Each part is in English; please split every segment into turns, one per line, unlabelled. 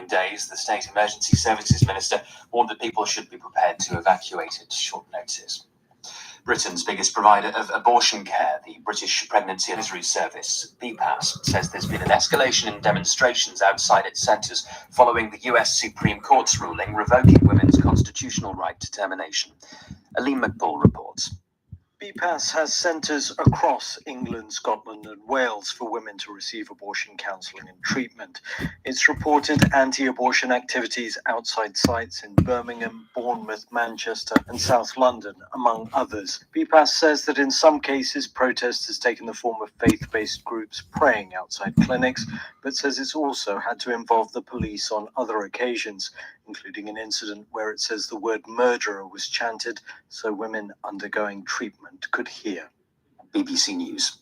coming days, the State Emergency Services Minister warned that people should be prepared to evacuate at short notice. Britain's biggest provider of abortion care, the British Pregnancy Advisory Service, BPAS, says there's been an escalation in demonstrations outside its centres following the US Supreme Court's ruling revoking women's constitutional right to termination. Aleem McBull reports.
BPAS has centres across England, Scotland and Wales for women to receive abortion counselling and treatment. It's reported anti-abortion activities outside sites in Birmingham, Bournemouth, Manchester and South London, among others. BPAS says that in some cases protest has taken the form of faith-based groups praying outside clinics, but says it's also had to involve the police on other occasions, including an incident where it says the word murderer was chanted so women undergoing treatment could hear.
BBC News.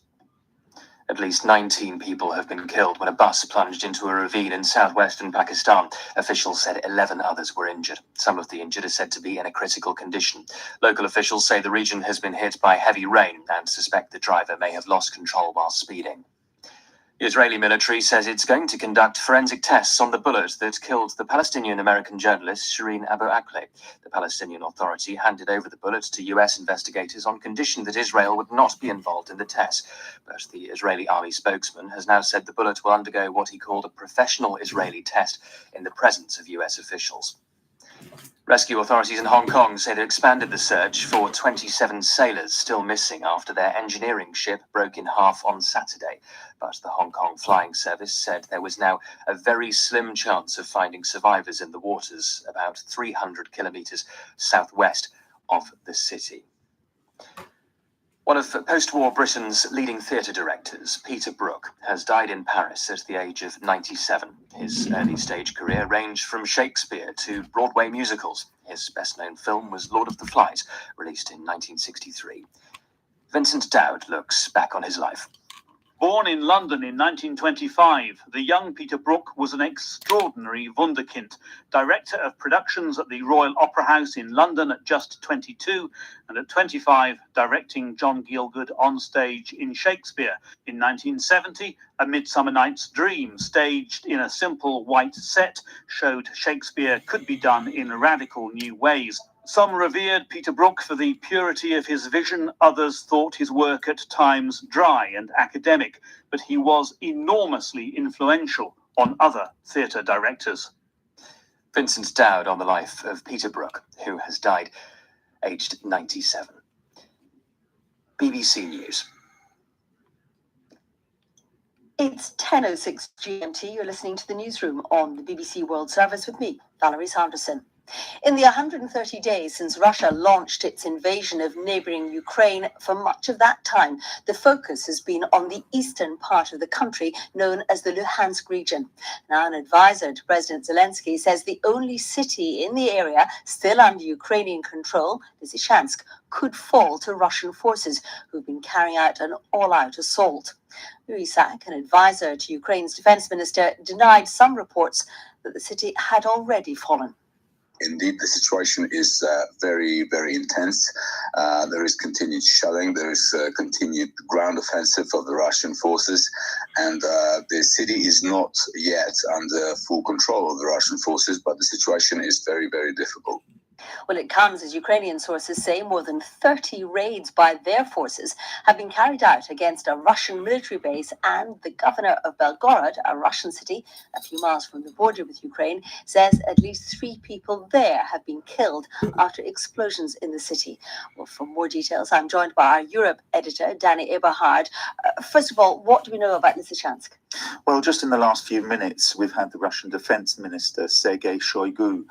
At least 19 people have been killed when a bus plunged into a ravine in southwestern Pakistan. Officials said 11 others were injured. Some of the injured are said to be in a critical condition. Local officials say the region has been hit by heavy rain and suspect the driver may have lost control while speeding. The Israeli military says it's going to conduct forensic tests on the bullet that killed the Palestinian-American journalist Shireen Abu Akleh. The Palestinian Authority handed over the bullet to US investigators on condition that Israel would not be involved in the test. But the Israeli army spokesman has now said the bullet will undergo what he called a professional Israeli test in the presence of US officials. Rescue authorities in Hong Kong say they expanded the search for 27 sailors still missing after their engineering ship broke in half on Saturday. But the Hong Kong Flying Service said there was now a very slim chance of finding survivors in the waters about 300 kilometres southwest of the city. One of post-war Britain's leading theatre directors, Peter Brook, has died in Paris at the age of 97. His early stage career ranged from Shakespeare to Broadway musicals. His best-known film was Lord of the Flies, released in 1963. Vincent Dowd looks back on his life.
Born in London in 1925, the young Peter Brook was an extraordinary wunderkind, director of productions at the Royal Opera House in London at just 22, and at 25, directing John Gielgud on stage in Shakespeare. In 1970, A Midsummer Night's Dream, staged in a simple white set, showed Shakespeare could be done in radical new ways. Some revered Peter Brook for the purity of his vision, others thought his work at times dry and academic, but he was enormously influential on other theatre directors.
Vincent Dowd on the life of Peter Brook, who has died aged 97. BBC News.
It's 10:06 GMT. You're listening to the newsroom on the BBC World Service with me, Valerie Sanderson. In the 130 days since Russia launched its invasion of neighbouring Ukraine, for much of that time, the focus has been on the eastern part of the country known as the Luhansk region. Now, an advisor to President Zelensky says the only city in the area still under Ukrainian control, Lysychansk, could fall to Russian forces who've been carrying out an all-out assault. Lysychansk, an advisor to Ukraine's defence minister, denied some reports that the city had already fallen.
Indeed, the situation is very, very intense. There is continued shelling. There is continued ground offensive of the Russian forces. And the city is not yet under full control of the Russian forces, but the situation is very, very difficult.
Well, it comes, as Ukrainian sources say, more than 30 raids by their forces have been carried out against a Russian military base, and the governor of Belgorod, a Russian city a few miles from the border with Ukraine, says at least 3 people there have been killed after explosions in the city. Well, for more details, I'm joined by our Europe editor, Danny Eberhard. First of all, what do we know about Lysychansk?
Well, just in the last few minutes, we've had the Russian Defense Minister, Sergei Shoigu,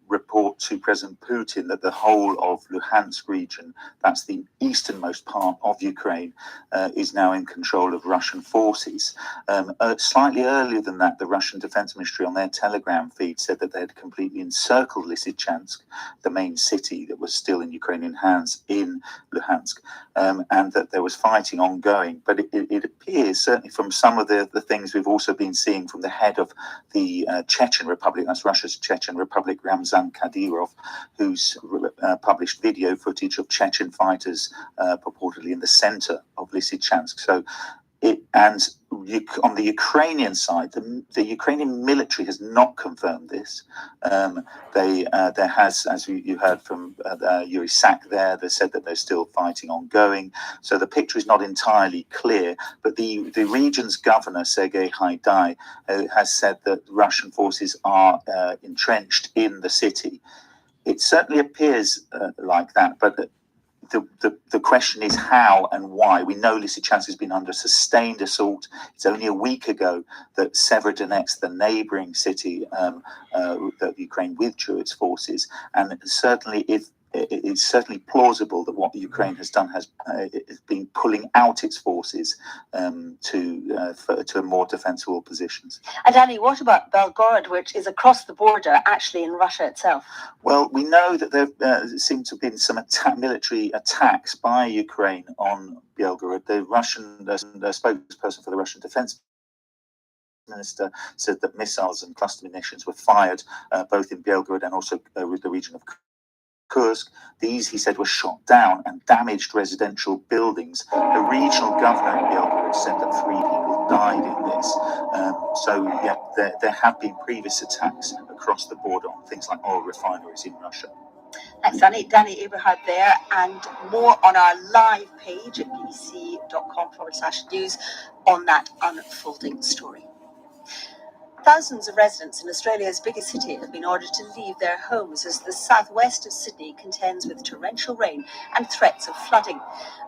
report to President Putin that the whole of Luhansk region, that's the easternmost part of Ukraine, is now in control of Russian forces. Slightly earlier than that, the Russian Defense Ministry on their Telegram feed said that they had completely encircled Lysychansk, the main city that was still in Ukrainian hands in Luhansk, and that there was fighting ongoing. But it appears, certainly from some of the things we've also been seeing from the head of the Chechen Republic, that's Russia's Chechen Republic, Ramzan Kadyrov, who's published video footage of Chechen fighters purportedly in the center of Lysychansk. So And on the Ukrainian side, the Ukrainian military has not confirmed this. There has, as you heard from Yuri Sak there, they said that they're still fighting ongoing. So the picture is not entirely clear. But the region's governor, Sergei Haidai, has said that Russian forces are entrenched in the city. It certainly appears like that, but the question is how and why. We know Lysychansk has been under sustained assault. It's only a week ago that Severodonetsk, the neighbouring city that Ukraine withdrew its forces, and certainly it's certainly plausible that what Ukraine has done has been pulling out its forces to more defensible positions.
And Danny, what about Belgorod, which is across the border, actually in Russia itself?
Well, we know that there seem to have been some military attacks by Ukraine on Belgorod. The spokesperson for the Russian Defense Minister said that missiles and cluster munitions were fired both in Belgorod and also with the region of Kursk. These, he said, were shot down and damaged residential buildings. The regional governor in Belgorod said that 3 people died in this. There have been previous attacks across the border on things like oil refineries in Russia.
Thanks, Danny. Danny Eberhard there, and more on our live page at bbc.com/news on that unfolding story. Thousands of residents in Australia's biggest city have been ordered to leave their homes as the southwest of Sydney contends with torrential rain and threats of flooding.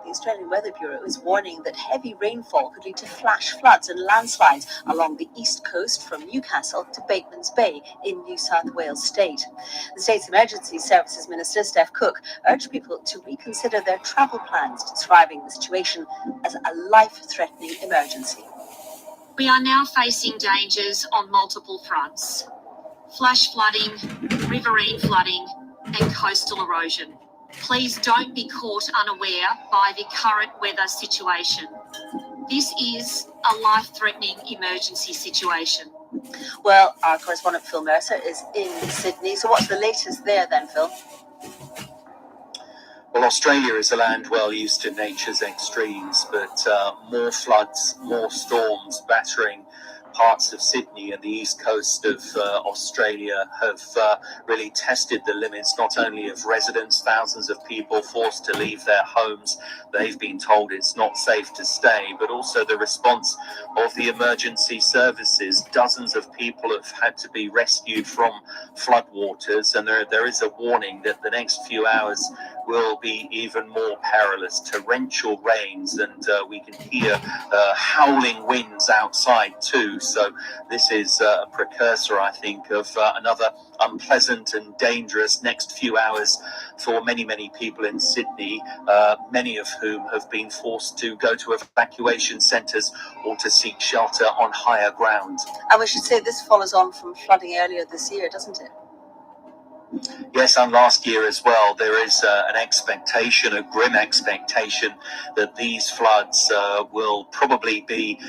The Australian Weather Bureau is warning that heavy rainfall could lead to flash floods and landslides along the east coast from Newcastle to Batemans Bay in New South Wales state. The state's Emergency Services Minister, Steph Cook, urged people to reconsider their travel plans, describing the situation as a life-threatening emergency.
We are now facing dangers on multiple fronts: flash flooding, riverine flooding, and coastal erosion. Please don't be caught unaware by the current weather situation. This is a life-threatening emergency situation.
Well, our correspondent Phil Mercer is in Sydney. So what's the latest there then, Phil?
Well, Australia is a land well used to nature's extremes, but more floods, more storms battering parts of Sydney and the east coast of Australia have really tested the limits not only of residents, thousands of people forced to leave their homes. They've been told it's not safe to stay, but also the response of the emergency services. Dozens of people have had to be rescued from floodwaters, and there is a warning that the next few hours will be even more perilous. Torrential rains, and we can hear howling winds outside too. So this is a precursor, I think, of another unpleasant and dangerous next few hours for many, many people in Sydney, many of whom have been forced to go to evacuation centres or to seek shelter on higher ground.
And we should say this follows on from flooding earlier this year, doesn't it?
Yes, and last year as well, there is an expectation, a grim expectation, that these floods will probably be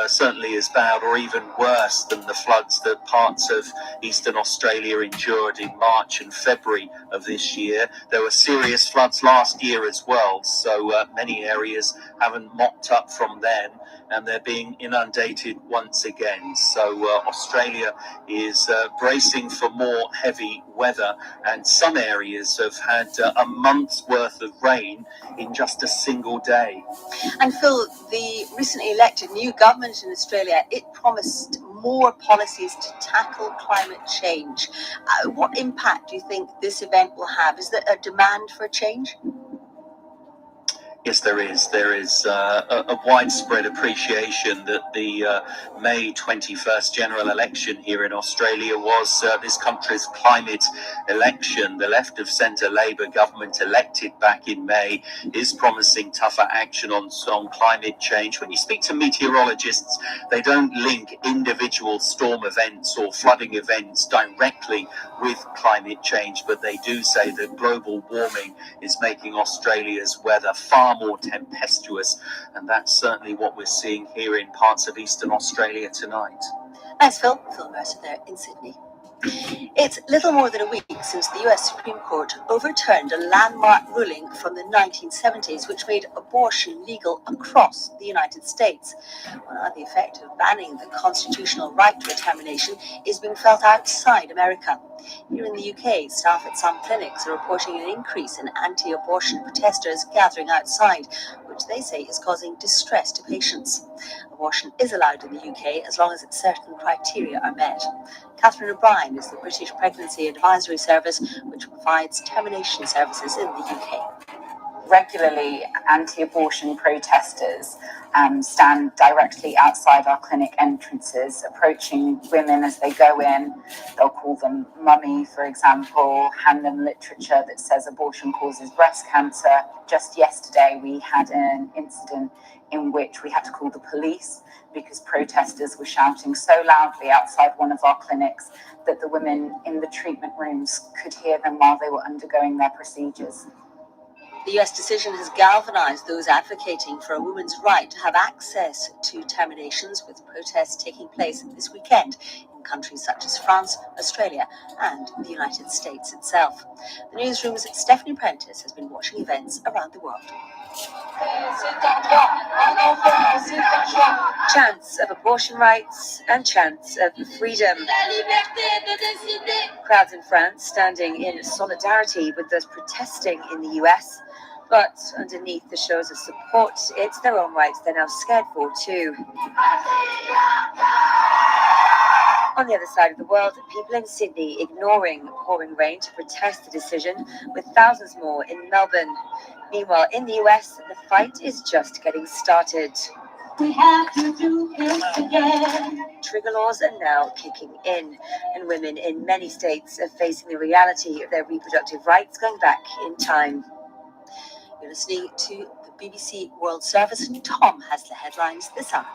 certainly as bad or even worse than the floods that parts of eastern Australia endured in March and February of this year. There were serious floods last year as well, so many areas haven't mopped up from then, and they're being inundated once again. So Australia is bracing for more heavy weather, and some areas have had a month's worth of rain in just a single day.
And Phil, the recently elected new government in Australia, it promised more policies to tackle climate change. What impact do you think this event will have? Is there a demand for change?
Yes, there is. There is a widespread appreciation that the May 21st general election here in Australia was this country's climate election. The left of centre Labor government elected back in May is promising tougher action on climate change. When you speak to meteorologists, they don't link individual storm events or flooding events directly with climate change, but they do say that global warming is making Australia's weather far more tempestuous, and that's certainly what we're seeing here in parts of eastern Australia tonight.
Thanks, Phil. Phil Mercer there in Sydney. It's little more than a week since the US Supreme Court overturned a landmark ruling from the 1970s which made abortion legal across the United States. Well, now the effect of banning the constitutional right to termination is being felt outside America. Here in the UK, staff at some clinics are reporting an increase in anti-abortion protesters gathering outside, which they say is causing distress to patients. Abortion is allowed in the UK as long as certain criteria are met. Catherine O'Brien is the British Pregnancy Advisory Service, which provides termination services in the UK.
Regularly, anti-abortion protesters stand directly outside our clinic entrances, approaching women as they go in. They'll call them mummy, for example, hand them literature that says abortion causes breast cancer. Just yesterday, we had an incident in which we had to call the police because protesters were shouting so loudly outside one of our clinics that the women in the treatment rooms could hear them while they were undergoing their procedures.
The US decision has galvanized those advocating for a woman's right to have access to terminations, with protests taking place this weekend in countries such as France, Australia, and the United States itself. The newsroom's Stephanie Prentice has been watching events around the world. Chants of abortion rights and chants of freedom. Crowds in France standing in solidarity with those protesting in the US. But underneath the shows of support, it's their own rights they're now scared for too. On the other side of the world, people in Sydney ignoring pouring rain to protest the decision, with thousands more in Melbourne. Meanwhile, in the US, the fight is just getting started. We have to do this again. Trigger laws are now kicking in, and women in many states are facing the reality of their reproductive rights going back in time. You're listening to the BBC World Service, and Tom has the headlines this hour.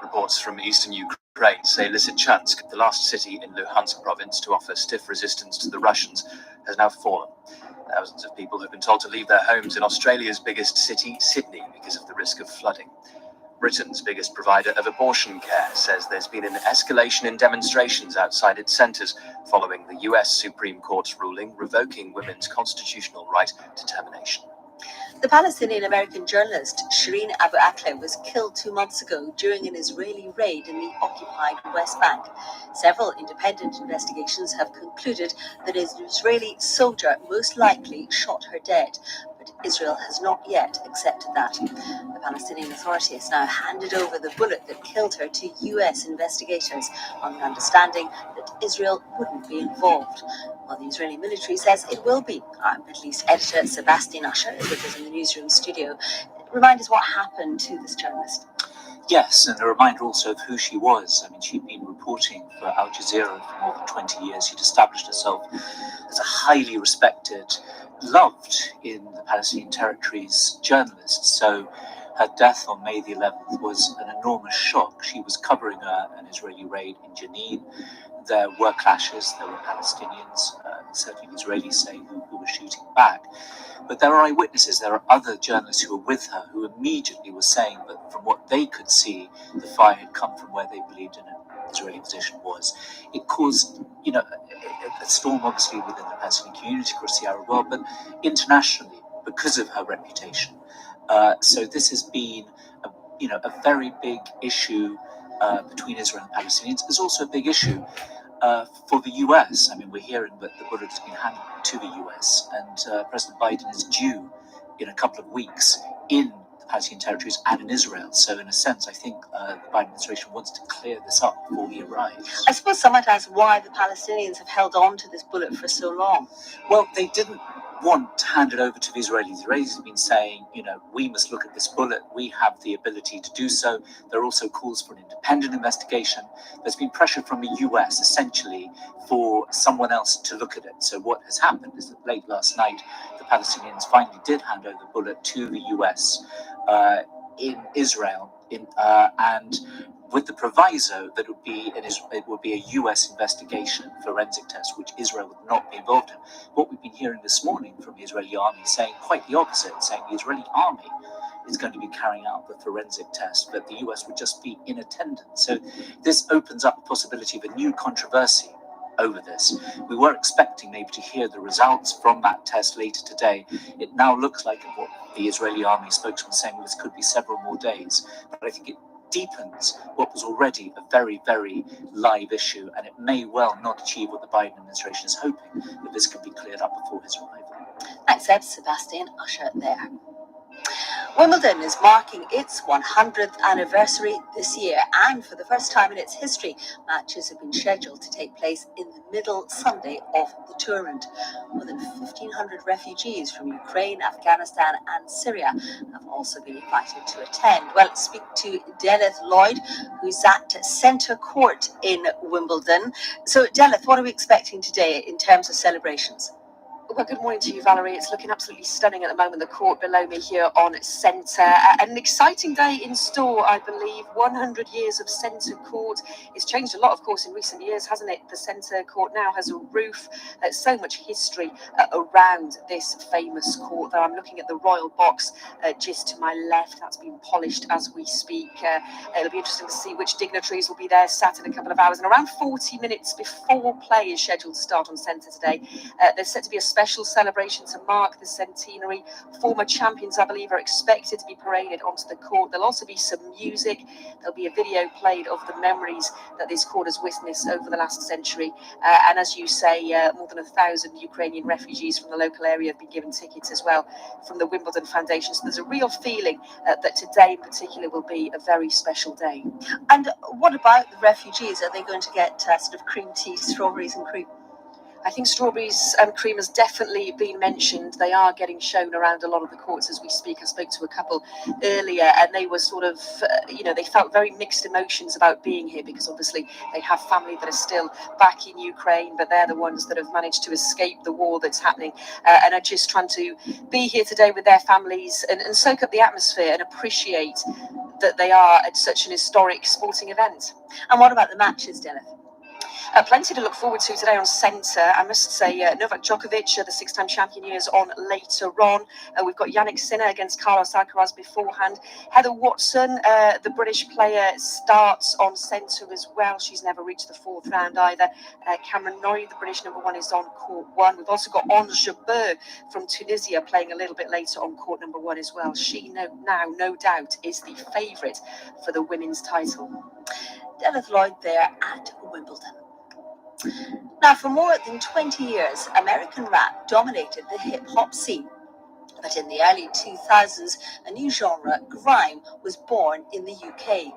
Reports from eastern Ukraine say Lysychansk, the last city in Luhansk province to offer stiff resistance to the Russians, has now fallen. Thousands of people have been told to leave their homes in Australia's biggest city, Sydney, because of the risk of flooding. Britain's biggest provider of abortion care says there's been an escalation in demonstrations outside its centres following the US Supreme Court's ruling revoking women's constitutional right to termination.
The Palestinian-American journalist Shireen Abu Akleh was killed 2 months ago during an Israeli raid in the occupied West Bank. Several independent investigations have concluded that an Israeli soldier most likely shot her dead, but Israel has not yet accepted that. The Palestinian Authority has now handed over the bullet that killed her to US investigators on the understanding that Israel wouldn't be involved. Well, the Israeli military says it will be. Our Middle East editor Sebastian Usher is with us in the newsroom studio. Remind us what happened to this journalist.
Yes, and a reminder also of who she was. I mean, she'd been reporting for Al Jazeera for more than 20 years. She'd established herself as a highly respected, loved in the Palestinian territories journalist. So her death on May the 11th was an enormous shock. She was covering an Israeli raid in Jenin. There were clashes, there were Palestinians, certainly Israelis say, who were shooting back. But there are eyewitnesses, there are other journalists who were with her who immediately were saying that from what they could see, the fire had come from where they believed an Israeli position was. It caused, a storm obviously within the Palestinian community across the Arab world, but internationally because of her reputation. So this has been, a very big issue between Israel and Palestinians. It's also a big issue for the US. I mean, we're hearing that the bullet has been handed to the US, and President Biden is due in a couple of weeks in the Palestinian territories and in Israel. So in a sense, I think the Biden administration wants to clear this up before he arrives.
I suppose some might ask why the Palestinians have held on to this bullet for so long.
Well, they didn't want to hand it over to the Israelis. The Israelis have been saying, we must look at this bullet. We have the ability to do so. There are also calls for an independent investigation. There's been pressure from the US, essentially, for someone else to look at it. So what has happened is that late last night, the Palestinians finally did hand over the bullet to the US in Israel, and with the proviso that it would be a US investigation, forensic test, which Israel would not be involved in. What we've been hearing this morning from the Israeli army saying quite the opposite, saying the Israeli army is going to be carrying out the forensic test, but the US would just be in attendance. So this opens up the possibility of a new controversy over this. We were expecting maybe to hear the results from that test later today. It now looks like what the Israeli army spokesman is saying, this could be several more days, but I think it deepens what was already a very, very live issue, and it may well not achieve what the Biden administration is hoping, that this could be cleared up before his arrival.
Thanks, Ed. Sebastian Usher there. Wimbledon is marking its 100th anniversary this year, and for the first time in its history, matches have been scheduled to take place in the middle Sunday of the tournament. More than 1,500 refugees from Ukraine, Afghanistan and Syria have also been invited to attend. Well, let's speak to Delith Lloyd, who's at Centre Court in Wimbledon. So, Delith, what are we expecting today in terms of celebrations?
Well, good morning to you, Valerie. It's looking absolutely stunning at the moment, the court below me here on Centre. An exciting day in store, I believe. 100 years of Centre Court. It's changed a lot, of course, in recent years, hasn't it? The Centre Court now has a roof. So much history around this famous court. Though I'm looking at the royal box just to my left. That's been polished as we speak. It'll be interesting to see which dignitaries will be there sat in a couple of hours. And around 40 minutes before play is scheduled to start on Centre today, there's set to be a special celebration to mark the centenary. Former champions, I believe, are expected to be paraded onto the court. There'll also be some music. There'll be a video played of the memories that this court has witnessed over the last century. And as you say, more than 1,000 Ukrainian refugees from the local area have been given tickets as well from the Wimbledon Foundation. So there's a real feeling that today in particular will be a very special day.
And what about the refugees? Are they going to get sort of cream tea, strawberries and cream?
I think strawberries and cream has definitely been mentioned. They are getting shown around a lot of the courts as we speak. I spoke to a couple earlier and they were sort of, they felt very mixed emotions about being here because obviously they have family that are still back in Ukraine, but they're the ones that have managed to escape the war that's happening and are just trying to be here today with their families and soak up the atmosphere and appreciate that they are at such an historic sporting event.
And what about the matches, Dennis?
Plenty to look forward to today on Centre. I must say, Novak Djokovic, the six-time champion, is on later on. We've got Yannick Sinner against Carlos Alcaraz beforehand. Heather Watson, the British player, starts on Centre as well. She's never reached the fourth round either. Cameron Norrie, the British number one, is on court one. We've also got Ons Jabeur from Tunisia playing a little bit later on court number one as well. She now, no doubt, is the favourite for the women's title.
Delith Lloyd there at Wimbledon. Now, for more than 20 years, American rap dominated the hip-hop scene. But in the early 2000s, a new genre, grime, was born in the UK.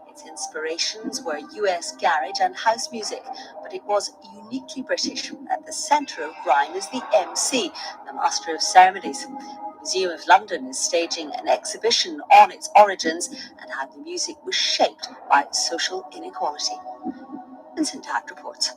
Its inspirations were US garage and house music, but it was uniquely British. At the centre of grime is the MC, the Master of Ceremonies. The Museum of London is staging an exhibition on its origins and how the music was shaped by social inequality. Vincent Hatt reports.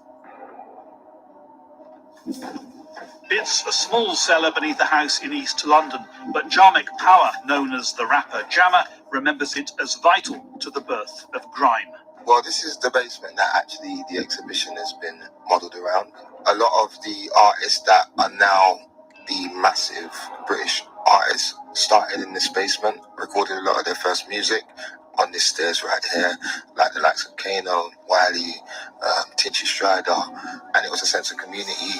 It's a small cellar beneath a house in East London, but Jarmick Power, known as the rapper Jammer, remembers it as vital to the birth of grime.
Well, this is the basement that actually the exhibition has been modelled around. A lot of the artists that are now the massive British artists started in this basement, recorded a lot of their first music on this stairs right here, like the likes of Kano, Wiley, Tinchy Strider, and it was a sense of community.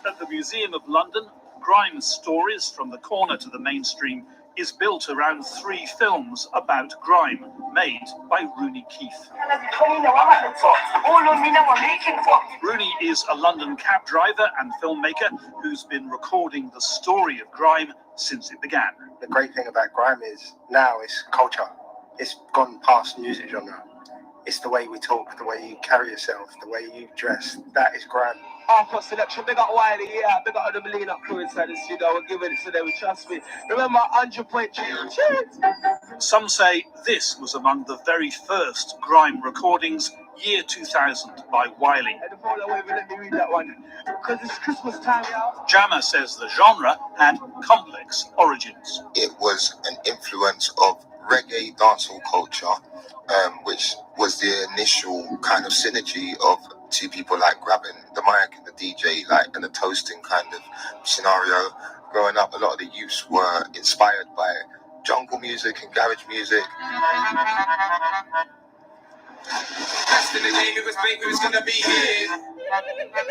At the Museum of London, grime stories from the corner to the mainstream is built around 3 films about grime made by Rooney Keith. Rooney is a London cab driver and filmmaker who's been recording the story of grime since it began.
The great thing about grime is now it's culture. It's gone past music genre. It's the way we talk, the way you carry yourself, the way you dress. That is grime.
Hardcore selection, big up Wiley, yeah, big up the Melina crew inside the studio. We're giving it to them, trust me. Remember 100.3.
Some say this was among the very first grime recordings, year 2000, by Wiley.
Let me read that one, because it's Christmas time, y'all.
Jammer says the genre had complex origins.
It was an influence of reggae dancehall culture, which was the initial kind of synergy of 2 people like grabbing the mic and the DJ, like in a toasting kind of scenario. Growing up, a lot of the youths were inspired by jungle music and garage music.
Best in the game, it was big, who's gonna be here?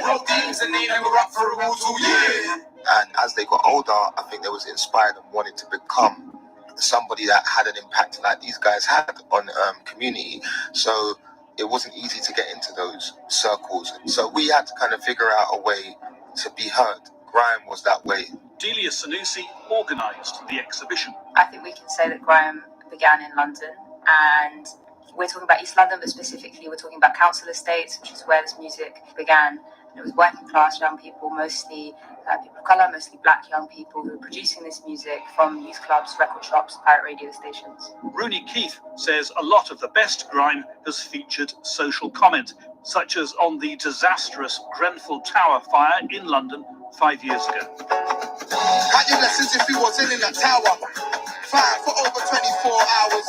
Roll teams and they were up for awards all year.
And as they got older, I think they was inspired and wanted to become somebody that had an impact like these guys had on community. So it wasn't easy to get into those circles. So we had to kind of figure out a way to be heard. Grime was that way.
Delia Sanusi organised the exhibition.
I think we can say that grime began in London, and we're talking about East London, but specifically we're talking about council estates, which is where this music began. And it was working class young people, mostly people of colour, mostly black young people, who were producing this music from youth clubs, record shops, pirate radio stations.
Rooney Keith says a lot of the best grime has featured social comment, such as on the disastrous Grenfell Tower fire in London 5 years ago.
Had your lessons if you wasn't in that tower. Fire for over 24 hours.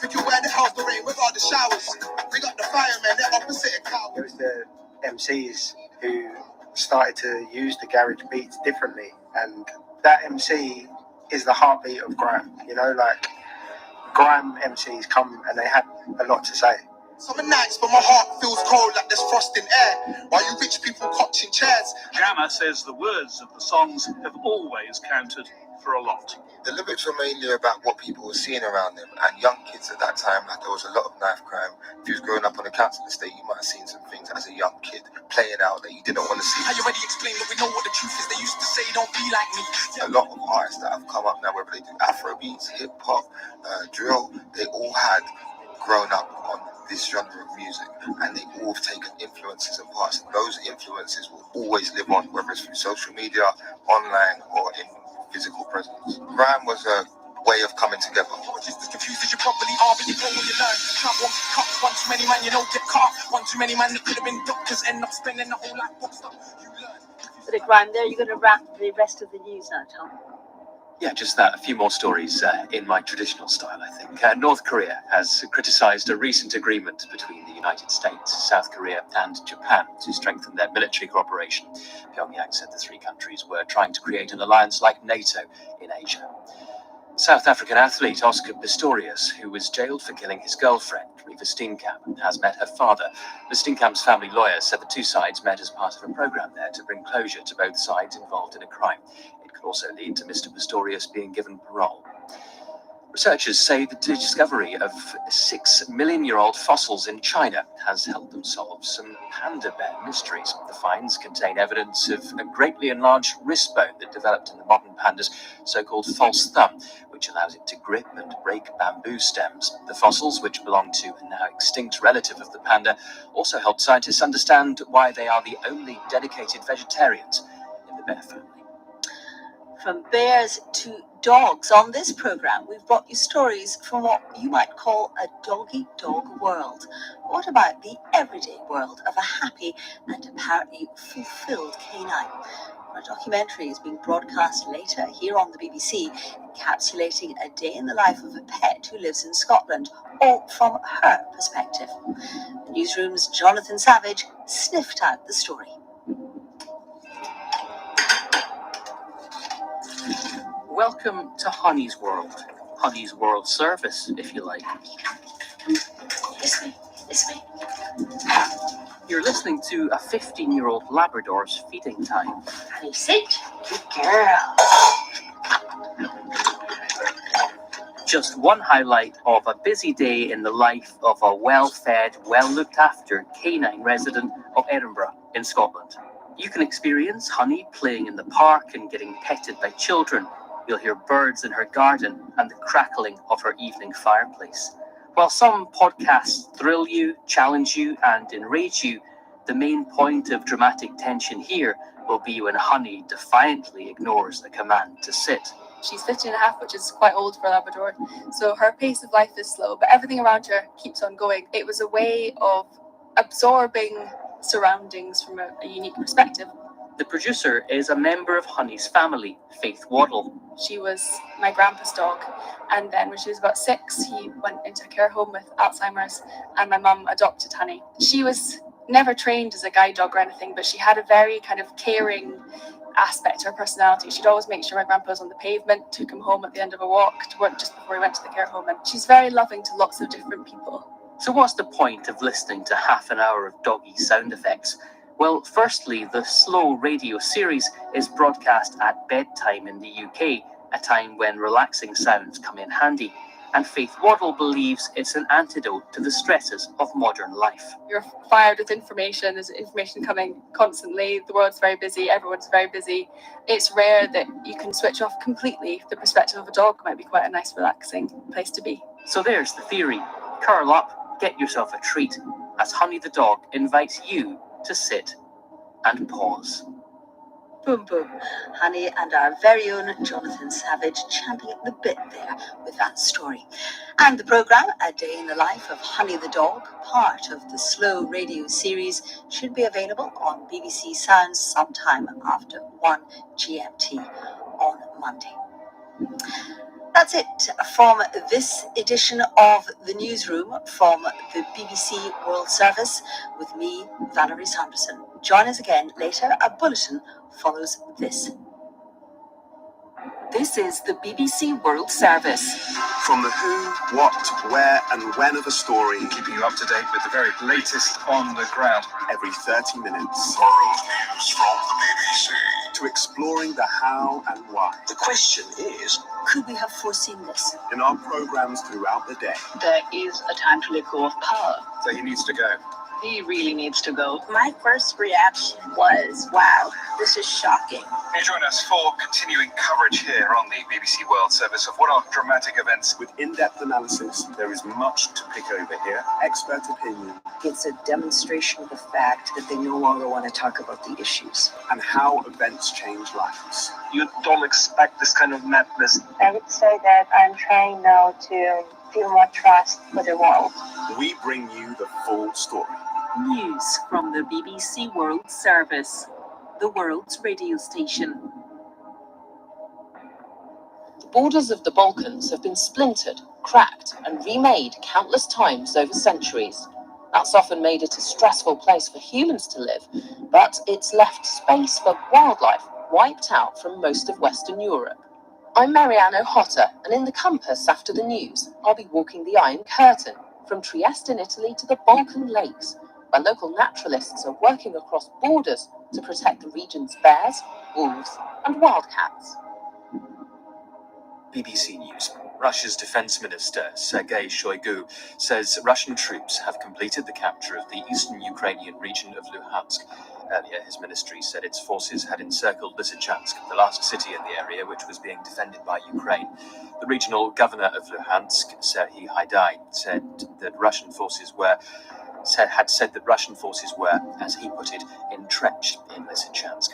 Thinking where the hell's the rain with all the showers? We got the firemen, they're opposite a cow.
It was the MCs who started to use the garage beats differently, and that MC is the heartbeat of grime. You know, like grime MCs come and they had a lot to say.
Summer nights, but my heart feels cold like there's frost in air. While you rich people coaching chairs.
Jammer says the words of the songs have always counted for a lot.
The lyrics were mainly about what people were seeing around them, and young kids at that time, like there was a lot of knife crime. If you was growing up on a council estate, you might have seen some things as a young kid playing out that you didn't want to see.
I already explained that we know what the truth is. They used to say don't be like me.
A lot of artists that have come up now, whether they do Afro beats, hip hop, drill, they all had grown up on this genre of music, and they all have taken influences and parts. And those influences will always live on, whether it's through social media, online, or in physical presence. Grime was a way of coming together.
Just as confused as you probably are, but you know what you learn. Can't walk cups, one too many man, you don't get caught. One too many man that could have been doctors, end up spending the whole life boxed up. You learn.
Bit of grime there. You're going to wrap the rest of the news now, Tom.
Yeah, just that. A few more stories in my traditional style, I think. North Korea has criticised a recent agreement between the United States, South Korea and Japan to strengthen their military cooperation. Pyongyang said the three countries were trying to create an alliance like NATO in Asia. South African athlete Oscar Pistorius, who was jailed for killing his girlfriend, Riva Steenkamp, has met her father. The Steenkamp's family lawyer said the two sides met as part of a programme there to bring closure to both sides involved in a crime. It could also lead to Mr. Pistorius being given parole. Researchers say the discovery of 6 million-year-old fossils in China has helped them solve some panda bear mysteries. The finds contain evidence of a greatly enlarged wrist bone that developed in the modern panda's so-called false thumb, which allows it to grip and break bamboo stems. The fossils, which belong to a now extinct relative of the panda, also helped scientists understand why they are the only dedicated vegetarians in the bear family.
From bears to dogs, on this programme, we've brought you stories from what you might call a dog-eat-dog world. What about the everyday world of a happy and apparently fulfilled canine? A documentary is being broadcast later here on the BBC, encapsulating a day in the life of a pet who lives in Scotland, all from her perspective. The newsroom's Jonathan Savage sniffed out the story.
Welcome to Honey's World. Honey's World Service, if you like.
It's me.
You're listening to a 15-year-old Labrador's feeding time.
Honey, sit. Good girl.
Just one highlight of a busy day in the life of a well-fed, well-looked-after canine resident of Edinburgh in Scotland. You can experience Honey playing in the park and getting petted by children. You'll hear birds in her garden and the crackling of her evening fireplace. While some podcasts thrill you, challenge you, and enrage you, the main point of dramatic tension here will be when Honey defiantly ignores the command to sit.
She's 15 and a half, which is quite old for a Labrador. So her pace of life is slow, but everything around her keeps on going. It was a way of absorbing surroundings from a unique perspective.
The producer is a member of Honey's family, Faith Waddle.
She was my grandpa's dog, and then when she was about 6, he went into a care home with Alzheimer's, and my mum adopted Honey. She was never trained as a guide dog or anything, but she had a very kind of caring aspect to her personality. She'd always make sure my grandpa was on the pavement, took him home at the end of a walk to work just before he went to the care home, and she's very loving to lots of different people.
So what's the point of listening to half an hour of doggy sound effects? Well, firstly, the slow radio series is broadcast at bedtime in the UK, a time when relaxing sounds come in handy. And Faith Waddle believes it's an antidote to the stresses of modern life.
You're fired with information, there's information coming constantly, the world's very busy, everyone's very busy. It's rare that you can switch off completely. The perspective of a dog might be quite a nice, relaxing place to be.
So there's the theory. Curl up, get yourself a treat, as Honey the dog invites you to sit and pause.
Boom, boom. Honey and our very own Jonathan Savage champing at the bit there with that story. And the programme, A Day in the Life of Honey the Dog, part of the slow radio series, should be available on BBC Sounds sometime after 1 GMT on Monday. That's it from this edition of The Newsroom from the BBC World Service with me, Valerie Sanderson. Join us again later. A bulletin follows this.
This is the BBC World Service.
From the who, what, where and when of a story, keeping you up to date with the very latest on the ground every 30 minutes.
World news from the BBC.
To exploring the how and why.
The question is,
could we have foreseen this?
In our programmes throughout the day.
There is a time to let go of power.
So he needs to go.
He really needs to go.
My first reaction was, wow, this is shocking.
May you join us for continuing coverage here on the BBC World Service of what are dramatic events. With in-depth analysis, there is much to pick over here. Expert opinion.
It's a demonstration of the fact that they no longer want to talk about the issues.
And how events change lives.
You don't expect this kind of madness.
I would say that I'm trying now to feel more trust for the world.
We bring you the full story.
News from the BBC World Service, the world's radio station.
The borders of the Balkans have been splintered, cracked, and remade countless times over centuries. That's often made it a stressful place for humans to live, but it's left space for wildlife wiped out from most of Western Europe. I'm Mariano Hotter, and in the compass after the news, I'll be walking the Iron Curtain, from Trieste in Italy to the Balkan Lakes, where local naturalists are working across borders to protect the region's bears, wolves, and wildcats.
BBC News. Russia's defense minister, Sergei Shoigu, says Russian troops have completed the capture of the eastern Ukrainian region of Luhansk. Earlier, his ministry said its forces had encircled Lysychansk, the last city in the area which was being defended by Ukraine. The regional governor of Luhansk, Serhiy Haidai, said that Russian forces were, as he put it, entrenched in Lysychansk.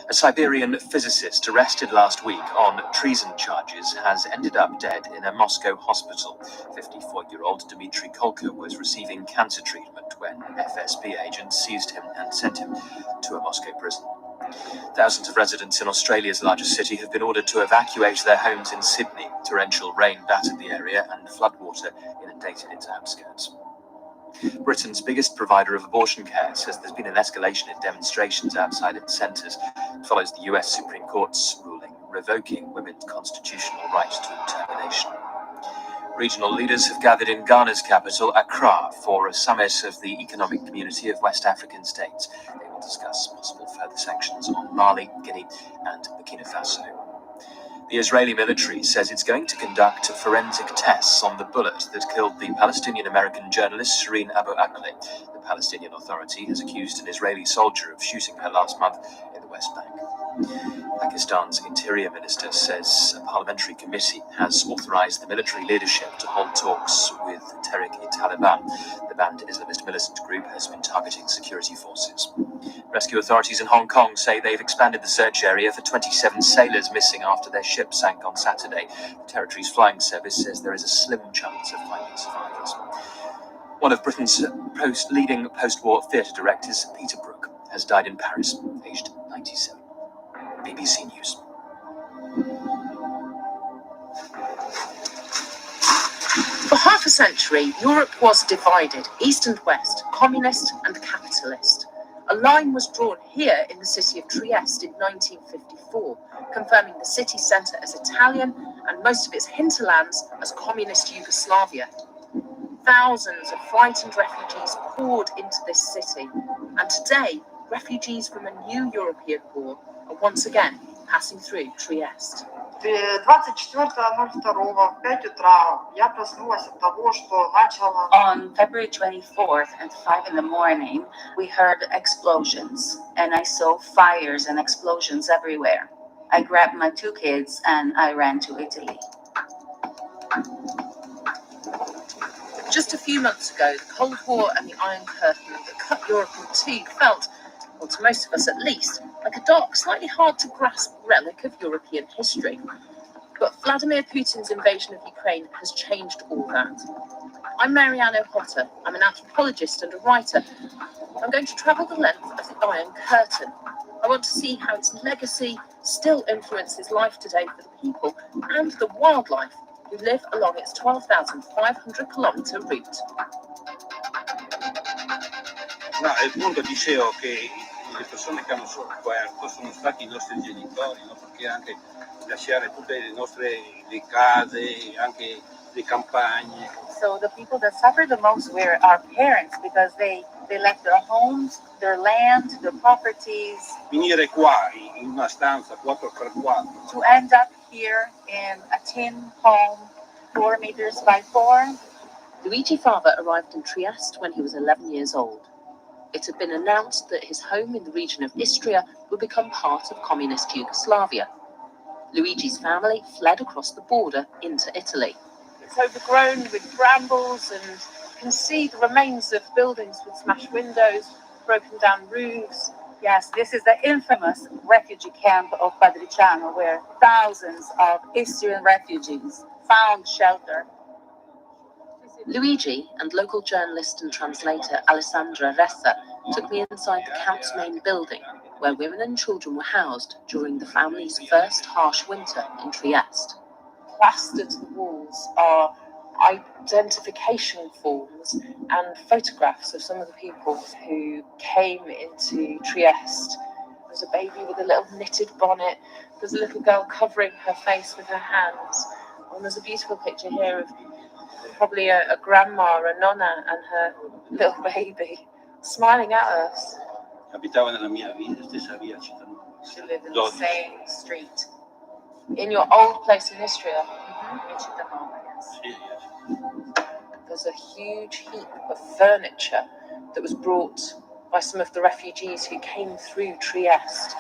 A Siberian physicist arrested last week on treason charges has ended up dead in a Moscow hospital. 54-year-old Dmitry Kolka was receiving cancer treatment when FSB agents seized him and sent him to a Moscow prison. Thousands of residents in Australia's largest city have been ordered to evacuate their homes in Sydney. Torrential rain battered the area and floodwater inundated its outskirts. Britain's biggest provider of abortion care says there's been an escalation in demonstrations outside its centres. It follows the US Supreme Court's ruling revoking women's constitutional right to termination. Regional leaders have gathered in Ghana's capital, Accra, for a summit of the Economic Community of West African States. They will discuss possible further sanctions on Mali, Guinea, and Burkina Faso. The Israeli military says it's going to conduct forensic tests on the bullet that killed the Palestinian-American journalist Shireen Abu Akleh. The Palestinian Authority has accused an Israeli soldier of shooting her last month in the West Bank. Pakistan's Interior Minister says a parliamentary committee has authorized the military leadership to hold talks with Tehrik-e-Taliban. The banned Islamist militant group has been targeting security forces. Rescue authorities in Hong Kong say they've expanded the search area for 27 sailors missing after their ship sank on Saturday. The territory's flying service says there is a slim chance of finding survivors. One of Britain's leading post-war theatre directors, Peter Brook, has died in Paris, aged 97. BBC News.
For half a century, Europe was divided, east and west, communist and capitalist. A line was drawn here in the city of Trieste in 1954, confirming the city centre as Italian and most of its hinterlands as communist Yugoslavia. Thousands of frightened refugees poured into this city, and today, refugees from a new European war are once again passing through Trieste.
24.02 в 5 утра я проснулась от того, что начало.
On February 24th at 5 in the morning, we heard explosions, and I saw fires and explosions everywhere. I grabbed my 2 kids and I ran to Italy.
Just a few months ago, the Cold War and the Iron Curtain that cut Europe in two felt, well, to most of us at least, like a dark, slightly hard to grasp relic of European history. But Vladimir Putin's invasion of Ukraine has changed all that. I'm Marianne O'Potter. I'm an anthropologist and a writer. I'm going to travel the length of the Iron Curtain. I want to see how its legacy still influences life today for the people and the wildlife who live along its 12,500-kilometre route.
No, appunto dicevo che le persone che hanno sofferto sono stati i nostri genitori, no? Perché anche lasciare tutte le nostre le case, anche le campagne.
So the people that suffer the most were our parents because they left their homes, their land, their properties.
Finire qua in una stanza 4x4.
To end up here in a tin home, 4 meters by 4.
Luigi Fava arrived in Trieste when he was 11 years old. It had been announced that his home in the region of Istria would become part of communist Yugoslavia. Luigi's family fled across the border into Italy.
It's overgrown with brambles, and you can see the remains of buildings with smashed windows, broken down roofs. Yes, this is the infamous refugee camp of Padriciano, where thousands of Istrian refugees found shelter.
Luigi and local journalist and translator Alessandra Ressa took me inside the camp's main building, where women and children were housed during the family's first harsh winter in Trieste. Plastered to the walls are identification forms and photographs of some of the people who came into Trieste. There's a baby with a little knitted bonnet. There's a little girl covering her face with her hands. And there's a beautiful picture here of probably a grandma, a nonna, and her little baby smiling at us.
Abitava nella mia stessa via città.
She lived in the same street.
In your old place in Istria?
In Città Nuova, yes.
There's a huge heap of furniture that was brought by some of the refugees who came through Trieste,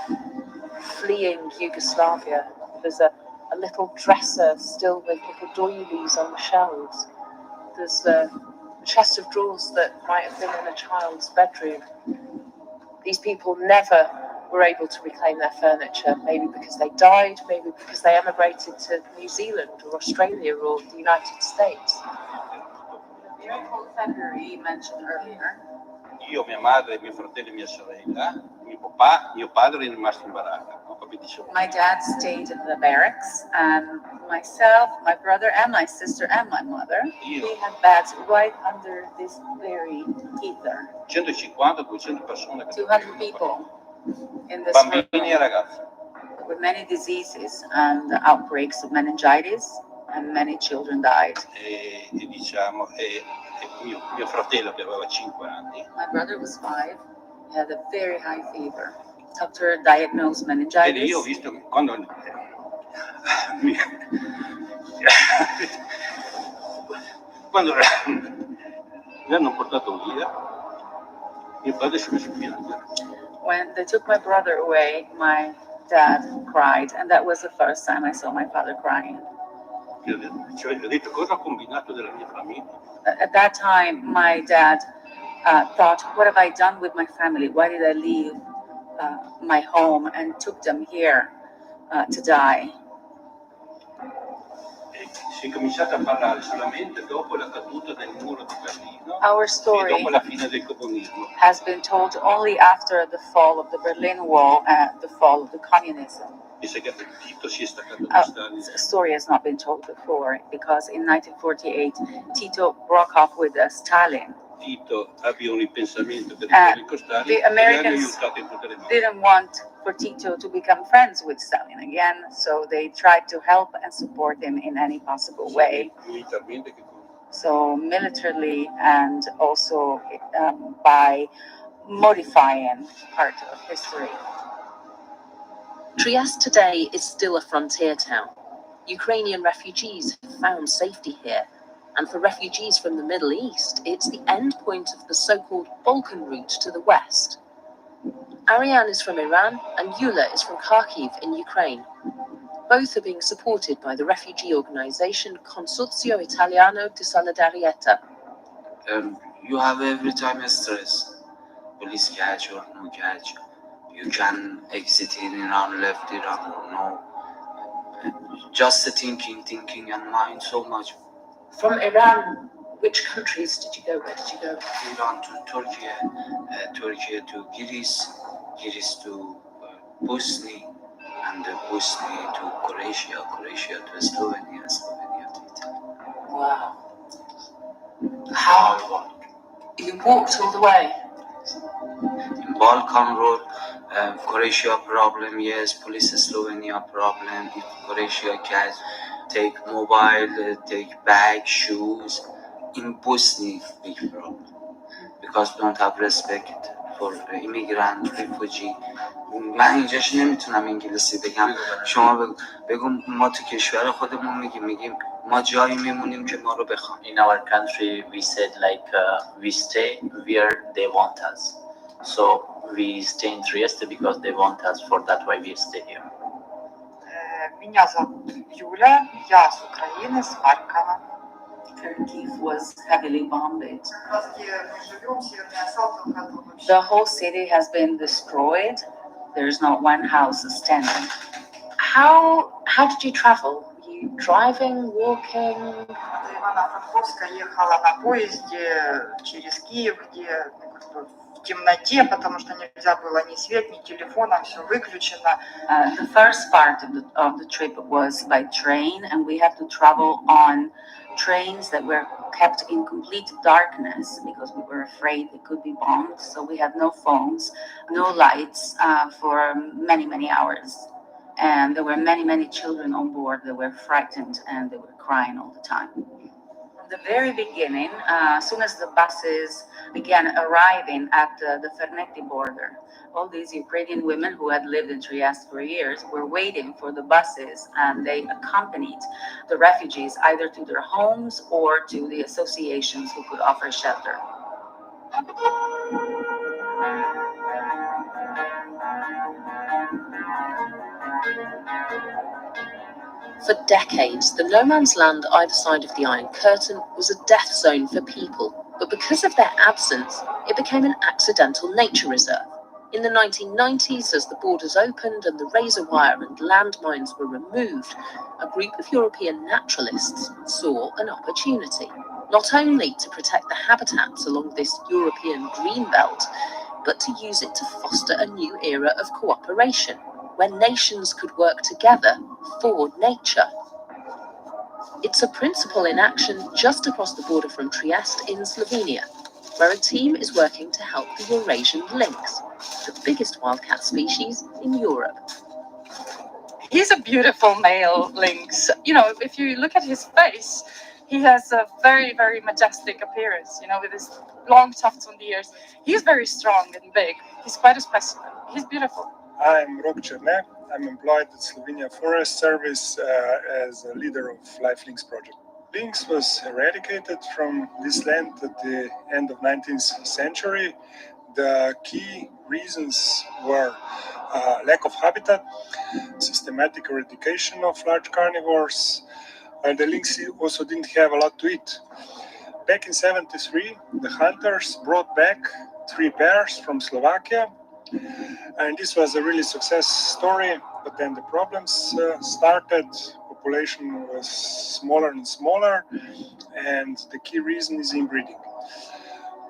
fleeing Yugoslavia. There's a little dresser still with little doilies on the shelves. There's a chest of drawers that might have been in a child's bedroom. These people never were able to reclaim their furniture, maybe because they died, maybe because they emigrated to New Zealand or Australia or the United States.
The miracle February you mentioned earlier.
Io, mia madre, mio fratello e mia sorella, mio papà, mio padre è rimasto in baracca.
My dad stayed in the barracks, and myself, my brother, and my sister, and my mother, we had beds right under this very heater.
150-200 persone.
200 people in this
Bambini
room
e ragazzi.
with many diseases and outbreaks of meningitis, and many children died.
E diciamo, mio fratello che aveva 5 anni.
My brother was 5. He had a very high fever. Doctor diagnosed meningitis.
E io ho visto quando mi hanno portato via, mio padre si è messo a piangere.
When they took my brother away, my dad cried, and that was the first time I saw my father crying.
Ho detto cosa ho combinato della mia famiglia.
At that time, my dad thought, what have I done with my family? Why did I leave my home and took them here to die?
Si è cominciato a parlare solamente dopo la caduta del muro di Berlino
Our story
e dopo la fine del comunismo.
has been told only after the fall of the Berlin Wall and the fall of the communism.
Tito si è staccato da Stalin.
The story has not been told before, because in 1948 Tito broke off with Stalin.
Tito abbia un ripensamento per
the Americans didn't want for Tito to become friends with Stalin again, so they tried to help and support him in any possible way. So militarily and also by modifying part of history.
Trieste today is still a frontier town. Ukrainian refugees have found safety here, and for refugees from the Middle East, it's the end point of the so-called Balkan route to the west. Ariane is from Iran, and Yula is from Kharkiv in Ukraine. Both are being supported by the refugee organization Consorzio Italiano di Solidarietà.
You have every time stress. Police catch or no catch. You can exit in Iran, left Iran or no. Just thinking and mind so much.
From Iran, which countries did you go? Where did you go?
Iran to Turkey, Turkey to Greece, Greece to Bosnia, and Bosnia to Croatia, Croatia to Slovenia, Slovenia to Italy.
Wow. How? You walked all the way?
In Balkan Road, Croatia problem, yes, police Slovenia problem. If Croatia catch, take mobile, take bag, shoes. In Bosnia, big problem. Because don't have respect for immigrant, refugee. من اینجاش نمیتونم انگلیسی بگم. شما بگو ما تو کشور خودمون میگیم ما جایی میمونیم که ما رو بخوام.
In our country we said like we stay where they want us. So we stay in Trieste because they want us, for that why we stay here.
Меня зовут Юля, я с Украины, с Харькова.
Turkey was heavily bombed. The whole city has been destroyed. There's not one house standing.
How did you travel? Were you driving, walking?
До Ивано-Франковска ехала на поезде через Киев, где в темноте, потому что нельзя было ни свет, ни телефона, все выключено.
The first part of the trip was by train, and we had to travel on trains that were kept in complete darkness because we were afraid they could be bombed. So we had no phones, no lights for many hours. And there were many children on board that were frightened and they were crying all the time. From the very beginning, as soon as the buses began arriving at the Fernetti border, all these Ukrainian women who had lived in Trieste for years were waiting for the buses, and they accompanied the refugees either to their homes or to the associations who could offer shelter.
For decades, the no man's land either side of the Iron Curtain was a death zone for people, but because of their absence, it became an accidental nature reserve. In the 1990s, as the borders opened and the razor wire and landmines were removed, a group of European naturalists saw an opportunity, not only to protect the habitats along this European green belt, but to use it to foster a new era of cooperation, where nations could work together for nature. It's a principle in action just across the border from Trieste in Slovenia, where a team is working to help the Eurasian lynx, the biggest wildcat species in Europe.
He's a beautiful male lynx. You know, if you look at his face, he has a very majestic appearance, you know, with his long tufts on the ears. He's very strong and big. He's quite a specimen. He's beautiful.
I'm Rok Černe. I'm employed at Slovenia Forest Service as a leader of Life Lynx project. Lynx was eradicated from this land at the end of 19th century. The key reasons were lack of habitat, systematic eradication of large carnivores, and the lynx also didn't have a lot to eat. Back in 73, the hunters brought back 3 pairs from Slovakia, and this was a really success story, but then the problems started. Population was smaller and smaller, and the key reason is inbreeding.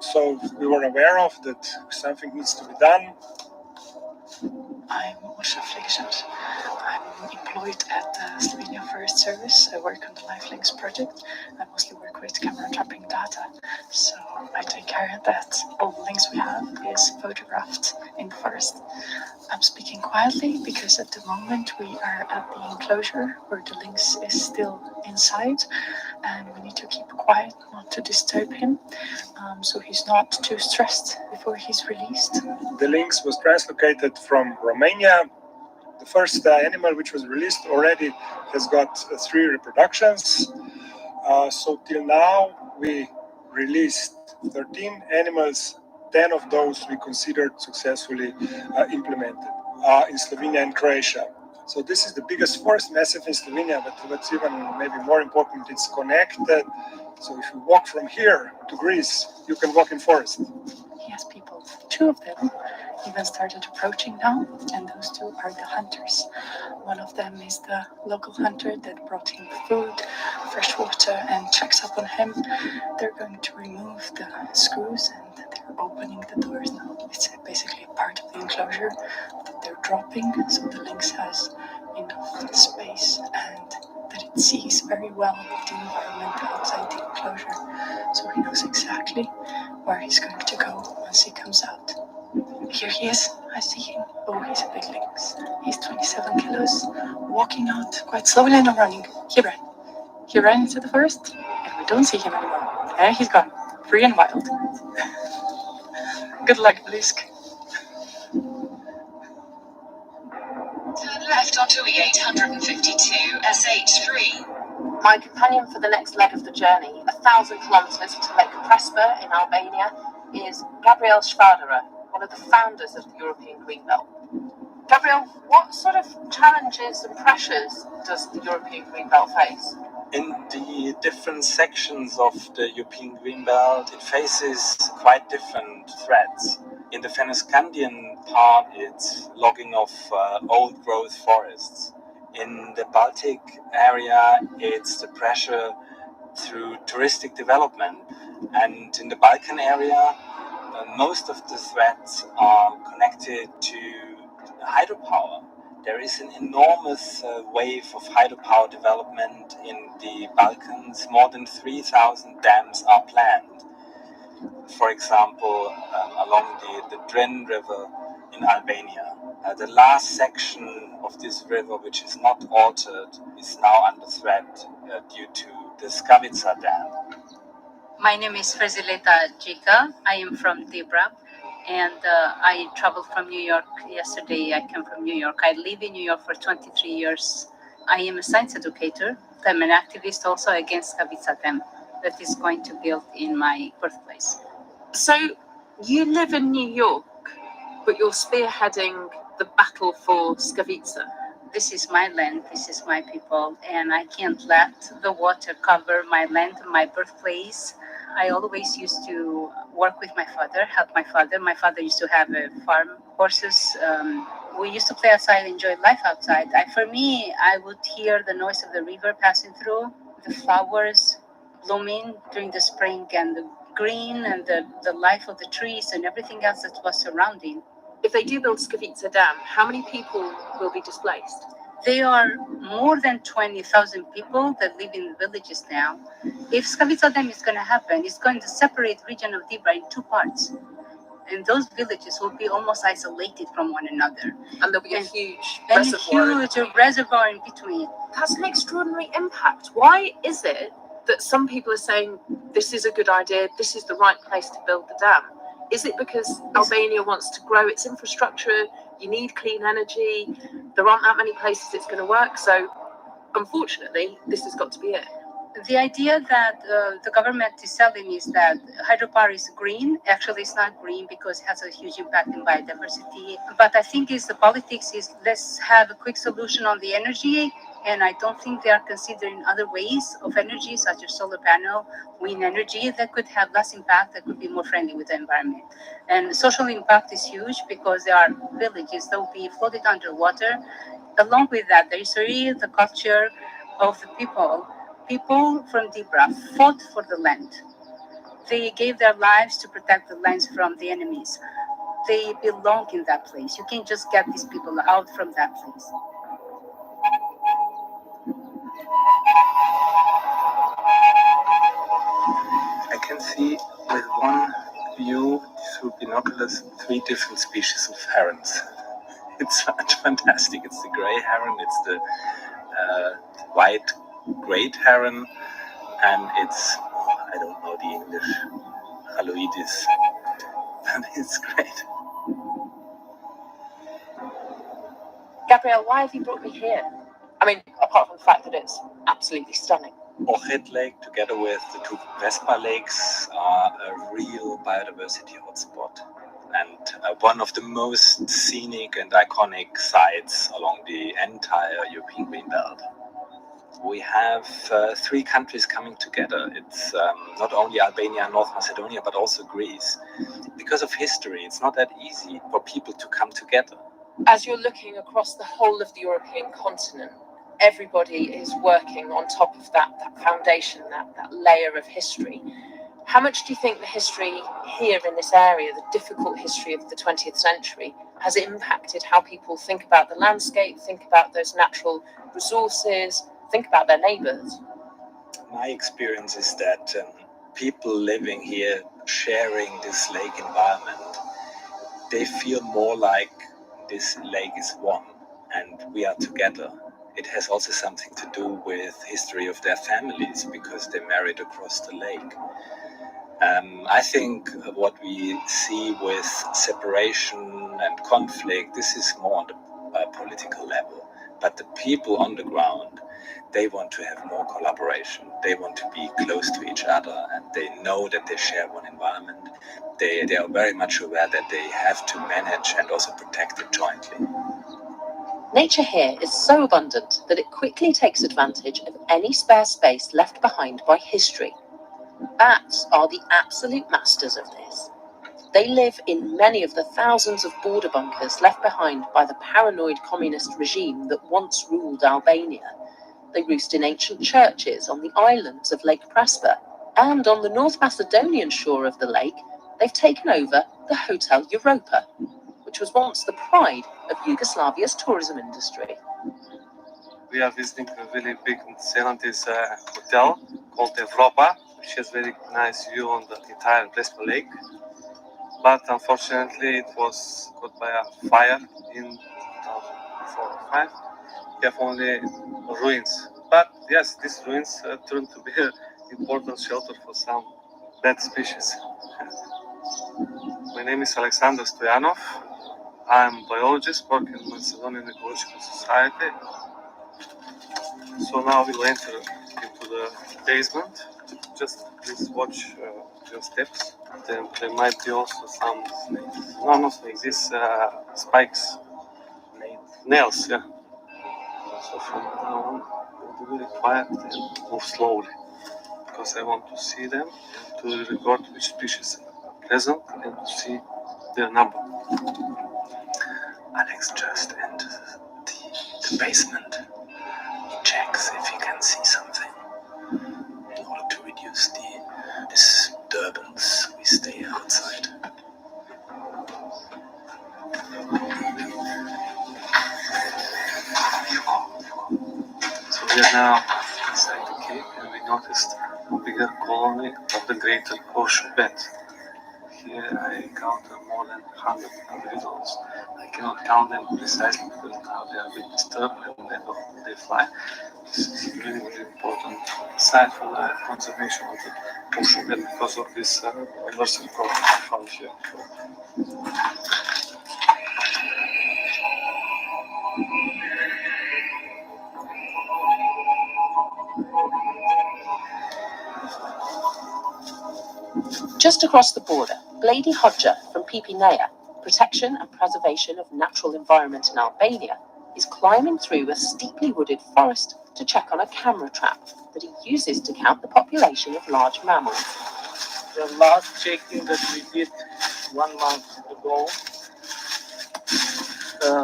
So we were aware of that something needs to be done.
I'm Usha Fliegend. I'm employed at the Slovenia Forest Service. I work on the Lifelinks project. I mostly work with camera trapping data. So I take care that all the links we have is photographed in the forest. I'm speaking quietly because at the moment we are at the enclosure where the lynx is still inside, and we need to keep quiet not to disturb him, so he's not too stressed before he's released.
The lynx was translocated from Romania. The first animal which was released already has got 3 reproductions. So till now we released 13 animals. 10 of those we considered successfully implemented in Slovenia and Croatia. So this is the biggest forest massive in Slovenia, but what's even maybe more important, it's connected. So if you walk from here to Greece, you can walk in forest.
Yes, people. 2 of them even started approaching now, and those 2 are the hunters. One of them is the local hunter that brought him food, fresh water, and checks up on him. They're going to remove the screws and they're opening the doors now. It's basically a part of the enclosure that they're dropping, so the lynx has enough space and that it sees very well the environment outside the enclosure, so he knows exactly where he's going to go once he comes out. Here he is. I see him. Oh, he's a big lynx. He's 27 kilos, walking out quite slowly and running. He ran. He ran into the forest, and we don't see him anymore. There he's gone, free and wild. Good luck, Blisk.
Turn left onto E852 SH3.
My companion for the next leg of the journey, 1,000 kilometres to Lake Prespa in Albania, is Gabriel Schwaderer, one of the founders of the European Green Belt. Gabriel, what sort of challenges and pressures does the European Green Belt face?
In the different sections of the European Green Belt, it faces quite different threats. In the Fennoscandian part, it's logging of old growth forests. In the Baltic area, it's the pressure through touristic development. And in the Balkan area, most of the threats are connected to hydropower. There is an enormous wave of hydropower development in the Balkans. More than 3,000 dams are planned. For example, along the Drin River in Albania. The last section of this river, which is not altered, is now under threat due to the Skavica Dam.
My name is Frzileta Jika. I am from Debra, and I traveled from New York yesterday. I came from New York. I live in New York for 23 years. I am a science educator. I'm an activist also against Skavica Dam that is going to build in my birthplace.
So you live in New York, but you're spearheading the battle for Skavica.
This is my land, this is my people, and I can't let the water cover my land, my birthplace. I always used to work with my father, help my father. My father used to have a farm, horses. We used to play outside, enjoy life outside. For me, I would hear the noise of the river passing through, the flowers blooming during the spring, and the green, and the life of the trees and everything else that was surrounding.
If they do build Skavica Dam, how many people will be displaced?
There are more than 20,000 people that live in villages now. If Skavica Dam is going to happen, it's going to separate the region of Dibra in 2 parts. And those villages will be almost isolated from one another.
And there'll be a huge
reservoir in between.
That's an extraordinary impact. Why is it that some people are saying this is a good idea, this is the right place to build the dam? Is it because Albania wants to grow its infrastructure? You need clean energy. There aren't that many places it's going to work. So, unfortunately, this has got to be it.
The idea that the government is selling is that hydropower is green. Actually, it's not green because it has a huge impact in biodiversity. But I think the politics is let's have a quick solution on the energy. And I don't think they are considering other ways of energy, such as solar panel, wind energy, that could have less impact, that could be more friendly with the environment. And social impact is huge because there are villages that will be floated underwater. Along with that, there is really the culture of the people. People from Dibra fought for the land. They gave their lives to protect the lands from the enemies. They belong in that place. You can't just get these people out from that place.
see with one view through binoculars 3 different species of herons. It's fantastic. It's the grey heron, it's the white great heron, and it's, I don't know the English, Haloides. And it's great.
Gabrielle, why have you brought me here? I mean, apart from the fact that it's absolutely stunning.
Orchid Lake, together with the 2 Vespa lakes, are a real biodiversity hotspot and one of the most scenic and iconic sites along the entire European Green Belt. We have 3 countries coming together. It's not only Albania and North Macedonia, but also Greece. Because of history, it's not that easy for people to come together.
As you're looking across the whole of the European continent, everybody is working on top of that foundation, that layer of history. How much do you think the history here in this area, the difficult history of the 20th century, has impacted how people think about the landscape, think about those natural resources, think about their neighbours?
My experience is that people living here, sharing this lake environment, they feel more like this lake is one and we are together. It has also something to do with history of their families because they married across the lake. I think what we see with separation and conflict, this is more on the political level. But the people on the ground, they want to have more collaboration. They want to be close to each other and they know that they share one environment. They are very much aware that they have to manage and also protect it jointly.
Nature here is so abundant that it quickly takes advantage of any spare space left behind by history. Bats are the absolute masters of this. They live in many of the thousands of border bunkers left behind by the paranoid communist regime that once ruled Albania. They roost in ancient churches on the islands of Lake Prespa, and on the North Macedonian shore of the lake, they've taken over the Hotel Europa, which was once the pride of Yugoslavia's tourism industry.
We are visiting a really big 70s hotel called Europa, which has very nice view on the entire Prespa Lake. But unfortunately, it was caught by a fire in 2005. We have only ruins. But yes, these ruins turned to be an important shelter for some bat species. My name is Alexander Stoyanov. I'm a biologist working in Macedonian Ecological Society. So now we'll enter into the basement. Just please watch your steps. There might be also some snakes. No, not snakes. These spikes. Nails, yeah. So from now on, we'll be really quiet and move slowly. Because I want to see them, and to record which species are present, and to see their number.
Alex just enters the basement. He checks if he can see something. In order to reduce the disturbance, we stay outside.
So we are now inside the cave, and we noticed a bigger colony of the greater horseshoe bat. Here I encounter more than 100 individuals. I cannot count them precisely because now they are a bit disturbed and they fly. This is a really, really important site for the conservation of the horseshoe bat because of this universal problem found here.
Just across the border, Blady Hodja from Pipinea, Protection and Preservation of Natural Environment in Albania, is climbing through a steeply wooded forest to check on a camera trap that he uses to count the population of large mammals.
The last checking that we did 1 month ago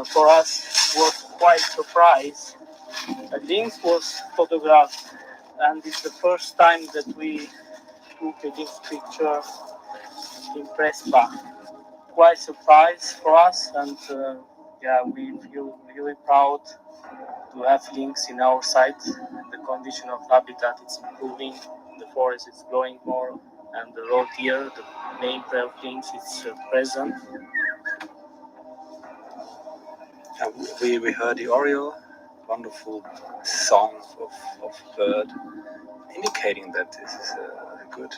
for us was quite surprise. A lynx was photographed, and it's the first time that we took a lynx picture in Prespa. Quite surprise for us, and we feel really proud to have lynx in our site. The condition of habitat is improving, the forest is growing more
and the road here, the main pair of links, is present.
We heard the oriole, wonderful song of bird, indicating that this is a good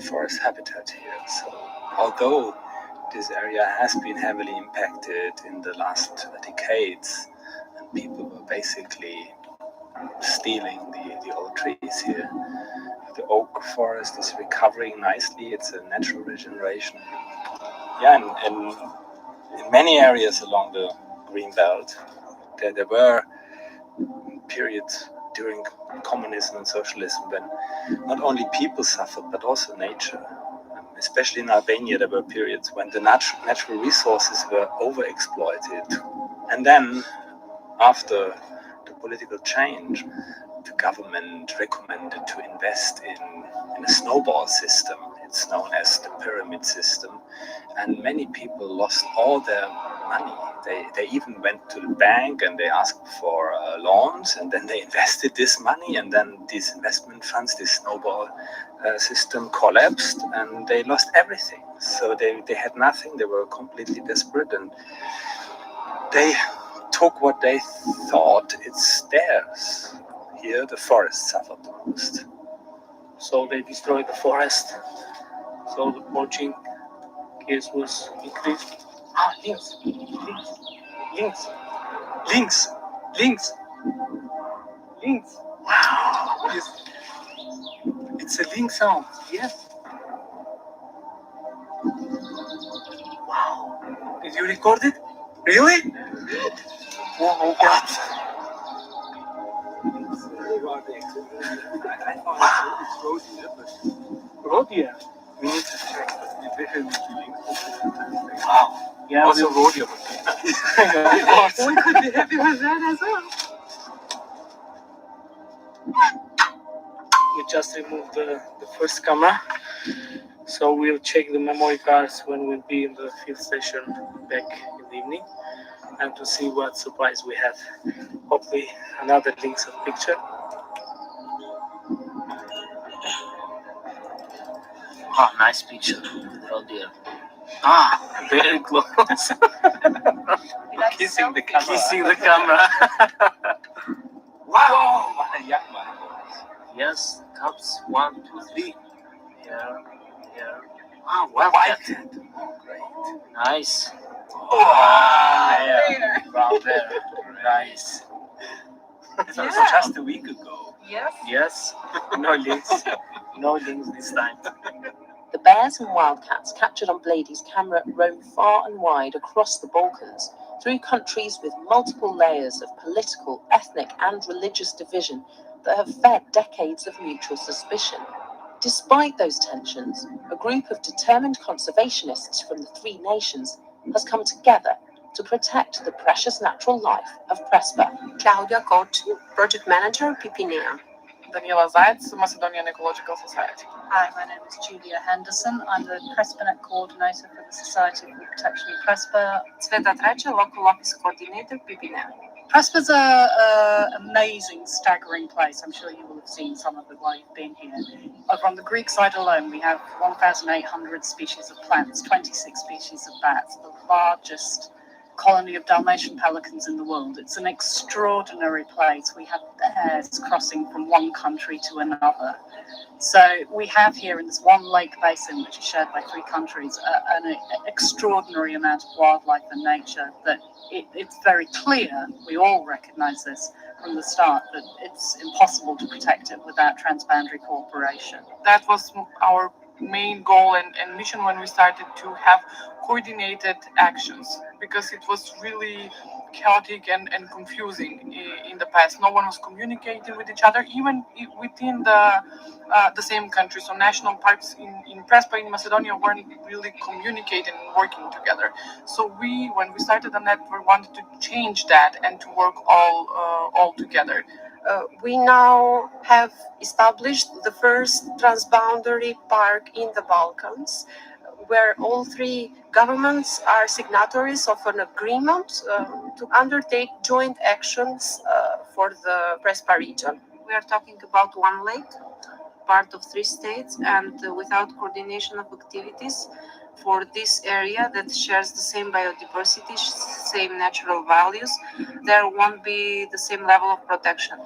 forest habitat here. So although this area has been heavily impacted in the last decades, and people were basically stealing the old trees here, the oak forest is recovering nicely. It's a natural regeneration. Yeah, and in many areas along the green belt, there were periods during communism and socialism when not only people suffered but also nature. Especially in Albania, there were periods when the natural resources were overexploited. And then, after the political change, the government recommended to invest in a snowball system. It's known as the pyramid system. And many people lost all their money. They even went to the bank and they asked for loans, and then they invested this money, and then these investment funds, this snowball system collapsed, and they lost everything. So they had nothing. They were completely desperate, and they took what they thought it's theirs. Here the forest suffered the most.
So they destroyed the forest. So the poaching case was increased. Ah, links. Wow. Yes. It's a link sound. Yes. Wow. Did you record it? Really? Oh, what? Rodeo. We need to check. Wow. Yeah. Also rodeo. We could be happy with that as well. We just removed the first camera, so we'll check the memory cards when we'll be in the field station back in the evening, and to see what surprise we have. Hopefully another links of picture. Ah, nice picture. Oh dear. Ah, very close.
Kissing the camera.
Kissing the camera. Wow. Yes, cups 1, 2, 3. Here. Ah, wildcat. Great. Nice. Brown bear. Nice.
It was just a week ago.
Yes. No links. No links this time.
The bears and wildcats captured on Blady's camera roam far and wide across the Balkans, through countries with multiple layers of political, ethnic and religious division that have fed decades of mutual suspicion. Despite those tensions, a group of determined conservationists from the three nations has come together to protect the precious natural life of Prespa.
Claudia Koch, Project Manager, PPNEA.
Daniela Zajec, Macedonian Ecological Society.
Hi, my name is Julia Henderson. I'm the PRESPANET coordinator for the Society for the Protection of PRESPA.
Sveta Treća, Local Office Coordinator, PPNEA.
PRESPA's an amazing, staggering place. I'm sure you will have seen some of it while you've been here. Over on the Greek side alone, we have 1,800 species of plants, 26 species of bats, the largest colony of Dalmatian pelicans in the world. It's an extraordinary place. We have bears crossing from one country to another. So we have here in this one lake basin, which is shared by 3 countries, an extraordinary amount of wildlife and nature that it's very clear, we all recognise this from the start, that it's impossible to protect it without transboundary cooperation.
That was our main goal and mission when we started to have coordinated actions, because it was really chaotic and confusing in the past. No one was communicating with each other, even within the same country. So national parks in Prespa in Macedonia weren't really communicating and working together. So when we started the network, wanted to change that and to work all together.
We now have established the first transboundary park in the Balkans, where all 3 governments are signatories of an agreement to undertake joint actions for the Prespa region. We are talking about one lake. part of 3 states, and without coordination of activities for this area that shares the same biodiversity, same natural values, there won't be the same level of protection.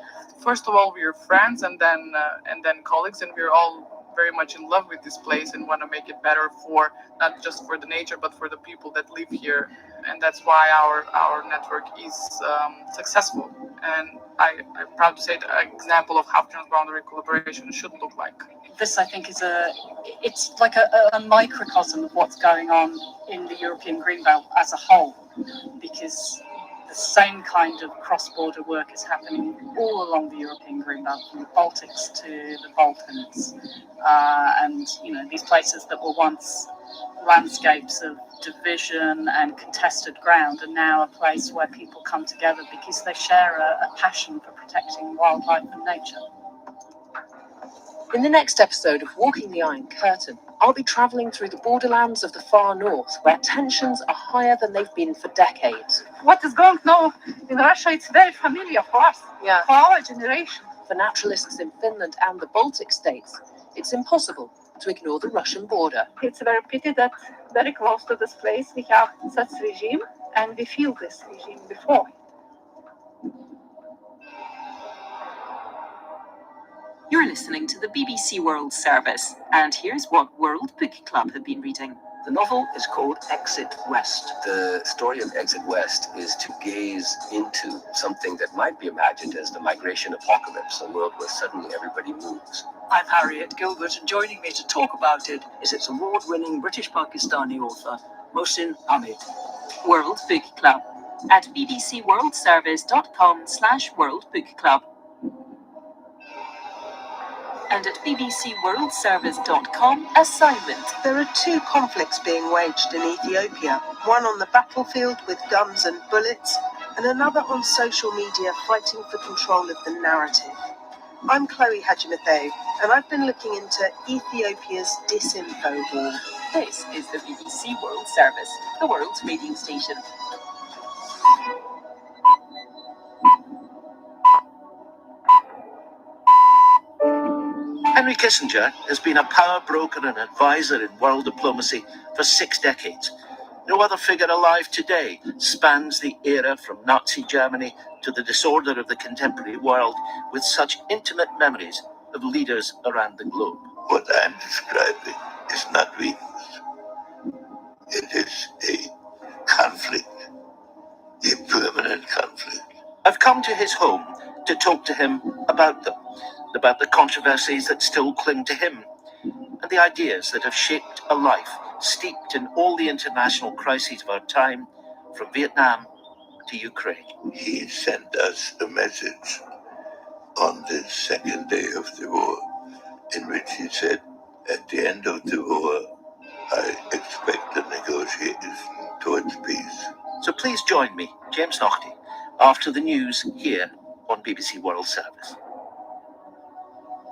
First of all, we're friends, and then colleagues, and we're all very much in love with this place and want to make it better for not just for the nature but for the people that live here, and that's why our network is successful. And I'm proud to say an example of how transboundary collaboration should look like.
This, I think, it's like a microcosm of what's going on in the European Greenbelt as a whole, because the same kind of cross-border work is happening all along the European Greenbelt, from the Baltics to the Balkans, and these places that were once landscapes of division and contested ground are now a place where people come together because they share a passion for protecting wildlife and nature.
In the next episode of Walking the Iron Curtain, I'll be travelling through the borderlands of the far north, where tensions are higher than they've been for decades.
What is going on in Russia, it's very familiar for us, for our generation.
For naturalists in Finland and the Baltic states, it's impossible to ignore the Russian border.
It's very pity that very close to this place we have such regime, and we feel this regime before.
You're listening to the BBC World Service, and here's what World Book Club have been reading.
The novel is called Exit West. The story of Exit West is to gaze into something that might be imagined as the migration apocalypse, a world where suddenly everybody moves.
I'm Harriet Gilbert, and joining me to talk about it is its award-winning British-Pakistani author, Mohsin Hamid.
World Book Club at bbcworldservice.com/World Book Club. And at bbcworldservice.com assignment.
There are 2 conflicts being waged in Ethiopia, one on the battlefield with guns and bullets, and another on social media fighting for control of the narrative. I'm Chloe Hajimatheu, and I've been looking into Ethiopia's disinfo war.
This is the BBC World Service, the world's radio station.
Henry Kissinger has been a power broker and advisor in world diplomacy for 6 decades. No other figure alive today spans the era from Nazi Germany to the disorder of the contemporary world with such intimate memories of leaders around the globe.
What I'm describing is not weakness. It is a conflict, a permanent conflict.
I've come to his home to talk to him about them, about the controversies that still cling to him, and the ideas that have shaped a life steeped in all the international crises of our time, from Vietnam to Ukraine.
He sent us a message on the second day of the war, in which he said, at the end of the war, I expect a negotiation towards peace.
So please join me, James Naughty, after the news here on BBC World Service.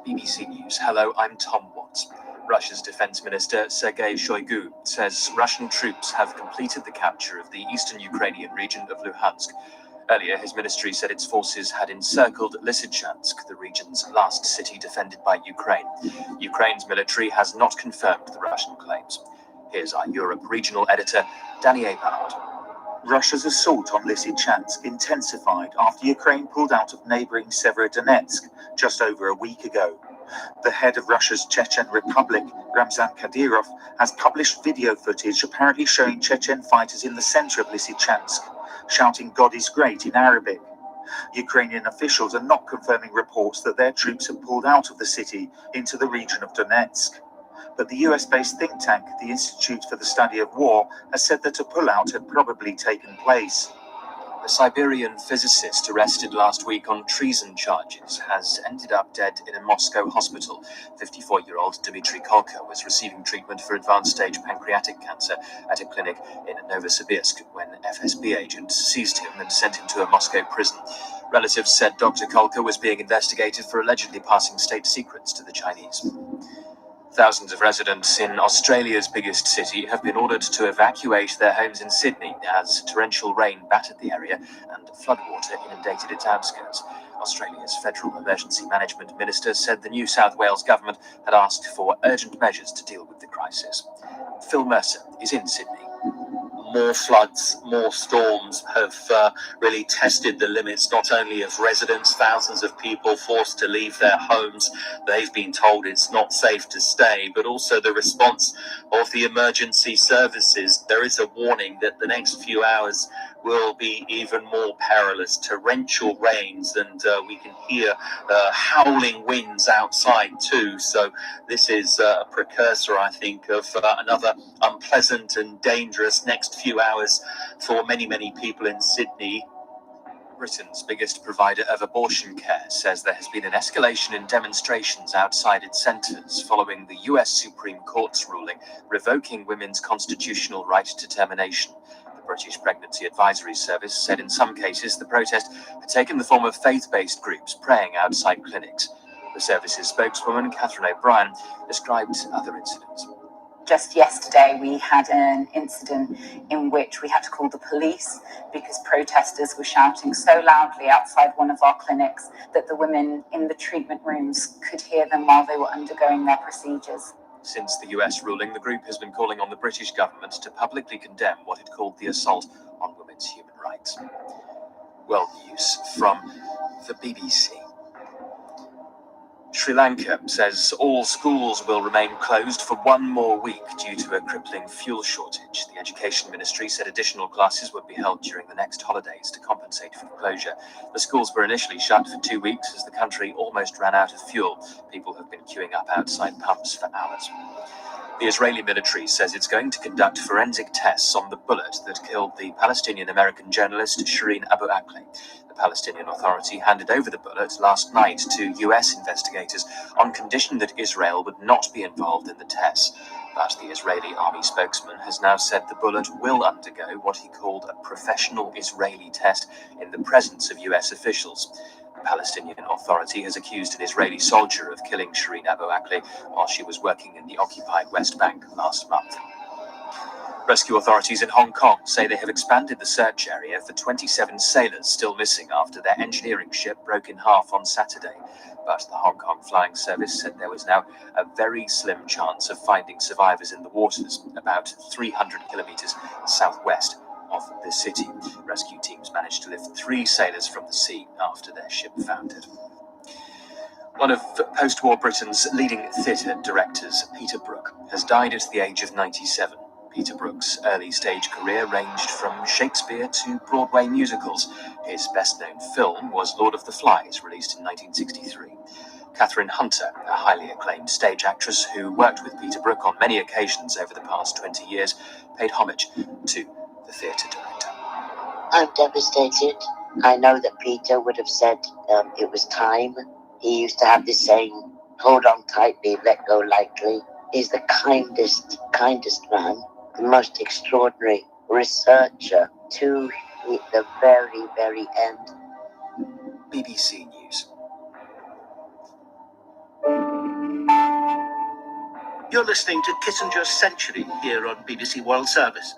BBC News. Hello, I'm Tom Watts. Russia's Defense Minister Sergei Shoigu says Russian troops have completed the capture of the eastern Ukrainian region of Luhansk. Earlier, his ministry said its forces had encircled Lysychansk, the region's last city defended by Ukraine. Ukraine's military has not confirmed the Russian claims. Here's our Europe regional editor, Danny Abraham.
Russia's assault on Lysychansk intensified after Ukraine pulled out of neighboring Severodonetsk just over a week ago. The head of Russia's Chechen Republic, Ramzan Kadyrov, has published video footage apparently showing Chechen fighters in the center of Lysychansk, shouting "God is great" in Arabic. Ukrainian officials are not confirming reports that their troops have pulled out of the city into the region of Donetsk. But the US-based think tank, the Institute for the Study of War, has said that a pullout had probably taken place.
A Siberian physicist arrested last week on treason charges has ended up dead in a Moscow hospital. 54-year-old Dmitry Kolko was receiving treatment for advanced stage pancreatic cancer at a clinic in Novosibirsk when FSB agents seized him and sent him to a Moscow prison. Relatives said Dr. Kolko was being investigated for allegedly passing state secrets to the Chinese. Thousands of residents in Australia's biggest city have been ordered to evacuate their homes in Sydney as torrential rain battered the area and floodwater inundated its outskirts. Australia's Federal Emergency Management Minister said the New South Wales government had asked for urgent measures to deal with the crisis. Phil Mercer is in Sydney.
More floods, more storms have really tested the limits not only of residents, thousands of people forced to leave their homes. They've been told it's not safe to stay, but also the response of the emergency services. There is a warning that the next few hours will be even more perilous. Torrential rains, and we can hear howling winds outside too. So this is a precursor, I think, of another unpleasant and dangerous next few hours for many, many people in Sydney.
Britain's biggest provider of abortion care says there has been an escalation in demonstrations outside its centres following the US Supreme Court's ruling revoking women's constitutional right to termination. The British Pregnancy Advisory Service said in some cases the protest had taken the form of faith-based groups praying outside clinics. The service's spokeswoman, Catherine O'Brien, described other incidents.
Just yesterday, we had an incident in which we had to call the police because protesters were shouting so loudly outside one of our clinics that the women in the treatment rooms could hear them while they were undergoing their procedures.
Since the US ruling, the group has been calling on the British government to publicly condemn what it called the assault on women's human rights. World news from the BBC. Sri Lanka says all schools will remain closed for one more week due to a crippling fuel shortage. The Education Ministry said additional classes would be held during the next holidays to compensate for the closure. The schools were initially shut for 2 weeks as the country almost ran out of fuel. People have been queuing up outside pumps for hours. The Israeli military says it's going to conduct forensic tests on the bullet that killed the Palestinian-American journalist Shireen Abu Akleh. The Palestinian Authority handed over the bullet last night to US investigators on condition that Israel would not be involved in the tests. But the Israeli army spokesman has now said the bullet will undergo what he called a professional Israeli test in the presence of US officials. The Palestinian Authority has accused an Israeli soldier of killing Shireen Abu Akleh while she was working in the occupied West Bank last month. Rescue authorities in Hong Kong say they have expanded the search area for 27 sailors still missing after their engineering ship broke in half on Saturday. But the Hong Kong Flying Service said there was now a very slim chance of finding survivors in the waters, about 300 kilometres southwest of the city. Rescue teams managed to lift 3 sailors from the sea after their ship foundered. One of post-war Britain's leading theatre directors, Peter Brook, has died at the age of 97. Peter Brook's early stage career ranged from Shakespeare to Broadway musicals. His best-known film was Lord of the Flies, released in 1963. Catherine Hunter, a highly acclaimed stage actress who worked with Peter Brook on many occasions over the past 20 years, paid homage to the theatre director.
I'm devastated. I know that Peter would have said it was time. He used to have this saying, hold on tightly, let go lightly. He's the kindest man, the most extraordinary researcher to the very, very end.
BBC News.
You're listening to Kissinger's Century here on BBC World Service.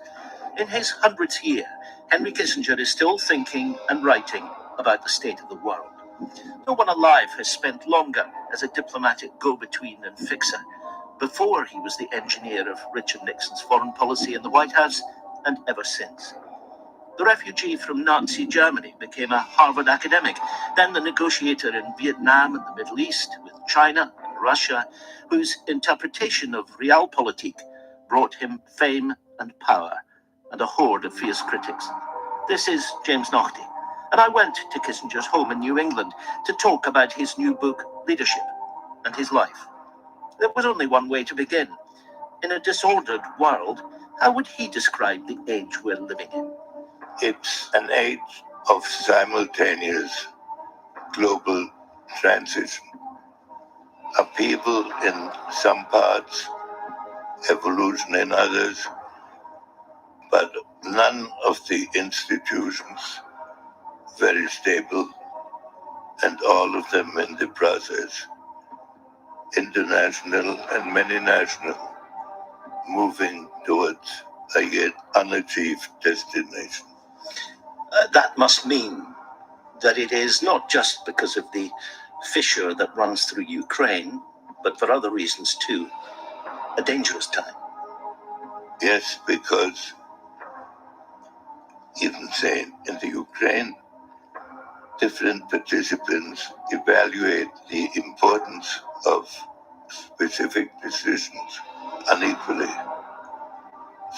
In his 100th year, Henry Kissinger is still thinking and writing about the state of the world. No one alive has spent longer as a diplomatic go-between and fixer. Before he was the engineer of Richard Nixon's foreign policy in the White House, and ever since. The refugee from Nazi Germany became a Harvard academic, then the negotiator in Vietnam and the Middle East with China and Russia, whose interpretation of realpolitik brought him fame and power and a horde of fierce critics. This is James Naughtie, and I went to Kissinger's home in New England to talk about his new book, Leadership, and his life. There was only one way to begin. In a disordered world, how would he describe the age we're living in?
It's an age of simultaneous global transition. Upheaval in some parts, evolution in others, but none of the institutions very stable, and all of them in the process, international and many national, moving towards a yet unachieved destination.
That must mean that it is not just because of the fissure that runs through Ukraine, but for other reasons too, a dangerous time.
Yes, because even say in the Ukraine, different participants evaluate the importance of specific decisions unequally.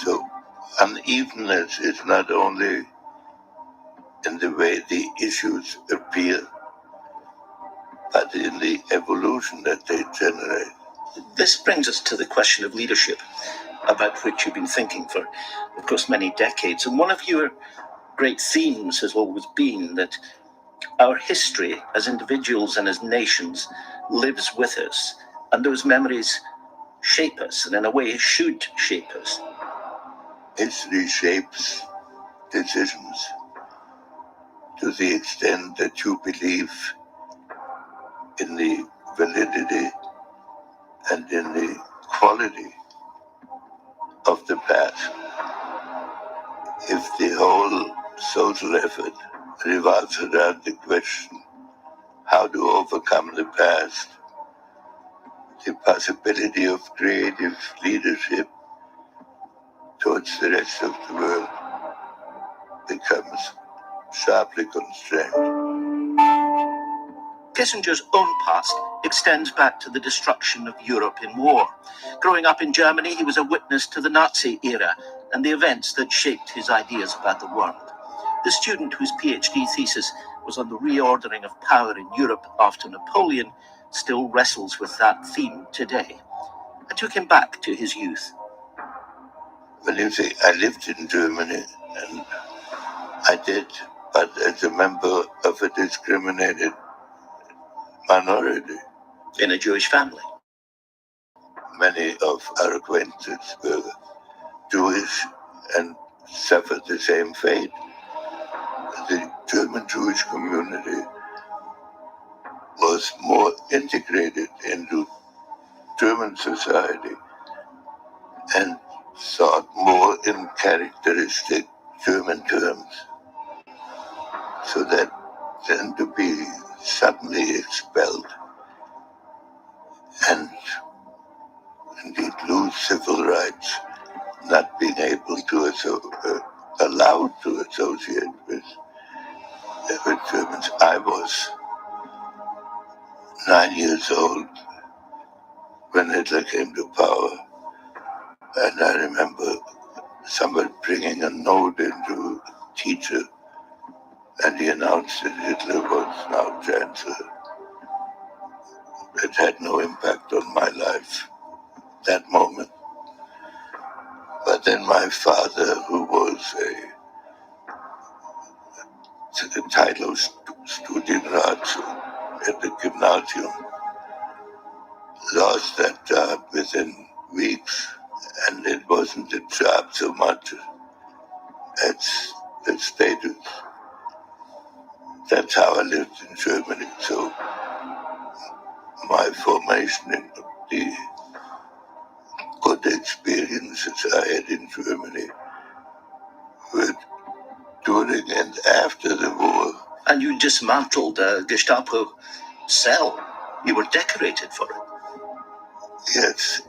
So unevenness is not only in the way the issues appear, but in the evolution that they generate.
This brings us to the question of leadership, about which you've been thinking for, of course, many decades. And one of your great themes has always been that our history as individuals and as nations lives with us, and those memories shape us, and in a way should shape us.
History shapes decisions to the extent that you believe in the validity and in the quality of the past. If the whole social effort revolves around the question how to overcome the past, the possibility of creative leadership towards the rest of the world becomes sharply constrained.
Kissinger's own past extends back to the destruction of Europe in war. Growing up in Germany, he was a witness to the Nazi era and the events that shaped his ideas about the world. The student whose PhD thesis was on the reordering of power in Europe after Napoleon still wrestles with that theme today. I took him back to his youth.
Well, you see, I lived in Germany, and I did, but as a member of a discriminated minority.
In a Jewish family.
Many of our acquaintances were Jewish and suffered the same fate. The German Jewish community was more integrated into German society and thought more in characteristic German terms. So that then to be suddenly expelled and indeed lose civil rights, not being able to allowed to associate with Germans. I was 9 years old when Hitler came to power, and I remember somebody bringing a note into a teacher, and he announced that Hitler was now chancellor. It had no impact on my life that moment. But then my father, who was a title Studienrat at the gymnasium, lost that job within weeks, and it wasn't a job so much as the status. That's how I lived in Germany. So my formation in the good experiences I had in Germany were during and after the war.
And you dismantled a Gestapo cell. You were decorated for it.
Yes.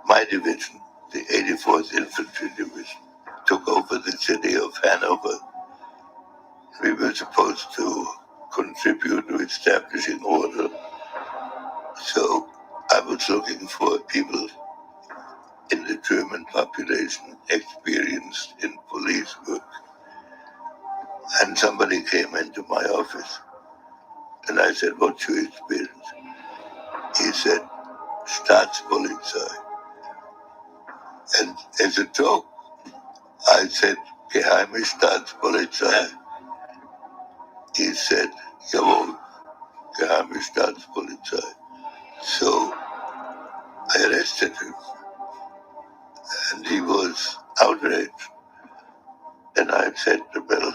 My division, the 84th Infantry Division, took over the city of Hanover. We were supposed to contribute to establishing order. So I was looking for people in the German population experienced in police work. And somebody came into my office, and I said, "What's your experience?" He said, "Staatspolizei." And as a joke, I said, "Geheime Staatspolizei." He said, "Jawohl, Geheime Staatspolizei." So I arrested him, and he was outraged. And I said, "Well,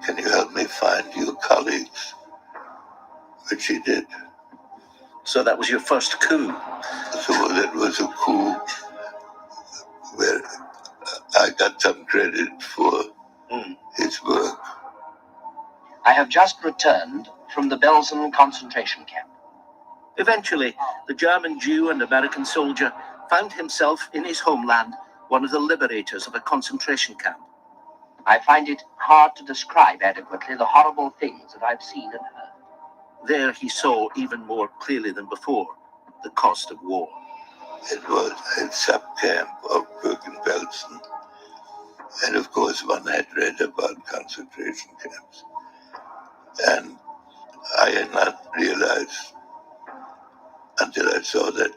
can you help me find your colleagues?" Which he did.
So that was your first coup?
So that was a coup where I got some credit for his work.
I have just returned from the Belsen concentration camp.
Eventually, the German Jew and American soldier found himself in his homeland, one of the liberators of a concentration camp.
I find it hard to describe adequately the horrible things that I've seen and heard.
There he saw even more clearly than before the cost of war.
It was a sub-camp of Bergen-Belsen. And of course one had read about concentration camps. And I had not realized until I saw that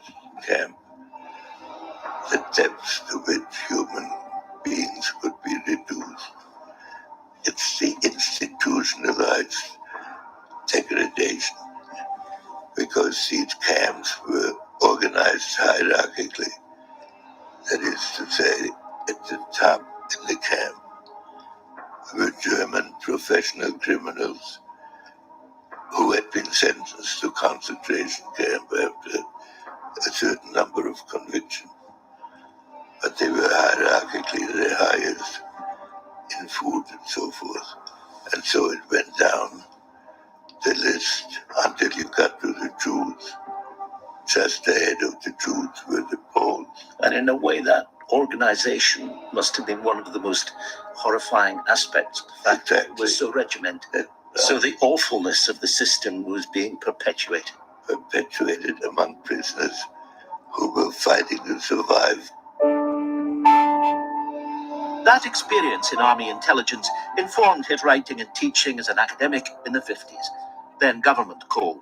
camp the depths to which human beings could be reduced. It's the institutionalized degradation, because these camps were organized hierarchically. That is to say, at the top in the camp were German professional criminals who had been sentenced to concentration camp after a certain number of convictions. But they were hierarchically the highest in food and so forth. And so it went down the list until you got to the Jews. Just ahead of the Jews were the Poles.
And in a way, that organization must have been one of the most horrifying aspects of the fact that it was so regimented. So the awfulness of the system was being perpetuated.
Perpetuated among prisoners who were fighting to survive.
That experience in army intelligence informed his writing and teaching as an academic in the 50s. Then government called.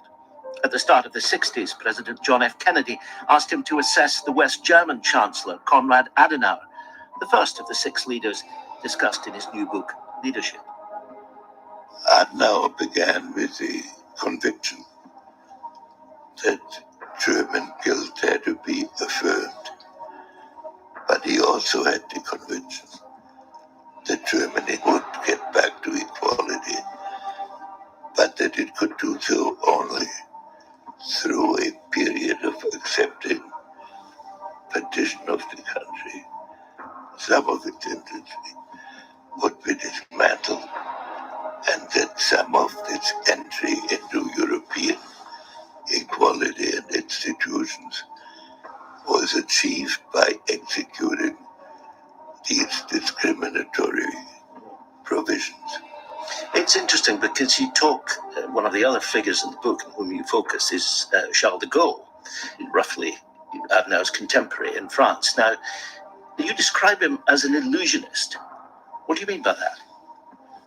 At the start of the 60s, President John F. Kennedy asked him to assess the West German Chancellor, Konrad Adenauer, the first of the 6 leaders discussed in his new book, Leadership.
Adenauer began with the conviction that German guilt had to be affirmed. But he also had the conviction that Germany would get back to equality, but that it could do so only through a period of accepting partition of the country. Some of its industry would be dismantled, and that some of its entry into European equality and institutions was achieved by executing these discriminatory provisions.
It's interesting because you talk, one of the other figures in the book on whom you focus is Charles de Gaulle, roughly Adenauer's contemporary in France. Now, you describe him as an illusionist. What do you mean by that?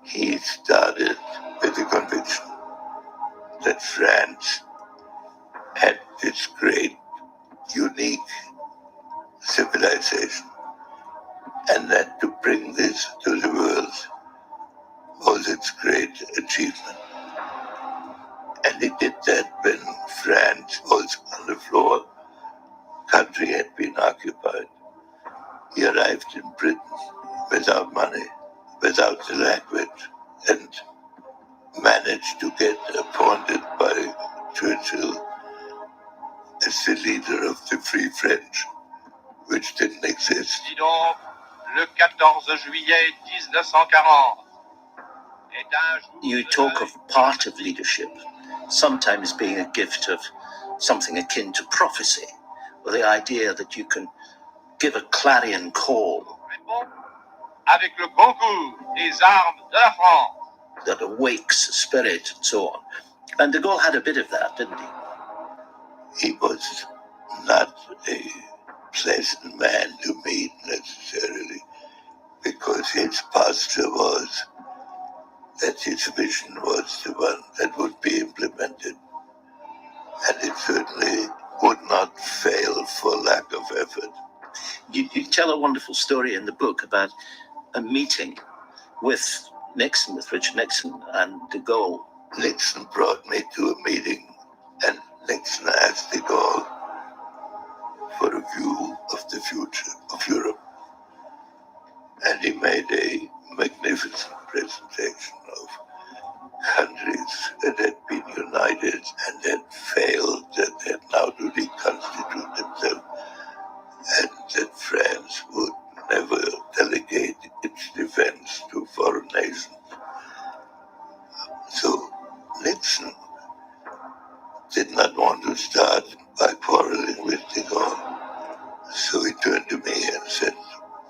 He started with the conviction that France had this great, unique civilization, and that to bring this to the world was its great achievement. And he did that when France was on the floor, country had been occupied. He arrived in Britain without money, without the language, and managed to get appointed by Churchill as the leader of the Free French, which didn't exist.
Dis donc, le 14 juillet 1940 est un jour.
You talk of part of leadership sometimes being a gift of something akin to prophecy, or the idea that you can give a clarion call
avec le concours des armes de la France
that awakes spirit and so on. And de Gaulle had a bit of that, didn't he?
He was not a pleasant man to meet necessarily, because his posture was that his vision was the one that would be implemented, and it certainly would not fail for lack of effort.
You tell a wonderful story in the book about a meeting with Nixon, with Richard Nixon and de Gaulle.
Nixon brought me to a meeting, and Nixon asked de Gaulle for a view of the future of Europe. And he made a magnificent presentation of countries that had been united and had failed, that had now to reconstitute themselves, and that France would never delegate its defense to foreign nations. he turned to me and said,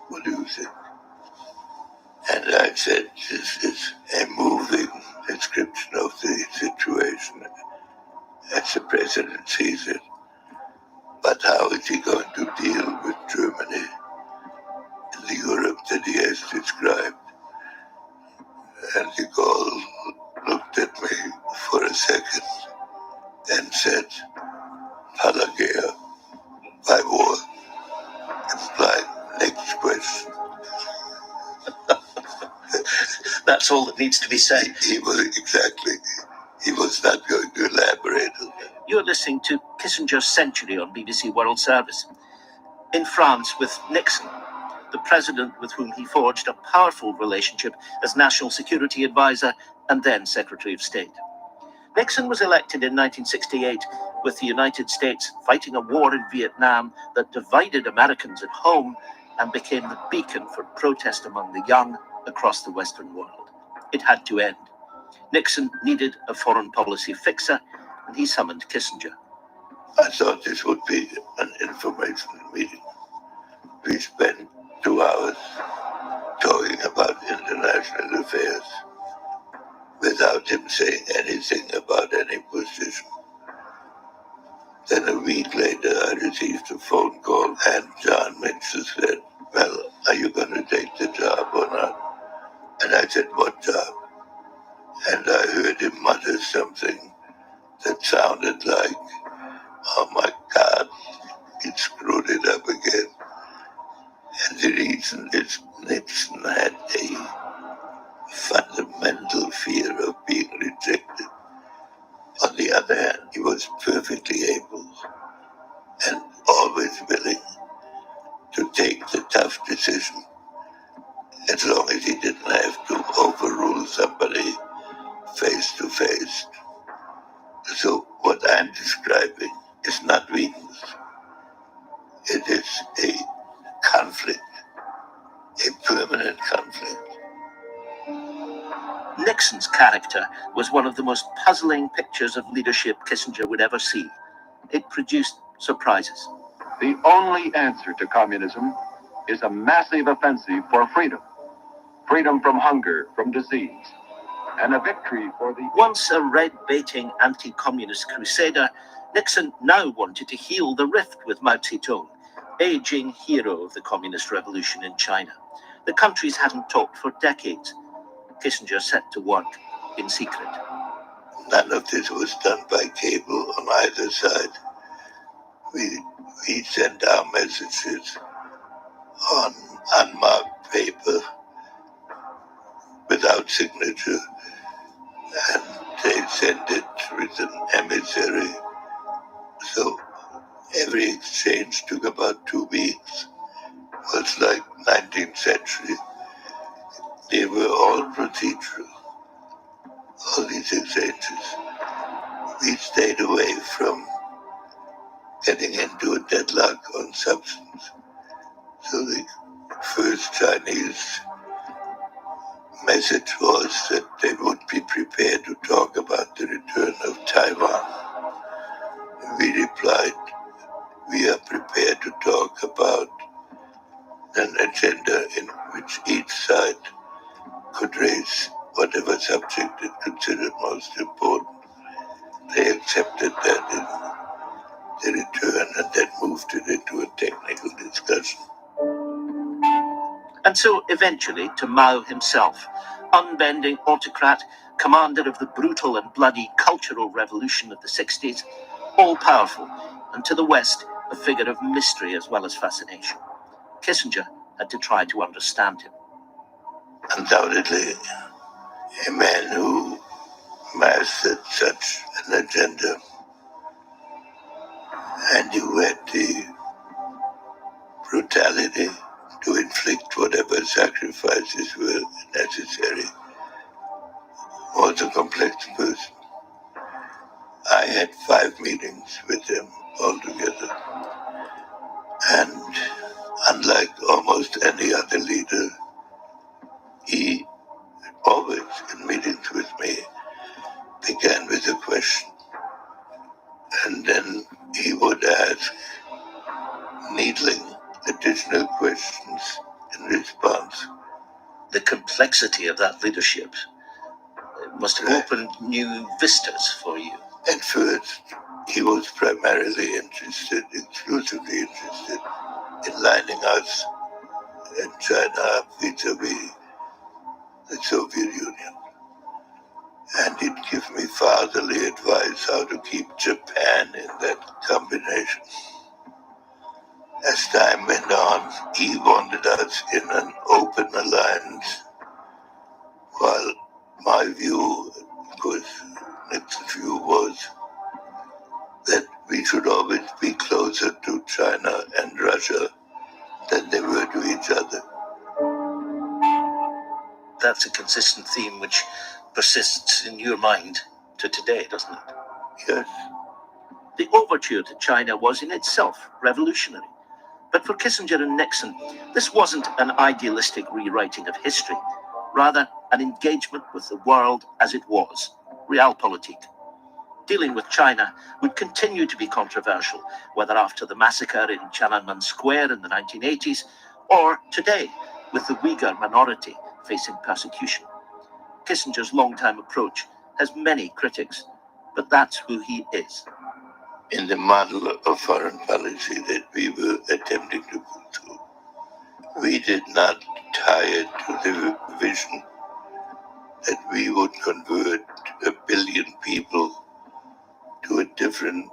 "What do you think?" And I said, "This is a moving description of the situation as the president sees it. But how is he going to deal with Germany and the Europe that he has described?" And he looked at me for a second and said, "Palagea, by war," implying next question.
That's all that needs to be said.
He was not going to elaborate on that.
You're listening to Kissinger's Century on BBC World Service. In France with Nixon, the president with whom he forged a powerful relationship as National Security Advisor and then Secretary of State. Nixon was elected in 1968 with the United States fighting a war in Vietnam that divided Americans at home and became the beacon for protest among the young across the Western world. It had to end. Nixon needed a foreign policy fixer, and he summoned Kissinger.
I thought this would be an informational meeting. We spent 2 hours talking about international affairs without him saying anything about any position. Then a week later, I received a phone call, and John Mitchell said, "Well, are you going to take the job or not?" And I said, "What job?" And I heard him mutter something that sounded like, "Oh my God, he screwed it up again." And the reason is Nixon had a fundamental fear of being rejected. On the other hand, he was perfectly able and always willing to take the tough decision as long as he didn't have to overrule somebody face to face. So what I'm describing is not weakness. It is a conflict, a permanent conflict.
Nixon's character was one of the most puzzling pictures of leadership Kissinger would ever see. It produced surprises.
The only answer to communism is a massive offensive for freedom. Freedom from hunger, from disease, and a victory for the...
Once a red-baiting anti-communist crusader, Nixon now wanted to heal the rift with Mao Zedong, aging hero of the communist revolution in China. The countries hadn't talked for decades. Kissinger set to work in secret.
None of this was done by cable on either side. We sent our messages on unmarked paper without signature, and they sent it with an emissary. So every exchange took about 2 weeks. It was like 19th century. They were all procedural, all these exchanges. We stayed away from getting into a deadlock on substance. So the first Chinese message was that they would be prepared to talk about the return of Taiwan. We replied, "We are prepared to talk about an agenda in which each side could raise whatever subject it considered most important." They accepted that in the return and then moved it into a technical discussion.
And so eventually to Mao himself, unbending autocrat, commander of the brutal and bloody cultural revolution of the 60s, all-powerful, and to the West, a figure of mystery as well as fascination. Kissinger had to try to understand him.
Undoubtedly, a man who mastered such an agenda and who had the brutality to inflict whatever sacrifices were necessary was a complex person. I had 5 meetings with him altogether, and unlike almost any other leader, he always, in meetings with me, began with a question, and then he would ask, needling the additional questions in response.
The complexity of that leadership must have opened new vistas for you.
At first, he was primarily exclusively interested in lining us and China up vis-a-vis the Soviet Union. And he'd give me fatherly advice how to keep Japan in that combination. As time went on, he wanted us in an open alliance, while my view, of course, Nixon's view was that we should always be closer to China and Russia than they were to each other.
That's a consistent theme which persists in your mind to today, doesn't it?
Yes.
The overture to China was in itself revolutionary. But for Kissinger and Nixon, this wasn't an idealistic rewriting of history, rather an engagement with the world as it was, realpolitik. Dealing with China would continue to be controversial, whether after the massacre in Tiananmen Square in the 1980s, or today, with the Uyghur minority facing persecution. Kissinger's long-time approach has many critics, but that's who he is.
In the model of foreign policy that we were attempting to pursue, we did not tie it to the vision that we would convert 1 billion people to a different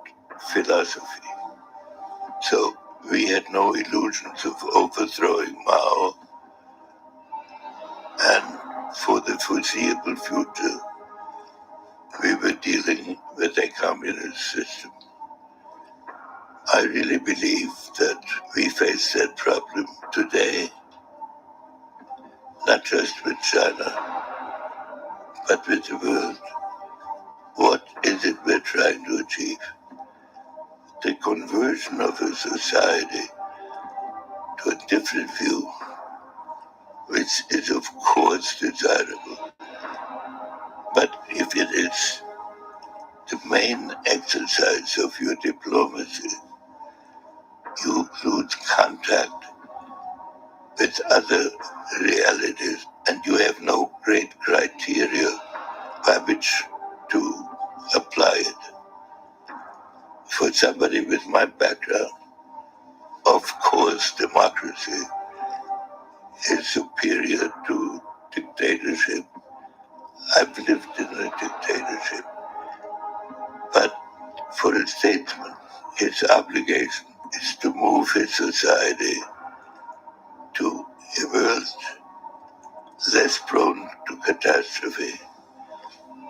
philosophy. So we had no illusions of overthrowing Mao, and for the foreseeable future, we were dealing with a communist system. I really believe that we face that problem today, not just with China, but with the world. What is it we're trying to achieve? The conversion of a society to a different view, which is of course desirable. But if it is the main exercise of your diplomacy, you lose contact with other realities, and you have no great criteria by which to apply it. For somebody with my background, of course democracy is superior to dictatorship. I've lived in a dictatorship. But for a statesman, his obligation is to move his society to a world less prone to catastrophe,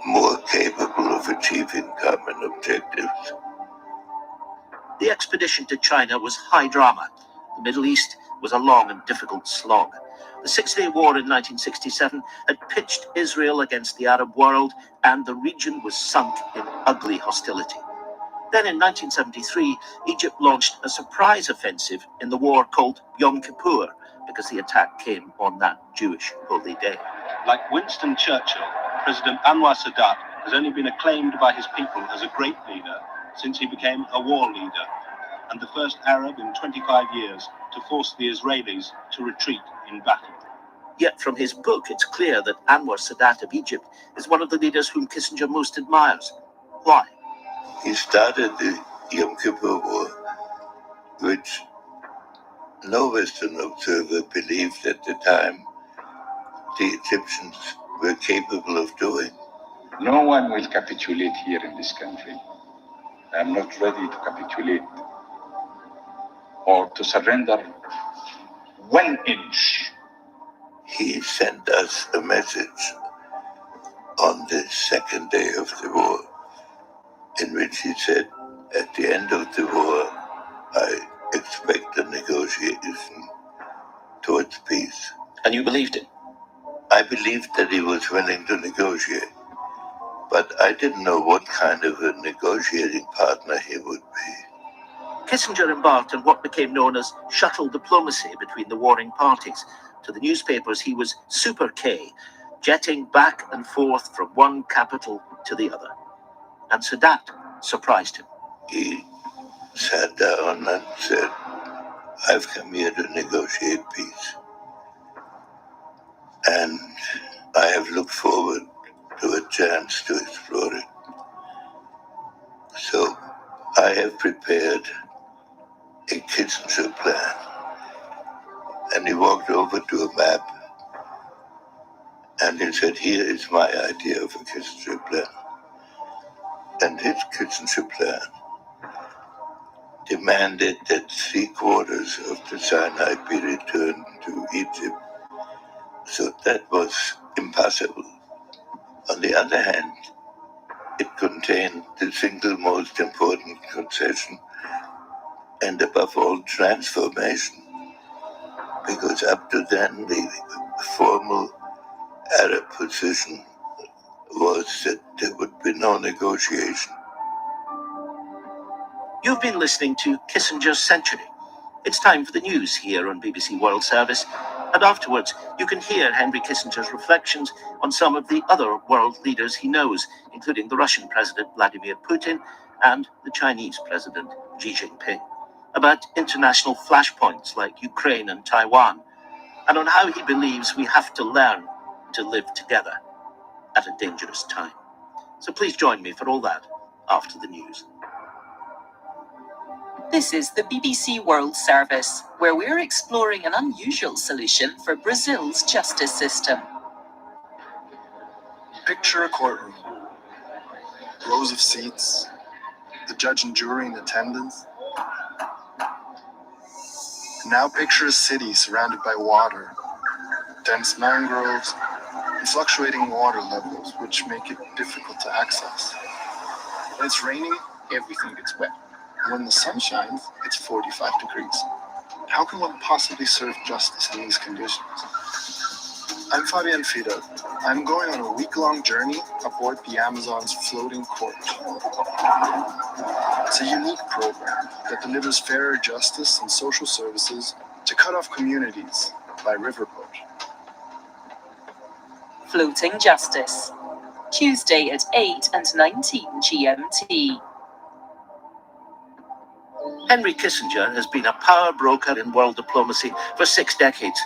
more capable of achieving common objectives.
The expedition to China was high drama. The Middle East was a long and difficult slog. The Six-Day War in 1967 had pitched Israel against the Arab world, and the region was sunk in ugly hostility. Then in 1973, Egypt launched a surprise offensive in the war called Yom Kippur, because the attack came on that Jewish holy day.
Like Winston Churchill, President Anwar Sadat has only been acclaimed by his people as a great leader since he became a war leader, and the first Arab in 25 years to force the Israelis to retreat in battle.
Yet from his book, it's clear that Anwar Sadat of Egypt is one of the leaders whom Kissinger most admires. Why?
He started the Yom Kippur War, which no Western observer believed at the time the Egyptians were capable of doing.
No one will capitulate here in this country. I am not ready to capitulate or to surrender 1 inch.
He sent us a message on the second day of the war, in which he said, at the end of the war, I expect a negotiation towards peace.
And you believed it?
I believed that he was willing to negotiate, but I didn't know what kind of a negotiating partner he would be.
Kissinger embarked on what became known as shuttle diplomacy between the warring parties. To the newspapers, he was Super K, jetting back and forth from one capital to the other. And Sadat surprised him.
He sat down and said, I've come here to negotiate peace. And I have looked forward to a chance to explore it. So I have prepared a Kissinger plan. And he walked over to a map and he said, here is my idea of a Kissinger plan. And his Kissinger plan demanded that 3/4 of the Sinai be returned to Egypt. So that was impossible. On the other hand, it contained the single most important concession and above all transformation. Because up to then the formal Arab position was that there would be no negotiation.
You've been listening to Kissinger's Century. It's time for the news here on BBC World Service, and afterwards you can hear Henry Kissinger's reflections on some of the other world leaders he knows, including the Russian President Vladimir Putin and the Chinese President Xi Jinping, about international flashpoints like Ukraine and Taiwan, and on how he believes we have to learn to live together at a dangerous time. So please join me for all that after the news.
This is the BBC World Service, where we're exploring an unusual solution for Brazil's justice system.
Picture a courtroom. Rows of seats, the judge and jury in attendance. And now picture a city surrounded by water, dense mangroves, and fluctuating water levels, which make it difficult to access. When it's raining, everything gets wet. When the sun shines, it's 45 degrees. How can one possibly serve justice in these conditions? I'm Fabian Fidel. I'm going on a week-long journey aboard the Amazon's floating court. It's a unique program that delivers fairer justice and social services to cut-off communities by riverboat.
Floating Justice, Tuesday at 8 and 19 GMT.
Henry Kissinger has been a power broker in world diplomacy for 6 decades.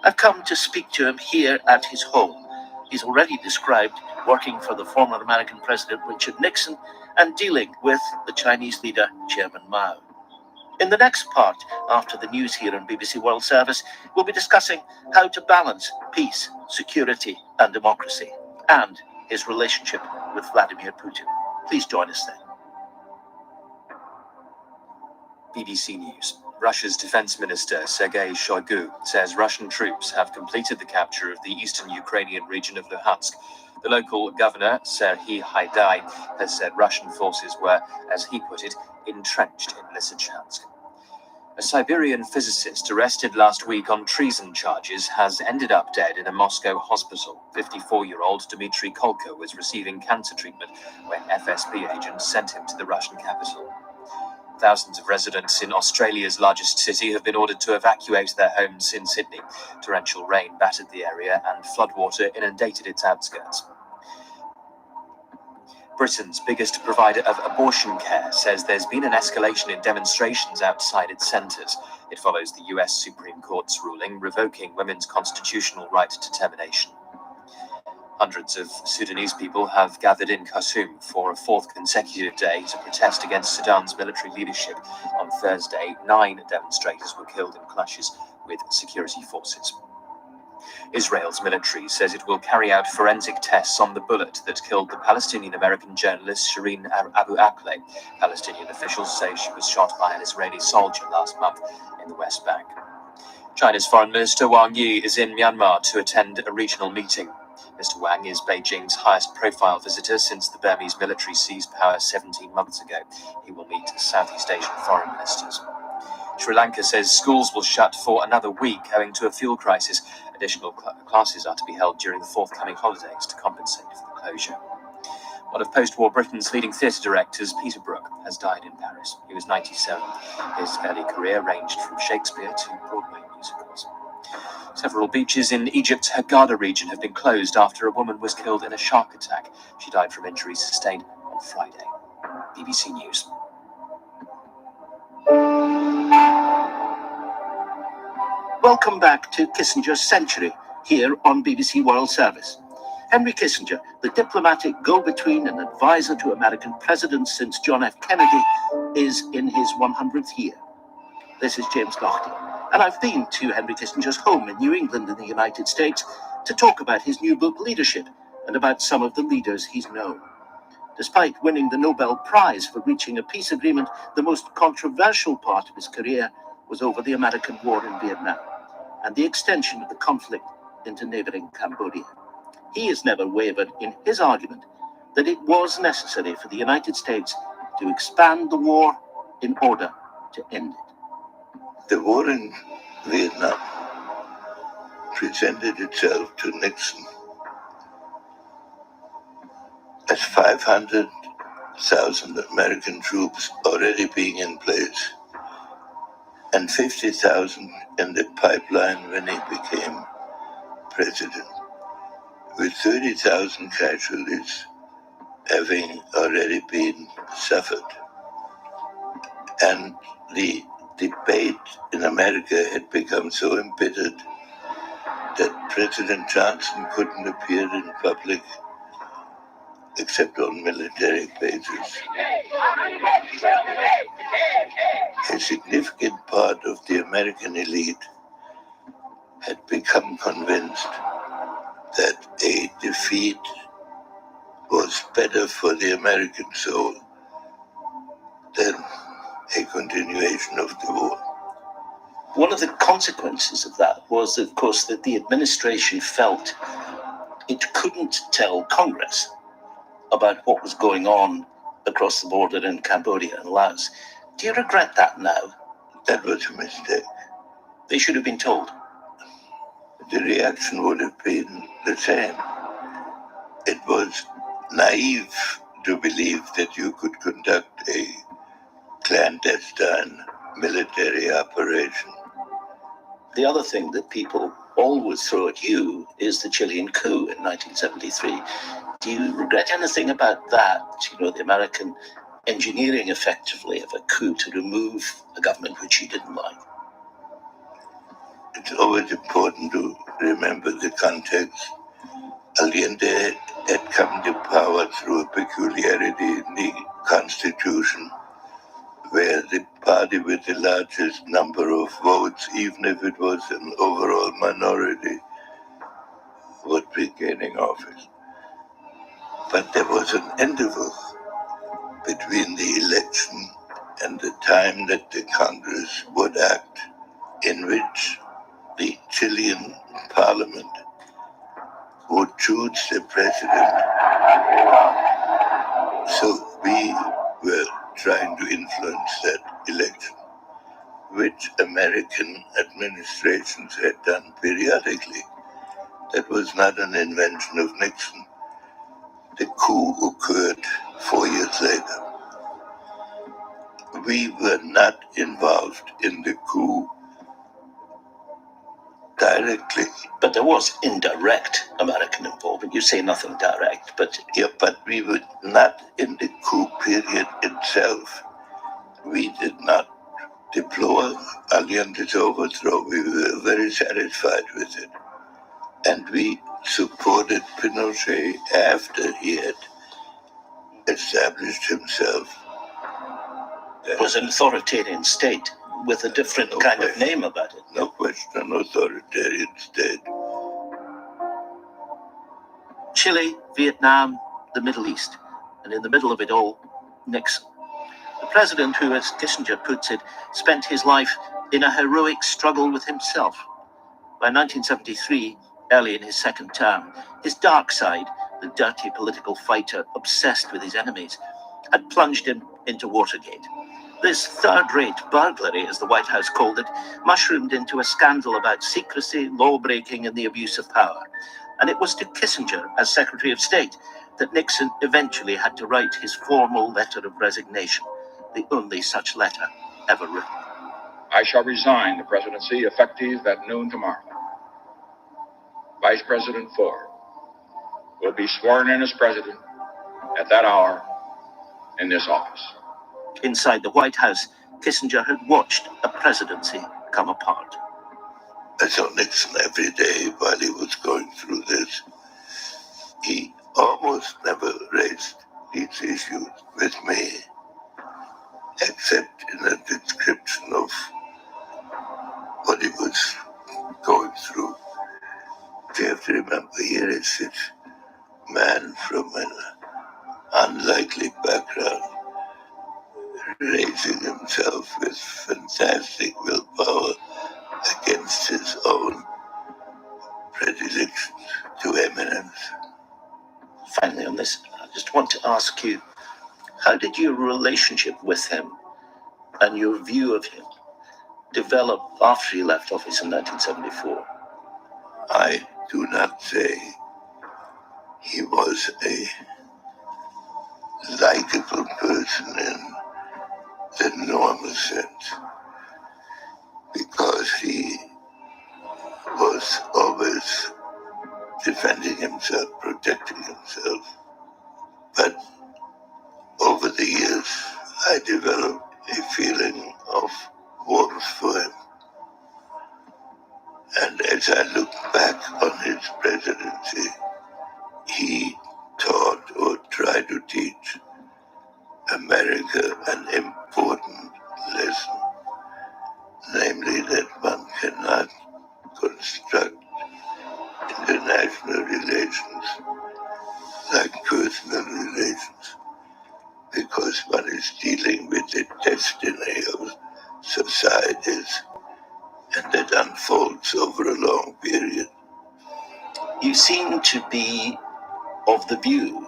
I've come to speak to him here at his home. He's already described working for the former American President Richard Nixon and dealing with the Chinese leader Chairman Mao. In the next part, after the news here on BBC World Service, we'll be discussing how to balance peace, security and democracy, and his relationship with Vladimir Putin. Please join us then.
BBC News. Russia's defense minister Sergei Shoigu says Russian troops have completed the capture of the eastern Ukrainian region of Luhansk. The local governor, Serhiy Haidai, has said Russian forces were, as he put it, entrenched in Lysychansk. A Siberian physicist arrested last week on treason charges has ended up dead in a Moscow hospital. 54-year-old Dmitry Kolko was receiving cancer treatment when FSB agents sent him to the Russian capital. Thousands of residents in Australia's largest city have been ordered to evacuate their homes in Sydney. Torrential rain battered the area and floodwater inundated its outskirts. Britain's biggest provider of abortion care says there's been an escalation in demonstrations outside its centres. It follows the US Supreme Court's ruling revoking women's constitutional right to termination. Hundreds of Sudanese people have gathered in Khartoum for a 4th consecutive day to protest against Sudan's military leadership. On Thursday, 9 demonstrators were killed in clashes with security forces. Israel's military says it will carry out forensic tests on the bullet that killed the Palestinian-American journalist Shireen Abu Akleh. Palestinian officials say she was shot by an Israeli soldier last month in the West Bank. China's Foreign Minister Wang Yi is in Myanmar to attend a regional meeting. Mr. Wang is Beijing's highest-profile visitor since the Burmese military seized power 17 months ago. He will meet Southeast Asian foreign ministers. Sri Lanka says schools will shut for another week owing to a fuel crisis. Additional classes are to be held during the forthcoming holidays to compensate for the closure. One of post-war Britain's leading theatre directors, Peter Brook, has died in Paris. He was 97. His early career ranged from Shakespeare to Broadway musicals. Several beaches in Egypt's Hurghada region have been closed after a woman was killed in a shark attack. She died from injuries sustained on Friday. BBC News.
Welcome back to Kissinger's Century, here on BBC World Service. Henry Kissinger, the diplomatic go-between and advisor to American presidents since John F. Kennedy, is in his 100th year. This is James Doherty, and I've been to Henry Kissinger's home in New England in the United States to talk about his new book, Leadership, and about some of the leaders he's known. Despite winning the Nobel Prize for reaching a peace agreement, the most controversial part of his career was over the American war in Vietnam and the extension of the conflict into neighboring Cambodia. He has never wavered in his argument that it was necessary for the United States to expand the war in order to end it.
The war in Vietnam presented itself to Nixon as 500,000 American troops already being in place and 50,000 in the pipeline when he became president, with 30,000 casualties having already been suffered. And the debate in America had become so embittered that President Johnson couldn't appear in public except on military bases. A significant part of the American elite had become convinced that a defeat was better for the American soul than a continuation of the war.
One of the consequences of that was, of course, that the administration felt it couldn't tell Congress about what was going on across the border in Cambodia and Laos. Do you regret that now?
That was a mistake.
They should have been told.
The reaction would have been the same. It was naive to believe that you could conduct a clandestine military operation.
The other thing that people always throw at you is the Chilean coup in 1973. Do you regret anything about that? You know, the American engineering effectively of a coup to remove a government which you didn't like.
It's always important to remember the context. Allende had come to power through a peculiarity in the Constitution, where the party with the largest number of votes, even if it was an overall minority, would be gaining office. But there was an interval between the election and the time that the Congress would act, in which the Chilean parliament would choose the president. So we were trying to influence that election, which American administrations had done periodically. That was not an invention of Nixon. The coup occurred 4 years later. We were not involved in the coup directly.
But there was indirect American involvement. You say nothing direct, but...
Yeah, but we were not in the coup period itself. We did not deplore Allende's overthrow. We were very satisfied with it. And we supported Pinochet after he had established himself.
It was an authoritarian state with a different kind of name about it.
No question, authoritarian state.
Chile, Vietnam, the Middle East, and in the middle of it all, Nixon. The president who, as Kissinger puts it, spent his life in a heroic struggle with himself. By 1973, early in his second term, his dark side, the dirty political fighter obsessed with his enemies, had plunged him into Watergate. This third-rate burglary, as the White House called it, mushroomed into a scandal about secrecy, law-breaking, and the abuse of power. And it was to Kissinger, as Secretary of State, that Nixon eventually had to write his formal letter of resignation, the only such letter ever written.
I shall resign the presidency effective at noon tomorrow. Vice President Ford will be sworn in as president at that hour in this office.
Inside the White House, Kissinger had watched a presidency come apart.
I saw Nixon every day while he was going through this. He almost never raised these issues with me, except in a description of what he was going through. You have to remember, here is this man from an unlikely background, raising himself with fantastic willpower against his own predilections to eminence.
Finally, on this, I just want to ask you, how did your relationship with him and your view of him develop after he left office in 1974?
I do not say he was a likable person in the normal sense, because he was always defending himself, protecting himself. But over the years, I developed a feeling of warmth for him. And as I look back on his presidency, he taught or tried to teach America an important lesson, namely that one cannot construct international relations like personal relations, because one is dealing with the destiny of societies, and that unfolds over a long period.
You seem to be of the view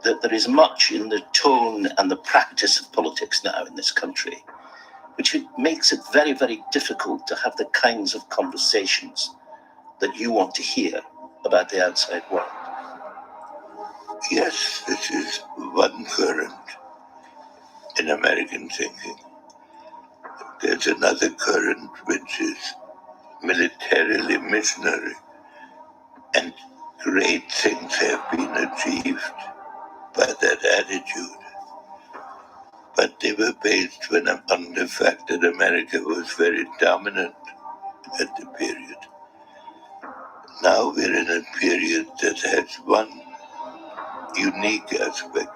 that there is much in the tone and the practice of politics now in this country, which makes it very, very difficult to have the kinds of conversations that you want to hear about the outside world.
Yes, this is one current in American thinking. There's another current which is militarily missionary, and great things have been achieved by that attitude. But they were based on the fact that America was very dominant at the period. Now we're in a period that has one unique aspect,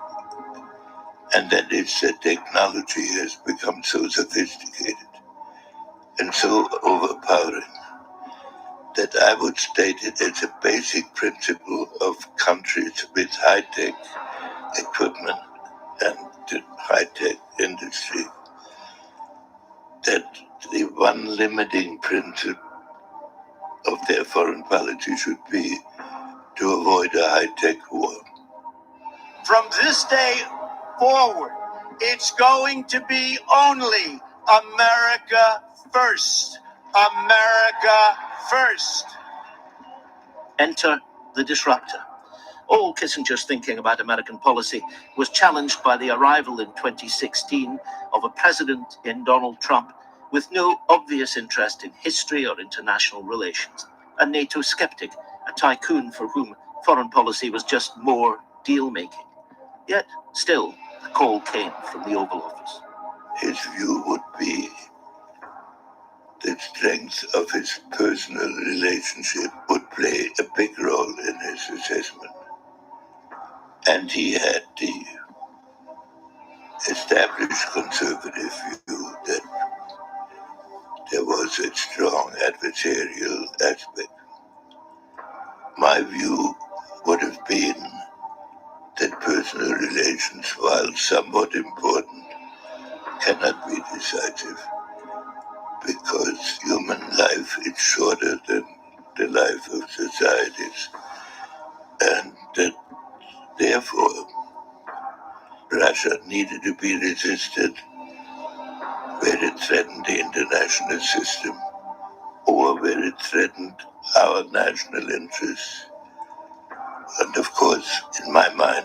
and that is that technology has become so sophisticated and so overpowering that I would state it as a basic principle of countries with high-tech equipment and high-tech industry, that the one limiting principle of their foreign policy should be to avoid a high-tech war.
From this day forward, it's going to be only America first. America first.
Enter the disruptor. All Kissinger's thinking about American policy was challenged by the arrival in 2016 of a president in Donald Trump with no obvious interest in history or international relations, a NATO skeptic, a tycoon for whom foreign policy was just more deal-making. Yet, still, the call came from the Oval Office.
His view would be the strength of his personal relationship would play a big role in his assessment. And he had the established conservative view that there was a strong adversarial aspect. My view would have been that personal relations, while somewhat important, cannot be decisive, because human life is shorter than the life of societies, and that therefore Russia needed to be resisted where it threatened the international system or where it threatened our national interests. And of course, in my mind,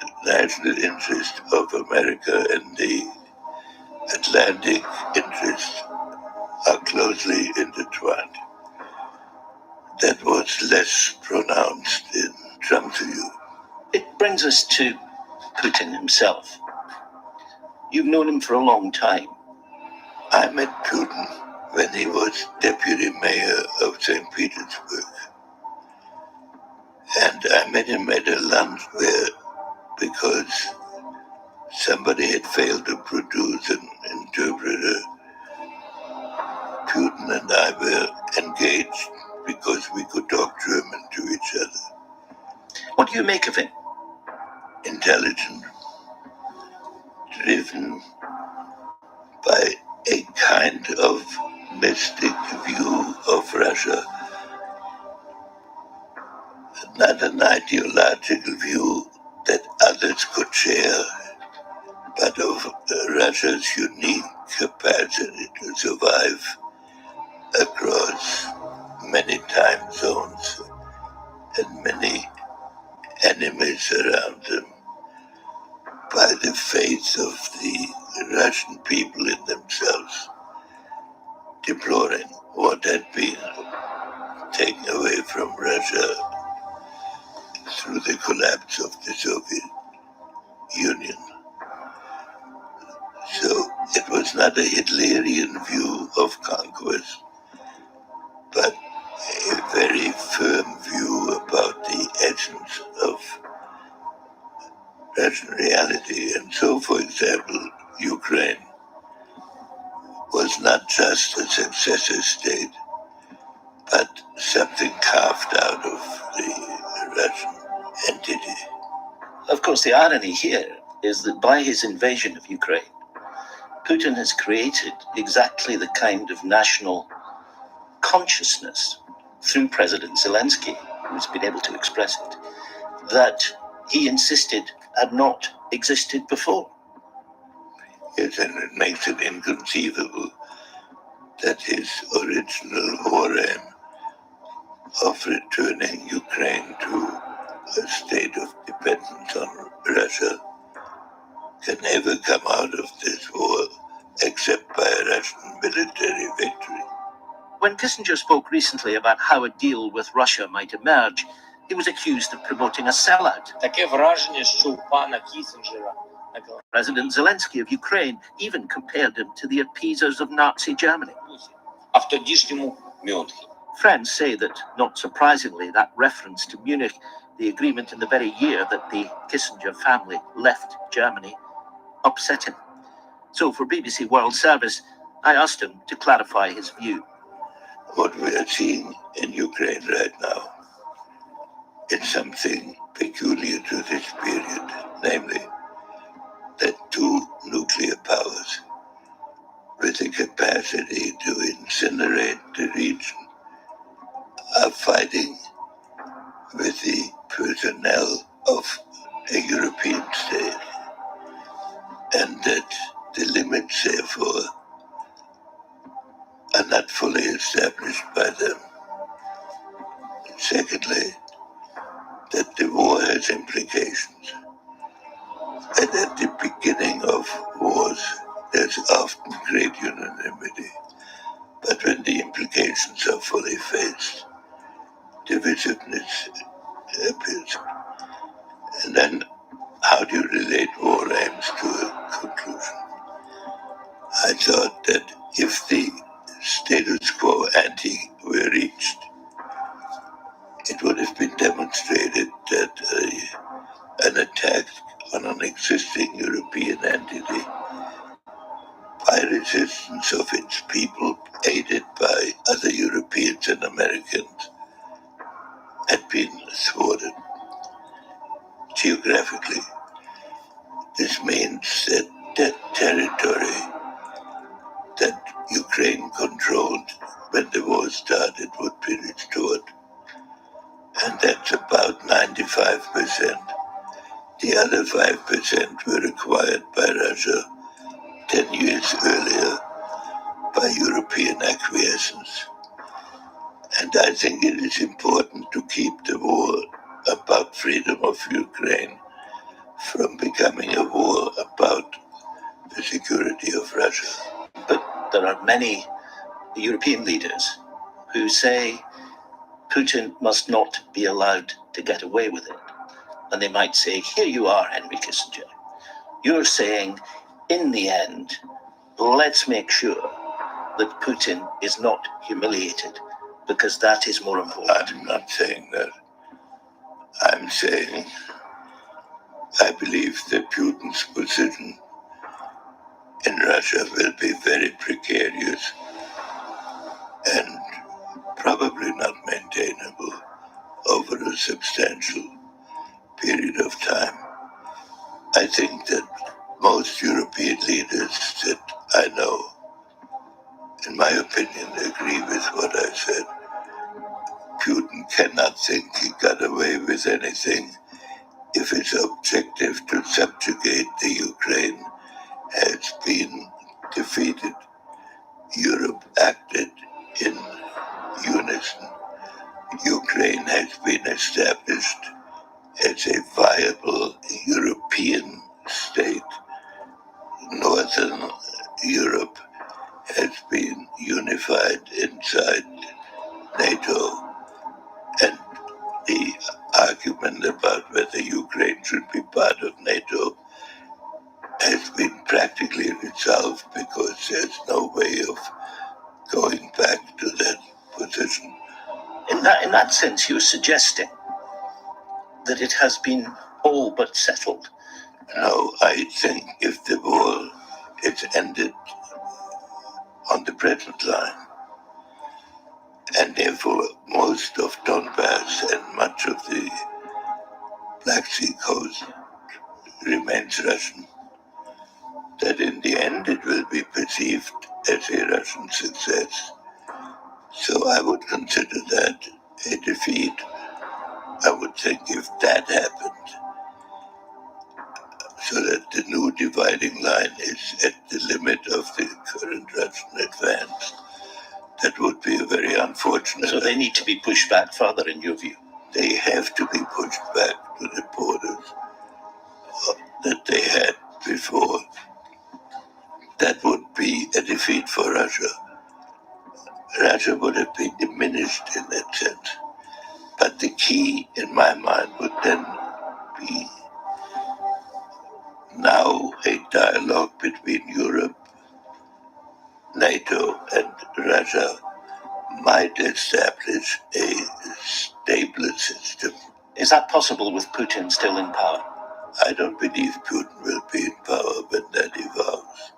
the national interest of America and the Atlantic interests are closely intertwined. That was less pronounced in Trump's view.
It brings us to Putin himself. You've known him for a long time.
I met Putin when he was deputy mayor of St. Petersburg. And I met him at a lunch where, because somebody had failed to produce an interpreter, Putin and I were engaged because we could talk German to each other.
What do you make of him?
Intelligent, driven by a kind of mystic view of Russia, not an ideological view that others could share, but of Russia's unique capacity to survive across many time zones and many enemies around them, by the faith of the Russian people in themselves, deploring what had been taken away from Russia through the collapse of the Soviet Union. So it was not a Hitlerian view of conquest, but a very firm view about the essence of Russian reality. And so, for example, Ukraine was not just a successor state, but something carved out of the Russian entity.
Of course, the irony here is that by his invasion of Ukraine, Putin has created exactly the kind of national consciousness through President Zelensky, who's been able to express it, that he insisted had not existed before.
Yes, and it makes it inconceivable that his original war aim of returning Ukraine to a state of dependence on Russia can never come out of this war except by a Russian military victory.
When Kissinger spoke recently about how a deal with Russia might emerge, he was accused of promoting a sellout. President Zelensky of Ukraine even compared him to the appeasers of Nazi Germany. Friends say that, not surprisingly, that reference to Munich, the agreement in the very year that the Kissinger family left Germany, upset him. So for BBC World Service, I asked him to clarify his view.
What we are seeing in Ukraine right now is something peculiar to this period, namely that two nuclear powers with the capacity to incinerate the region are fighting with the personnel of a European state, and that the limits, therefore, are not fully established by them. Secondly, that the war has implications, and at the beginning of wars, there's often great unanimity, but when the implications are fully faced, divisiveness appears. And then, how do you relate war aims to a conclusion? I thought that if the status quo ante were reached, it would have been demonstrated that an attack on an existing European entity by resistance of its people, aided by other Europeans and Americans, had been thwarted. Geographically, this means that that territory that Ukraine controlled when the war started would be restored. And that's about 95%. The other 5% were acquired by Russia 10 years earlier by European acquiescence. And I think it is important to keep the war about freedom of Ukraine from becoming a war about the security of Russia.
But there are many European leaders who say Putin must not be allowed to get away with it. And they might say, here you are, Henry Kissinger. You're saying, in the end, let's make sure that Putin is not humiliated, because that is more important.
I'm not saying that. I'm saying I believe that Putin's position in Russia will be very precarious and probably not maintainable over a substantial period of time. I think that most European leaders that I know, in my opinion, agree with what I said. Putin cannot think he got away with anything if his objective to subjugate the Ukraine has been defeated. Europe acted in unison. Ukraine has been established as a viable European state. Northern Europe has been unified inside NATO, and the argument about whether Ukraine should be part of NATO has been practically resolved because there's no way of going back to that position.
In that sense, you're suggesting that it has been all but settled.
No, I think if the war is ended on the present line, and therefore most of Donbass and much of the Black Sea coast remains Russian, that in the end it will be perceived as a Russian success. So I would consider that a defeat. I would think if that happened, so that the new dividing line is at the limit of the current Russian advance, that would be a very unfortunate.
So they need to be pushed back further, in your view?
They have to be pushed back to the borders that they had before. That would be a defeat for Russia. Russia would have been diminished in that sense. But the key, in my mind, would then be now a dialogue between Europe, NATO, and Russia might establish a stable system.
Is that possible with Putin still in power?
I don't believe Putin will be in power when that evolves,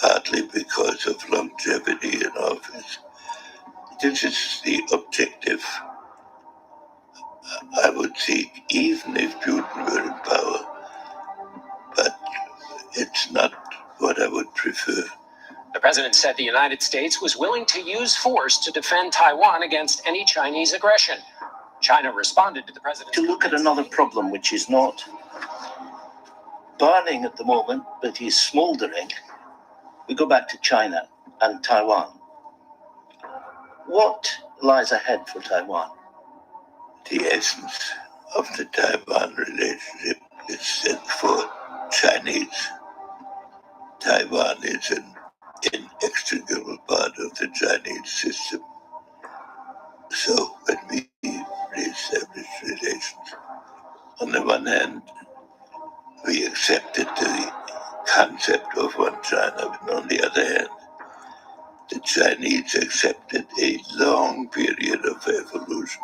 partly because of longevity in office. This is the objective I would seek, even if Putin were in power, but it's not what I would prefer.
The president said the United States was willing to use force to defend Taiwan against any Chinese aggression. China responded to the president.
To look at another problem which is not burning at the moment, but is smouldering, we go back to China and Taiwan. What lies ahead for Taiwan?
The essence of the Taiwan relationship is set for Chinese. Taiwan is an inextricable part of the Chinese system. So when we re-establish relations, on the one hand, we accepted the concept of one China, but on the other hand, the Chinese accepted a long period of evolution,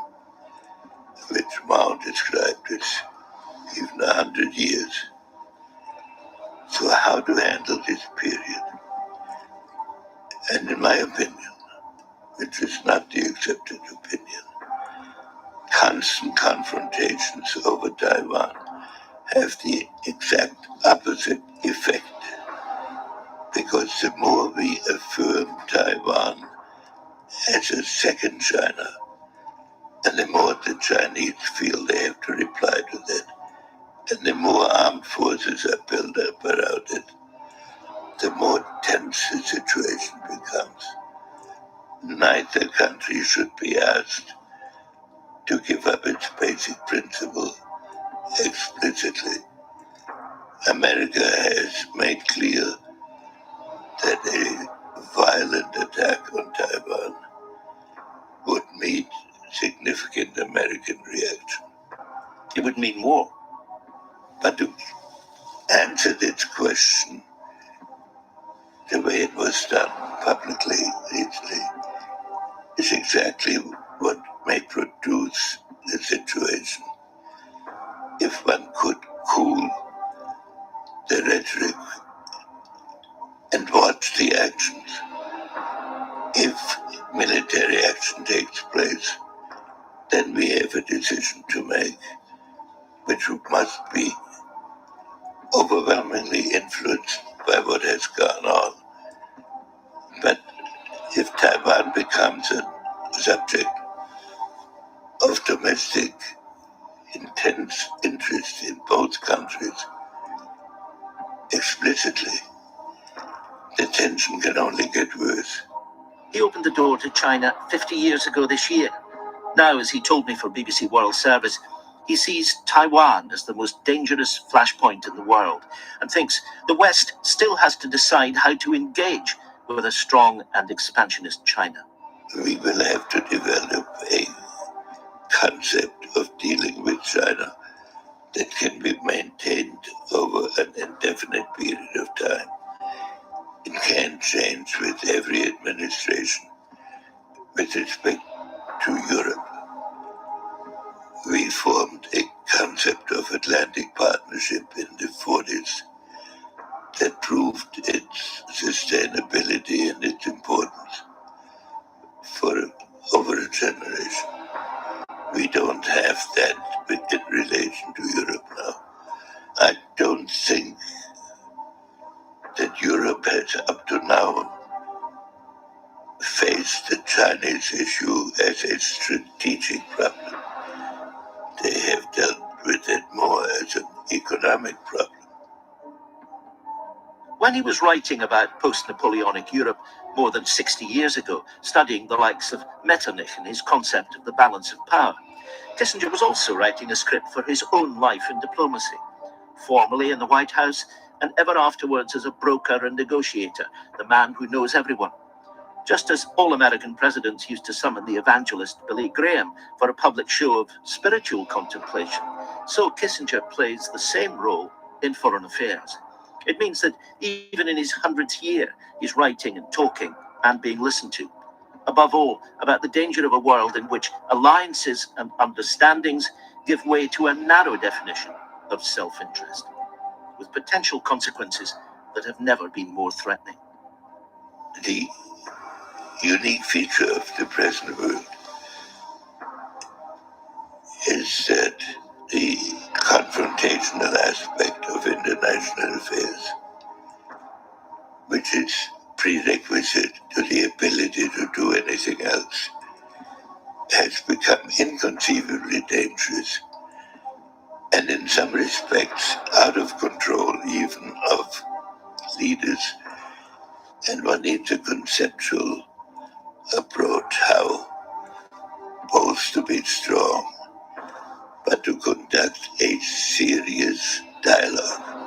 which Mao described as even 100 years. So how to handle this period? And in my opinion, which is not the accepted opinion, constant confrontations over Taiwan have the exact opposite effect. Because the more we affirm Taiwan as a second China, and the more the Chinese feel they have to reply to that, and the more armed forces are built up around it, the more tense the situation becomes. Neither country should be asked to give up its basic principle explicitly. America has made clear that a violent attack on Taiwan would meet significant American reaction.
It would mean war.
But to answer this question, the way it was done publicly recently is exactly what may produce the situation. If one could cool the rhetoric and watch the actions, if military action takes place, then we have a decision to make, which must be overwhelmingly influenced by what has gone on. But if Taiwan becomes a subject of domestic intense interest in both countries, explicitly, the tension can only get worse.
He opened the door to China 50 years ago this year. Now, as he told me for BBC World Service, he sees Taiwan as the most dangerous flashpoint in the world and thinks the West still has to decide how to engage with a strong and expansionist China.
We will have to develop a concept of dealing with China that can be maintained over an indefinite period of time. It can change with every administration. With respect to Europe, we formed a concept of Atlantic partnership in the 40s that proved its sustainability and its importance for over a generation. We don't have that in relation to Europe now. I don't think that Europe has up to now faced the Chinese issue as a strategic problem. They have dealt with it more as an economic problem.
When he was writing about post-Napoleonic Europe more than 60 years ago, studying the likes of Metternich and his concept of the balance of power, Kissinger was also writing a script for his own life in diplomacy, formerly in the White House and ever afterwards as a broker and negotiator, the man who knows everyone. Just as all American presidents used to summon the evangelist Billy Graham for a public show of spiritual contemplation, so Kissinger plays the same role in foreign affairs. It means that even in his 100th year, he's writing and talking and being listened to. Above all, about the danger of a world in which alliances and understandings give way to a narrow definition of self-interest, with potential consequences that have never been more threatening.
The unique feature of the present world is that the confrontational aspect of international affairs, which is prerequisite to the ability to do anything else, has become inconceivably dangerous and in some respects out of control even of leaders. And one needs a conceptual approach how both to be strong but to conduct a serious dialogue.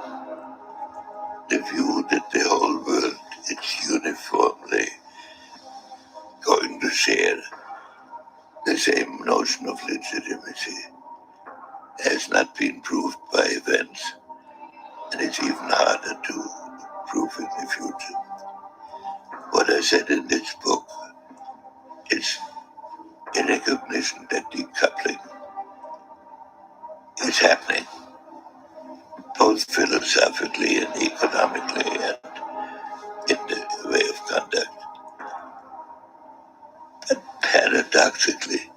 The view that the whole world is uniformly going to share the same notion of legitimacy has not been proved by events, and it's even harder to prove in the future. What I said in this book is a recognition that decoupling is happening, both philosophically and economically and in the way of conduct. But paradoxically,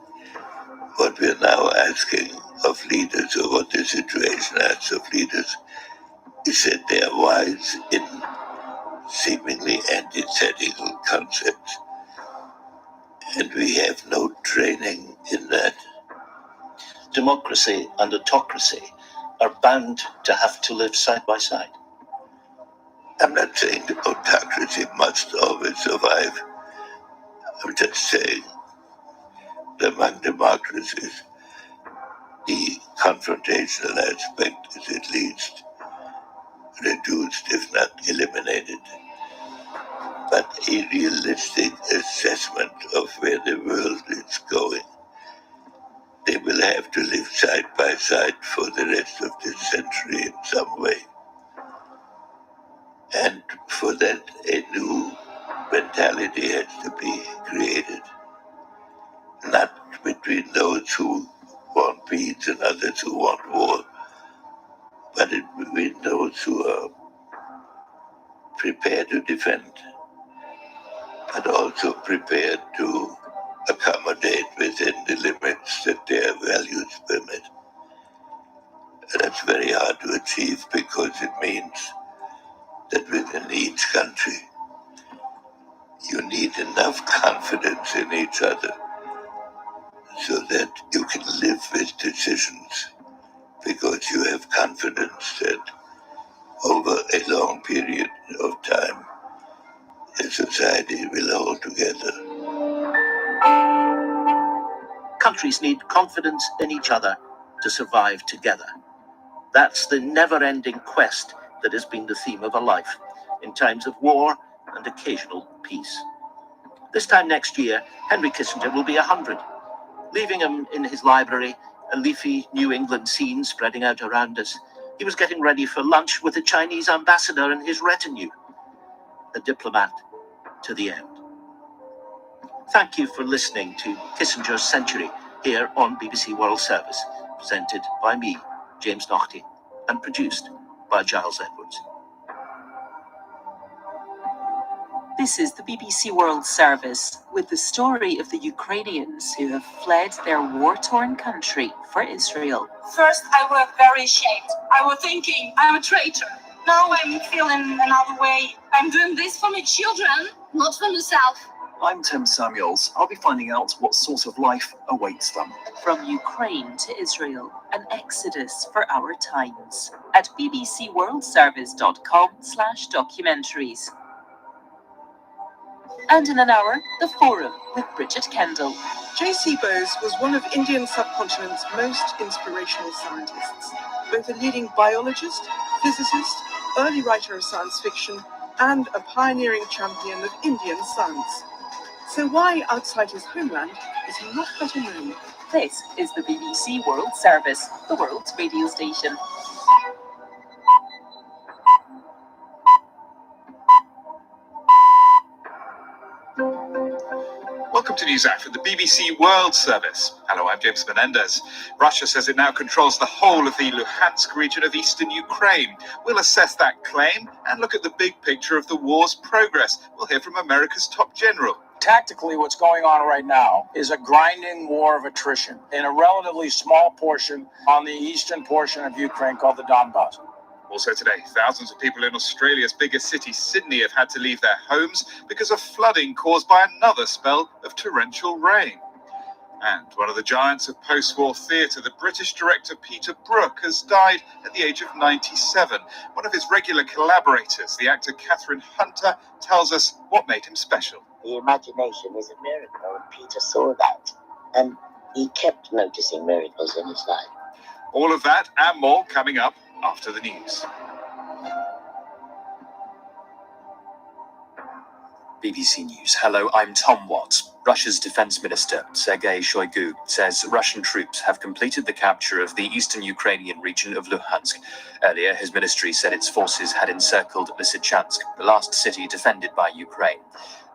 what we're now asking of leaders, or what the situation asks of leaders, is that they are wise in seemingly antithetical concepts, and we have no training in that.
Democracy and autocracy are bound to have to live side by side.
I'm not saying that autocracy must always survive. I'm just saying that among democracies, the confrontational aspect is at least reduced, if not eliminated. But a realistic assessment of where the world is going, they will have to live side by side for the rest of this century in some way. And for that, a new between those who want peace and others who want war, but between those who are prepared to defend, but also prepared to accommodate within the limits that their values permit. And that's very hard to achieve because it means that within each country you need enough confidence in each other so that you can live with decisions because you have confidence that over a long period of time the society will hold together.
Countries need confidence in each other to survive together. That's the never-ending quest that has been the theme of a life in times of war and occasional peace. This time next year, Henry Kissinger will be 100, leaving him in his library, a leafy New England scene spreading out around us. He was getting ready for lunch with the Chinese ambassador and his retinue, a diplomat to the end. Thank you for listening to Kissinger's Century here on BBC World Service, presented by me, James Naughty, and produced by Giles Edwards.
This is the BBC World Service with the story of the Ukrainians who have fled their war-torn country for Israel.
First, I was very ashamed. I was thinking, I'm a traitor. Now I'm feeling another way. I'm doing this for my children, not for myself.
I'm Tim Samuels. I'll be finding out what sort of life awaits them.
From Ukraine to Israel, an exodus for our times. At bbcworldservice.com/documentaries. And in an hour, The Forum with Bridget Kendall.
J.C. Bose was one of Indian subcontinent's most inspirational scientists, both a leading biologist, physicist, early writer of science fiction, and a pioneering champion of Indian science. So why, outside his homeland, is he not better known?
This is the BBC World Service, the world's radio station.
Welcome to NewsHour from the BBC World Service. Hello, I'm James Menendez. Russia says it now controls the whole of the Luhansk region of eastern Ukraine. We'll assess that claim and look at the big picture of the war's progress. We'll hear from America's top general.
Tactically, what's going on right now is a grinding war of attrition in a relatively small portion on the eastern portion of Ukraine called the Donbass.
Also today, thousands of people in Australia's biggest city, Sydney, have had to leave their homes because of flooding caused by another spell of torrential rain. And one of the giants of post-war theatre, the British director Peter Brook, has died at the age of 97. One of his regular collaborators, the actor Catherine Hunter, tells us what made him special.
The imagination is a miracle, and Peter saw that. And he kept noticing miracles in his life.
All of that and more coming up after the news.
BBC News. Hello, I'm Tom Watts. Russia's defense minister, Sergei Shoigu, says Russian troops have completed the capture of the eastern Ukrainian region of Luhansk. Earlier, his ministry said its forces had encircled Lysychansk, the last city defended by Ukraine.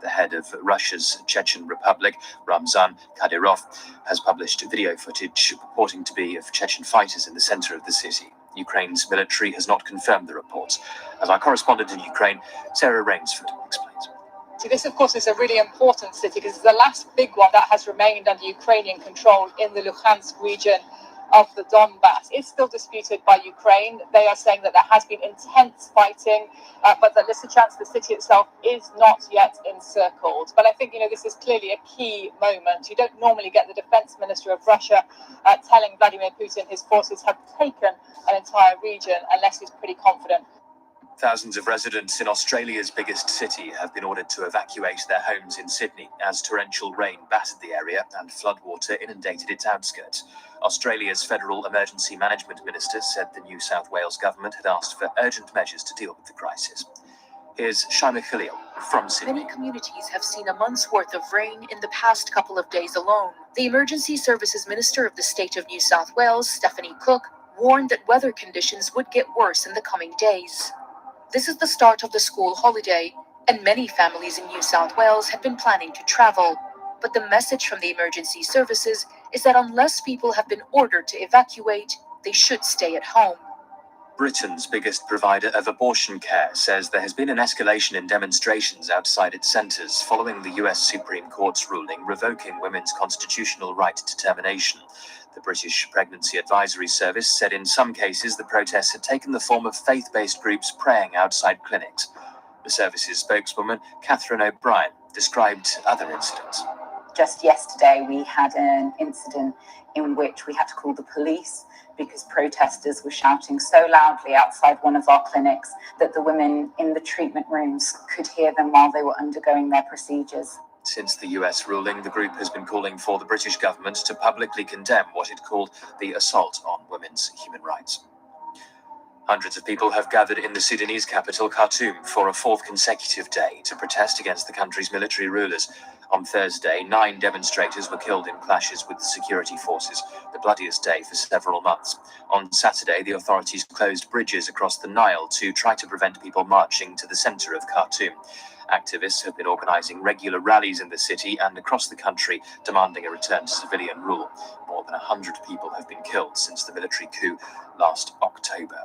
The head of Russia's Chechen Republic, Ramzan Kadyrov, has published video footage purporting to be of Chechen fighters in the center of the city. Ukraine's military has not confirmed the reports. As our correspondent in Ukraine, Sarah Rainsford, explains.
So this, of course, is a really important city because it's the last big one that has remained under Ukrainian control in the Luhansk region of the Donbass. It's still disputed by Ukraine. They are saying that there has been intense fighting, but that Lysychansk, the city itself, is not yet encircled. But I think, this is clearly a key moment. You don't normally get the defense minister of Russia telling Vladimir Putin his forces have taken an entire region unless he's pretty confident.
Thousands of residents in Australia's biggest city have been ordered to evacuate their homes in Sydney as torrential rain battered the area and floodwater inundated its outskirts. Australia's Federal Emergency Management Minister said the New South Wales government had asked for urgent measures to deal with the crisis. Here's Shaima Khalil from Sydney.
Many communities have seen a month's worth of rain in the past couple of days alone. The Emergency Services Minister of the state of New South Wales, Stephanie Cook, warned that weather conditions would get worse in the coming days. This is the start of the school holiday, and many families in New South Wales have been planning to travel. But the message from the emergency services is that unless people have been ordered to evacuate, they should stay at home.
Britain's biggest provider of abortion care says there has been an escalation in demonstrations outside its centres following the US Supreme Court's ruling revoking women's constitutional right to termination. The British Pregnancy Advisory Service said in some cases the protests had taken the form of faith-based groups praying outside clinics. The service's spokeswoman, Catherine O'Brien, described other incidents.
Just yesterday we had an incident in which we had to call the police because protesters were shouting so loudly outside one of our clinics that the women in the treatment rooms could hear them while they were undergoing their procedures.
Since the US ruling, the group has been calling for the British government to publicly condemn what it called the assault on women's human rights. Hundreds of people have gathered in the Sudanese capital, Khartoum, for a fourth consecutive day to protest against the country's military rulers. On Thursday, 9 demonstrators were killed in clashes with the security forces, the bloodiest day for several months. On Saturday, the authorities closed bridges across the Nile to try to prevent people marching to the center of Khartoum. Activists have been organizing regular rallies in the city and across the country, demanding a return to civilian rule. More than 100 people have been killed since the military coup last October.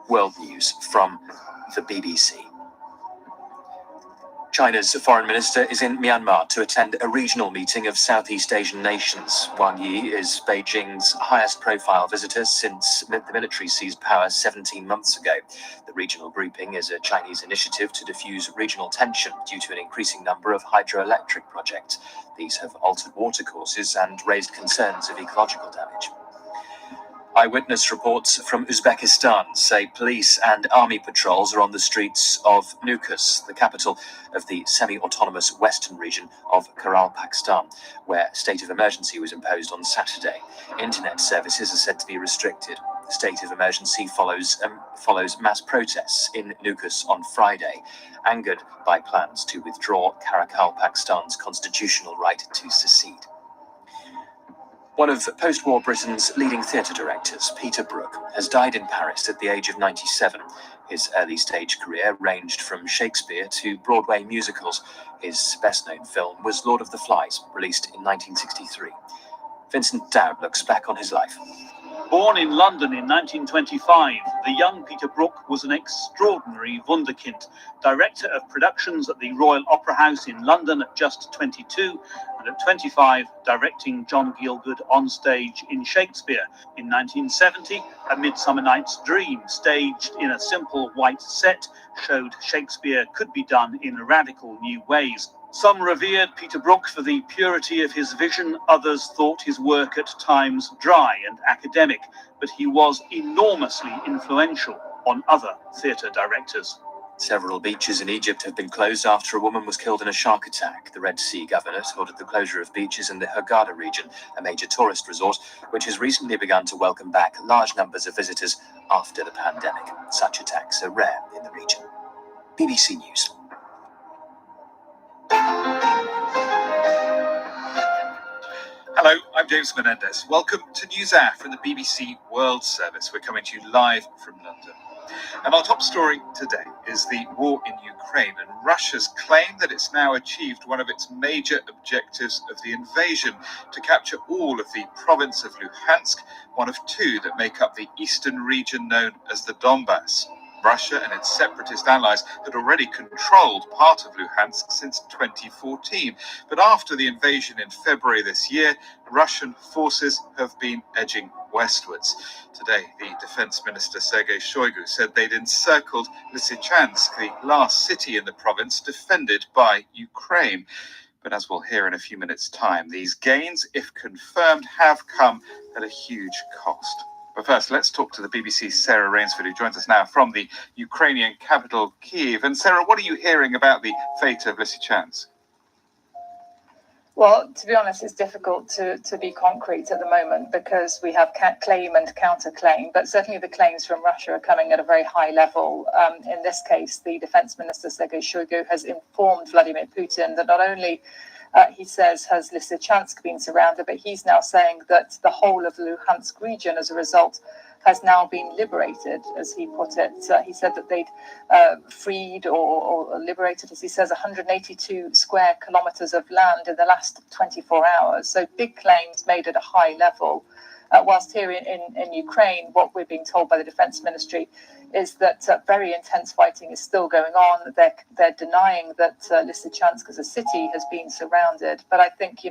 World news from the BBC. China's foreign minister is in Myanmar to attend a regional meeting of Southeast Asian nations. Wang Yi is Beijing's highest profile visitor since the military seized power 17 months ago. The regional grouping is a Chinese initiative to diffuse regional tension due to an increasing number of hydroelectric projects. These have altered watercourses and raised concerns of ecological damage. Eyewitness reports from Uzbekistan say police and army patrols are on the streets of Nukus, the capital of the semi-autonomous western region of Karakalpakstan, where a state of emergency was imposed on Saturday. Internet services are said to be restricted. The state of emergency follows mass protests in Nukus on Friday, angered by plans to withdraw Karakalpakstan's constitutional right to secede. One of post-war Britain's leading theatre directors, Peter Brook, has died in Paris at the age of 97. His early-stage career ranged from Shakespeare to Broadway musicals. His best-known film was Lord of the Flies, released in 1963. Vincent Dowd looks back on his life.
Born in London in 1925, the young Peter Brook was an extraordinary wunderkind, director of productions at the Royal Opera House in London at just 22, and at 25, directing John Gielgud on stage in Shakespeare. In 1970, A Midsummer Night's Dream, staged in a simple white set, showed Shakespeare could be done in radical new ways. Some revered Peter Brook for the purity of his vision, others thought his work at times dry and academic, but he was enormously influential on other theatre directors.
Several beaches in Egypt have been closed after a woman was killed in a shark attack. The Red Sea governor ordered the closure of beaches in the Hurghada region, a major tourist resort, which has recently begun to welcome back large numbers of visitors after the pandemic. Such attacks are rare in the region. BBC News.
Hello, I'm James Menendez. Welcome to News Hour from the BBC World Service. We're coming to you live from London. And our top story today is the war in Ukraine and Russia's claim that it's now achieved one of its major objectives of the invasion, to capture all of the province of Luhansk, one of 2 that make up the eastern region known as the Donbass. Russia and its separatist allies had already controlled part of Luhansk since 2014, but after the invasion in February this year, Russian forces have been edging westwards. Today, the Defense Minister Sergei Shoigu said they'd encircled Lysychansk, the last city in the province defended by Ukraine. But as we'll hear in a few minutes' time, these gains, if confirmed, have come at a huge cost. But first, let's talk to the BBC's Sarah Rainsford, who joins us now from the Ukrainian capital, Kyiv. And Sarah, what are you hearing about the fate of Lysychansk?
Well, to be honest, it's difficult to be concrete at the moment because we have claim and counterclaim, but certainly the claims from Russia are coming at a very high level. In this case, the Defense Minister, Sergei Shoigu, has informed Vladimir Putin that not only he says has Lysychansk been surrounded, but he's now saying that the whole of the Luhansk region, as a result, has now been liberated, as he put it. He said that they'd freed or liberated, as he says, 182 square kilometers of land in the last 24 hours. So big claims made at a high level. Whilst here in Ukraine, what we're being told by the Defense Ministry is that very intense fighting is still going on. They're denying that Lysychansk as a city has been surrounded. But I think,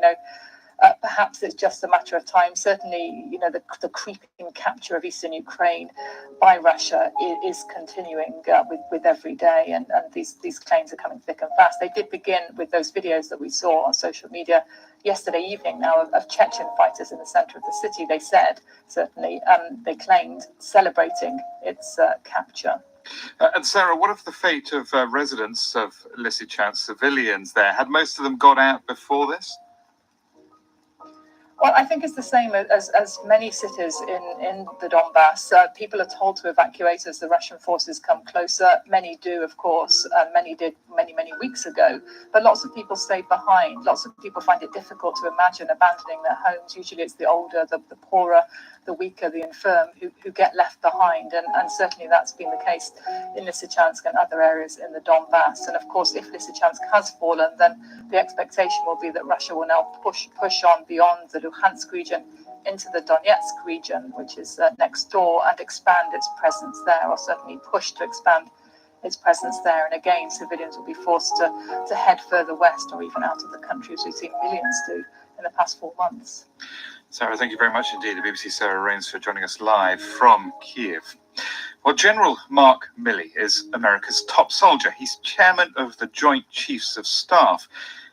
perhaps it's just a matter of time. Certainly, the creeping capture of eastern Ukraine by Russia is continuing with every day, and these claims are coming thick and fast. They did begin with those videos that we saw on social media yesterday evening now of Chechen fighters in the center of the city. They said, certainly, they claimed celebrating its capture.
And Sarah, what of the fate of residents of Lysychansk, civilians there? Had most of them got out before this?
Well, I think it's the same as many cities in the Donbass. People are told to evacuate as the Russian forces come closer. Many do, of course. Many did many weeks ago. But lots of people stay behind. Lots of people find it difficult to imagine abandoning their homes. Usually it's the older, the poorer, the weaker, the infirm who get left behind. And certainly that's been the case in Lysychansk and other areas in the Donbass. And of course, if Lysychansk has fallen, then the expectation will be that Russia will now push on beyond the Luhansk region into the Donetsk region, which is next door, and expand its presence there, or certainly push to expand its presence there. And again, civilians will be forced to head further west or even out of the country, as we've seen millions do in the past 4 months.
Sarah, thank you very much indeed. The BBC Sarah Rains for joining us live from Kiev. Well, General Mark Milley is America's top soldier. He's chairman of the Joint Chiefs of Staff.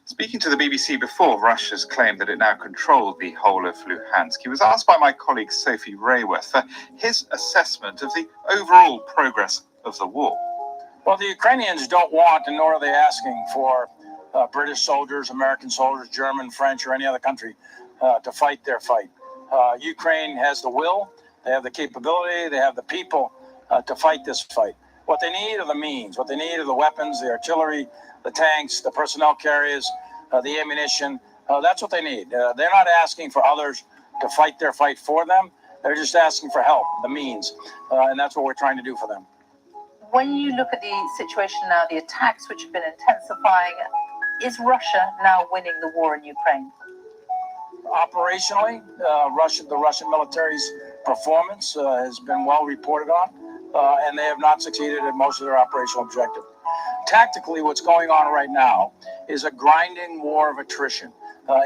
Speaking to the BBC before Russia's claim that it now controlled the whole of Luhansk, he was asked by my colleague Sophie Rayworth for his assessment of the overall progress of the war.
Well, the Ukrainians don't want, and nor are they asking for British soldiers, American soldiers, German, French, or any other country to fight their fight. Ukraine has the will, they have the capability, they have the people to fight this fight. What they need are the means. What they need are the weapons, the artillery, the tanks, the personnel carriers, the ammunition. That's what they need. They're not asking for others to fight their fight for them. They're just asking for help, the means. And that's what we're trying to do for them.
When you look at the situation now, the attacks which have been intensifying, is Russia now winning the war in Ukraine?
Operationally, the Russian military's performance has been well reported on, and they have not succeeded at most of their operational objectives. Tactically, what's going on right now is a grinding war of attrition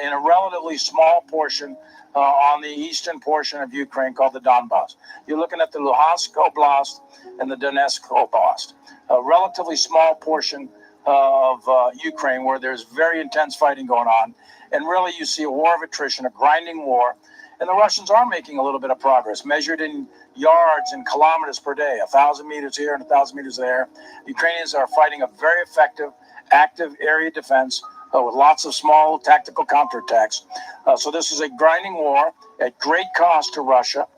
in a relatively small portion on the eastern portion of Ukraine called the Donbass. You're looking at the Luhansk Oblast and the Donetsk Oblast, a relatively small portion of Ukraine where there's very intense fighting going on. And really, you see a war of attrition, a grinding war. And the Russians are making a little bit of progress, measured in yards and kilometers per day, 1,000 meters here and 1,000 meters there. The Ukrainians are fighting a very effective, active area defense with lots of small tactical counterattacks. So this is a grinding war at great cost to Russia.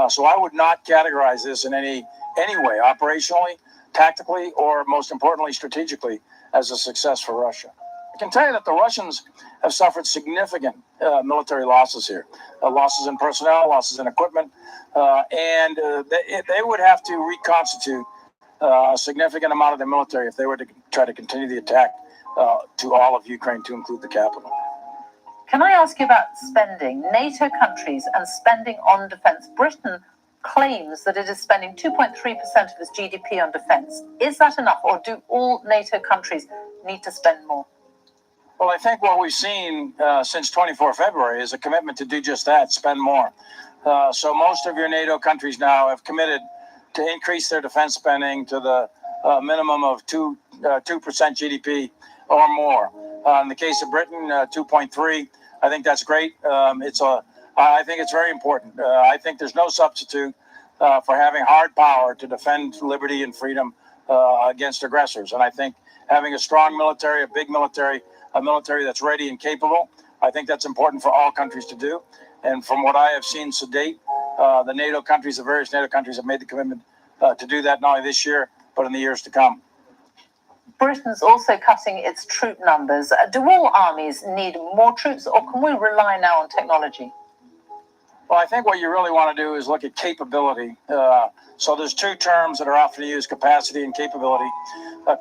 So I would not categorize this in any way, operationally, tactically, or most importantly, strategically, as a success for Russia. I can tell you that the Russians have suffered significant military losses here, losses in personnel, losses in equipment, and they would have to reconstitute a significant amount of their military if they were to try to continue the attack to all of Ukraine, to include the capital.
Can I ask you about spending? NATO countries and spending on defense. Britain claims that it is spending 2.3% of its GDP on defense. Is that enough, or do all NATO countries need to spend more?
Well, I think what we've seen since 24 February is a commitment to do just that, spend more. So most of your NATO countries now have committed to increase their defense spending to the minimum of 2% GDP or more. In the case of Britain, 2.3. I think that's great. I think it's very important. I think there's no substitute for having hard power to defend liberty and freedom against aggressors. And I think having a strong military, a big military, a military that's ready and capable, I think that's important for all countries to do. And from what I have seen to date, the NATO countries, the various NATO countries have made the commitment to do that not only this year, but in the years to come.
Britain's also cutting its troop numbers. Do all armies need more troops, or can we rely now on technology?
Well, I think what you really want to do is look at capability. So there's two terms that are often used, capacity and capability.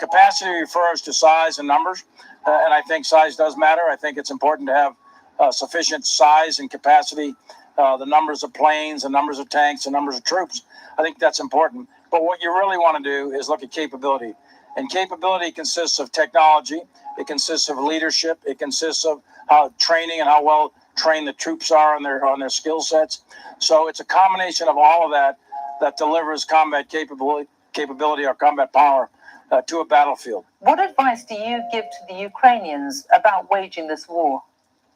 Capacity refers to size and numbers, and I think size does matter. I think it's important to have sufficient size and capacity, the numbers of planes, the numbers of tanks, the numbers of troops. I think that's important. But what you really want to do is look at capability. And capability consists of technology. It consists of leadership. It consists of how training and how well trained the troops are on their skill sets. So it's a combination of all of that that delivers combat capability or combat power to a battlefield.
What advice do you give to the Ukrainians about waging this war?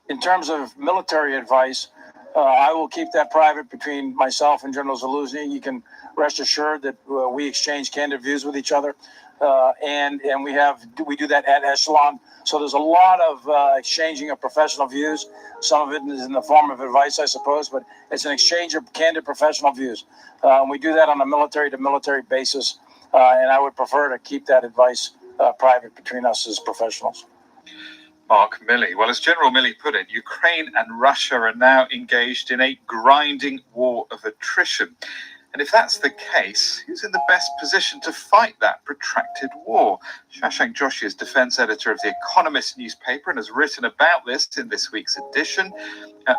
In terms of military advice, I will keep that private between myself and General Zaluzny. You can rest assured that we exchange candid views with each other, and we do that at echelon. So there's a lot of exchanging of professional views. Some of it is in the form of advice, I suppose, but it's an exchange of candid professional views. We do that on a military-to-military basis, and I would prefer to keep that advice private between us as professionals.
Mark Milley. Well, as General Milley put it, Ukraine and Russia are now engaged in a grinding war of attrition. And if that's the case, who's in the best position to fight that protracted war? Shashank Joshi is defense editor of The Economist newspaper and has written about this in this week's edition.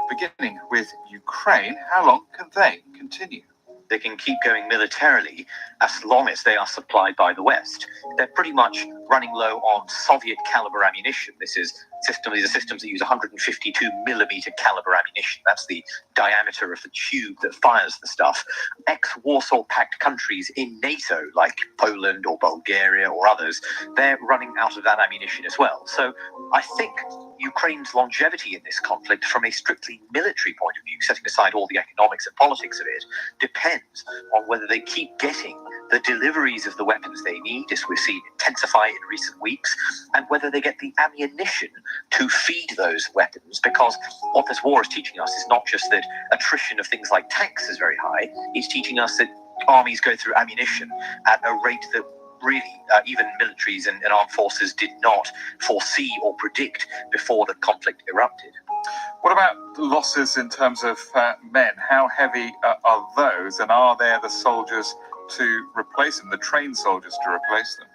Beginning with Ukraine, how long can they continue?
They can keep going militarily as long as they are supplied by the West. They're pretty much running low on Soviet caliber ammunition. These are systems that use 152 millimeter caliber ammunition. That's the diameter of the tube that fires the stuff. Ex-Warsaw Pact countries in NATO, like Poland or Bulgaria or others, they're running out of that ammunition as well. So I think Ukraine's longevity in this conflict, from a strictly military point of view, setting aside all the economics and politics of it, depends on whether they keep getting the deliveries of the weapons they need, as we've seen intensify in recent weeks, and whether they get the ammunition to feed those weapons. Because what this war is teaching us is not just that attrition of things like tanks is very high, it's teaching us that armies go through ammunition at a rate that really even militaries and armed forces did not foresee or predict before the conflict erupted.
What about losses in terms of men? How heavy are those, and are there the soldiers to replace them, the trained soldiers to replace them?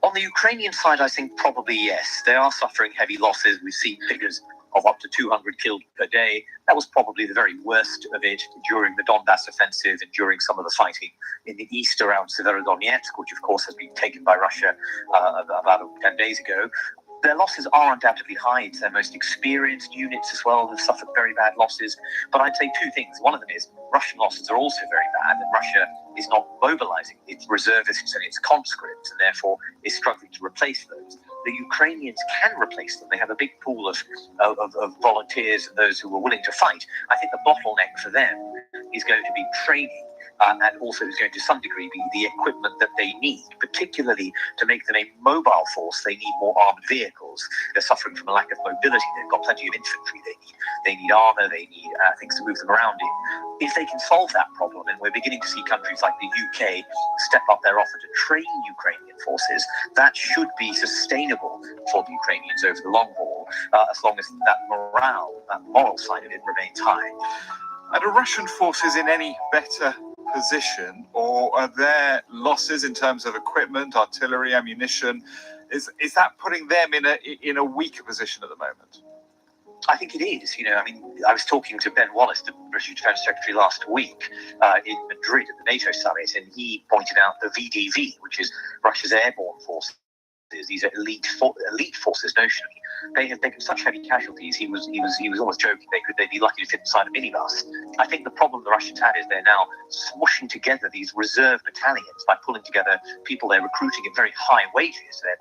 On the Ukrainian side, I think probably yes. They are suffering heavy losses. We've seen figures of up to 200 killed per day. That was probably the very worst of it during the Donbass offensive and during some of the fighting in the east around Severodonetsk, which of course has been taken by Russia about 10 days ago. Their losses are undoubtedly high. It's their most experienced units as well have suffered very bad losses. But I'd say two things. One of them is Russian losses are also very bad, and Russia is not mobilizing its reservists and its conscripts, and therefore is struggling to replace those. The Ukrainians can replace them. They have a big pool of volunteers and those who are willing to fight. I think the bottleneck for them is going to be training. And also is going to some degree be the equipment that they need, particularly to make them a mobile force. They need more armed vehicles. They're suffering from a lack of mobility. They've got plenty of infantry they need armor, they need things to move them around in. If they can solve that problem, and we're beginning to see countries like the UK step up their offer to train Ukrainian forces, that should be sustainable for the Ukrainians over the long haul, as long as that moral side of it remains high.
Are the Russian forces in any better position, or are there losses in terms of equipment, artillery, ammunition? Is that putting them in a weaker position at the moment?
I think it is. I was talking to Ben Wallace, the British Defence Secretary, last week in Madrid at the NATO summit, and he pointed out the VDV, which is Russia's airborne forces. These are elite forces notionally. They have taken such heavy casualties. He was almost joking. They'd be lucky to fit inside a minibus. I think the problem the Russians had is they're now smushing together these reserve battalions by pulling together people they're recruiting at very high wages. They're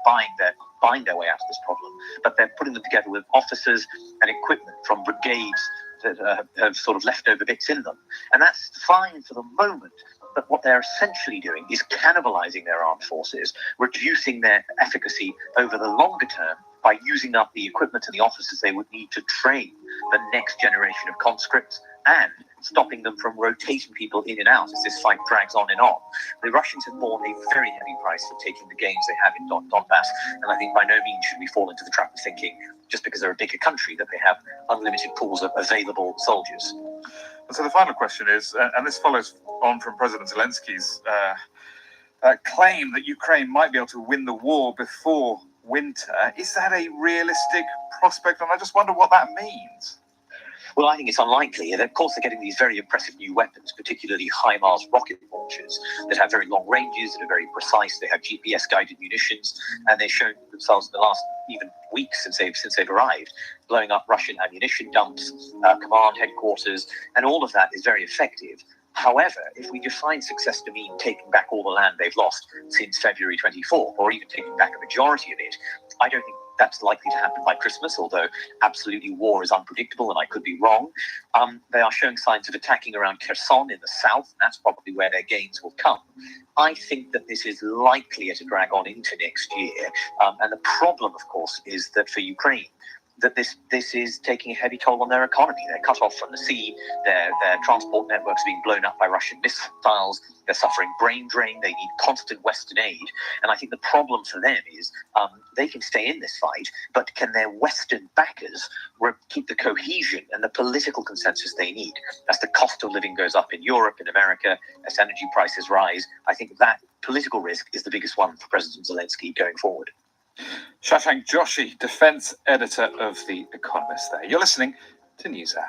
buying their way out of this problem, but they're putting them together with officers and equipment from brigades that have sort of leftover bits in them, and that's fine for the moment. But what they're essentially doing is cannibalizing their armed forces, reducing their efficacy over the longer term by using up the equipment and the officers they would need to train the next generation of conscripts,
and stopping them from rotating people in and out as this fight drags on and on. The Russians have borne a very heavy price for taking the gains they have in Donbass, and I think by no means should we fall into the trap of thinking, just because they're a bigger country, that they have unlimited pools of available soldiers.
So the final question is, and this follows on from President Zelensky's claim that Ukraine might be able to win the war before winter. Is that a realistic prospect? And I just wonder what that means.
Well, I think it's unlikely. And of course, they're getting these very impressive new weapons, particularly HIMARS rocket launchers that have very long ranges, that are very precise. They have GPS-guided munitions, and they've shown themselves in the last even weeks since they've arrived, blowing up Russian ammunition dumps, command headquarters, and all of that is very effective. However, if we define success to mean taking back all the land they've lost since February 24, or even taking back a majority of it, I don't think that's likely to happen by Christmas, although absolutely war is unpredictable and I could be wrong. They are showing signs of attacking around Kherson in the south, and that's probably where their gains will come. I think that this is likely to drag on into next year. And the problem, of course, is that for Ukraine, that this is taking a heavy toll on their economy. They're cut off from the sea, their transport networks are being blown up by Russian missiles, they're suffering brain drain, they need constant Western aid. And I think the problem for them is they can stay in this fight, but can their Western backers keep the cohesion and the political consensus they need? As the cost of living goes up in Europe, in America, as energy prices rise, I think that political risk is the biggest one for President Zelensky going forward.
Shashank Joshi, defense editor of The Economist there. You're listening to NewsHour.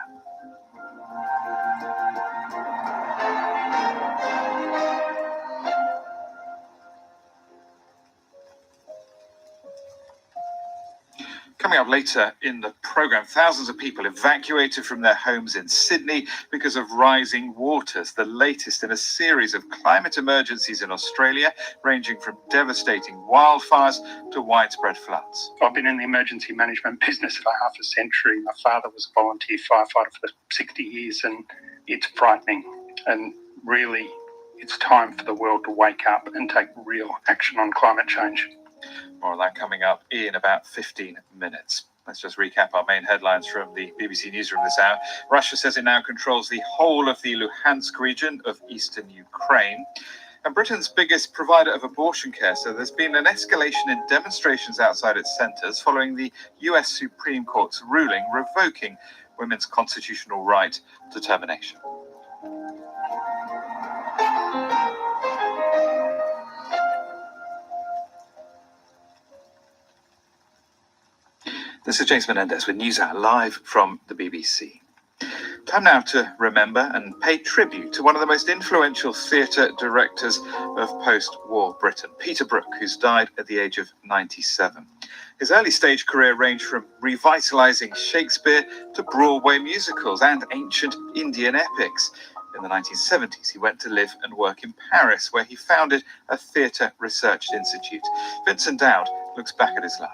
Coming up later in the programme, thousands of people evacuated from their homes in Sydney because of rising waters, the latest in a series of climate emergencies in Australia, ranging from devastating wildfires to widespread floods.
I've been in the emergency management business for half a century. My father was a volunteer firefighter for 60 years, and it's frightening. And really, it's time for the world to wake up and take real action on climate change.
More of that coming up in about 15 minutes. Let's just recap our main headlines from the BBC Newsroom this hour. Russia says it now controls the whole of the Luhansk region of eastern Ukraine. And Britain's biggest provider of abortion care, so there's been an escalation in demonstrations outside its centres following the US Supreme Court's ruling revoking women's constitutional right to termination. This is James Menendez with NewsHour live from the BBC. Time now to remember and pay tribute to one of the most influential theatre directors of post-war Britain, Peter Brook, who's died at the age of 97. His early stage career ranged from revitalising Shakespeare to Broadway musicals and ancient Indian epics. In the 1970s, he went to live and work in Paris, where he founded a theatre research institute. Vincent Dowd looks back at his life.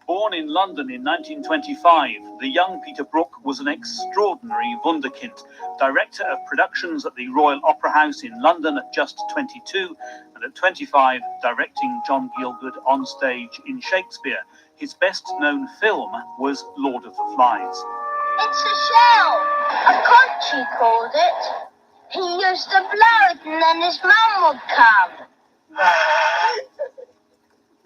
Born in London in 1925, the young Peter Brook was an extraordinary wunderkind, director of productions at the Royal Opera House in London at just 22, and at 25, directing John Gielgud on stage in Shakespeare. His best-known film was Lord of the Flies.
It's a shell! A conch, he called it. He used to blow it and then his mum would come.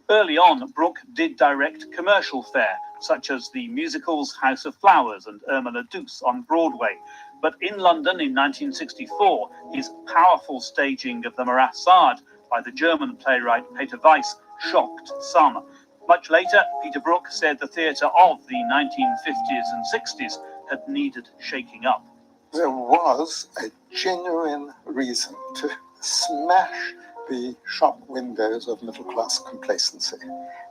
Early on, Brook did direct commercial fare, such as the musicals House of Flowers and Irma la Douce on Broadway. But in London in 1964, his powerful staging of the Marasade by the German playwright Peter Weiss shocked some. Much later, Peter Brook said the theatre of the 1950s and 60s had needed shaking up.
There was a genuine reason to smash the shop windows of middle-class complacency,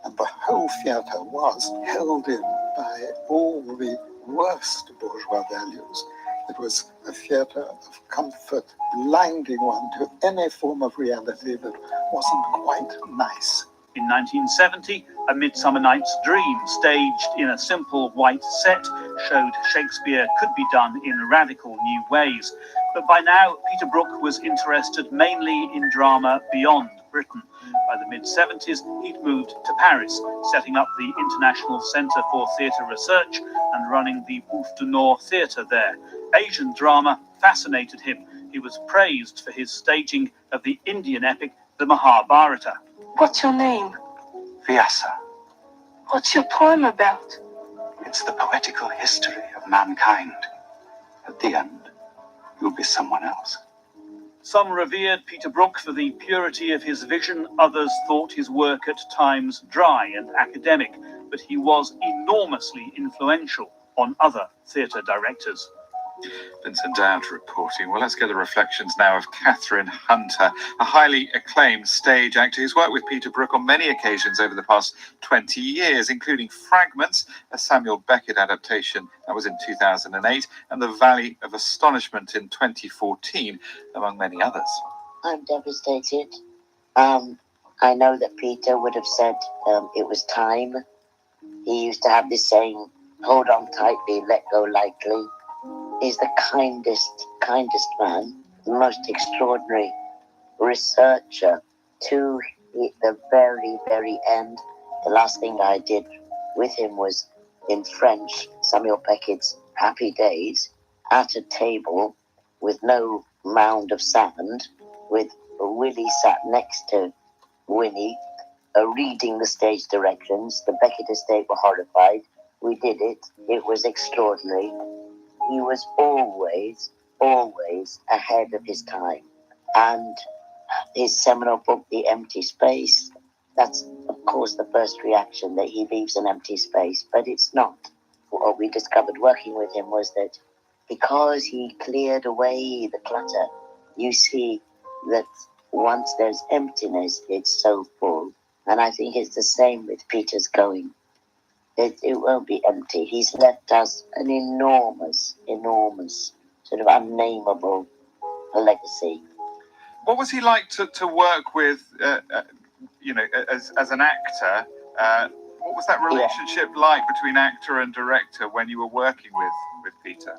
and the whole theatre was held in by all the worst bourgeois values. It was a theatre of comfort, blinding one to any form of reality that wasn't quite nice.
In 1970, A Midsummer Night's Dream, staged in a simple white set, showed Shakespeare could be done in radical new ways. But by now, Peter Brook was interested mainly in drama beyond Britain. By the mid-70s, he'd moved to Paris, setting up the International Centre for Theatre Research and running the Bouffe du Nord Theatre there. Asian drama fascinated him. He was praised for his staging of the Indian epic, the Mahabharata.
What's your name?
Vyasa.
What's your poem about?
It's the poetical history of mankind. At the end, you'll be someone else.
Some revered Peter Brook for the purity of his vision. Others thought his work at times dry and academic, but he was enormously influential on other theatre directors.
Vincent Dowd reporting. Well, let's get the reflections now of Catherine Hunter, a highly acclaimed stage actor who's worked with Peter Brook on many occasions over the past 20 years, including Fragments, a Samuel Beckett adaptation that was in 2008, and The Valley of Astonishment in 2014, among many others.
I'm devastated. I know that Peter would have said it was time. He used to have this saying, hold on tightly, let go lightly. He's the kindest man, the most extraordinary researcher to the very, very end. The last thing I did with him was in French, Samuel Beckett's Happy Days, at a table with no mound of sand, with Willie sat next to Winnie, reading the stage directions. The Beckett estate were horrified. We did it. It was extraordinary. He was always ahead of his time. And his seminal book, The Empty Space, that's, of course, the first reaction, that he leaves an empty space. But it's not. What we discovered working with him was that because he cleared away the clutter, you see that once there's emptiness, it's so full. And I think it's the same with Peter's going. It won't be empty. He's left us an enormous, sort of unnameable legacy.
What was he like to work with, as an actor? What was that relationship like between actor and director when you were working with Peter?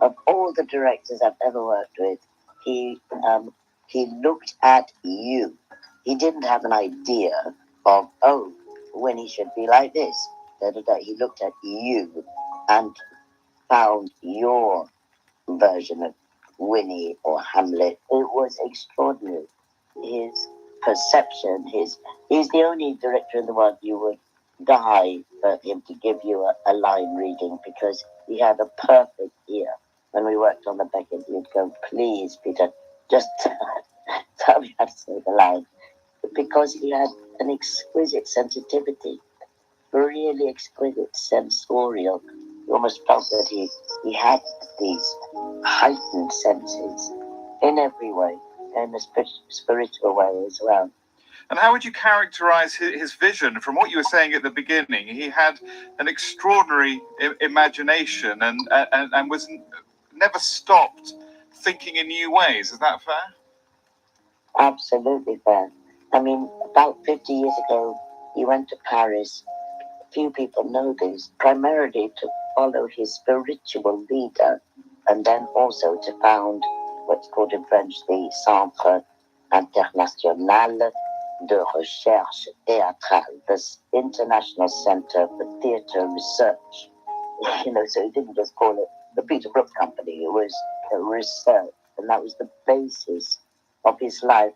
Of all the directors I've ever worked with, he looked at you. He didn't have an idea of, when he should be like this. He looked at you and found your version of Winnie or Hamlet. It was extraordinary. His perception, he's the only director in the world you would die for him to give you a line reading, because he had a perfect ear. When we worked on the Beckett, he'd go, please, Peter, just tell me how to say the line. Because he had an exquisite sensitivity, really exquisite, sensorial. You almost felt that he had these heightened senses in every way, in a spiritual way as well.
And how would you characterize his vision? From what you were saying at the beginning, he had an extraordinary imagination and was never stopped thinking in new ways. Is that fair?
Absolutely fair. I mean, about 50 years ago, he went to Paris. Few people know this, primarily to follow his spiritual leader, and then also to found what's called in French the Centre International de Recherche Théâtrale, this International Center for Theatre Research. So he didn't just call it the Peter Brook Company, it was a research, and that was the basis of his life,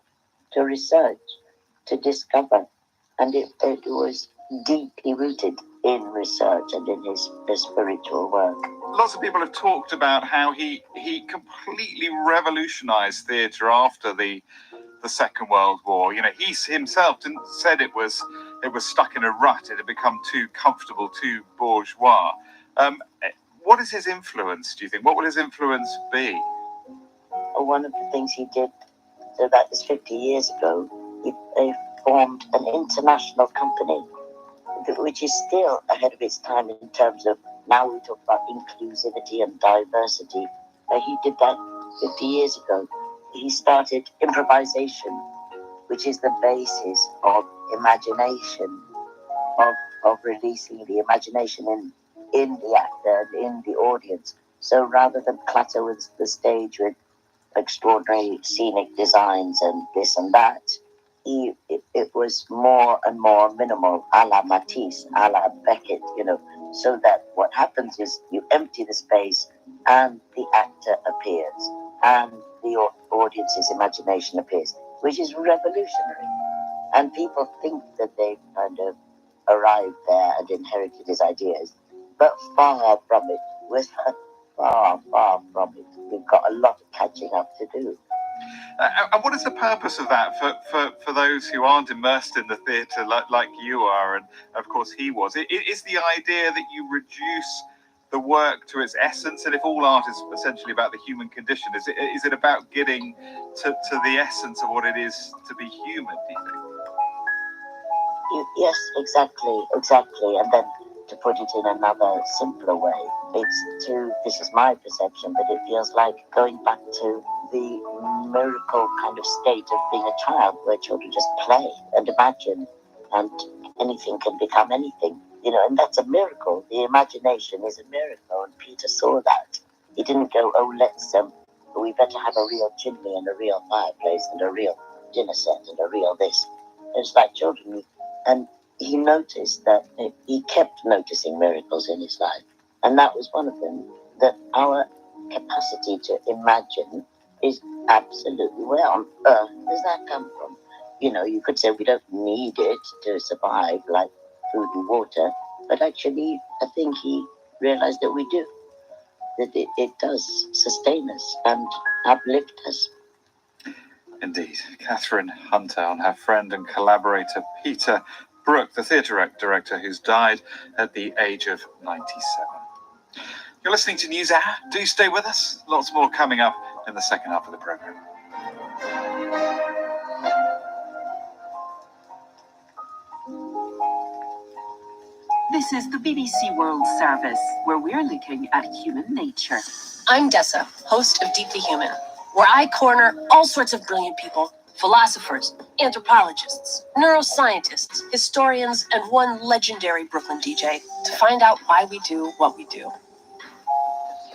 to research, to discover, and it was deeply rooted in research and in his spiritual work.
Lots of people have talked about how he completely revolutionized theatre after the Second World War. He himself said it was stuck in a rut. It had become too comfortable, too bourgeois. What is his influence, do you think? What will his influence be?
One of the things he did, so that is 50 years ago, they formed an international company, which is still ahead of its time in terms of, now we talk about inclusivity and diversity. He did that 50 years ago. He started improvisation, which is the basis of imagination, of releasing the imagination in the actor and in the audience. So rather than clutter with the stage with extraordinary scenic designs and this and that, it was more and more minimal, a la Matisse, a la Beckett, so that what happens is you empty the space and the actor appears and the audience's imagination appears, which is revolutionary. And people think that they've kind of arrived there and inherited his ideas, but far from it. We're far from it. We've got a lot of catching up to do.
And what is the purpose of that for those who aren't immersed in the theatre like you are, and of course he was? Is the idea that you reduce the work to its essence, and if all art is essentially about the human condition, is it about getting to the essence of what it is to be human, do you think?
Yes, exactly. And then to put it in another simpler way, this is my perception, but it feels like going back to the miracle kind of state of being a child, where children just play and imagine, and anything can become anything, and that's a miracle. The imagination is a miracle, and Peter saw that. He didn't go, we better have a real chimney and a real fireplace and a real dinner set and a real this. It's like children. And he noticed that he kept noticing miracles in his life. And that was one of them, that our capacity to imagine is absolutely, where on earth does that come from? You could say we don't need it to survive, like food and water, but actually I think he realized that we do, that it does sustain us and uplift us.
Indeed. Catherine Hunter on her friend and collaborator Peter Brook, the theatre director who's died at the age of 97. You're listening to News Hour. Do stay with us. Lots more coming up in the second half of the programme.
This is the BBC World Service, where we're looking at human nature.
I'm Dessa, host of Deeply Human, where I corner all sorts of brilliant people, philosophers, anthropologists, neuroscientists, historians, and one legendary Brooklyn DJ to find out why we do what we do.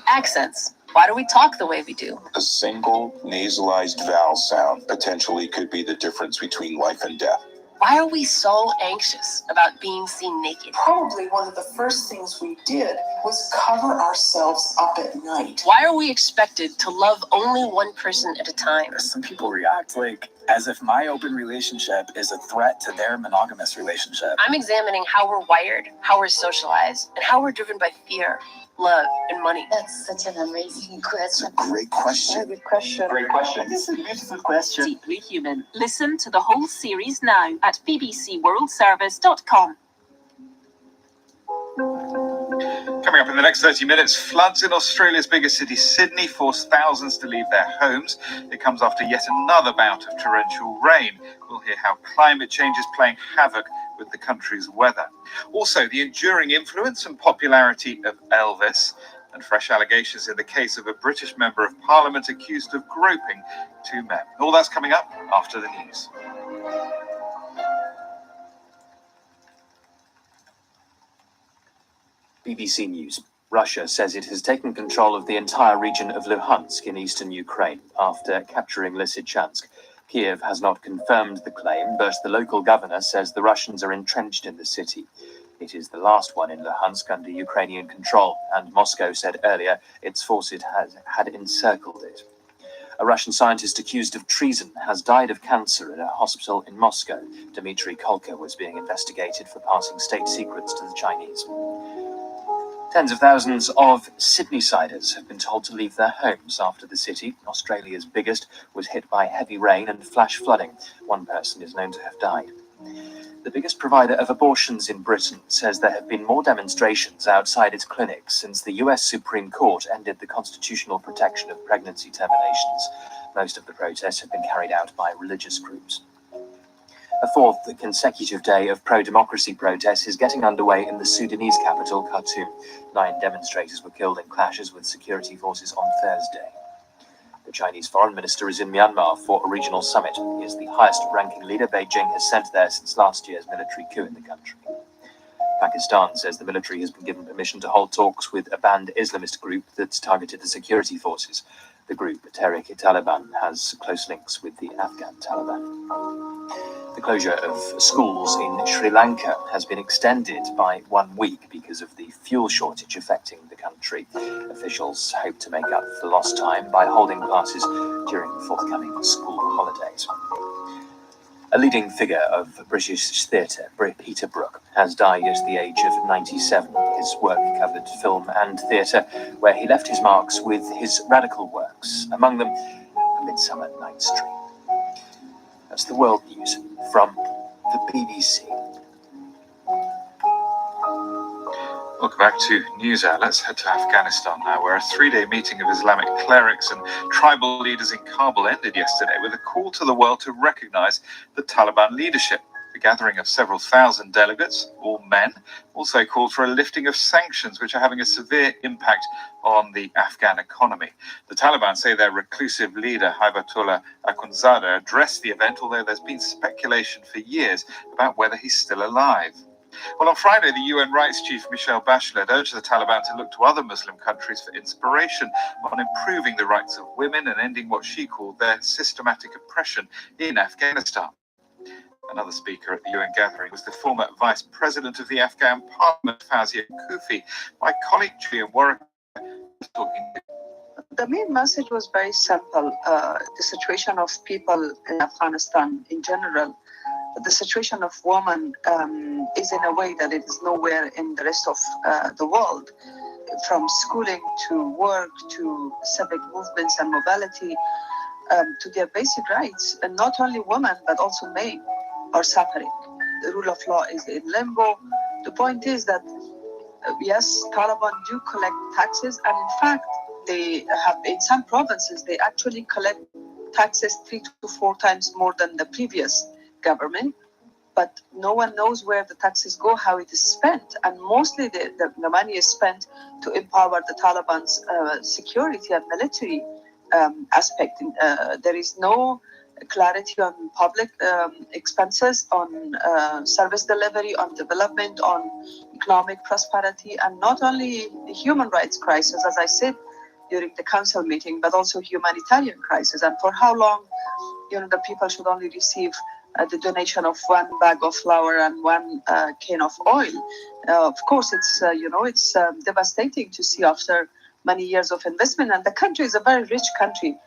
Accents. Why do we talk the way we do?
A single nasalized vowel sound potentially could be the difference between life and death.
Why are we so anxious about being seen naked?
Probably one of the first things we did was cover ourselves up at night.
Why are we expected to love only one person at a time?
Some people react as if my open relationship is a threat to their monogamous relationship.
I'm examining how we're wired, how we're socialized, and how we're driven by fear, love, and money.
That's such an amazing question.
It's a great question.
Good question.
Great question.
It's a beautiful question.
Deeply Human. Listen to the whole series now at bbcworldservice.com.
Coming up in the next 30 minutes, floods in Australia's biggest city, Sydney, forced thousands to leave their homes. It comes after yet another bout of torrential rain. We'll hear how climate change is playing havoc with the country's weather. Also, the enduring influence and popularity of Elvis, and fresh allegations in the case of a British member of Parliament accused of groping two men. All that's coming up after the news.
BBC News. Russia says it has taken control of the entire region of Luhansk in eastern Ukraine after capturing Lysychansk. Kiev has not confirmed the claim, but the local governor says the Russians are entrenched in the city. It is the last one in Luhansk under Ukrainian control, and Moscow said earlier its forces had encircled it. A Russian scientist accused of treason has died of cancer in a hospital in Moscow. Dmitry Kolka was being investigated for passing state secrets to the Chinese. Tens of thousands of Sydneysiders have been told to leave their homes after the city, Australia's biggest, was hit by heavy rain and flash flooding. One person is known to have died. The biggest provider of abortions in Britain says there have been more demonstrations outside its clinics since the US Supreme Court ended the constitutional protection of pregnancy terminations. Most of the protests have been carried out by religious groups. A fourth consecutive day of pro-democracy protests is getting underway in the Sudanese capital, Khartoum. 9 demonstrators were killed in clashes with security forces on Thursday. The Chinese foreign minister is in Myanmar for a regional summit. He is the highest-ranking leader Beijing has sent there since last year's military coup in the country. Pakistan says the military has been given permission to hold talks with a banned Islamist group that's targeted the security forces. The group Tehrik-i-Taliban has close links with the Afghan Taliban. The closure of schools in Sri Lanka has been extended by 1 week because of the fuel shortage affecting the country. Officials hope to make up for lost time by holding classes during the forthcoming school holidays. A leading figure of British theatre, Peter Brook, has died at the age of 97. His work covered film and theatre, where he left his marks with his radical works, among them A Midsummer Night's Dream. That's the world news from the BBC.
Welcome back to NewsHour. Let's head to Afghanistan now, where a 3-day meeting of Islamic clerics and tribal leaders in Kabul ended yesterday with a call to the world to recognize the Taliban leadership. The gathering of several thousand delegates, all men, also called for a lifting of sanctions, which are having a severe impact on the Afghan economy. The Taliban say their reclusive leader, Hibatullah Akhundzada, addressed the event, although there's been speculation for years about whether he's still alive. Well, on Friday, the UN rights chief Michelle Bachelet urged the Taliban to look to other Muslim countries for inspiration on improving the rights of women and ending what she called their systematic oppression in Afghanistan. Another speaker at the UN gathering was the former vice president of the Afghan parliament, Fawzia Koofi. My colleague Julian Warwick was talking.
The main message was very simple. The situation of people in Afghanistan in general, the situation of women is in a way that it is nowhere in the rest of the world. From schooling to work to civic movements and mobility to their basic rights. And not only women, but also men are suffering. The rule of law is in limbo. The point is that, yes, Taliban do collect taxes, and in fact, they have, in some provinces, they actually collect taxes 3 to 4 times more than the previous government. But no one knows where the taxes go, how it is spent. And mostly the money is spent to empower the Taliban's security and military aspect. There is no clarity on public expenses, on service delivery, on development, on economic prosperity, and not only the human rights crisis, as I said during the council meeting, but also humanitarian crisis. And for how long, the people should only receive the donation of 1 bag of flour and 1 can of oil. Of course, it's devastating to see after many years of investment. And the country is a very rich country.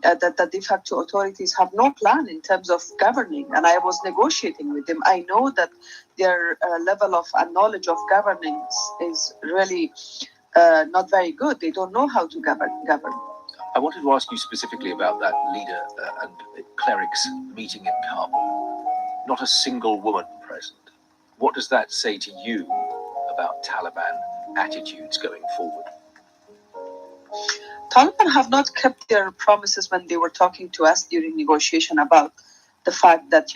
That the de facto authorities have no plan in terms of governing. And I was negotiating with them. I know that their level of knowledge of governance is really not very good. They don't know how to govern.
I wanted to ask you specifically about that leader and clerics meeting in Kabul. Not a single woman present. What does that say to you about Taliban attitudes going forward?
Taliban have not kept their promises when they were talking to us during negotiation about the fact that,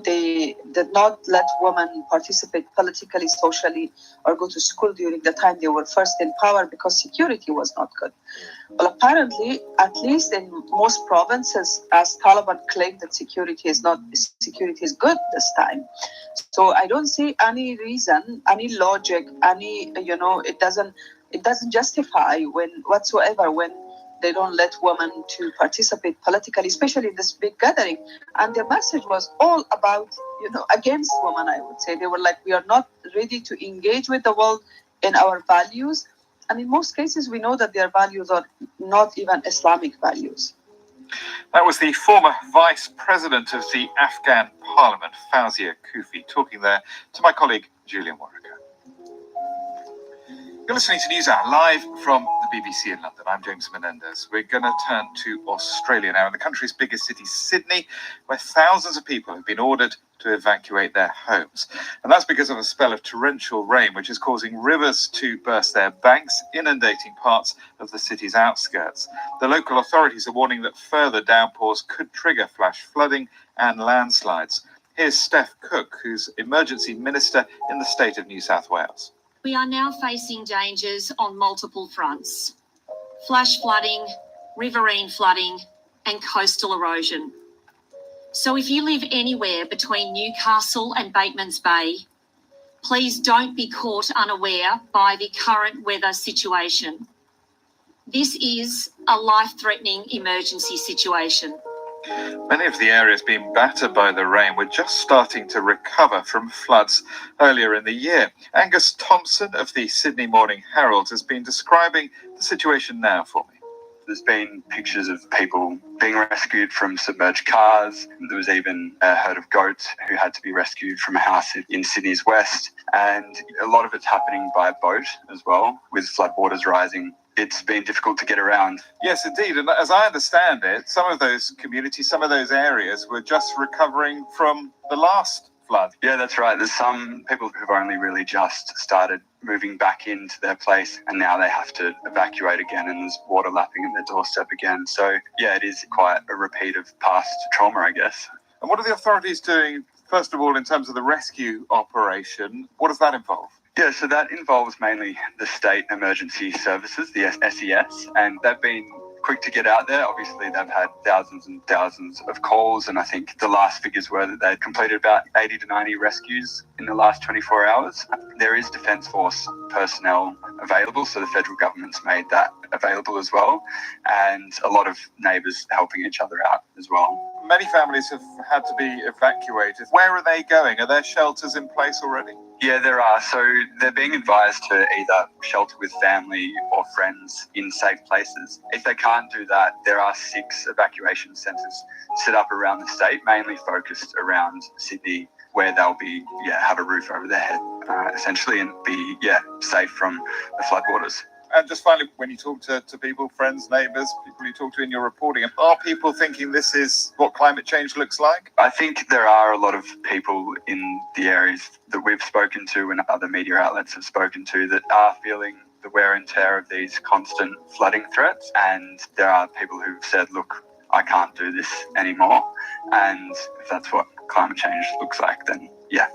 they did not let women participate politically, socially, or go to school during the time they were first in power because security was not good. Well, apparently, at least in most provinces, as Taliban claimed that security is good this time. So I don't see any reason, any logic, it doesn't justify when they don't let women to participate politically, especially in this big gathering. And their message was all about, against women, I would say. They were like, we are not ready to engage with the world in our values. And in most cases, we know that their values are not even Islamic values.
That was the former vice president of the Afghan parliament, Fawzia Koofi, talking there to my colleague, Julian Warwick. You're listening to NewsHour live from the BBC in London. I'm James Menendez. We're going to turn to Australia now, in the country's biggest city, Sydney, where thousands of people have been ordered to evacuate their homes. And that's because of a spell of torrential rain, which is causing rivers to burst their banks, inundating parts of the city's outskirts. The local authorities are warning that further downpours could trigger flash flooding and landslides. Here's Steph Cook, who's Emergency Minister in the state of New South Wales.
We are now facing dangers on multiple fronts: flash flooding, riverine flooding, and coastal erosion. So if you live anywhere between Newcastle and Batemans Bay, please don't be caught unaware by the current weather situation. This is a life-threatening emergency situation.
Many of the areas being battered by the rain were just starting to recover from floods earlier in the year. Angus Thompson of the Sydney Morning Herald has been describing the situation now for me.
There's been pictures of people being rescued from submerged cars. There was even a herd of goats who had to be rescued from a house in Sydney's west. And a lot of it's happening by boat as well, with floodwaters rising. It's been difficult to get around.
Yes, indeed. And as I understand it, some of those communities, some of those areas were just recovering from the last flood.
Yeah, that's right. There's some people who've only really just started moving back into their place, and now they have to evacuate again, and there's water lapping at their doorstep again. So, yeah, it is quite a repeat of past trauma, I guess.
And what are the authorities doing, first of all, in terms of the rescue operation? What does that involve?
Yeah, so that involves mainly the state emergency services, the SES, and they've been quick to get out there. Obviously, they've had thousands and thousands of calls, and I think the last figures were that they'd completed about 80 to 90 rescues in the last 24 hours. There is Defence Force personnel available, so the federal government's made that available as well, and a lot of neighbours helping each other out as well.
Many families have had to be evacuated. Where are they going? Are there shelters in place already?
Yeah, there are. So they're being advised to either shelter with family or friends in safe places. If they can't do that, there are 6 evacuation centres set up around the state, mainly focused around Sydney, where they'll be, have a roof over their head, essentially, and be, safe from the floodwaters.
And just finally, when you talk to people, friends, neighbours, people you talk to in your reporting, are people thinking this is what climate change looks like?
I think there are a lot of people in the areas that we've spoken to and other media outlets have spoken to that are feeling the wear and tear of these constant flooding threats. And there are people who've said, look, I can't do this anymore. And if that's what climate change looks like, then yeah.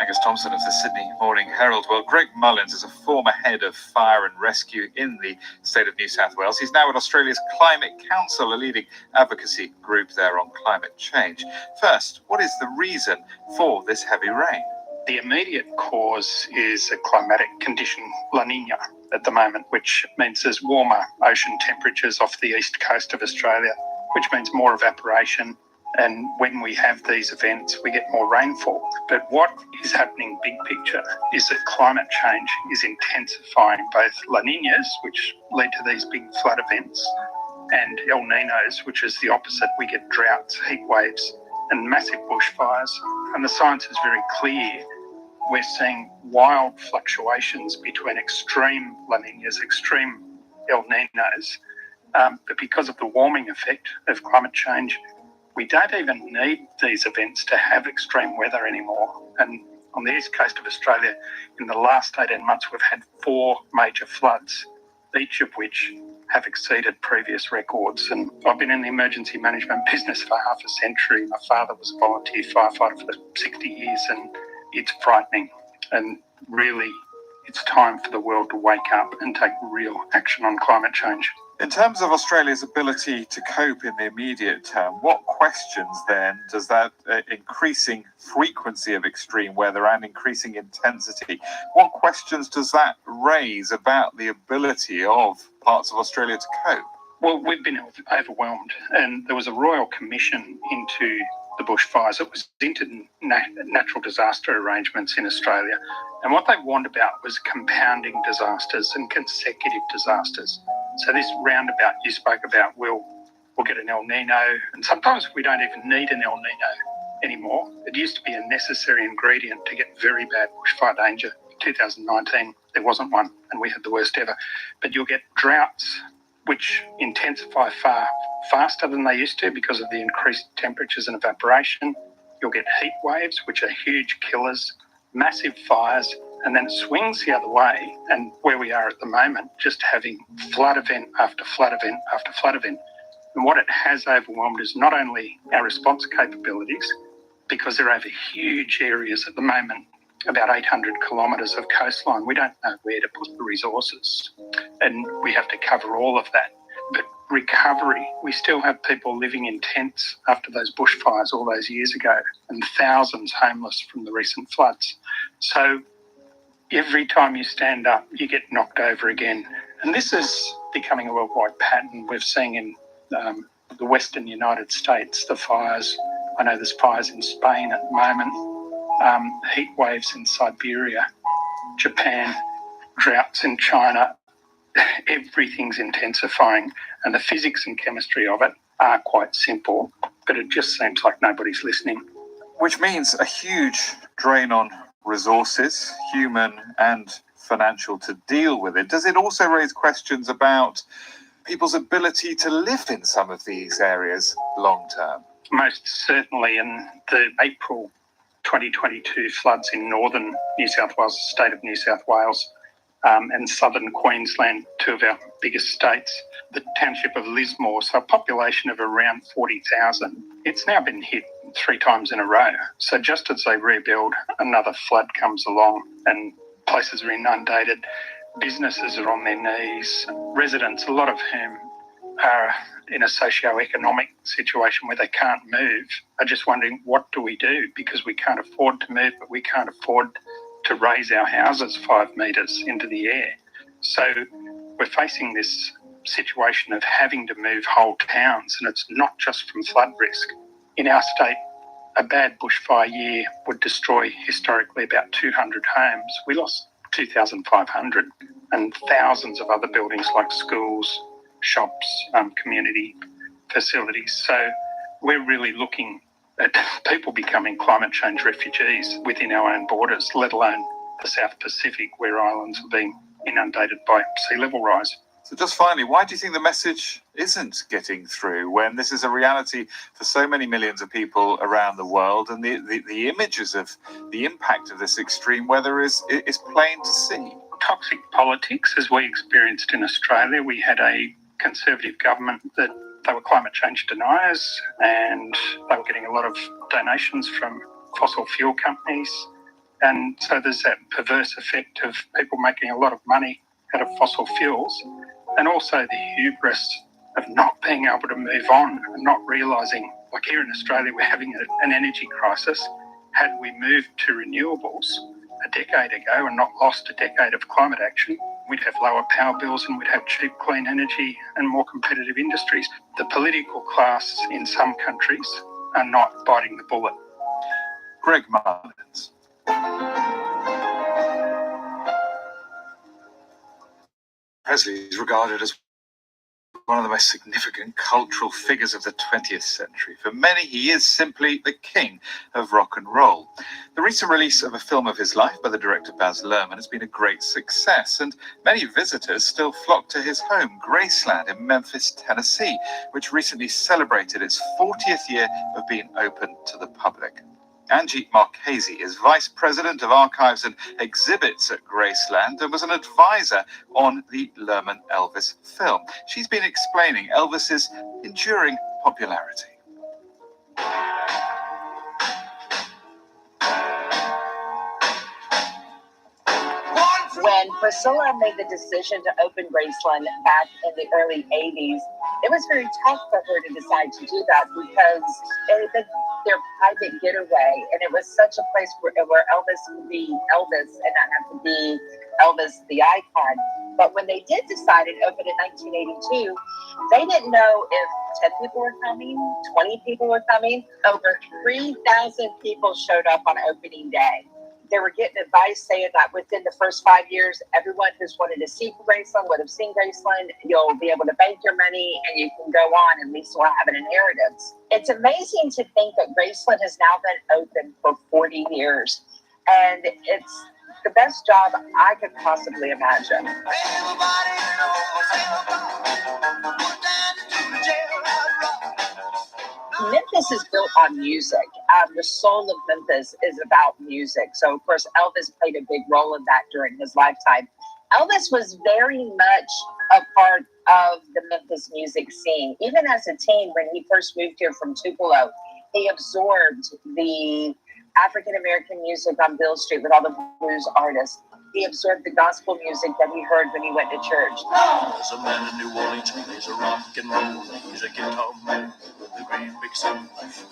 Angus Thompson of the Sydney Morning Herald. Well, Greg Mullins is a former head of fire and rescue in the state of New South Wales. He's now at Australia's Climate Council, a leading advocacy group there on climate change. First, what is the reason for this heavy rain?
The immediate cause is a climatic condition, La Nina, at the moment, which means there's warmer ocean temperatures off the east coast of Australia, which means more evaporation. And when we have these events, we get more rainfall. But what is happening big picture is that climate change is intensifying both La Ninas, which lead to these big flood events, and El Ninos, which is the opposite. We get droughts, heat waves, and massive bushfires. And the science is very clear. We're seeing wild fluctuations between extreme La Ninas, extreme El Ninos. But because of the warming effect of climate change, we don't even need these events to have extreme weather anymore. And on the east coast of Australia, in the last 18 months, we've had 4 major floods, each of which have exceeded previous records. And I've been in the emergency management business for half a century. My father was a volunteer firefighter for 60 years, and it's frightening. And really, it's time for the world to wake up and take real action on climate change.
In terms of Australia's ability to cope in the immediate term, what questions then does that increasing frequency of extreme weather and increasing intensity, what questions does that raise about the ability of parts of Australia to cope?
Well, we've been overwhelmed, and there was a royal commission into the bushfires. It was into natural disaster arrangements in Australia. And what they warned about was compounding disasters and consecutive disasters. So this roundabout you spoke about, we'll get an El Nino, and sometimes we don't even need an El Nino anymore. It used to be a necessary ingredient to get very bad bushfire danger. In 2019, there wasn't one, and we had the worst ever. But you'll get droughts, which intensify far faster than they used to because of the increased temperatures and evaporation. You'll get heat waves, which are huge killers, massive fires, and then it swings the other way. And where we are at the moment, just having flood event after flood event after flood event. And what it has overwhelmed is not only our response capabilities, because they're over huge areas at the moment, about 800 kilometres of coastline. We don't know where to put the resources, and we have to cover all of that. But recovery, we still have people living in tents after those bushfires all those years ago, and thousands homeless from the recent floods. So every time you stand up, you get knocked over again. And this is becoming a worldwide pattern. We're seeing in the western United States, the fires. I know there's fires in Spain at the moment, heat waves in Siberia, Japan, droughts in China. Everything's intensifying, and the physics and chemistry of it are quite simple, but it just seems like nobody's listening.
Which means a huge drain on resources, human and financial, to deal with it. Does it also raise questions about people's ability to live in some of these areas long term?
Most certainly. In the April 2022 floods in northern New South Wales, the state of New South Wales, and southern Queensland, two of our biggest states, the township of Lismore, so a population of around 40,000, it's now been hit 3 times in a row. So just as they rebuild, another flood comes along and places are inundated, businesses are on their knees, residents, a lot of whom are in a socio-economic situation where they can't move, are just wondering, what do we do? Because we can't afford to move, but we can't afford to raise our houses 5 metres into the air. So we're facing this situation of having to move whole towns, and it's not just from flood risk. In our state, a bad bushfire year would destroy historically about 200 homes. We lost 2,500, and thousands of other buildings like schools, shops, community facilities. So we're really looking at people becoming climate change refugees within our own borders, let alone the South Pacific, where islands are being inundated by sea level rise.
So just finally, why do you think the message isn't getting through when this is a reality for so many millions of people around the world, and the images of the impact of this extreme weather is plain to see?
Toxic politics, as we experienced in Australia. We had a Conservative government that they were climate change deniers, and they were getting a lot of donations from fossil fuel companies. And so there's that perverse effect of people making a lot of money out of fossil fuels, and also the hubris of not being able to move on and not realising, like here in Australia, we're having an energy crisis. Had we moved to renewables a decade ago and not lost a decade of climate action, we'd have lower power bills and we'd have cheap, clean energy and more competitive industries. The political class in some countries are not biting the bullet.
Greg Mullins. Presley is regarded as one of the most significant cultural figures of the 20th century. For many, he is simply the king of rock and roll. The recent release of a film of his life by the director Baz Luhrmann has been a great success, and many visitors still flock to his home, Graceland in Memphis, Tennessee, which recently celebrated its 40th year of being open to the public. Angie Marchese is Vice President of Archives and Exhibits at Graceland and was an advisor on the Luhrmann Elvis film. She's been explaining Elvis's enduring popularity.
When Priscilla made the decision to open Graceland back in the early 80s, it was very tough for her to decide to do that because it had been their private getaway, and it was such a place where Elvis could be Elvis and not have to be Elvis the icon. But when they did decide to open in 1982, they didn't know if 10 people were coming, 20 people were coming. Over 3,000 people showed up on opening day. They were getting advice saying that within the first 5 years, everyone who's wanted to see Graceland would have seen Graceland. You'll be able to bank your money and you can go on, and at least we'll have an inheritance. It's amazing to think that Graceland has now been open for 40 years. And it's the best job I could possibly imagine. Memphis is built on music. The soul of Memphis is about music. So, of course, Elvis played a big role in that during his lifetime. Elvis was very much a part of the Memphis music scene. Even as a teen, when he first moved here from Tupelo, he absorbed the African-American music on Beale Street with all the blues artists. He absorbed the gospel music that he heard when he went to church.
There's a man in New Orleans who plays a rock and roll. He's a guitar man with a great big soul.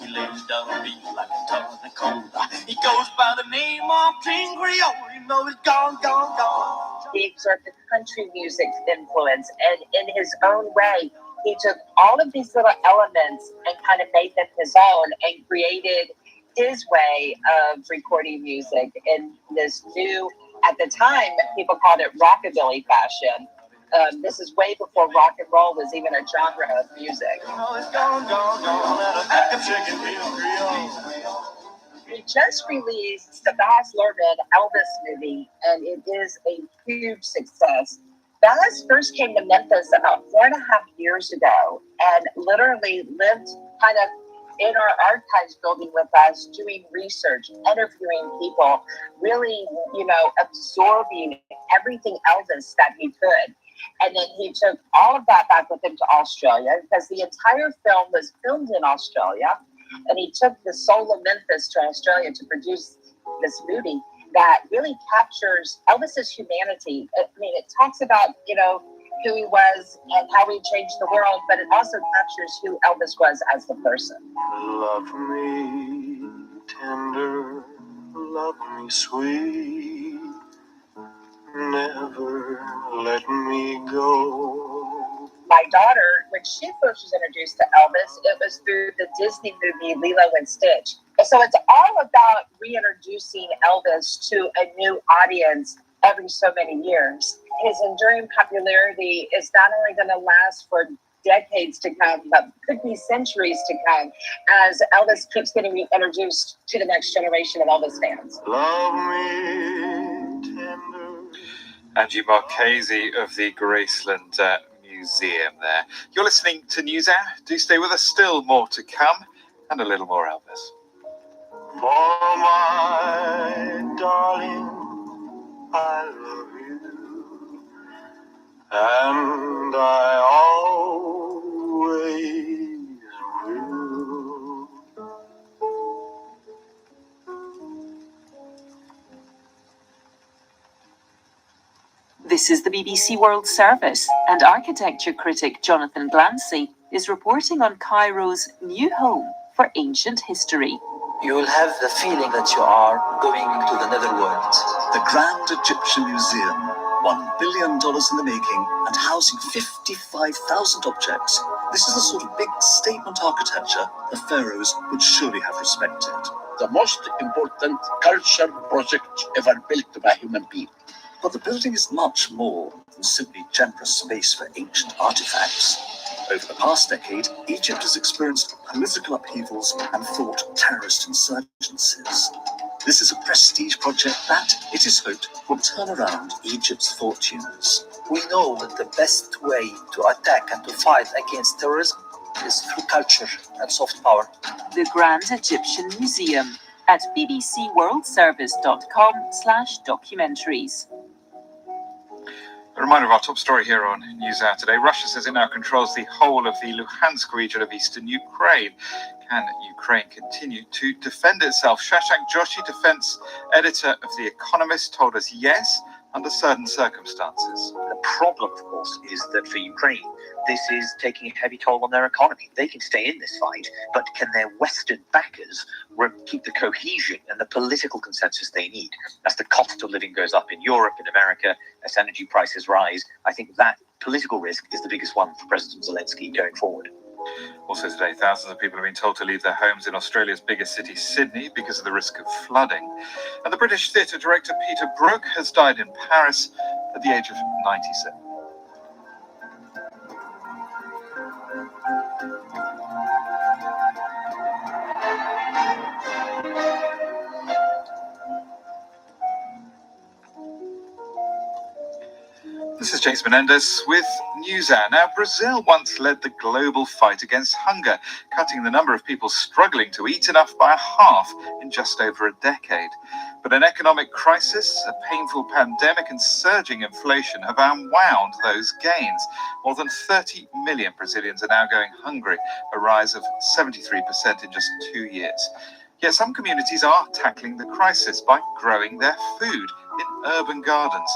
He lays down a beat like a ton of coal. He goes by the name of King Creole. You know he's gone, gone, gone.
He absorbed the country music influence, and in his own way, he took all of these little elements and kind of made them his own and created his way of recording music in this new, at the time, people called it rockabilly fashion. This is way before rock and roll was even a genre of music. We just released the Baz Luhrmann Elvis movie, and it is a huge success. Baz first came to Memphis about 4.5 years ago and literally lived kind of in our archives building with us, doing research, interviewing people, really, absorbing everything Elvis that he could. And then he took all of that back with him to Australia because the entire film was filmed in Australia. And he took the soul of Memphis to Australia to produce this movie that really captures Elvis's humanity. I mean, it talks about, who he was and how he changed the world, but it also captures who Elvis was as the person.
Love me tender, love me sweet, never let me go.
My daughter, when she first was introduced to Elvis, it was through the Disney movie Lilo and Stitch. And so it's all about reintroducing Elvis to a new audience every so many years. His enduring popularity is not only going to last for decades to come, but could be centuries to come as Elvis keeps getting reintroduced to the next generation of Elvis fans.
Love me tender.
Angie Marchese of the Graceland Museum there. You're listening to NewsHour. Do stay with us. Still more to come and a little more Elvis.
For my darling, I love you, and I always will.
This is the BBC World Service, and architecture critic Jonathan Glancy is reporting on Cairo's new home for ancient history.
You will have the feeling that you are going to the netherworld.
The Grand Egyptian Museum, $1 billion in the making and housing 55,000 objects. This is the sort of big statement architecture the pharaohs would surely have respected.
The most important culture project ever built by human beings.
But the building is much more than simply generous space for ancient artifacts. Over the past decade, Egypt has experienced political upheavals and fought terrorist insurgencies. This is a prestige project that, it is hoped, will turn around Egypt's fortunes.
We know that the best way to attack and to fight against terrorism is through culture and soft power.
The Grand Egyptian Museum at bbcworldservice.com/documentaries.
A reminder of our top story here on NewsHour today. Russia says it now controls the whole of the Luhansk region of eastern Ukraine. Can Ukraine continue to defend itself? Shashank Joshi, defense editor of The Economist, told us yes, under certain circumstances.
The problem, of course, is that for Ukraine, this is taking a heavy toll on their economy. They can stay in this fight, but can their Western backers keep the cohesion and the political consensus they need? As the cost of living goes up in Europe, in America, as energy prices rise, I think that political risk is the biggest one for President Zelensky going forward.
Also today, thousands of people have been told to leave their homes in Australia's biggest city, Sydney, because of the risk of flooding. And the British theatre director Peter Brook has died in Paris at the age of 97. This is James Menendez with NewsHour. Now, Brazil once led the global fight against hunger, cutting the number of people struggling to eat enough by half in just over a decade. But an economic crisis, a painful pandemic, and surging inflation have unwound those gains. More than 30 million Brazilians are now going hungry, a rise of 73% in just 2 years. Yet some communities are tackling the crisis by growing their food in urban gardens.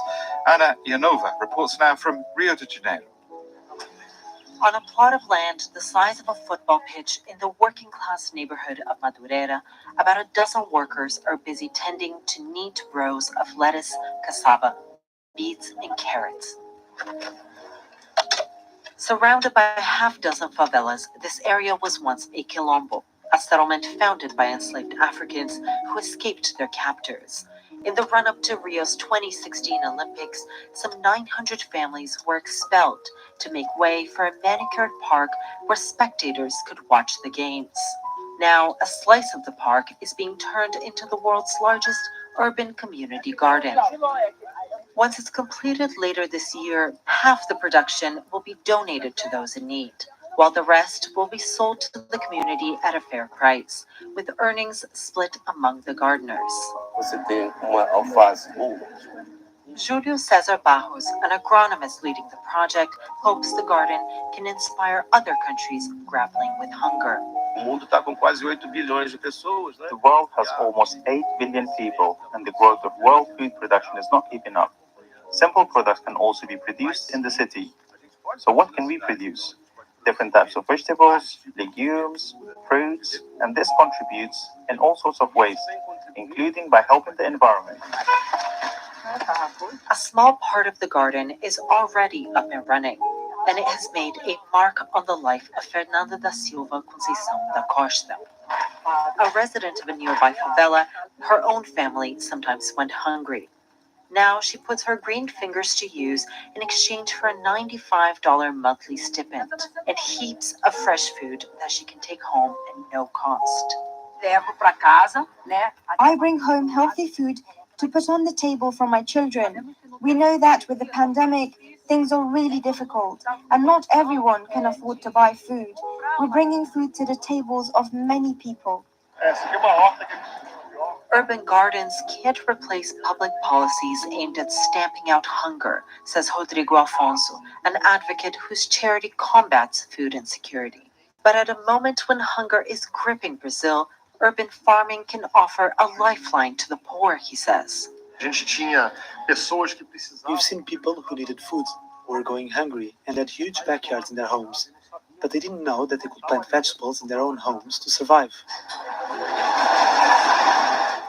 Ana Ianova reports now from Rio de Janeiro.
On a plot of land the size of a football pitch in the working-class neighborhood of Madureira, about a dozen workers are busy tending to neat rows of lettuce, cassava, beets, and carrots. Surrounded by a half-dozen favelas, this area was once a quilombo, a settlement founded by enslaved Africans who escaped their captors. In the run-up to Rio's 2016 Olympics, some 900 families were expelled to make way for a manicured park where spectators could watch the games. Now, a slice of the park is being turned into the world's largest urban community garden. Once it's completed later this year, half the production will be donated to those in need, while the rest will be sold to the community at a fair price, with earnings split among the gardeners. Julio Cesar Barros, an agronomist leading the project, hopes the garden can inspire other countries grappling with hunger.
The world has almost 8 billion people, and the growth of world food production is not keeping up. Simple products can also be produced in the city. So what can we produce? Different types of vegetables, legumes, fruits, and this contributes in all sorts of ways, including by helping the environment.
A small part of the garden is already up and running, and it has made a mark on the life of Fernanda da Silva Conceição da Costa. A resident of a nearby favela, her own family sometimes went hungry. Now she puts her green fingers to use in exchange for a $95 monthly stipend and heaps of fresh food that she can take home at no cost.
I bring home healthy food to put on the table for my children. We know that with the pandemic, things are really difficult, and not everyone can afford to buy food. We're bringing food to the tables of many people.
Urban gardens can't replace public policies aimed at stamping out hunger, says Rodrigo Alfonso, an advocate whose charity combats food insecurity. But at a moment when hunger is gripping Brazil, urban farming can offer a lifeline to the poor, he says.
We've seen people who needed food, who were going hungry, and had huge backyards in their homes, but they didn't know that they could plant vegetables in their own homes to survive.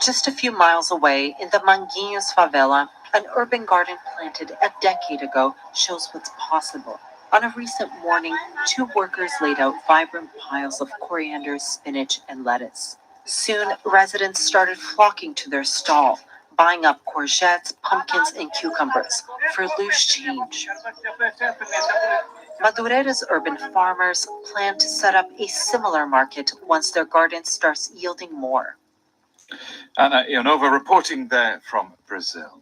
Just a few miles away, in the Manguinhos favela, an urban garden planted a decade ago shows what's possible. On a recent morning, 2 workers laid out vibrant piles of coriander, spinach, and lettuce. Soon, residents started flocking to their stall, buying up courgettes, pumpkins, and cucumbers for loose change. Madureira's urban farmers plan to set up a similar market once their garden starts yielding more.
Anna Ionova reporting there from Brazil.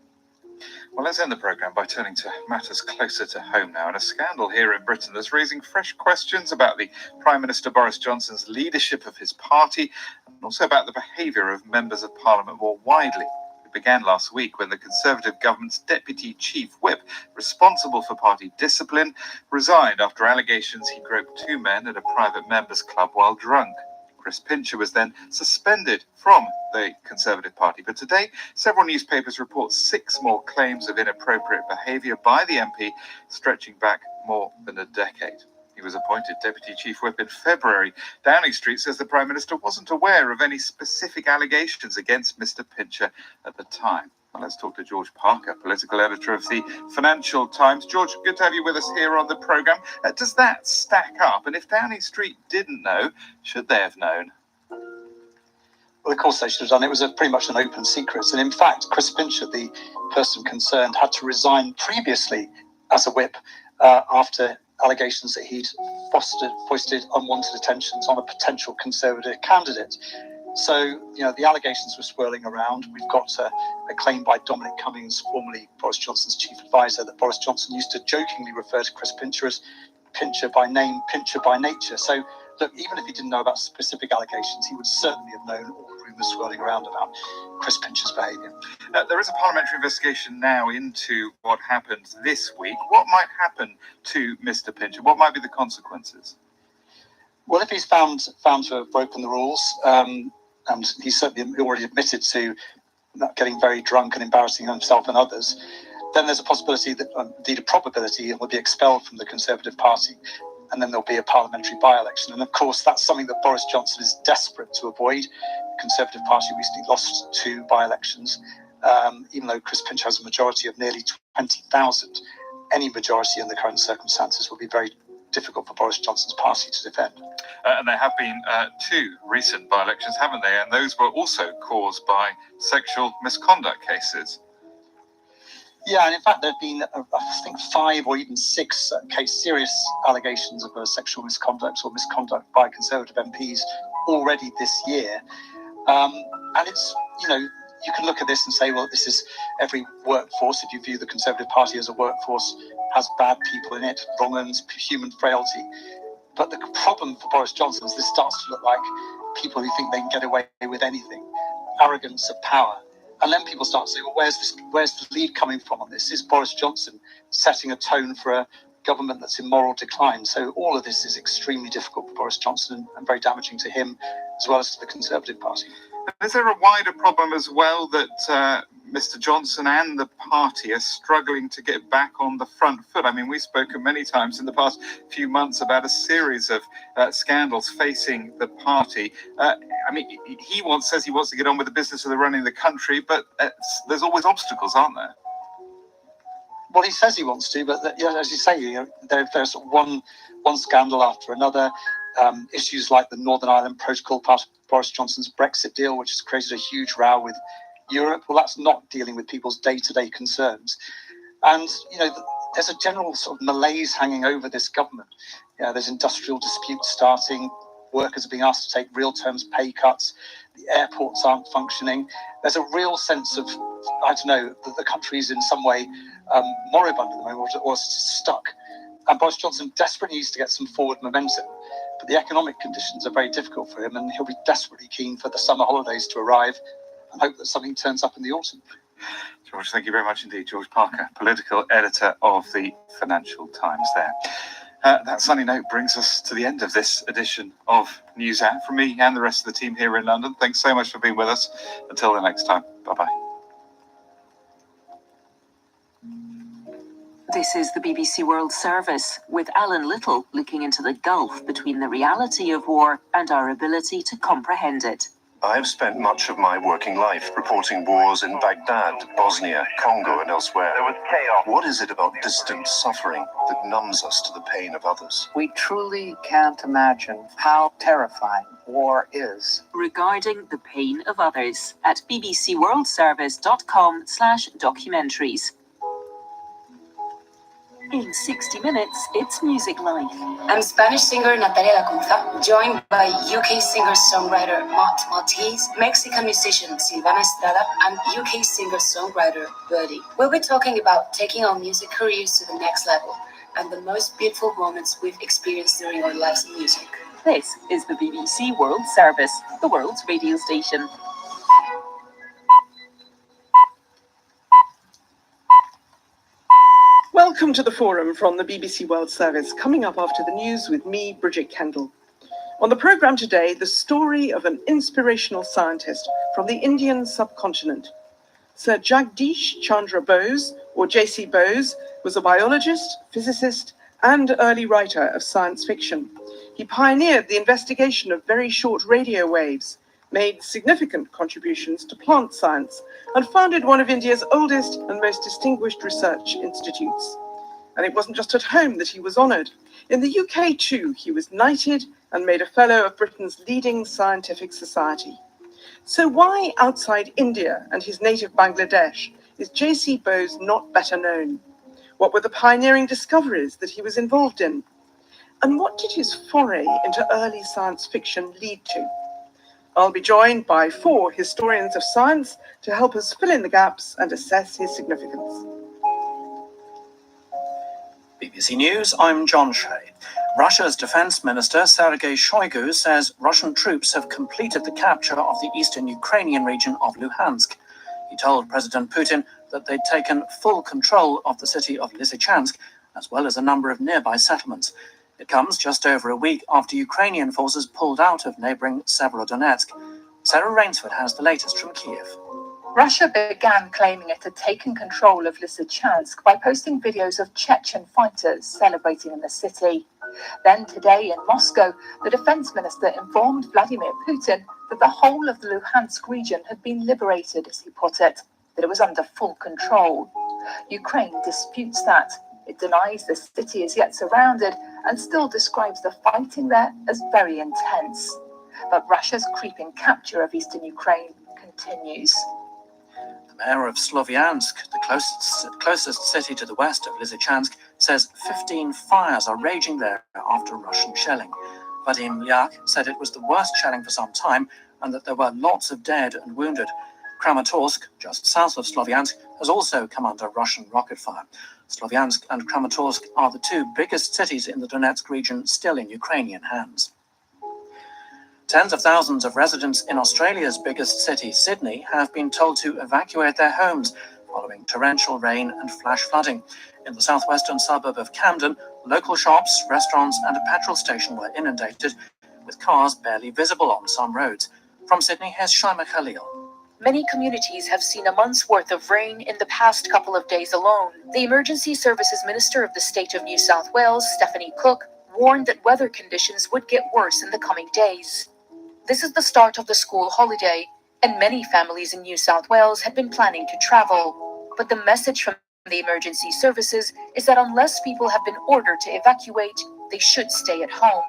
Well, let's end the programme by turning to matters closer to home now. And a scandal here in Britain that's raising fresh questions about the Prime Minister Boris Johnson's leadership of his party and also about the behaviour of members of Parliament more widely. It began last week when the Conservative government's Deputy Chief Whip, responsible for party discipline, resigned after allegations he groped 2 men at a private members' club while drunk. Chris Pincher was then suspended from the Conservative Party. But today, several newspapers report 6 more claims of inappropriate behaviour by the MP, stretching back more than a decade. He was appointed Deputy Chief Whip in February. Downing Street says the Prime Minister wasn't aware of any specific allegations against Mr. Pincher at the time. Well, let's talk to George Parker, political editor of the Financial Times. George, good to have you with us here on the programme. Does that stack up? And if Downing Street didn't know, should they have known?
Well, of course they should have done. It was pretty much an open secret. And in fact, Chris Pincher, the person concerned, had to resign previously as a whip after allegations that he'd foisted unwanted attentions on a potential Conservative candidate. So, the allegations were swirling around. We've got a claim by Dominic Cummings, formerly Boris Johnson's chief advisor, that Boris Johnson used to jokingly refer to Chris Pincher as Pincher by name, Pincher by nature. So, look, even if he didn't know about specific allegations, he would certainly have known all the rumours swirling around about Chris Pincher's behaviour.
There is a parliamentary investigation now into what happened this week. What might happen to Mr. Pincher? What might be the consequences?
Well, if he's found to have broken the rules, and he's certainly already admitted to getting very drunk and embarrassing himself and others, then there's a possibility that, indeed a probability, he will be expelled from the Conservative Party, and then there'll be a parliamentary by-election. And of course, that's something that Boris Johnson is desperate to avoid. The Conservative Party recently lost 2 by-elections, even though Chris Pincher has a majority of nearly 20,000, any majority in the current circumstances will be very difficult for Boris Johnson's party to defend.
And there have been two recent by-elections, haven't they? And those were also caused by sexual misconduct cases.
Yeah, and in fact, there have been, I think, 5 or even 6 serious allegations of sexual misconduct or misconduct by Conservative MPs already this year. And it's, you can look at this and say, well, this is every workforce, if you view the Conservative Party as a workforce, has bad people in it, wrong uns, human frailty. But the problem for Boris Johnson is this starts to look like people who think they can get away with anything, arrogance of power. And then people start to say, well, where's the lead coming from on this? Is Boris Johnson setting a tone for a government that's in moral decline? So all of this is extremely difficult for Boris Johnson and very damaging to him as well as to the Conservative Party.
Is there a wider problem as well that Mr. Johnson and the party are struggling to get back on the front foot? I mean, we've spoken many times in the past few months about a series of scandals facing the party. I mean, he says he wants to get on with the business of the running the country, but there's always obstacles, aren't there?
Well, he says he wants to, but as you say, there's one scandal after another. Issues like the Northern Ireland Protocol, part of Boris Johnson's Brexit deal, which has created a huge row with Europe. Well, that's not dealing with people's day-to-day concerns. And, there's a general sort of malaise hanging over this government. There's industrial disputes starting. Workers are being asked to take real terms pay cuts. The airports aren't functioning. There's a real sense of, that the country's in some way moribund at the moment or stuck. And Boris Johnson desperately needs to get some forward momentum. But the economic conditions are very difficult for him, and he'll be desperately keen for the summer holidays to arrive and hope that something turns up in the autumn.
George, thank you very much indeed. George Parker, political editor of the Financial Times there. That sunny note brings us to the end of this edition of News Hour. From me and the rest of the team here in London, thanks so much for being with us. Until the next time, bye-bye.
This is the BBC World Service, with Alan Little looking into the gulf between the reality of war and our ability to comprehend it.
I have spent much of my working life reporting wars in Baghdad, Bosnia, Congo and elsewhere. There was chaos. What is it about distant suffering that numbs us to the pain of others?
We truly can't imagine how terrifying war is.
Regarding the pain of others at bbcworldservice.com/documentaries. In 60 minutes, it's Music Life.
I'm Spanish singer Natalia Lacunza, joined by UK singer-songwriter Mott Maltese, Mexican musician Silvana Estrada, and UK singer-songwriter Birdie. We'll be talking about taking our music careers to the next level and the most beautiful moments we've experienced during our lives in music.
This is the BBC World Service, the world's radio station.
Welcome to the forum from the BBC World Service, coming up after the news with me, Bridget Kendall. On the programme today, the story of an inspirational scientist from the Indian subcontinent. Sir Jagdish Chandra Bose, or J.C. Bose, was a biologist, physicist, and early writer of science fiction. He pioneered the investigation of very short radio waves, made significant contributions to plant science, and founded one of India's oldest and most distinguished research institutes. And it wasn't just at home that he was honoured. In the UK too, he was knighted and made a Fellow of Britain's leading scientific society. So why outside India and his native Bangladesh is J.C. Bose not better known? What were the pioneering discoveries that he was involved in? And what did his foray into early science fiction lead to? I'll be joined by 4 historians of science to help us fill in the gaps and assess his significance.
BBC News, I'm John Shea. Russia's defense minister Sergei Shoigu says Russian troops have completed the capture of the eastern Ukrainian region of Luhansk. He told President Putin that they'd taken full control of the city of Lysychansk, as well as a number of nearby settlements. It comes just over a week after Ukrainian forces pulled out of neighbouring Severodonetsk. Sarah Rainsford has the latest from Kiev.
Russia began claiming it had taken control of Lysychansk by posting videos of Chechen fighters celebrating in the city. Then today in Moscow, the defense minister informed Vladimir Putin that the whole of the Luhansk region had been liberated, as he put it. that it was under full control. Ukraine disputes that. It denies the city is yet surrounded and still describes the fighting there as very intense. But Russia's creeping capture of eastern Ukraine continues.
The mayor of Slovyansk, the closest city to the west of Lysychansk, says 15 fires are raging there after Russian shelling. Vadim Lyak said it was the worst shelling for some time and that there were lots of dead and wounded. Kramatorsk, just south of Slovyansk, has also come under Russian rocket fire. Slovyansk and Kramatorsk are the two biggest cities in the Donetsk region still in Ukrainian hands. Tens of thousands of residents in Australia's biggest city, Sydney, have been told to evacuate their homes following torrential rain and flash flooding. In the southwestern suburb of Camden, local shops, restaurants and a petrol station were inundated, with cars barely visible on some roads. From Sydney, here's Shaima Khalil.
Many communities have seen a month's worth of rain in the past couple of days alone. The Emergency Services Minister of the state of New South Wales, Stephanie Cook, warned that weather conditions would get worse in the coming days. This is the start of the school holiday, and many families in New South Wales had been planning to travel. But the message from the emergency services is that unless people have been ordered to evacuate, they should stay at home.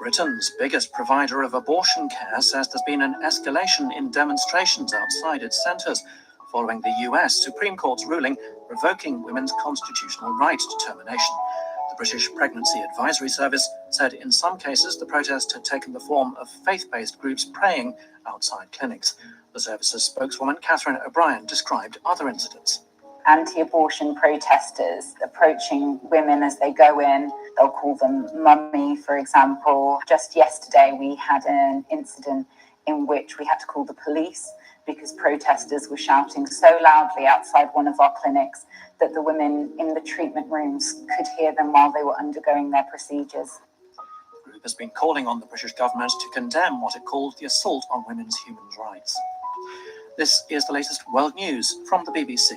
Britain's biggest provider of abortion care says there's been an escalation in demonstrations outside its centres following the US Supreme Court's ruling revoking women's constitutional right to termination. The British Pregnancy Advisory Service said in some cases the protest had taken the form of faith-based groups praying outside clinics. The service's spokeswoman, Catherine O'Brien, described other incidents.
Anti-abortion protesters approaching women as they go in. They'll call them mummy, for example. Just yesterday we had an incident in which we had to call the police because protesters were shouting so loudly outside one of our clinics that the women in the treatment rooms could hear them while they were undergoing their procedures.
The group has been calling on the British government to condemn what it called the assault on women's human rights. This is the latest world news from the BBC.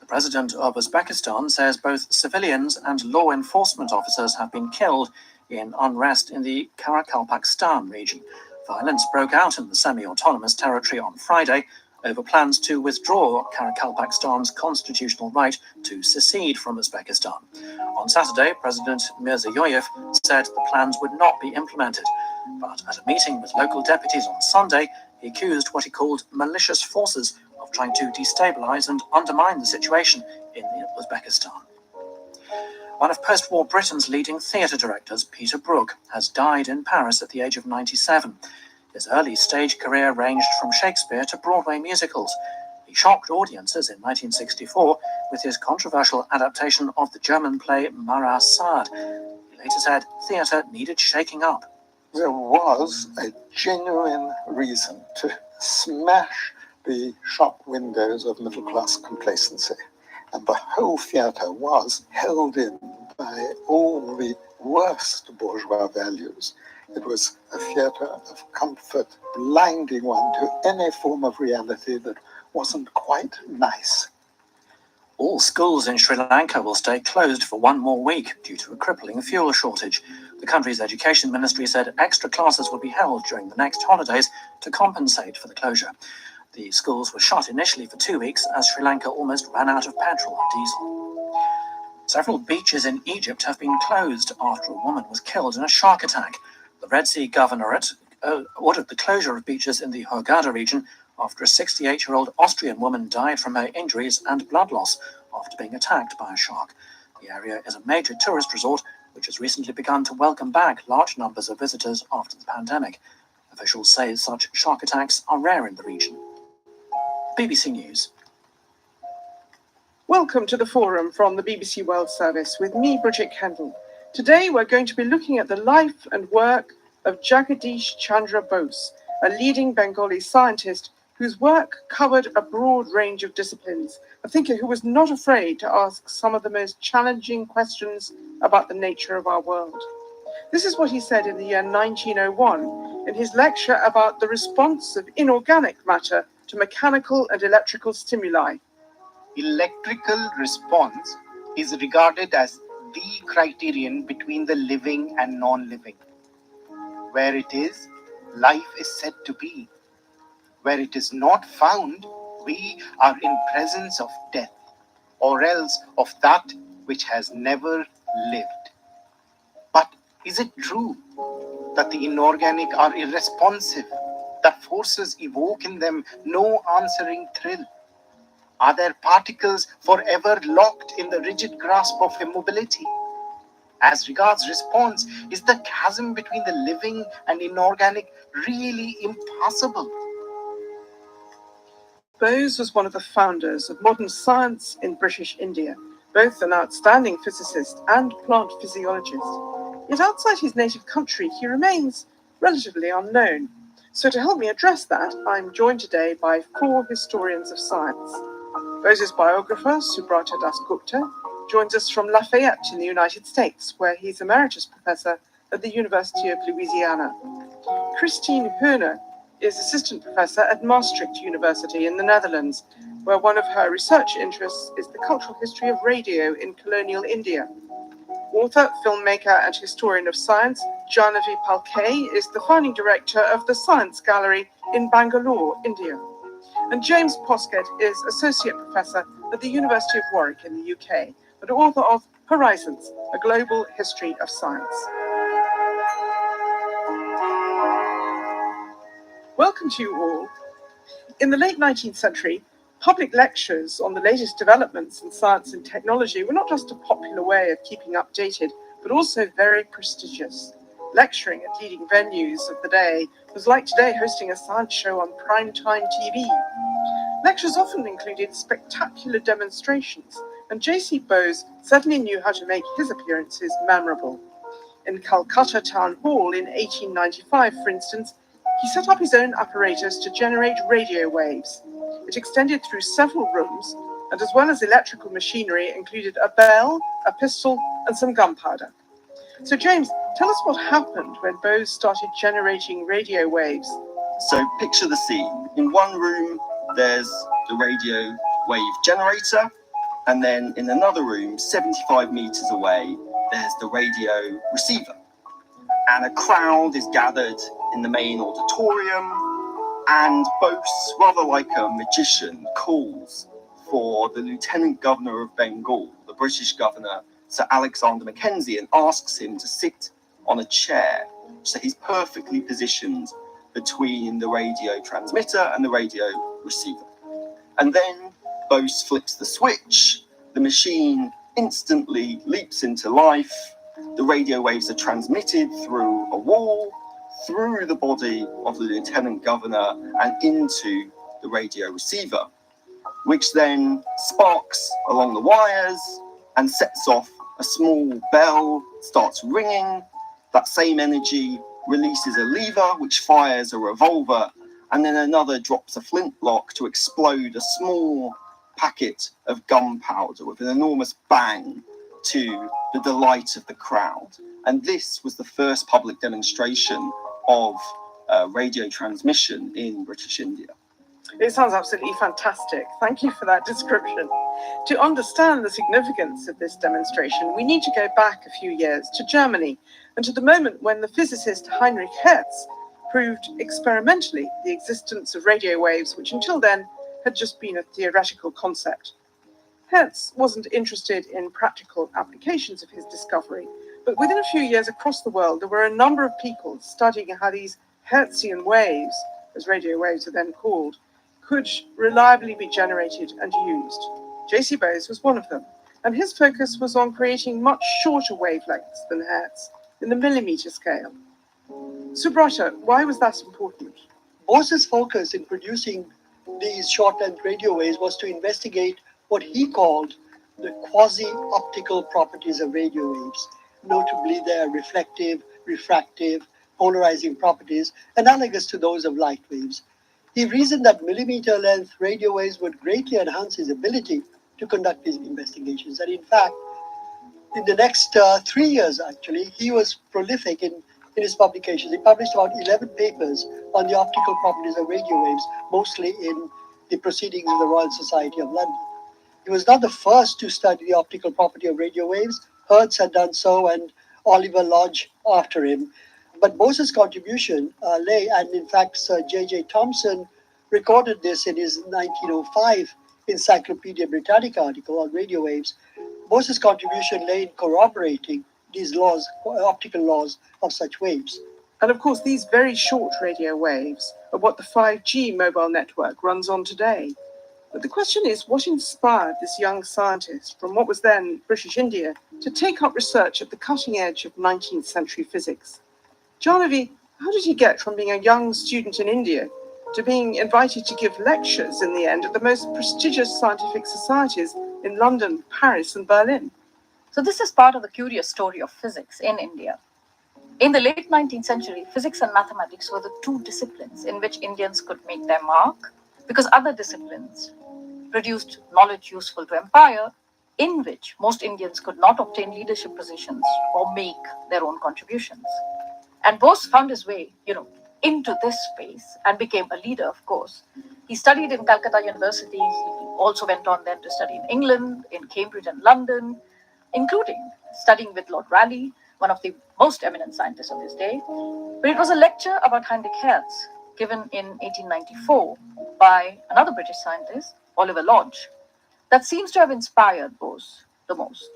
The president of Uzbekistan says both civilians and law enforcement officers have been killed in unrest in the Karakalpakstan region. Violence broke out in the semi-autonomous territory on Friday over plans to withdraw Karakalpakstan's constitutional right to secede from Uzbekistan. On Saturday, President Mirziyoyev said the plans would not be implemented, but at a meeting with local deputies on Sunday, he accused what he called malicious forces of trying to destabilize and undermine the situation in Uzbekistan. One of post-war Britain's leading theatre directors, Peter Brook, has died in Paris at the age of 97. His early stage career ranged from Shakespeare to Broadway musicals. He shocked audiences in 1964 with his controversial adaptation of the German play Marat Sade. He later said theatre needed shaking up.
There was a genuine reason to smash the shop windows of middle-class complacency. And the whole theatre was held in by all the worst bourgeois values. It was a theatre of comfort, blinding one to any form of reality that wasn't quite nice.
All schools in Sri Lanka will stay closed for one more week due to a crippling fuel shortage. The country's education ministry said extra classes will be held during the next holidays to compensate for the closure. The schools were shut initially for 2 weeks as Sri Lanka almost ran out of petrol and diesel. Several beaches in Egypt have been closed after a woman was killed in a shark attack. The Red Sea Governorate ordered the closure of beaches in the Hurghada region after a 68-year-old Austrian woman died from her injuries and blood loss after being attacked by a shark. The area is a major tourist resort which has recently begun to welcome back large numbers of visitors after the pandemic. Officials say such shark attacks are rare in the region. BBC News.
Welcome to the forum from the BBC World Service with me, Bridget Kendall. Today we're going to be looking at the life and work of Jagadish Chandra Bose, a leading Bengali scientist whose work covered a broad range of disciplines, a thinker who was not afraid to ask some of the most challenging questions about the nature of our world. This is what he said in the year 1901 in his lecture about the response of inorganic matter to mechanical and electrical stimuli.
Electrical response is regarded as the criterion between the living and non-living. Where it is, life is said to be. Where it is not found, we are in presence of death, or else of that which has never lived. But is it true that the inorganic are irresponsive, that forces evoke in them no answering thrill? Are their particles forever locked in the rigid grasp of immobility? As regards response, is the chasm between the living and inorganic really impassable?
Bose was one of the founders of modern science in British India, both an outstanding physicist and plant physiologist. Yet outside his native country, he remains relatively unknown. So to help me address that, I'm joined today by 4 historians of science. Bose's biographer, Subrata Dasgupta, joins us from Lafayette in the United States, where he's emeritus professor at the University of Louisiana. Christine Hoerner is assistant professor at Maastricht University in the Netherlands, where one of her research interests is the cultural history of radio in colonial India. Author, filmmaker, and historian of science, Jahnavi Palke is the founding director of the Science Gallery in Bangalore, India. And James Poskett is associate professor at the University of Warwick in the UK, and author of Horizons, a Global History of Science. Welcome to you all. In the late 19th century, public lectures on the latest developments in science and technology were not just a popular way of keeping updated, but also very prestigious. Lecturing at leading venues of the day was like today hosting a science show on primetime TV. Lectures often included spectacular demonstrations, and J.C. Bose certainly knew how to make his appearances memorable. In Calcutta Town Hall in 1895, for instance, he set up his own apparatus to generate radio waves. It extended through several rooms, and as well as electrical machinery, included a bell, a pistol, and some gunpowder. So James, tell us what happened when Bose started generating radio waves.
So picture the scene. In one room, there's the radio wave generator, and then in another room, 75 meters away, there's the radio receiver. And a crowd is gathered in the main auditorium, and Bose, rather like a magician, calls for the Lieutenant Governor of Bengal, the British Governor, Sir Alexander Mackenzie, and asks him to sit on a chair. So he's perfectly positioned between the radio transmitter and the radio receiver. And then Bose flips the switch, the machine instantly leaps into life, the radio waves are transmitted through a wall, through the body of the Lieutenant Governor and into the radio receiver, which then sparks along the wires and sets off a small bell, starts ringing. That same energy releases a lever which fires a revolver, and then another drops a flintlock to explode a small packet of gunpowder with an enormous bang to the delight of the crowd. And this was the first public demonstration of radio transmission in British India.
It sounds absolutely fantastic. Thank you for that description. To understand the significance of this demonstration, we need to go back a few years to Germany and to the moment when the physicist Heinrich Hertz proved experimentally the existence of radio waves, which until then had just been a theoretical concept. Hertz wasn't interested in practical applications of his discovery, but within a few years across the world, there were a number of people studying how these Hertzian waves, as radio waves are then called, could reliably be generated and used. J.C. Bose was one of them, and his focus was on creating much shorter wavelengths than Hertz, in the millimeter scale. Subrata, why was that important?
Bose's focus in producing these short-length radio waves was to investigate what he called the quasi-optical properties of radio waves, notably their reflective, refractive, polarizing properties, analogous to those of light waves. He reasoned that millimeter-length radio waves would greatly enhance his ability to conduct these investigations. And in fact, in the next 3 years, actually, he was prolific in his publications. He published about 11 papers on the optical properties of radio waves, mostly in the Proceedings of the Royal Society of London. He was not the first to study the optical property of radio waves. Hertz had done so, and Oliver Lodge after him. But Bose's contribution lay, and in fact Sir J.J. Thomson, recorded this in his 1905 Encyclopedia Britannica article on radio waves. Bose's contribution lay in corroborating these laws, optical laws of such waves.
And of course, these very short radio waves are what the 5G mobile network runs on today. But the question is, what inspired this young scientist from what was then British India to take up research at the cutting edge of 19th century physics? Jahnavi, how did he get from being a young student in India to being invited to give lectures in the end at the most prestigious scientific societies in London, Paris, and Berlin?
So this is part of the curious story of physics in India. In the late 19th century, physics and mathematics were the two disciplines in which Indians could make their mark, because other disciplines produced knowledge useful to empire, in which most Indians could not obtain leadership positions or make their own contributions. And Bose found his way, into this space and became a leader, of course. He studied in Calcutta University. He also went on then to study in England, in Cambridge and London, including studying with Lord Rayleigh, one of the most eminent scientists of his day. But it was a lecture about Heinrich Hertz given in 1894 by another British scientist, Oliver Lodge, that seems to have inspired Bose the most.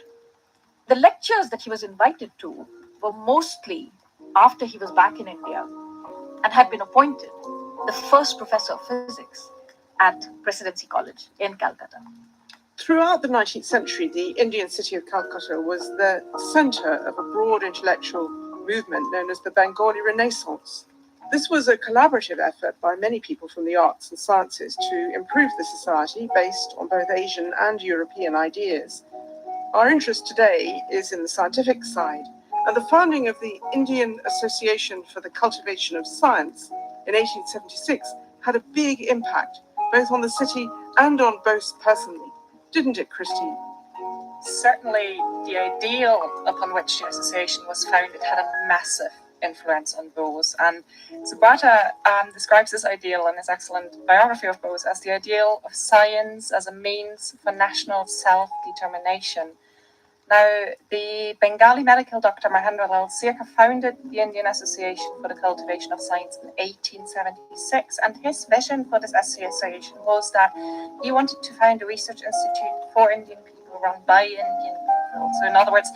The lectures that he was invited to were mostly after he was back in India and had been appointed the first professor of physics at Presidency College in Calcutta.
Throughout the 19th century, the Indian city of Calcutta was the centre of a broad intellectual movement known as the Bengali Renaissance. This was a collaborative effort by many people from the arts and sciences to improve the society based on both Asian and European ideas. Our interest today is in the scientific side, and the founding of the Indian Association for the Cultivation of Science in 1876 had a big impact both on the city and on Bose personally. Didn't it, Christine?
Certainly, the ideal upon which the association was founded had a massive influence on Bose. And Subrata describes this ideal in his excellent biography of Bose as the ideal of science as a means for national self-determination. Now, the Bengali medical doctor Mahendra Lal Sirka founded the Indian Association for the Cultivation of Science in 1876, and his vision for this association was that he wanted to found a research institute for Indian people run by Indian people. So in other words,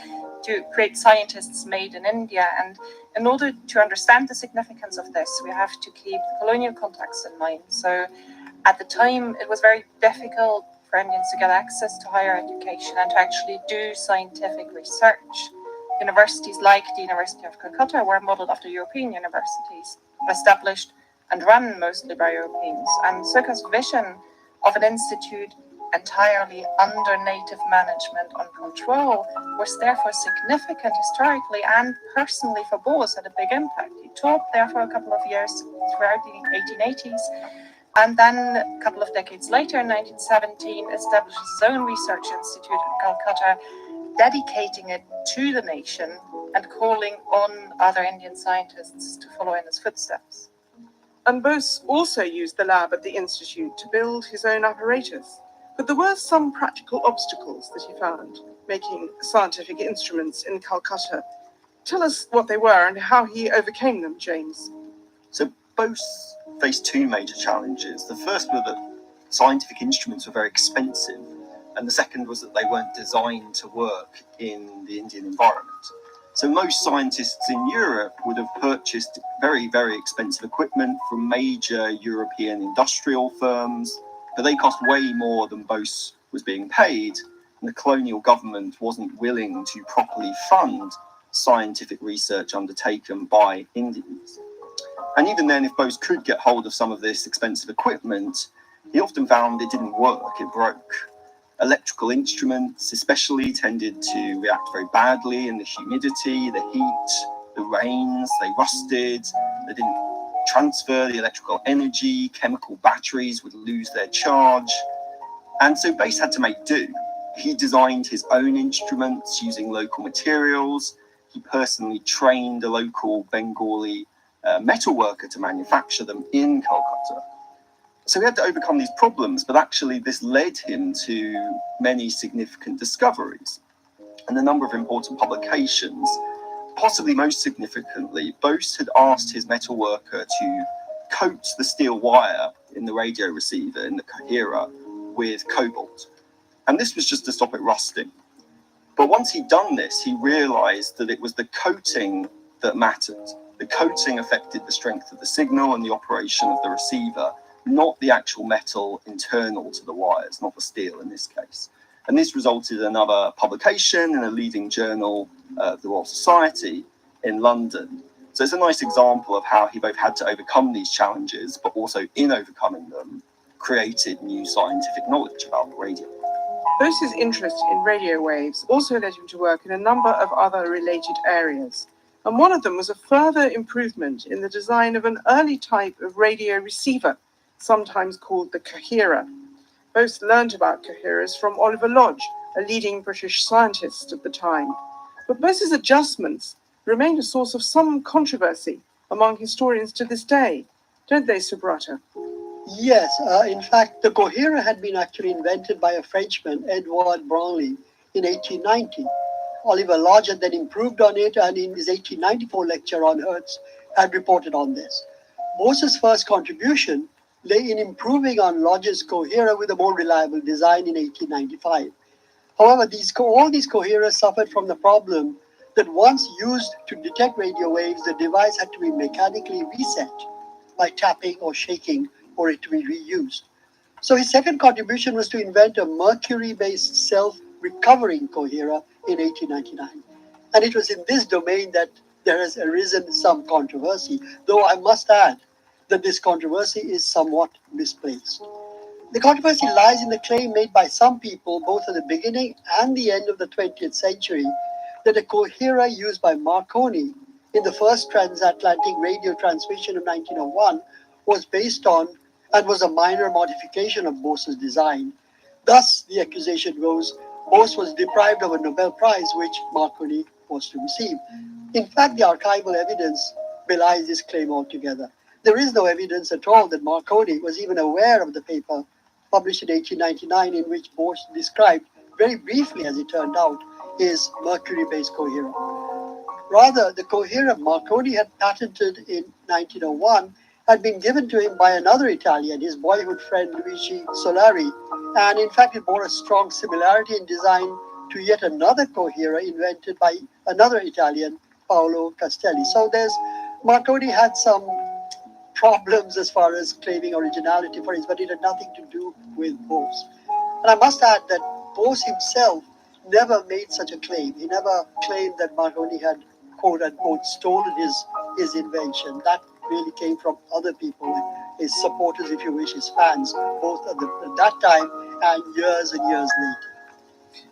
to create scientists made in India. And in order to understand the significance of this, we have to keep the colonial context in mind. So at the time, it was very difficult for Indians to get access to higher education and to actually do scientific research. Universities like the University of Calcutta were modelled after European universities, established and run mostly by Europeans. And Sirka's vision of an institute entirely under native management and control was therefore significant historically and personally for Bose, had a big impact. He taught there for a couple of years throughout the 1880s, and then a couple of decades later, in 1917, established his own research institute in Calcutta, dedicating it to the nation and calling on other Indian scientists to follow in his footsteps.
And Bose also used the lab at the institute to build his own apparatus. But there were some practical obstacles that he found making scientific instruments in Calcutta. Tell us what they were and how he overcame them, James.
So Bose faced two major challenges. The first were that scientific instruments were very expensive, and the second was that they weren't designed to work in the Indian environment. So most scientists in Europe would have purchased very, very expensive equipment from major European industrial firms, but they cost way more than Bose was being paid, and the colonial government wasn't willing to properly fund scientific research undertaken by Indians. And even then, if Bose could get hold of some of this expensive equipment, he often found it didn't work, it broke. Electrical instruments especially tended to react very badly in the humidity, the heat, the rains. They rusted, they didn't transfer the electrical energy, chemical batteries would lose their charge. And so Bose had to make do. He designed his own instruments using local materials. He personally trained a local Bengali metal worker to manufacture them in Calcutta. So he had to overcome these problems, but actually this led him to many significant discoveries and a number of important publications. Possibly most significantly, Bose had asked his metal worker to coats the steel wire in the radio receiver, in the coherer, with cobalt. And this was just to stop it rusting. But once he'd done this, he realized that it was the coating that mattered. The coating affected the strength of the signal and the operation of the receiver, not the actual metal internal to the wires, not the steel in this case. And this resulted in another publication in a leading journal of the Royal Society in London. So it's a nice example of how he both had to overcome these challenges, but also in overcoming them, created new scientific knowledge about the radio.
Bose's interest in radio waves also led him to work in a number of other related areas. And one of them was a further improvement in the design of an early type of radio receiver, sometimes called the coherer. Bose learned about coherers from Oliver Lodge, a leading British scientist at the time. But Bose's adjustments remained a source of some controversy among historians to this day, don't they, Subrata?
Yes, in fact, the coherer had been actually invented by a Frenchman, Edouard Branly, in 1890. Oliver Lodge had then improved on it, and in his 1894 lecture on Hertz had reported on this. Bose's first contribution lay in improving on Lodge's coherer with a more reliable design in 1895. However, all these coherers suffered from the problem that once used to detect radio waves, the device had to be mechanically reset by tapping or shaking for it to be reused. So his second contribution was to invent a mercury-based self-recovering coherer in 1899. And it was in this domain that there has arisen some controversy, though I must add that this controversy is somewhat misplaced. The controversy lies in the claim made by some people, both at the beginning and the end of the 20th century, that a coherer used by Marconi in the first transatlantic radio transmission of 1901 was based on and was a minor modification of Bose's design. Thus, the accusation goes, Bose was deprived of a Nobel Prize which Marconi was to receive. In fact, the archival evidence belies this claim altogether. There is no evidence at all that Marconi was even aware of the paper published in 1899 in which Bose described, very briefly as it turned out, his mercury-based coherer. Rather, the coherer Marconi had patented in 1901 had been given to him by another Italian, his boyhood friend Luigi Solari, and in fact it bore a strong similarity in design to yet another coherer invented by another Italian, Paolo Castelli. So Marconi had some problems as far as claiming originality for his, but it had nothing to do with Bose. And I must add that Bose himself never made such a claim. He never claimed that Marconi had, quote unquote, stolen his invention. That really came from other people, his supporters, if you wish, his fans, both at that time and years later.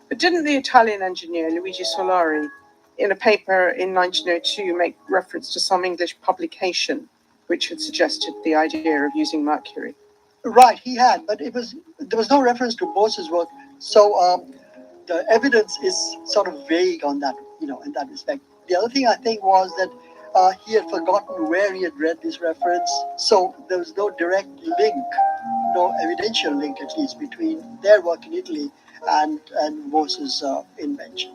But didn't the Italian engineer Luigi Solari, in a paper in 1902, make reference to some English publication which had suggested the idea of using mercury?
Right, he had, but there was no reference to Bose's work, so the evidence is sort of vague on that, in that respect. The other thing I think was that he had forgotten where he had read this reference, so there was no direct link, no evidential link at least, between their work in Italy and Bose's invention.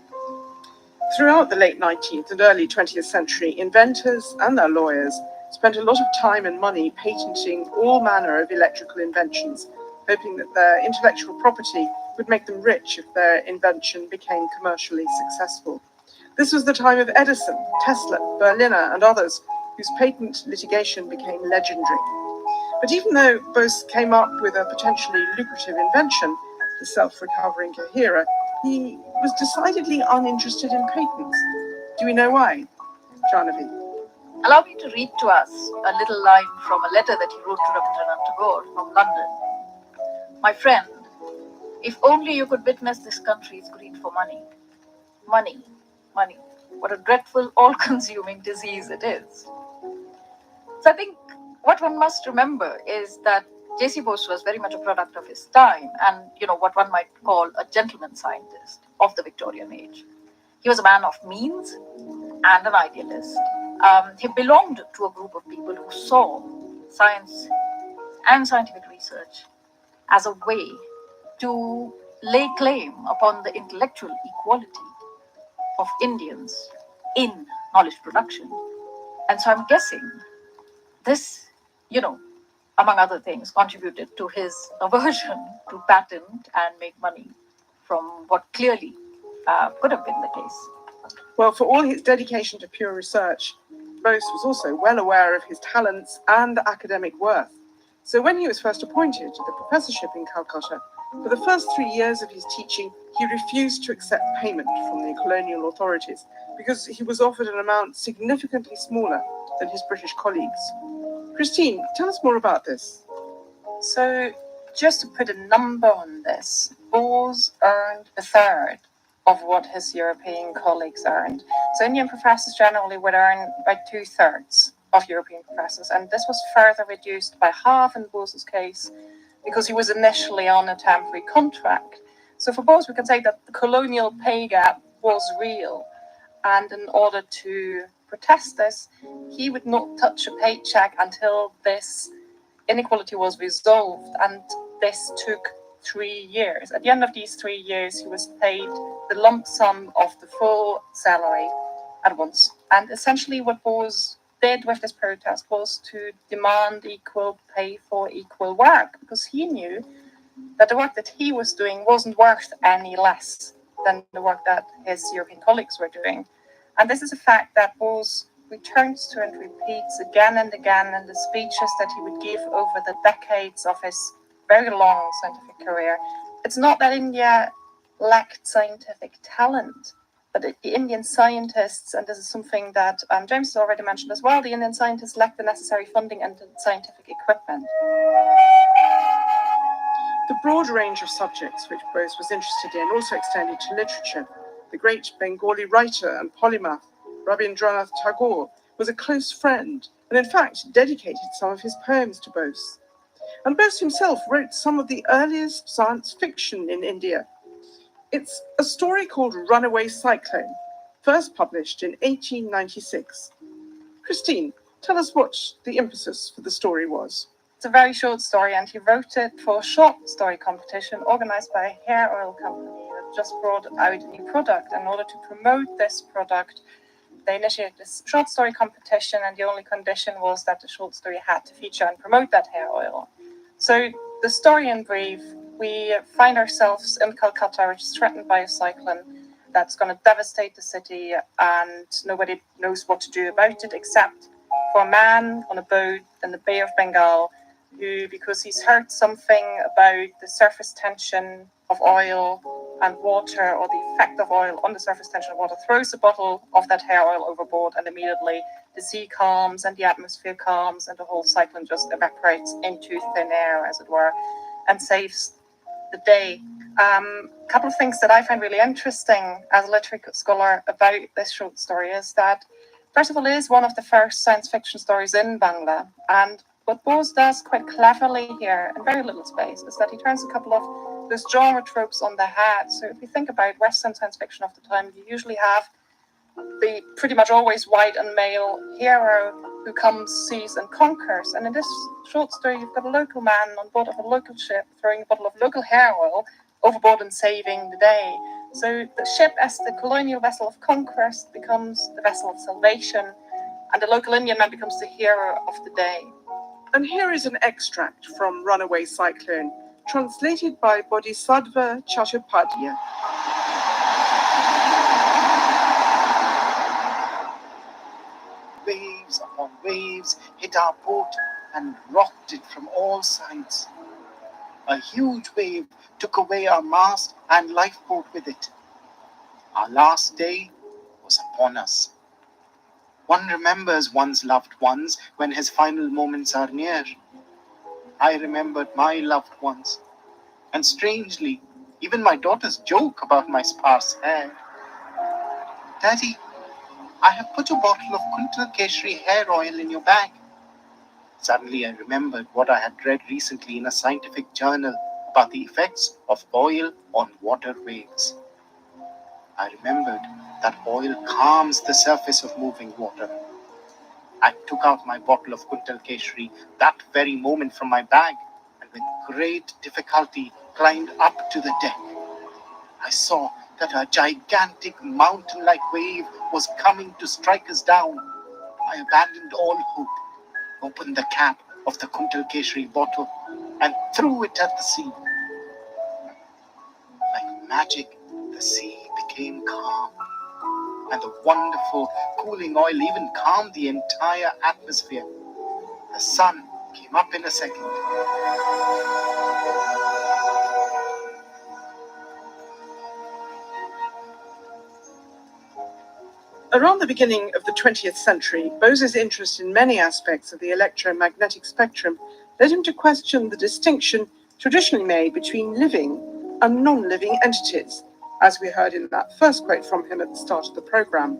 Throughout the late 19th and early 20th century, inventors and their lawyers spent a lot of time and money patenting all manner of electrical inventions, hoping that their intellectual property would make them rich if their invention became commercially successful. This was the time of Edison, Tesla, Berliner, and others, whose patent litigation became legendary. But even though Bose came up with a potentially lucrative invention, the self-recovering coherer, he was decidedly uninterested in patents. Do we know why? Jahnavi.
Allow me to read to us a little line from a letter that he wrote to Rabindranath Tagore from London. My friend, if only you could witness this country's greed for money. Money, money. What a dreadful, all-consuming disease it is. So I think what one must remember is that J.C. Bose was very much a product of his time and, what one might call a gentleman scientist of the Victorian age. He was a man of means and an idealist. He belonged to a group of people who saw science and scientific research as a way to lay claim upon the intellectual equality of Indians in knowledge production. And so I'm guessing this among other things, contributed to his aversion to patent and make money from what clearly could have been the case.
Well, for all his dedication to pure research, Bose was also well aware of his talents and academic worth. So when he was first appointed to the professorship in Calcutta, for the first 3 years of his teaching, he refused to accept payment from the colonial authorities because he was offered an amount significantly smaller than his British colleagues. Christine, tell us more about this.
So, just to put a number on this, Bose earned a third of what his European colleagues earned. So Indian professors generally would earn about 2/3 of European professors, and this was further reduced by half in Bose's case because he was initially on a temporary contract. So for Bose, we can say that the colonial pay gap was real, and in order to protest this, he would not touch a paycheck until this inequality was resolved, and this took 3 years. At the end of these 3 years, he was paid the lump sum of the full salary at once. And essentially what Bose did with this protest was to demand equal pay for equal work, because he knew that the work that he was doing wasn't worth any less than the work that his European colleagues were doing. And this is a fact that Bose returns to and repeats again and again in the speeches that he would give over the decades of his very long scientific career. It's not that India lacked scientific talent, but the Indian scientists, and this is something that James has already mentioned as well, the Indian scientists lacked the necessary funding and the scientific equipment.
The broad range of subjects which Bose was interested in also extended to literature. The great Bengali writer and polymath Rabindranath Tagore was a close friend and in fact dedicated some of his poems to Bose. And Bose himself wrote some of the earliest science fiction in India. It's a story called Runaway Cyclone, first published in 1896. Christine, tell us what the impetus for the story was.
It's a very short story, and he wrote it for a short story competition organized by a hair oil company that just brought out a new product. In order to promote this product, they initiated this short story competition, and the only condition was that the short story had to feature and promote that hair oil. So the story in brief, we find ourselves in Calcutta, which is threatened by a cyclone that's going to devastate the city, and nobody knows what to do about it except for a man on a boat in the Bay of Bengal who, because he's heard something about the surface tension of oil and water, or the effect of oil on the surface tension of water, throws a bottle of that hair oil overboard, and immediately the sea calms and the atmosphere calms and the whole cyclone just evaporates into thin air, as it were, and saves the day. A couple of things that I find really interesting as a literary scholar about this short story is that, first of all, it is one of the first science fiction stories in Bangla, and what Bose does quite cleverly here, in very little space, is that he turns a couple of those genre tropes on their head. So if you think about Western science fiction of the time, you usually have the pretty much always white and male hero who comes, sees, and conquers. And in this short story, you've got a local man on board of a local ship throwing a bottle of local hair oil overboard and saving the day. So the ship, as the colonial vessel of conquest, becomes the vessel of salvation, and the local Indian man becomes the hero of the day.
And here is an extract from Runaway Cyclone, translated by Bodhisattva Chattopadhyay.
Waves upon waves hit our boat and rocked it from all sides. A huge wave took away our mast and lifeboat with it. Our last day was upon us. One remembers one's loved ones when his final moments are near. I remembered my loved ones, and strangely, even my daughter's joke about my sparse hair. Daddy, I have put a bottle of Kuntal Keshri hair oil in your bag. Suddenly I remembered what I had read recently in a scientific journal about the effects of oil on water waves. I remembered that oil calms the surface of moving water. I took out my bottle of Kuntal Keshri that very moment from my bag, and with great difficulty climbed up to the deck. I saw that a gigantic mountain-like wave was coming to strike us down. I abandoned all hope, opened the cap, of the Kuntal Keshri bottle and threw it at the sea. Like magic, the sea became calm, and the wonderful cooling oil even calmed the entire atmosphere. The sun came up in a second.
Around the beginning of the 20th century, Bose's interest in many aspects of the electromagnetic spectrum led him to question the distinction traditionally made between living and non-living entities, as we heard in that first quote from him at the start of the programme.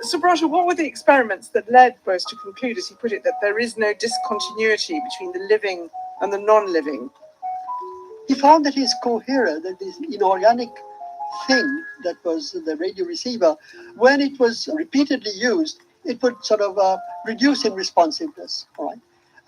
Subrata, what were the experiments that led Bose to conclude, as he put it, that there is no discontinuity between the living and the non-living?
He found that his coherer, that this inorganic thing that was the radio receiver, when it was repeatedly used, it would sort of reduce in responsiveness. All right?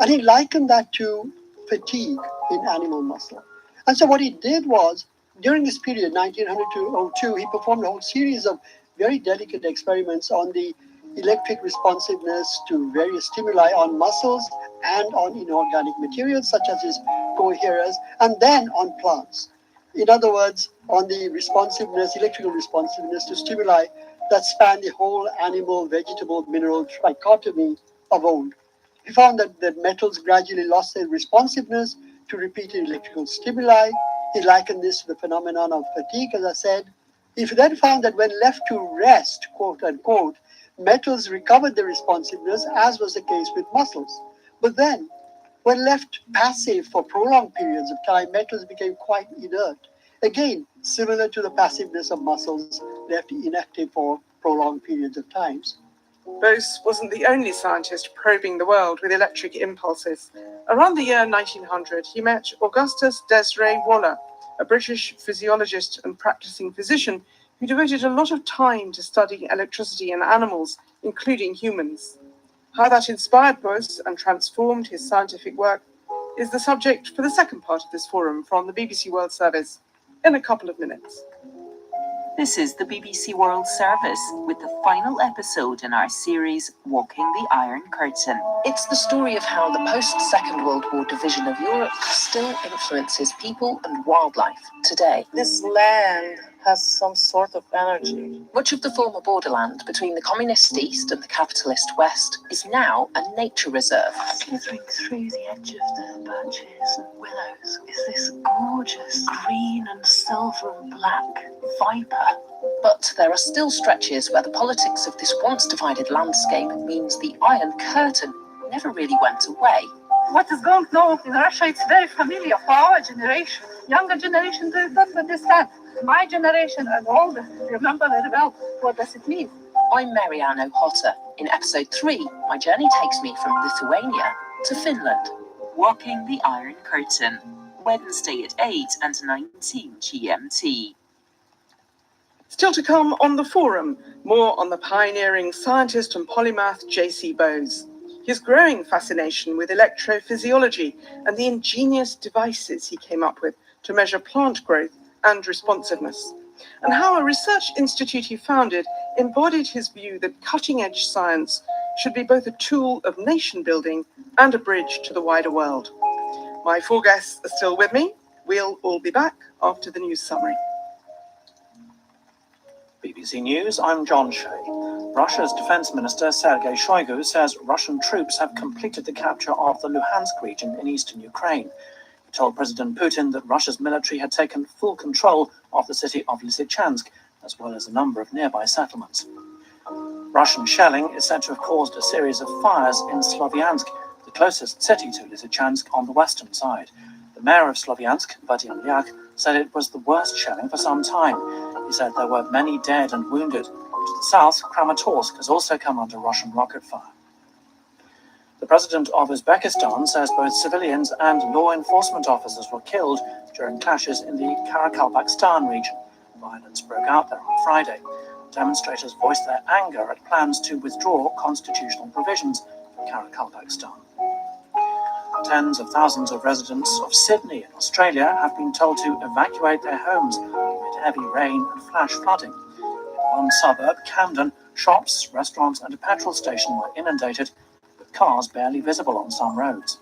And he likened that to fatigue in animal muscle. And so what he did was, during this period, 1900 to 02, he performed a whole series of very delicate experiments on the electric responsiveness to various stimuli on muscles and on inorganic materials, such as his coherers, and then on plants. In other words, on the responsiveness, electrical responsiveness to stimuli that span the whole animal, vegetable, mineral trichotomy of old. He found that the metals gradually lost their responsiveness to repeated electrical stimuli. He likened this to the phenomenon of fatigue, as I said. He then found that when left to rest, quote unquote, metals recovered their responsiveness, as was the case with muscles. But then, when left passive for prolonged periods of time, metals became quite inert. Again, similar to the passiveness of muscles left inactive for prolonged periods of times.
Bose wasn't the only scientist probing the world with electric impulses. Around the year 1900, he met Augustus Desiré Waller, a British physiologist and practicing physician who devoted a lot of time to studying electricity in animals, including humans. How that inspired Bose and transformed his scientific work is the subject for the second part of this forum from the BBC World Service in a couple of minutes.
This is the BBC World Service with the final episode in our series, Walking the Iron Curtain.
It's the story of how the post-Second World War division of Europe still influences people and wildlife today.
This land has some sort of energy.
Much of the former borderland between the communist East and the capitalist West is now a nature reserve.
Slithering through the edge of the birches and willows is this gorgeous green and silver and black viper.
But there are still stretches where the politics of this once divided landscape means the Iron Curtain never really went away.
What is going on in Russia, it's very familiar for our generation. Younger generation do not understand. My generation and older remember very well. What does it mean?
I'm Marianne O'Hotter. In episode 3, my journey takes me from Lithuania to Finland.
Walking the Iron Curtain, Wednesday at 8 and 19 GMT.
Still to come on the forum, more on the pioneering scientist and polymath J.C. Bose, his growing fascination with electrophysiology and the ingenious devices he came up with to measure plant growth and responsiveness, and how a research institute he founded embodied his view that cutting-edge science should be both a tool of nation building and a bridge to the wider world. My 4 guests are still with me. We'll all be back after the news summary.
BBC News, I'm John Shea. Russia's Defense Minister Sergei Shoigu says Russian troops have completed the capture of the Luhansk region in eastern Ukraine. He told President Putin that Russia's military had taken full control of the city of Lysychansk, as well as a number of nearby settlements. Russian shelling is said to have caused a series of fires in Slovyansk, the closest city to Lysychansk on the western side. The mayor of Slovyansk, Vadim Lyak, said it was the worst shelling for some time. He said there were many dead and wounded. To the south, Kramatorsk has also come under Russian rocket fire. The president of Uzbekistan says both civilians and law enforcement officers were killed during clashes in the Karakalpakstan region. Violence broke out there on Friday. Demonstrators voiced their anger at plans to withdraw constitutional provisions for Karakalpakstan. Tens of thousands of residents of Sydney in Australia have been told to evacuate their homes amid heavy rain and flash flooding. In one suburb, Camden, shops, restaurants and a petrol station were inundated, with cars barely visible on some roads.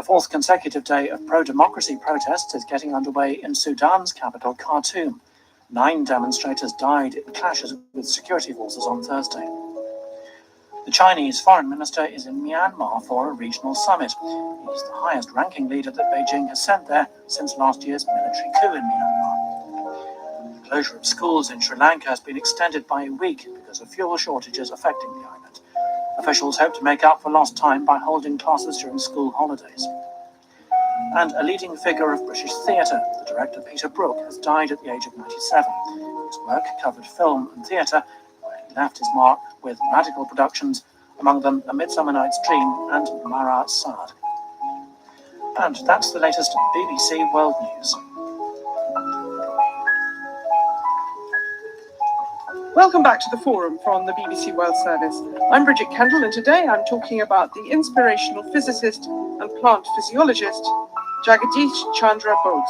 A fourth consecutive day of pro-democracy protests is getting underway in Sudan's capital, Khartoum. 9 demonstrators died in clashes with security forces on Thursday. The Chinese foreign minister is in Myanmar for a regional summit. He's the highest-ranking leader that Beijing has sent there since last year's military coup in Myanmar. The closure of schools in Sri Lanka has been extended by a week because of fuel shortages affecting the island. Officials hope to make up for lost time by holding classes during school holidays. And a leading figure of British theatre, the director Peter Brook, has died at the age of 97. His work covered film and theatre, where he left his mark with radical productions, among them A Midsummer Night's Dream and Mara Sad. And that's the latest BBC World News.
Welcome back to the Forum from the BBC World Service. I'm Bridget Kendall, and today I'm talking about the inspirational physicist and plant physiologist Jagadish Chandra Bose.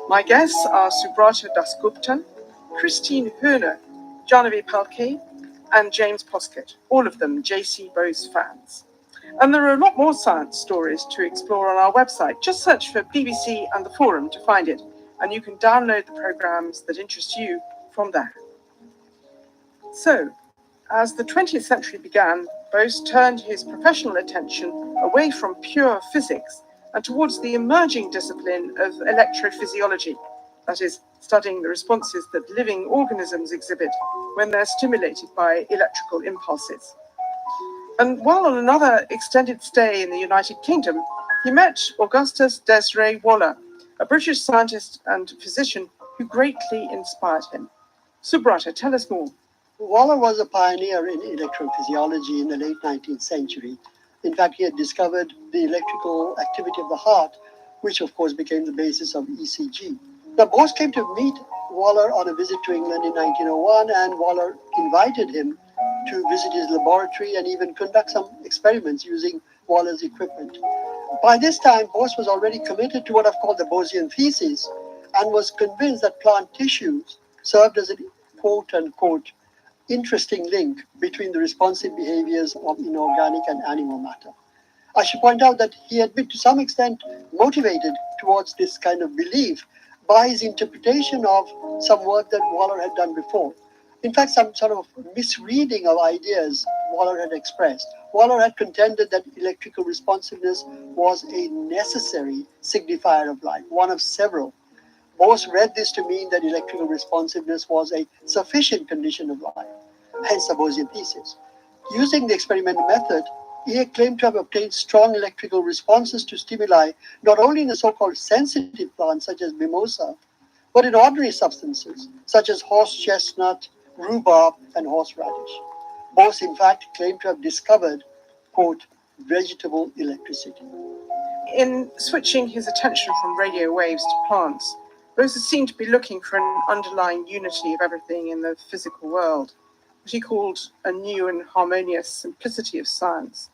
My guests are Subrata Dasgupta, Christine Höhner, Janavi Palke, and James Poskett, all of them JC Bose fans. And there are a lot more science stories to explore on our website. Just search for BBC and the Forum to find it, and you can download the programmes that interest you from there. So, as the 20th century began, Bose turned his professional attention away from pure physics and towards the emerging discipline of electrophysiology, that is, studying the responses that living organisms exhibit when they're stimulated by electrical impulses. And while on another extended stay in the United Kingdom, he met Augustus Desiré Waller, a British scientist and physician who greatly inspired him. Subrata, tell us more.
Waller was a pioneer in electrophysiology in the late 19th century. In fact, he had discovered the electrical activity of the heart, which of course became the basis of ECG. Now, Bose came to meet Waller on a visit to England in 1901, and Waller invited him to visit his laboratory and even conduct some experiments using Waller's equipment. By this time, Bose was already committed to what I've called the Bosian thesis and was convinced that plant tissues served as a quote-unquote interesting link between the responsive behaviors of inorganic and animal matter. I should point out that he had been to some extent motivated towards this kind of belief by his interpretation of some work that Waller had done before. In fact, some sort of misreading of ideas Waller had expressed. Waller had contended that electrical responsiveness was a necessary signifier of life, one of several. Bose read this to mean that electrical responsiveness was a sufficient condition of life, hence the Bosian thesis. Using the experimental method, he claimed to have obtained strong electrical responses to stimuli, not only in the so-called sensitive plants such as mimosa, but in ordinary substances such as horse chestnut, rhubarb, and horseradish. Bose, in fact, claimed to have discovered, quote, vegetable electricity.
In switching his attention from radio waves to plants, Bose seemed to be looking for an underlying unity of everything in the physical world, what he called a new and harmonious simplicity of science.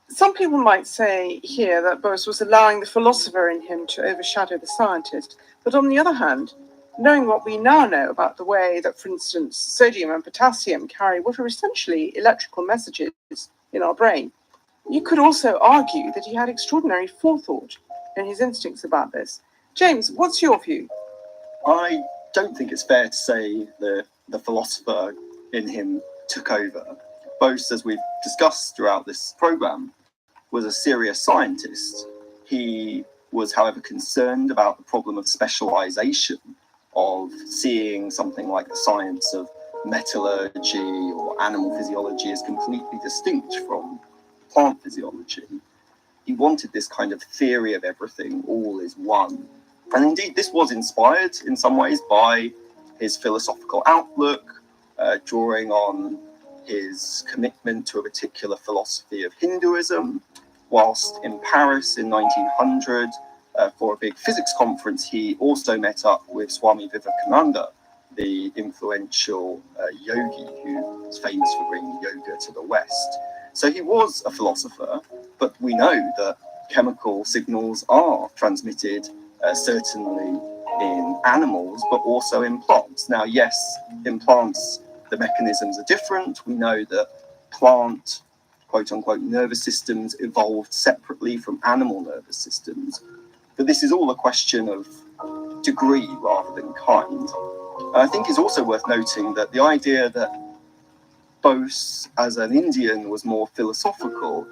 Some people might say here that Bose was allowing the philosopher in him to overshadow the scientist, but on the other hand, knowing what we now know about the way that, for instance, sodium and potassium carry what are essentially electrical messages in our brain, you could also argue that he had extraordinary forethought in his instincts about this. James, what's your view?
I don't think it's fair to say that the philosopher in him took over. Bose, as we've discussed throughout this programme, was a serious scientist. He was, however, concerned about the problem of specialisation, of seeing something like the science of metallurgy or animal physiology as completely distinct from plant physiology. He wanted this kind of theory of everything, all is one. And indeed, this was inspired in some ways by his philosophical outlook, drawing on his commitment to a particular philosophy of Hinduism. Whilst in Paris in 1900, for a big physics conference, he also met up with Swami Vivekananda, the influential yogi who is famous for bringing yoga to the West. So he was a philosopher, but we know that chemical signals are transmitted certainly in animals, but also in plants. Now, yes, in plants, the mechanisms are different. We know that plant quote-unquote nervous systems evolved separately from animal nervous systems. But this is all a question of degree rather than kind. I think it's also worth noting that the idea that Bose as an Indian was more philosophical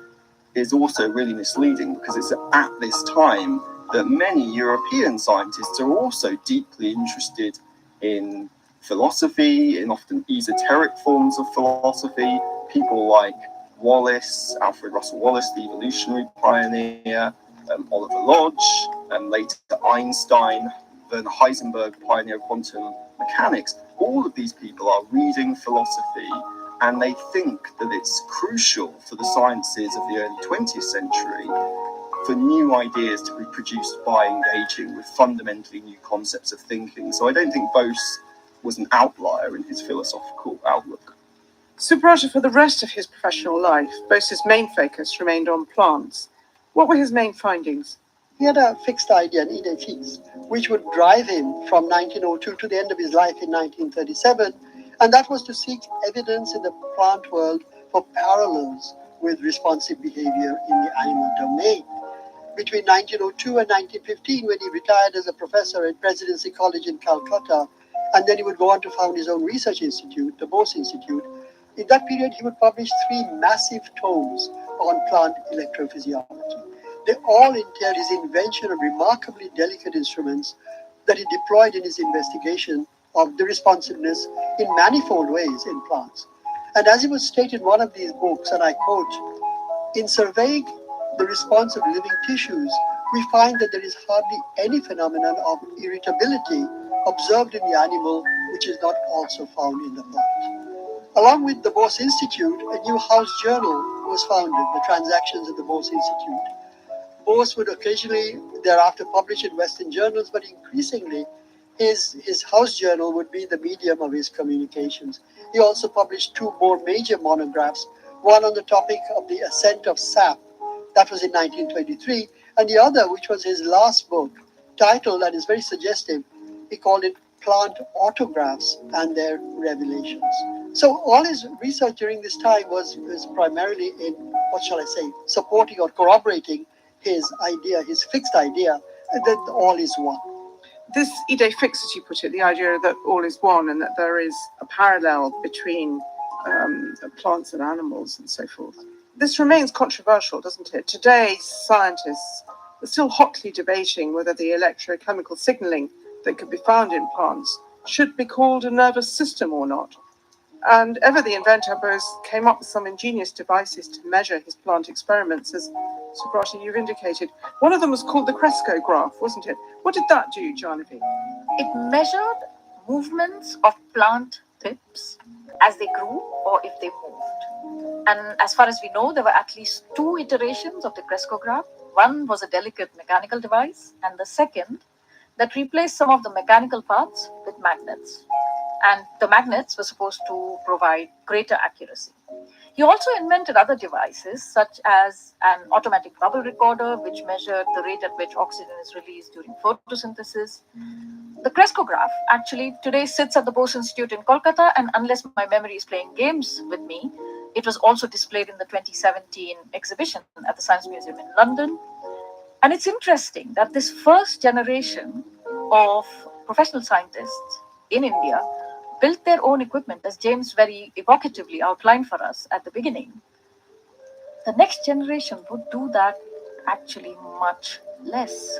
is also really misleading, because it's at this time that many European scientists are also deeply interested in philosophy, in often esoteric forms of philosophy. People like Wallace, Alfred Russel Wallace, the evolutionary pioneer, Oliver Lodge, and later Einstein, Werner Heisenberg, pioneer of quantum mechanics. All of these people are reading philosophy, and they think that it's crucial for the sciences of the early 20th century for new ideas to be produced by engaging with fundamentally new concepts of thinking. So I don't think Bose was an outlier in his philosophical outlook.
Subrata, for the rest of his professional life, Bose's main focus remained on plants. What were his main findings?
He had a fixed idea, an idée fixe, which would drive him from 1902 to the end of his life in 1937, and that was to seek evidence in the plant world for parallels with responsive behavior in the animal domain. Between 1902 and 1915, when he retired as a professor at Presidency College in Calcutta, and then he would go on to found his own research institute, the Bose Institute, in that period he would publish 3 massive tomes on plant electrophysiology. They all entailed his invention of remarkably delicate instruments that he deployed in his investigation of the responsiveness in manifold ways in plants. And as it was stated in one of these books, and I quote, "In surveying the response of living tissues, we find that there is hardly any phenomenon of irritability observed in the animal which is not also found in the plant." Along with the Bose Institute, a new house journal was founded, the Transactions of the Bose Institute. Bose would occasionally thereafter publish in Western journals, but increasingly his house journal would be the medium of his communications. He also published 2 more major monographs, one on the topic of the ascent of sap, that was in 1923, and the other, which was his last book, titled, and is very suggestive, he called it Plant Autographs and Their Revelations. So all his research during this time was primarily in, what shall I say, supporting or corroborating his idea, his fixed idea, that all is one.
This idée fixe, as you put it, the idea that all is one and that there is a parallel between plants and animals and so forth. This remains controversial, doesn't it? Today, scientists are still hotly debating whether the electrochemical signaling that could be found in plants should be called a nervous system or not. And ever the inventor, Bose, came up with some ingenious devices to measure his plant experiments, as Subrata, you've indicated. One of them was called the Cresco graph, wasn't it? What did that do, Janavi?
It measured movements of plant tips as they grew or if they moved. And as far as we know, there were at least 2 iterations of the Cresco graph. One was a delicate mechanical device, and the second that replaced some of the mechanical parts with magnets. And the magnets were supposed to provide greater accuracy. He also invented other devices, such as an automatic bubble recorder, which measured the rate at which oxygen is released during photosynthesis. The Cresco graph actually today sits at the Bose Institute in Kolkata, and unless my memory is playing games with me, it was also displayed in the 2017 exhibition at the Science Museum in London. And it's interesting that this first generation of professional scientists in India built their own equipment, as James very evocatively outlined for us at the beginning. The next generation would do that actually much less.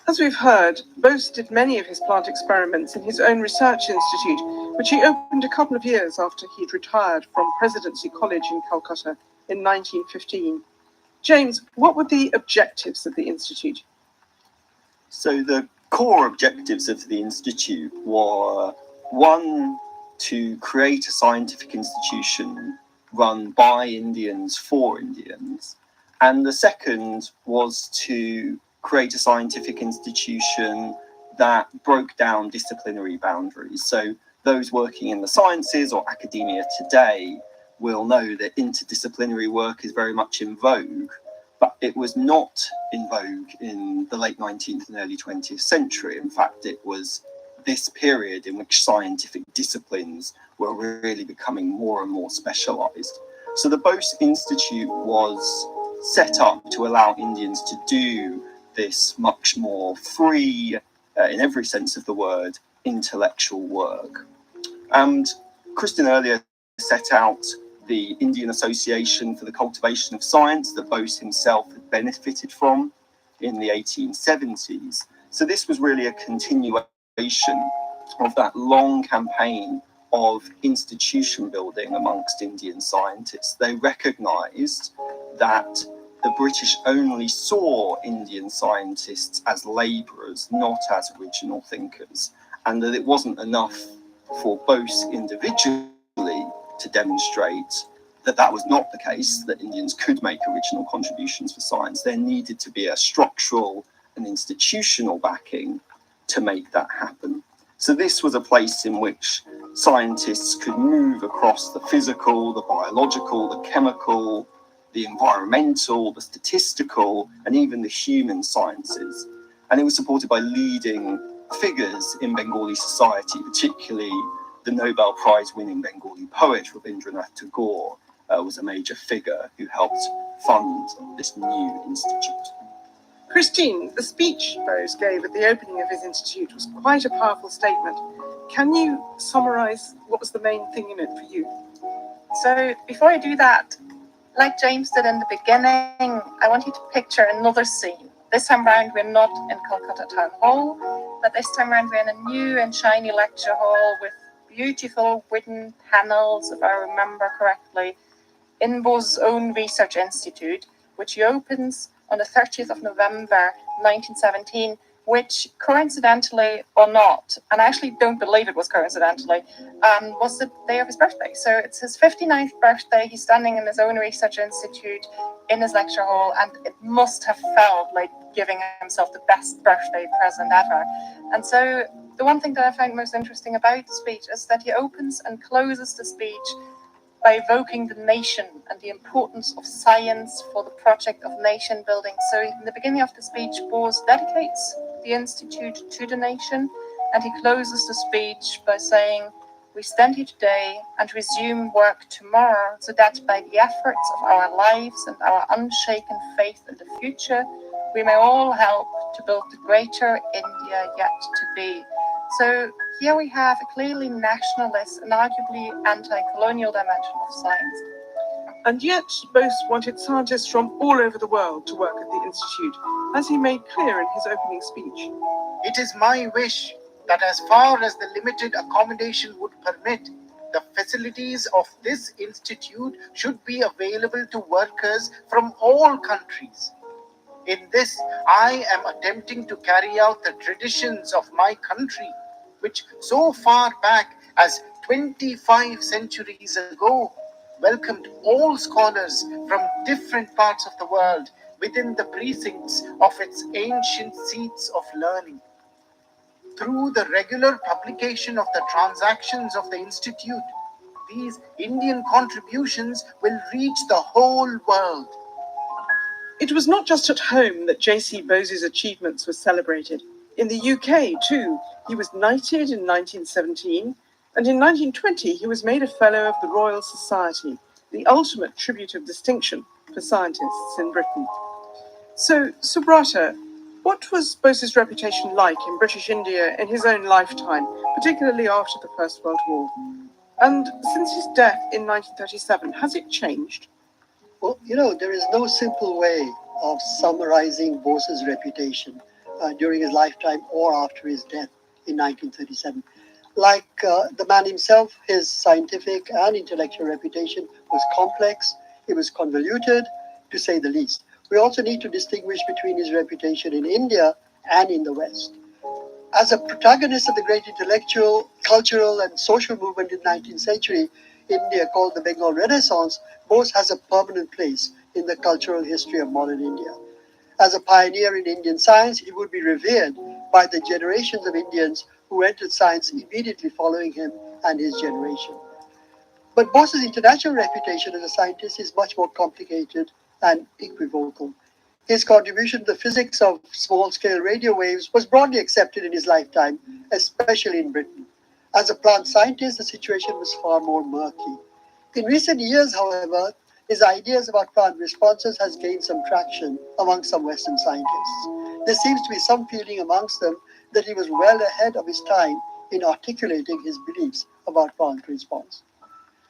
As we've heard, Bose did many of his plant experiments in his own research institute, which he opened a couple of years after he'd retired from Presidency College in Calcutta in 1915. James, what were the objectives of the institute?
So the core objectives of the Institute were, one, to create a scientific institution run by Indians for Indians, and the second was to create a scientific institution that broke down disciplinary boundaries. So those working in the sciences or academia today will know that interdisciplinary work is very much in vogue, but it was not in vogue in the late 19th and early 20th century. In fact, it was this period in which scientific disciplines were really becoming more and more specialized. So the Bose Institute was set up to allow Indians to do this much more free, in every sense of the word, intellectual work. And Kristen earlier set out the Indian Association for the Cultivation of Science that Bose himself had benefited from in the 1870s. So this was really a continuation of that long campaign of institution building amongst Indian scientists. They recognized that the British only saw Indian scientists as laborers, not as original thinkers, and that it wasn't enough for Bose individually to demonstrate that that was not the case, that Indians could make original contributions for science. There needed to be a structural and institutional backing to make that happen. So this was a place in which scientists could move across the physical, the biological, the chemical, the environmental, the statistical, and even the human sciences. And it was supported by leading figures in Bengali society, particularly the Nobel Prize-winning Bengali poet Rabindranath Tagore was a major figure who helped fund this new institute.
Christine, the speech Bose gave at the opening of his institute was quite a powerful statement. Can you summarise what was the main thing in it for you?
So before I do that, like James did in the beginning, I want you to picture another scene. This time round, we're not in Calcutta Town Hall, but this time round, we're in a new and shiny lecture hall with beautiful wooden panels, if I remember correctly, in Bose's own research institute, which he opens on the 30th of November 1917, which coincidentally or not, and I actually don't believe it was coincidentally, was the day of his birthday. So it's his 59th birthday. He's standing in his own research institute in his lecture hall, and it must have felt like giving himself the best birthday present ever. And so the one thing that I find most interesting about the speech is that he opens and closes the speech by evoking the nation and the importance of science for the project of nation building. So in the beginning of the speech, Bose dedicates the institute to the nation, and he closes the speech by saying, "We stand here today and resume work tomorrow, so that by the efforts of our lives and our unshaken faith in the future, we may all help to build the greater India yet to be." So here we have a clearly nationalist and arguably anti-colonial dimension of science.
And yet, Bose wanted scientists from all over the world to work at the Institute, as he made clear in his opening speech.
It is my wish that as far as the limited accommodation would permit, the facilities of this institute should be available to workers from all countries. In this, I am attempting to carry out the traditions of my country, which so far back as 25 centuries ago welcomed all scholars from different parts of the world within the precincts of its ancient seats of learning. Through the regular publication of the transactions of the Institute, these Indian contributions will reach the whole world.
It was not just at home that J.C. Bose's achievements were celebrated. In the UK, too, he was knighted in 1917, and in 1920 he was made a Fellow of the Royal Society, the ultimate tribute of distinction for scientists in Britain. So, Subrata, what was Bose's reputation like in British India in his own lifetime, particularly after the First World War? And since his death in 1937, has it changed?
Well, there is no simple way of summarizing Bose's reputation during his lifetime or after his death in 1937. Like the man himself, his scientific and intellectual reputation was complex, it was convoluted, to say the least. We also need to distinguish between his reputation in India and in the West. As a protagonist of the great intellectual, cultural, and social movement in the 19th century, India, called the Bengal Renaissance, Bose has a permanent place in the cultural history of modern India. As a pioneer in Indian science, he would be revered by the generations of Indians who entered science immediately following him and his generation. But Bose's international reputation as a scientist is much more complicated and equivocal. His contribution to the physics of small-scale radio waves was broadly accepted in his lifetime, especially in Britain. As a plant scientist, the situation was far more murky. In recent years, however, his ideas about plant responses has gained some traction among some Western scientists. There seems to be some feeling amongst them that he was well ahead of his time in articulating his beliefs about plant response.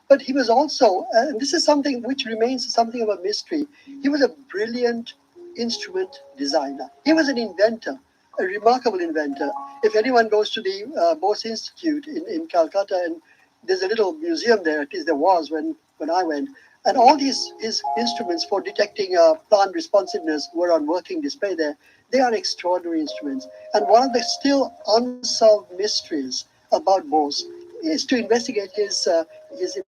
But he was also, and this is something which remains something of a mystery, he was a brilliant instrument designer. He was an inventor, a remarkable inventor. If anyone goes to the Bose Institute in Calcutta, and there's a little museum there, at least there was when I went, and all his instruments for detecting plant responsiveness were on working display there. They are extraordinary instruments. And one of the still unsolved mysteries about Bose is to investigate his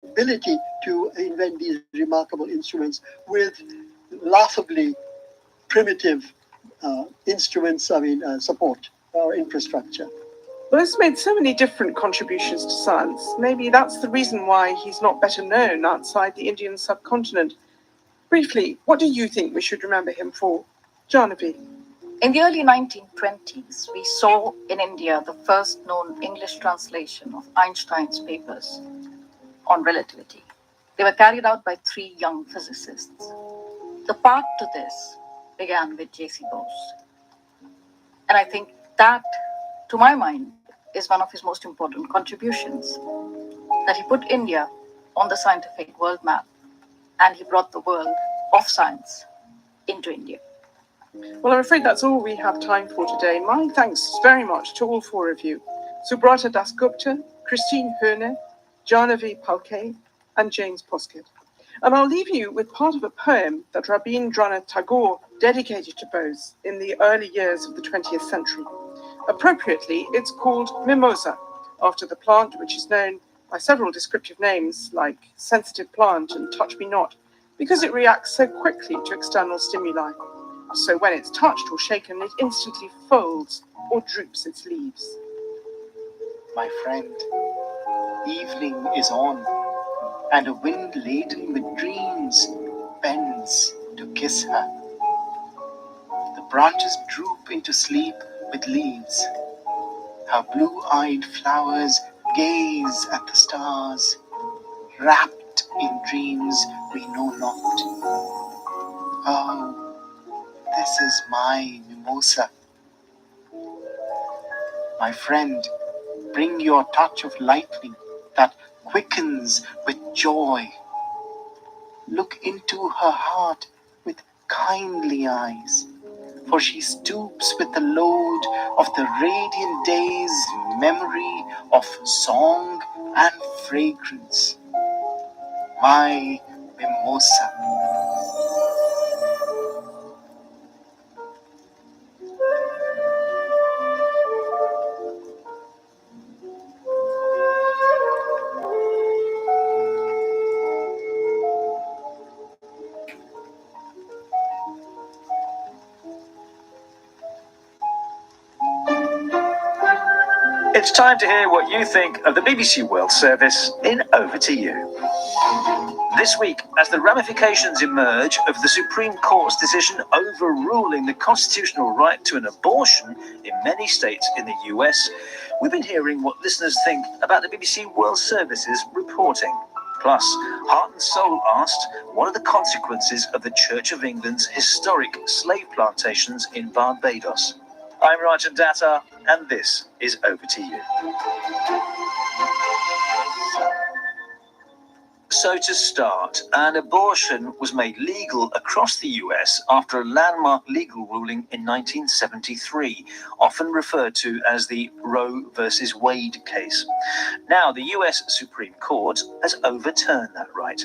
ability to invent these remarkable instruments with laughably primitive instruments, support or infrastructure.
Bose made so many different contributions to science. Maybe that's the reason why he's not better known outside the Indian subcontinent. Briefly, what do you think we should remember him for? Janavi.
In the early 1920s, we saw in India the first known English translation of Einstein's papers on relativity. They were carried out by 3 young physicists. The path to this began with J.C. Bose. And I think that, to my mind, is one of his most important contributions, that he put India on the scientific world map, and he brought the world of science into India.
Well, I'm afraid that's all we have time for today. My thanks very much to all 4 of you: Subrata Dasgupta, Christine Herne, Janavi Palke, and James Poskett. And I'll leave you with part of a poem that Rabindranath Tagore dedicated to Bose in the early years of the 20th century. Appropriately, it's called Mimosa, after the plant which is known by several descriptive names like sensitive plant and touch me not, because it reacts so quickly to external stimuli. So when it's touched or shaken, it instantly folds or droops its leaves.
My friend, evening is on, and a wind laden with dreams bends to kiss her. The branches droop into sleep with leaves. Her blue-eyed flowers gaze at the stars, wrapped in dreams we know not. Oh, this is my mimosa. My friend, bring your touch of lightning that quickens with joy. Look into her heart with kindly eyes, for she stoops with the load of the radiant day's memory of song and fragrance. My mimosa.
It's time to hear what you think of the BBC World Service in Over to You. This week, as the ramifications emerge of the Supreme Court's decision overruling the constitutional right to an abortion in many states in the US, we've been hearing what listeners think about the BBC World Service's reporting. Plus, Heart and Soul asked, what are the consequences of the Church of England's historic slave plantations in Barbados? I'm Rajan Datta, and this is Over to You. So to start, an abortion was made legal across the US after a landmark legal ruling in 1973, often referred to as the Roe versus Wade case. Now, the US Supreme Court has overturned that right.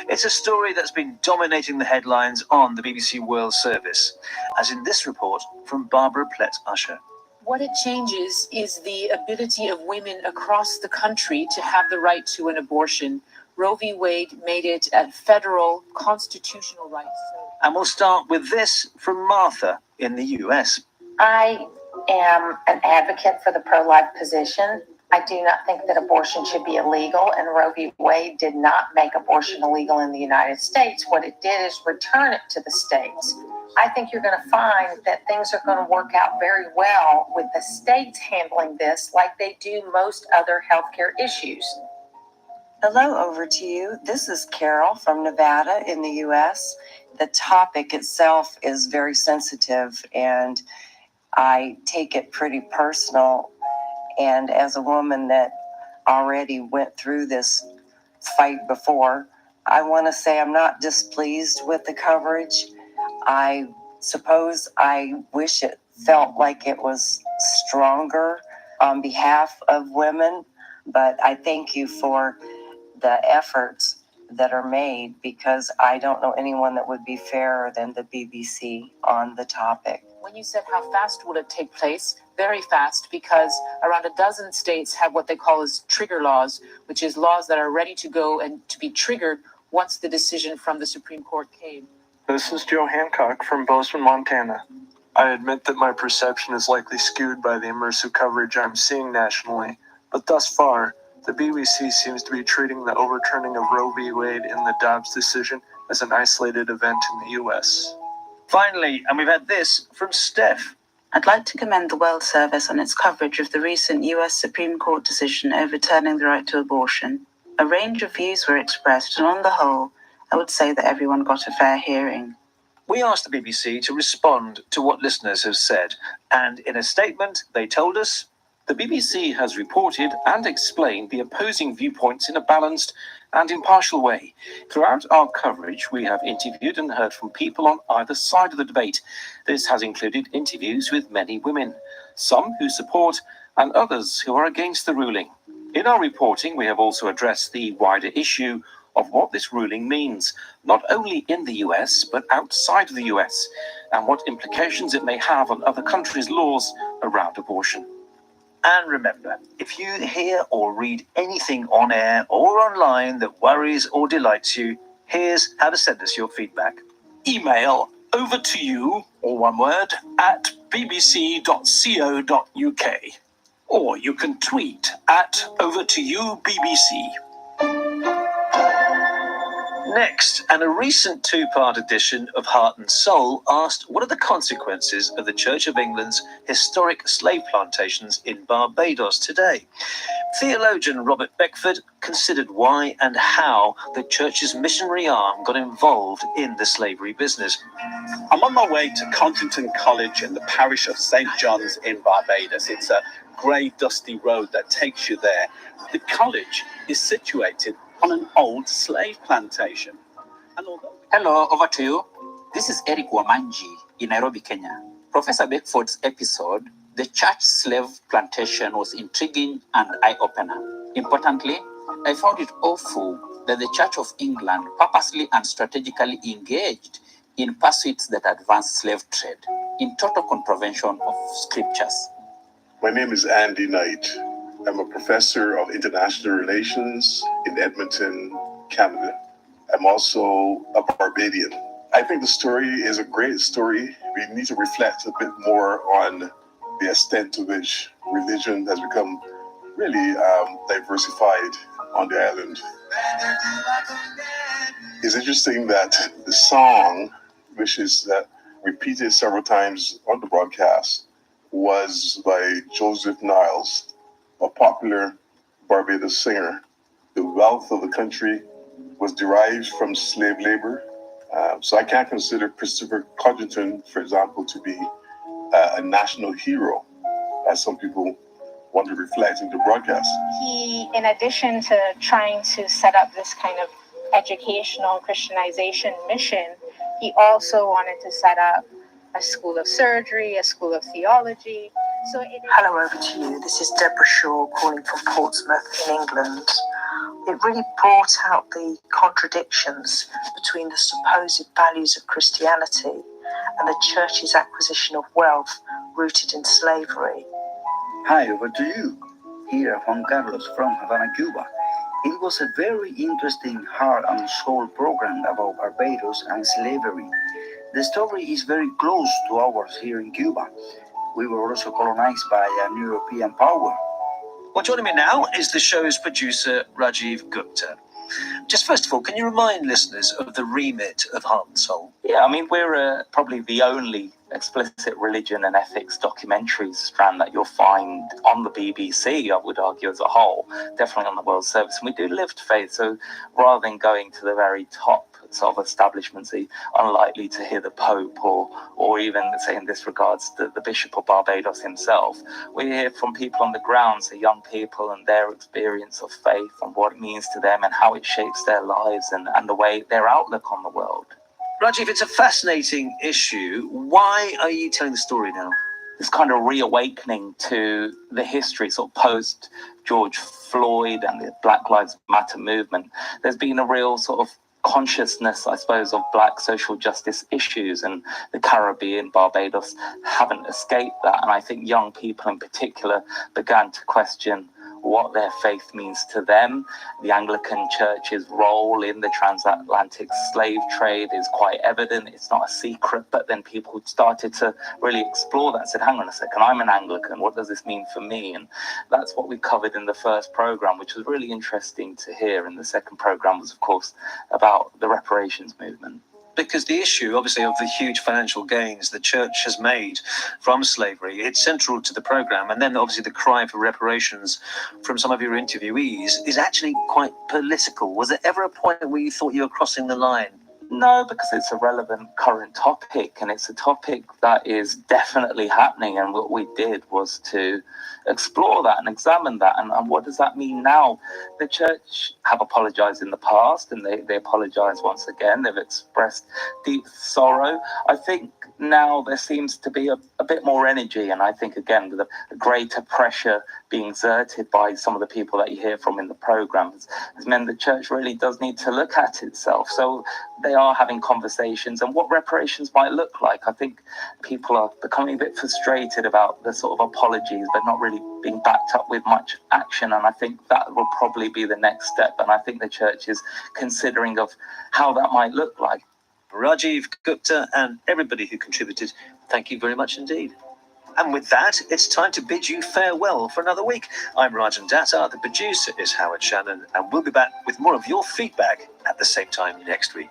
It's a story that's been dominating the headlines on the BBC World Service, as in this report from Barbara Plett-Usher.
What it changes is the ability of women across the country to have the right to an abortion. Roe v. Wade made it a federal constitutional right.
And we'll start with this from Martha in the US.
I am an advocate for the pro-life position. I do not think that abortion should be illegal, and Roe v. Wade did not make abortion illegal in the United States. What it did is return it to the states. I think you're going to find that things are going to work out very well with the states handling this like they do most other healthcare issues.
Hello, over to you. This is Carol from Nevada in the U.S. The topic itself is very sensitive, and I take it pretty personal. And as a woman that already went through this fight before, I want to say I'm not displeased with the coverage. I suppose I wish it felt like it was stronger on behalf of women, but I thank you for the efforts that are made, because I don't know anyone that would be fairer than the BBC on the topic.
When you said how fast would it take place, very fast, because around a dozen states have what they call as trigger laws, which is laws that are ready to go and to be triggered once the decision from the Supreme Court came.
This is Joe Hancock from Bozeman, Montana. I admit that my perception is likely skewed by the immersive coverage I'm seeing nationally, but thus far, the BBC seems to be treating the overturning of Roe v. Wade in the Dobbs decision as an isolated event in the US.
Finally, and we've had this from Steph.
I'd like to commend the World Service on its coverage of the recent US Supreme Court decision overturning the right to abortion. A range of views were expressed, and on the whole, I would say that everyone got a fair hearing.
We asked the BBC to respond to what listeners have said, and in a statement, they told us,
the BBC has reported and explained the opposing viewpoints in a balanced and impartial way. Throughout our coverage, we have interviewed and heard from people on either side of the debate. This has included interviews with many women, some who support and others who are against the ruling. In our reporting, we have also addressed the wider issue of what this ruling means, not only in the US, but outside of the US, and what implications it may have on other countries' laws around abortion.
And remember, if you hear or read anything on air or online that worries or delights you, here's how to send us your feedback.
Email over to you, or one word, at bbc.co.uk. Or you can tweet at over to you BBC.
Next, and a recent two-part edition of Heart and Soul asked what are the consequences of the Church of England's historic slave plantations in Barbados today? Theologian Robert Beckford considered why and how the church's missionary arm got involved in the slavery business.
I'm on my way to Contington College in the parish of St. John's in Barbados. It's a grey, dusty road that takes you there. The college is situated on an old slave plantation.
Hello, over to you. This is Eric Wamanji in Nairobi, Kenya. Professor Beckford's episode, The Church Slave Plantation, was intriguing and eye-opener. Importantly, I found it awful that the Church of England purposely and strategically engaged in pursuits that advanced slave trade, in total contravention of scriptures.
My name is Andy Knight. I'm a professor of international relations in Edmonton, Canada. I'm also a Barbadian. I think the story is a great story. We need to reflect a bit more on the extent to which religion has become really diversified on the island. It's interesting that the song, which is repeated several times on the broadcast, was by Joseph Niles, a popular Barbados singer. The wealth of the country was derived from slave labor. So I can't consider Christopher Codrington, for example, to be a national hero, as some people want to reflect in the broadcast.
He, in addition to trying to set up this kind of educational Christianization mission, he also wanted to set up a school of surgery, a school of theology.
Hello, over to you. This is Deborah Shaw calling from Portsmouth in England. It really brought out the contradictions between the supposed values of Christianity and the church's acquisition of wealth rooted in slavery.
Hi, over to you. Here, Juan Carlos from Havana, Cuba. It was a very interesting heart and soul program about Barbados and slavery. The story is very close to ours here in Cuba. We were also colonized by an European power.
Well, joining me now is the show's producer, Rajiv Gupta. Just first of all, can you remind listeners of the remit of Heart and Soul?
Yeah, I mean, we're probably the only explicit religion and ethics documentary strand that you'll find on the BBC, I would argue, as a whole, definitely on the World Service. And we do lived faith, so rather than going to the very top sort of establishments, unlikely to hear the Pope or even, say in this regards, the Bishop of Barbados himself. We hear from people on the ground, so young people and their experience of faith and what it means to them and how it shapes their lives and the way their outlook on the world.
Rajiv, it's a fascinating issue. Why are you telling the story now?
This kind of reawakening to the history, sort of post George Floyd and the Black Lives Matter movement. There's been a real sort of consciousness, I suppose, of black social justice issues, and the Caribbean, Barbados, haven't escaped that. And I think young people in particular began to question what their faith means to them. The Anglican Church's role in the transatlantic slave trade is quite evident. It's not a secret, but then people started to really explore that and said, hang on a second, I'm an Anglican, what does this mean for me? And that's what we covered in the first program, which was really interesting to hear. And the second program was, of course, about the reparations movement.
Because the issue, obviously, of the huge financial gains the church has made from slavery, it's central to the program. And then, obviously, the cry for reparations from some of your interviewees is actually quite political. Was there ever a point where you thought you were crossing the line?
No, because it's a relevant current topic, and it's a topic that is definitely happening. And what we did was to explore that and examine that. And what does that mean now? The church have apologized in the past, and they apologize once again. They've expressed deep sorrow. I think now there seems to be a bit more energy, and I think, again, with a greater pressure being exerted by some of the people that you hear from in the programs, has meant the church really does need to look at itself. So they are having conversations and what reparations might look like. I think people are becoming a bit frustrated about the sort of apologies, but not really being backed up with much action. And I think that will probably be the next step. And I think the church is considering of how that might look like.
Rajiv Gupta and everybody who contributed, thank you very much indeed. And with that, it's time to bid you farewell for another week. I'm Rajan Datta, the producer is Howard Shannon, and we'll be back with more of your feedback at the same time next week.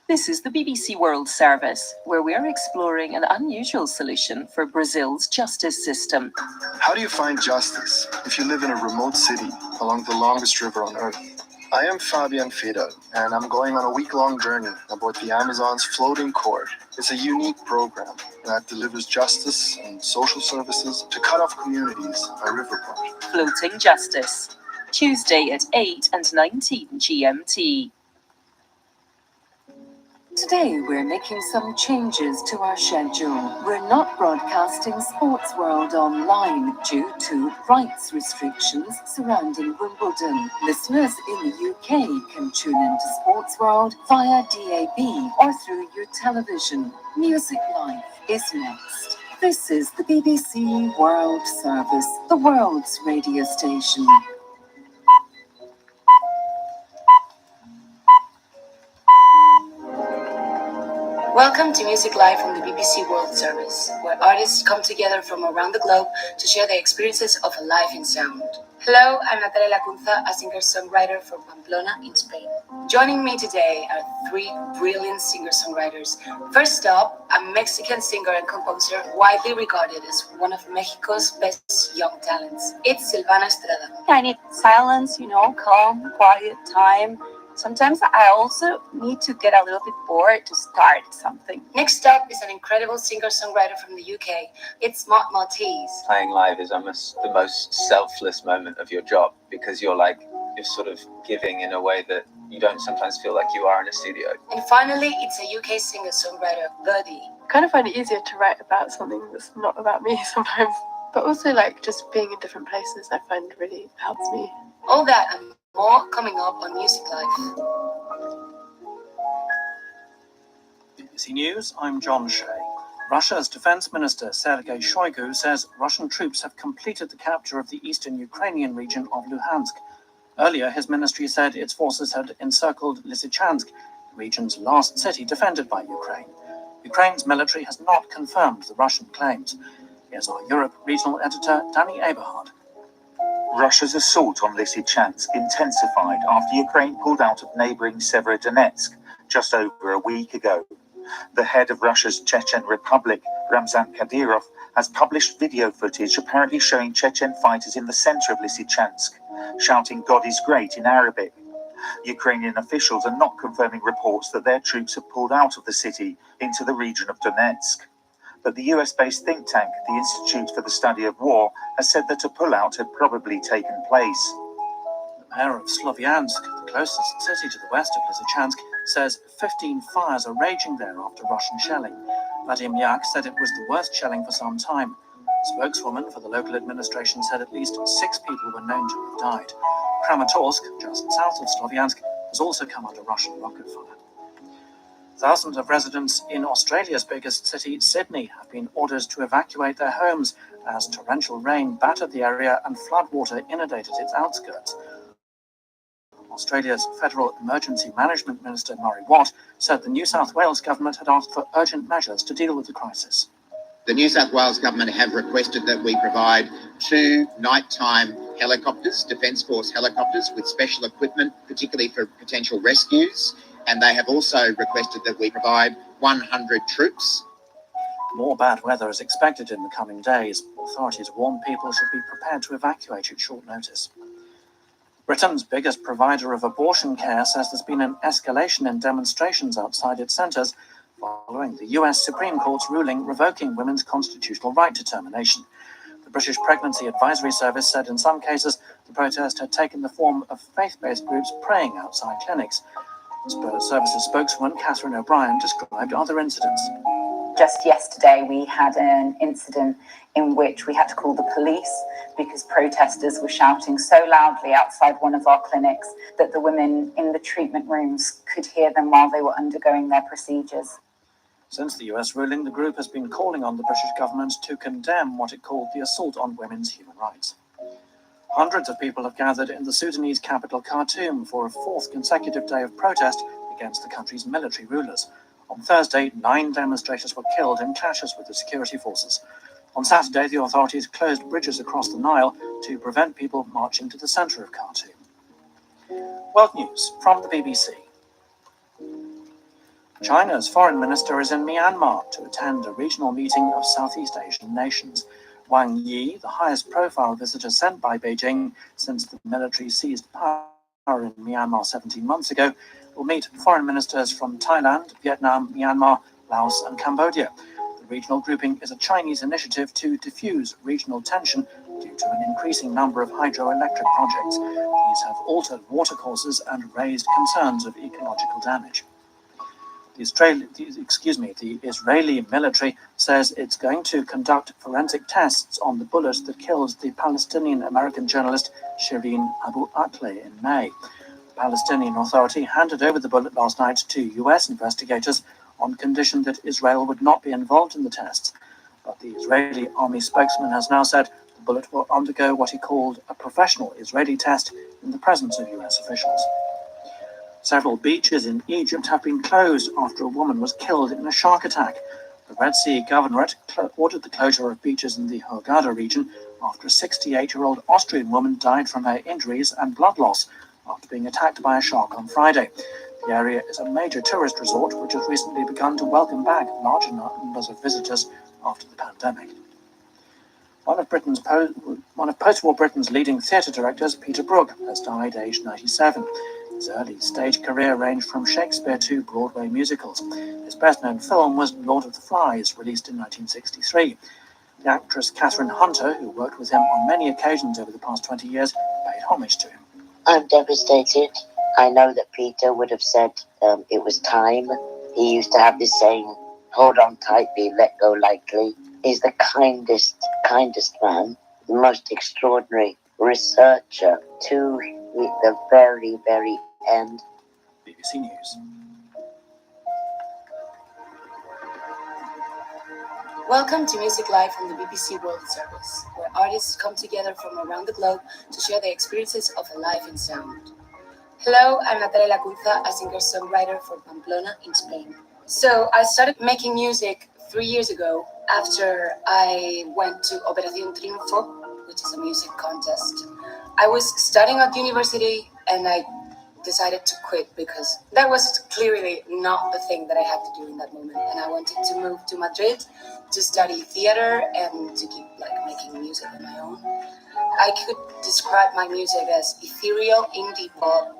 This is the BBC World Service, where we're exploring an unusual solution for Brazil's justice system.
How do you find justice if you live in a remote city along the longest river on Earth? I am Fabian Fedel, and I'm going on a week-long journey aboard the Amazon's floating court. It's a unique program that delivers justice and social services to cut-off communities by riverport.
Floating Justice, Tuesday at 8 and 19 GMT. Today we're making some changes to our schedule. We're not broadcasting Sports World online due to rights restrictions surrounding Wimbledon. Listeners in the UK can tune into Sports World via DAB or through your television. Music Life is next. This is the BBC World Service, the world's radio station.
Welcome to Music Live from the BBC World Service, where artists come together from around the globe to share their experiences of a life in sound. Hello, I'm Natalia Lacunza, a singer-songwriter from Pamplona in Spain. Joining me today are three brilliant singer-songwriters. First up, a Mexican singer and composer widely regarded as one of Mexico's best young talents. It's Silvana Estrada.
I need silence, calm, quiet time. Sometimes I also need to get a little bit bored to start something.
Next up is an incredible singer-songwriter from the UK. It's Mott Maltese.
Playing live is almost the most selfless moment of your job because you're sort of giving in a way that you don't sometimes feel like you are in a studio.
And finally, it's a UK singer-songwriter, Birdie.
I kind of find it easier to write about something that's not about me sometimes, but also just being in different places I find really helps me.
All that and more coming up on Music Life.
BBC News, I'm John Shea. Russia's Defense Minister Sergei Shoigu says Russian troops have completed the capture of the eastern Ukrainian region of Luhansk. Earlier, his ministry said its forces had encircled Lysychansk, the region's last city defended by Ukraine. Ukraine's military has not confirmed the Russian claims. Here's our Europe regional editor, Danny Eberhard.
Russia's assault on Lysychansk intensified after Ukraine pulled out of neighbouring Severodonetsk just over a week ago. The head of Russia's Chechen Republic, Ramzan Kadyrov, has published video footage apparently showing Chechen fighters in the centre of Lysychansk, shouting "God is great" in Arabic. Ukrainian officials are not confirming reports that their troops have pulled out of the city into the region of Donetsk. But the US-based think tank, the Institute for the Study of War, has said that a pullout had probably taken place.
The mayor of Slovyansk, the closest city to the west of Lysychansk, says 15 fires are raging there after Russian shelling. Vadim Yak said it was the worst shelling for some time. A spokeswoman for the local administration said at least 6 people were known to have died. Kramatorsk, just south of Slovyansk, has also come under Russian rocket fire. Thousands of residents in Australia's biggest city, Sydney, have been ordered to evacuate their homes as torrential rain battered the area and floodwater inundated its outskirts. Australia's Federal Emergency Management Minister Murray Watt said the New South Wales government had asked for urgent measures to deal with the crisis.
The New South Wales government have requested that we provide 2 nighttime helicopters, Defence Force helicopters with special equipment, particularly for potential rescues. And they have also requested that we provide 100 troops.
More bad weather is expected in the coming days. Authorities warn people should be prepared to evacuate at short notice. Britain's biggest provider of abortion care says there's been an escalation in demonstrations outside its centres following the US Supreme Court's ruling revoking women's constitutional right to termination. The British Pregnancy Advisory Service said in some cases the protest had taken the form of faith-based groups praying outside clinics. Services spokeswoman Catherine O'Brien described other incidents.
Just yesterday we had an incident in which we had to call the police because protesters were shouting so loudly outside one of our clinics that the women in the treatment rooms could hear them while they were undergoing their procedures.
Since the US ruling, the group has been calling on the British government to condemn what it called the assault on women's human rights. Hundreds of people have gathered in the Sudanese capital Khartoum for a 4th consecutive day of protest against the country's military rulers. On Thursday, 9 demonstrators were killed in clashes with the security forces. On Saturday, the authorities closed bridges across the Nile to prevent people marching to the centre of Khartoum. World News from the BBC. China's foreign minister is in Myanmar to attend a regional meeting of Southeast Asian nations. Wang Yi, the highest profile visitor sent by Beijing since the military seized power in Myanmar 17 months ago, will meet foreign ministers from Thailand, Vietnam, Myanmar, Laos and Cambodia. The regional grouping is a Chinese initiative to diffuse regional tension due to an increasing number of hydroelectric projects. These have altered watercourses and raised concerns of ecological damage. The Israeli military says it's going to conduct forensic tests on the bullet that killed the Palestinian-American journalist Shireen Abu Akleh in May. The Palestinian Authority handed over the bullet last night to US investigators on condition that Israel would not be involved in the tests. But the Israeli army spokesman has now said the bullet will undergo what he called a professional Israeli test in the presence of US officials. Several beaches in Egypt have been closed after a woman was killed in a shark attack. The Red Sea Governorate ordered the closure of beaches in the Hurghada region after a 68-year-old Austrian woman died from her injuries and blood loss after being attacked by a shark on Friday. The area is a major tourist resort which has recently begun to welcome back larger numbers of visitors after the pandemic. One of post-war Britain's leading theatre directors, Peter Brook, has died aged 97. His early stage career ranged from Shakespeare to Broadway musicals. His best-known film was Lord of the Flies, released in 1963. The actress Catherine Hunter, who worked with him on many occasions over the past 20 years, paid homage to him.
I'm devastated. I know that Peter would have said it was time. He used to have this saying, hold on tightly, let go lightly. He's the kindest man, the most extraordinary researcher to the very, very end.
BBC News.
Welcome to Music Live from the BBC World Service, where artists come together from around the globe to share their experiences of a life in sound. Hello, I'm Natalia Lacunza, a singer-songwriter for Pamplona in Spain. So I started making music 3 years ago, after I went to Operación Triunfo, which is a music contest. I was studying at university and I decided to quit because that was clearly not the thing that I had to do in that moment. And I wanted to move to Madrid to study theater and to keep making music on my own. I could describe my music as ethereal indie pop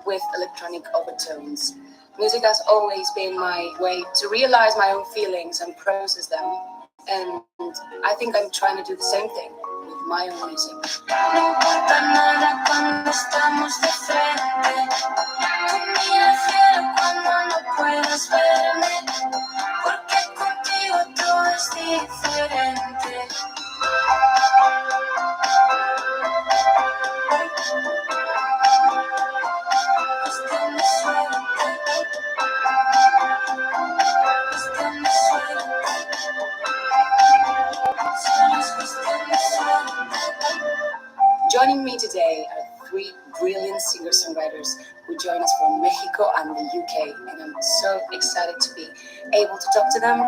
with electronic overtones. Music has always been my way to realize my own feelings and process them. And I think I'm trying to do the same thing with my own music.
No importa nada cuando estamos de frente. Tú mira el cielo cuando no puedes verme. Porque contigo todo es diferente. Cuestión de suerte. Cuestión de suerte. Solo es cuestión de suerte.
Joining me today are three brilliant singer-songwriters who join us from Mexico and the UK, and I'm so excited to be able to talk to them.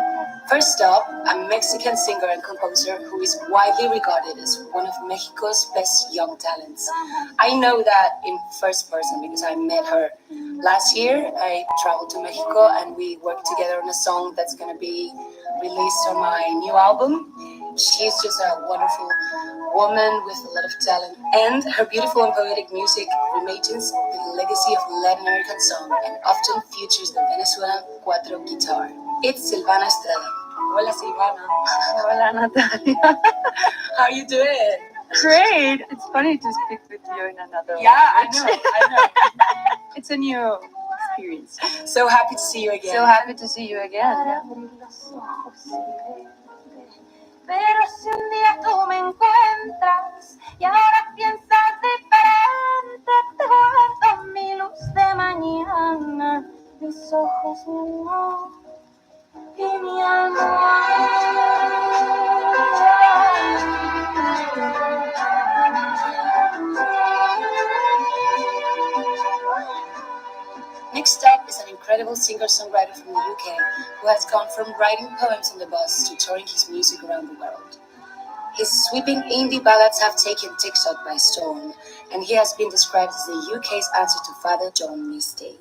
First up, a Mexican singer and composer who is widely regarded as one of Mexico's best young talents. I know that in first person because I met her last year. I traveled to Mexico and we worked together on a song that's going to be released on my new album. She's just a wonderful woman with a lot of talent, and her beautiful and poetic music reimagines the legacy of Latin American song and often features the Venezuelan cuatro guitar. It's Silvana Estrada. Hola, Silvana.
Hola, Natalia.
How are you doing?
Great. It's funny to speak with you in another
language.
I know. It's a new experience.
So happy to see you again.
So happy to see you again.
Pero si un día tú me encuentras y ahora piensas diferente, te guardo mi luz de mañana, mis ojos, mi amor y mi
Next up is an incredible singer-songwriter from the UK who has gone from writing poems on the bus to touring his music around the world. His sweeping indie ballads have taken TikTok by storm, and he has been described as the UK's answer to Father John Misty.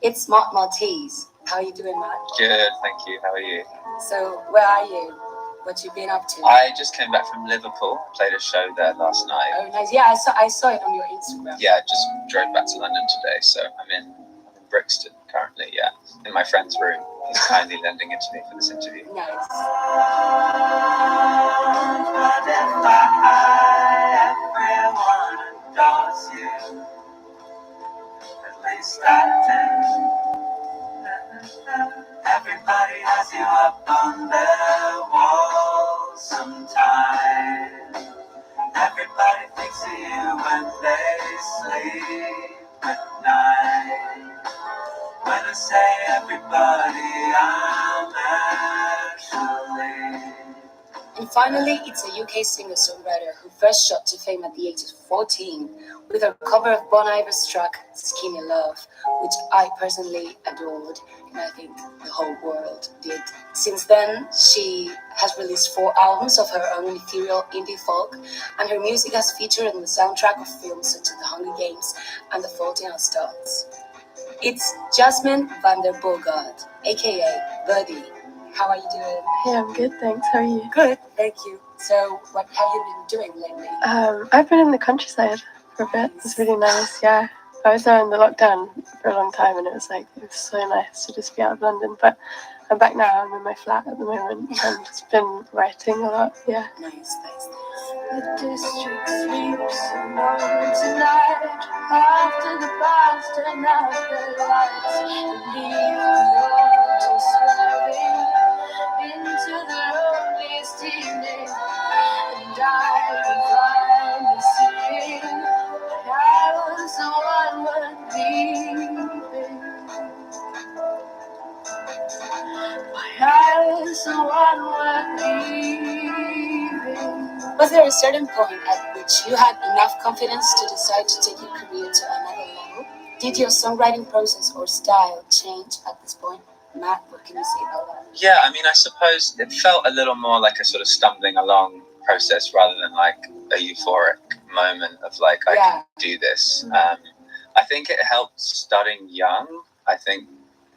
It's Matt Maltese. How are you doing, Matt?
Good, thank you. How are you?
So, where are you? What you been up to?
I just came back from Liverpool. Played a show there last night.
Oh, nice. Yeah, I saw it on your Instagram.
Yeah, I just drove back to London today, so I'm in Brixton currently, yeah, in my friend's room. He's kindly lending it to me for this interview.
Nice.
everyone adores you. At least I think. Everybody has you up on their wall sometime. Everybody thinks of you when they sleep at night. When I say everybody, I'm actually.
And finally, it's a UK singer-songwriter who first shot to fame at the age of 14 with her cover of Bon Iver's track Skinny Love, which I personally adored, and I think the whole world did. Since then, she has released 4 albums of her own ethereal indie folk, and her music has featured on the soundtrack of films such as The Hunger Games and The Fault in Our Stars. It's Jasmine van der Bogart, aka Birdie. How are you doing?
Yeah, I'm good, thanks. How are you?
Good, thank you. So, what have you been doing lately?
I've been in the countryside for a bit. It's really nice, yeah. I was there in the lockdown for a long time and it was so nice to just be out of London. But I'm back now, I'm in my flat at the moment and just been writing a lot, yeah.
Nice.
The district sleeps alone tonight. After the bars turn out the lights and leave the altar swerving into the loneliest evening. And I will finally sing. I was the one worth leaving. I was the one worth leaving.
Was there a certain point at which you had enough confidence to decide to take your career to another level? Did your songwriting process or style change at this point? Matt, what can you say about that?
Yeah, I mean, I suppose it felt a little more like a sort of stumbling along process rather than like a euphoric moment of like, I can do this. I think it helped starting young. I think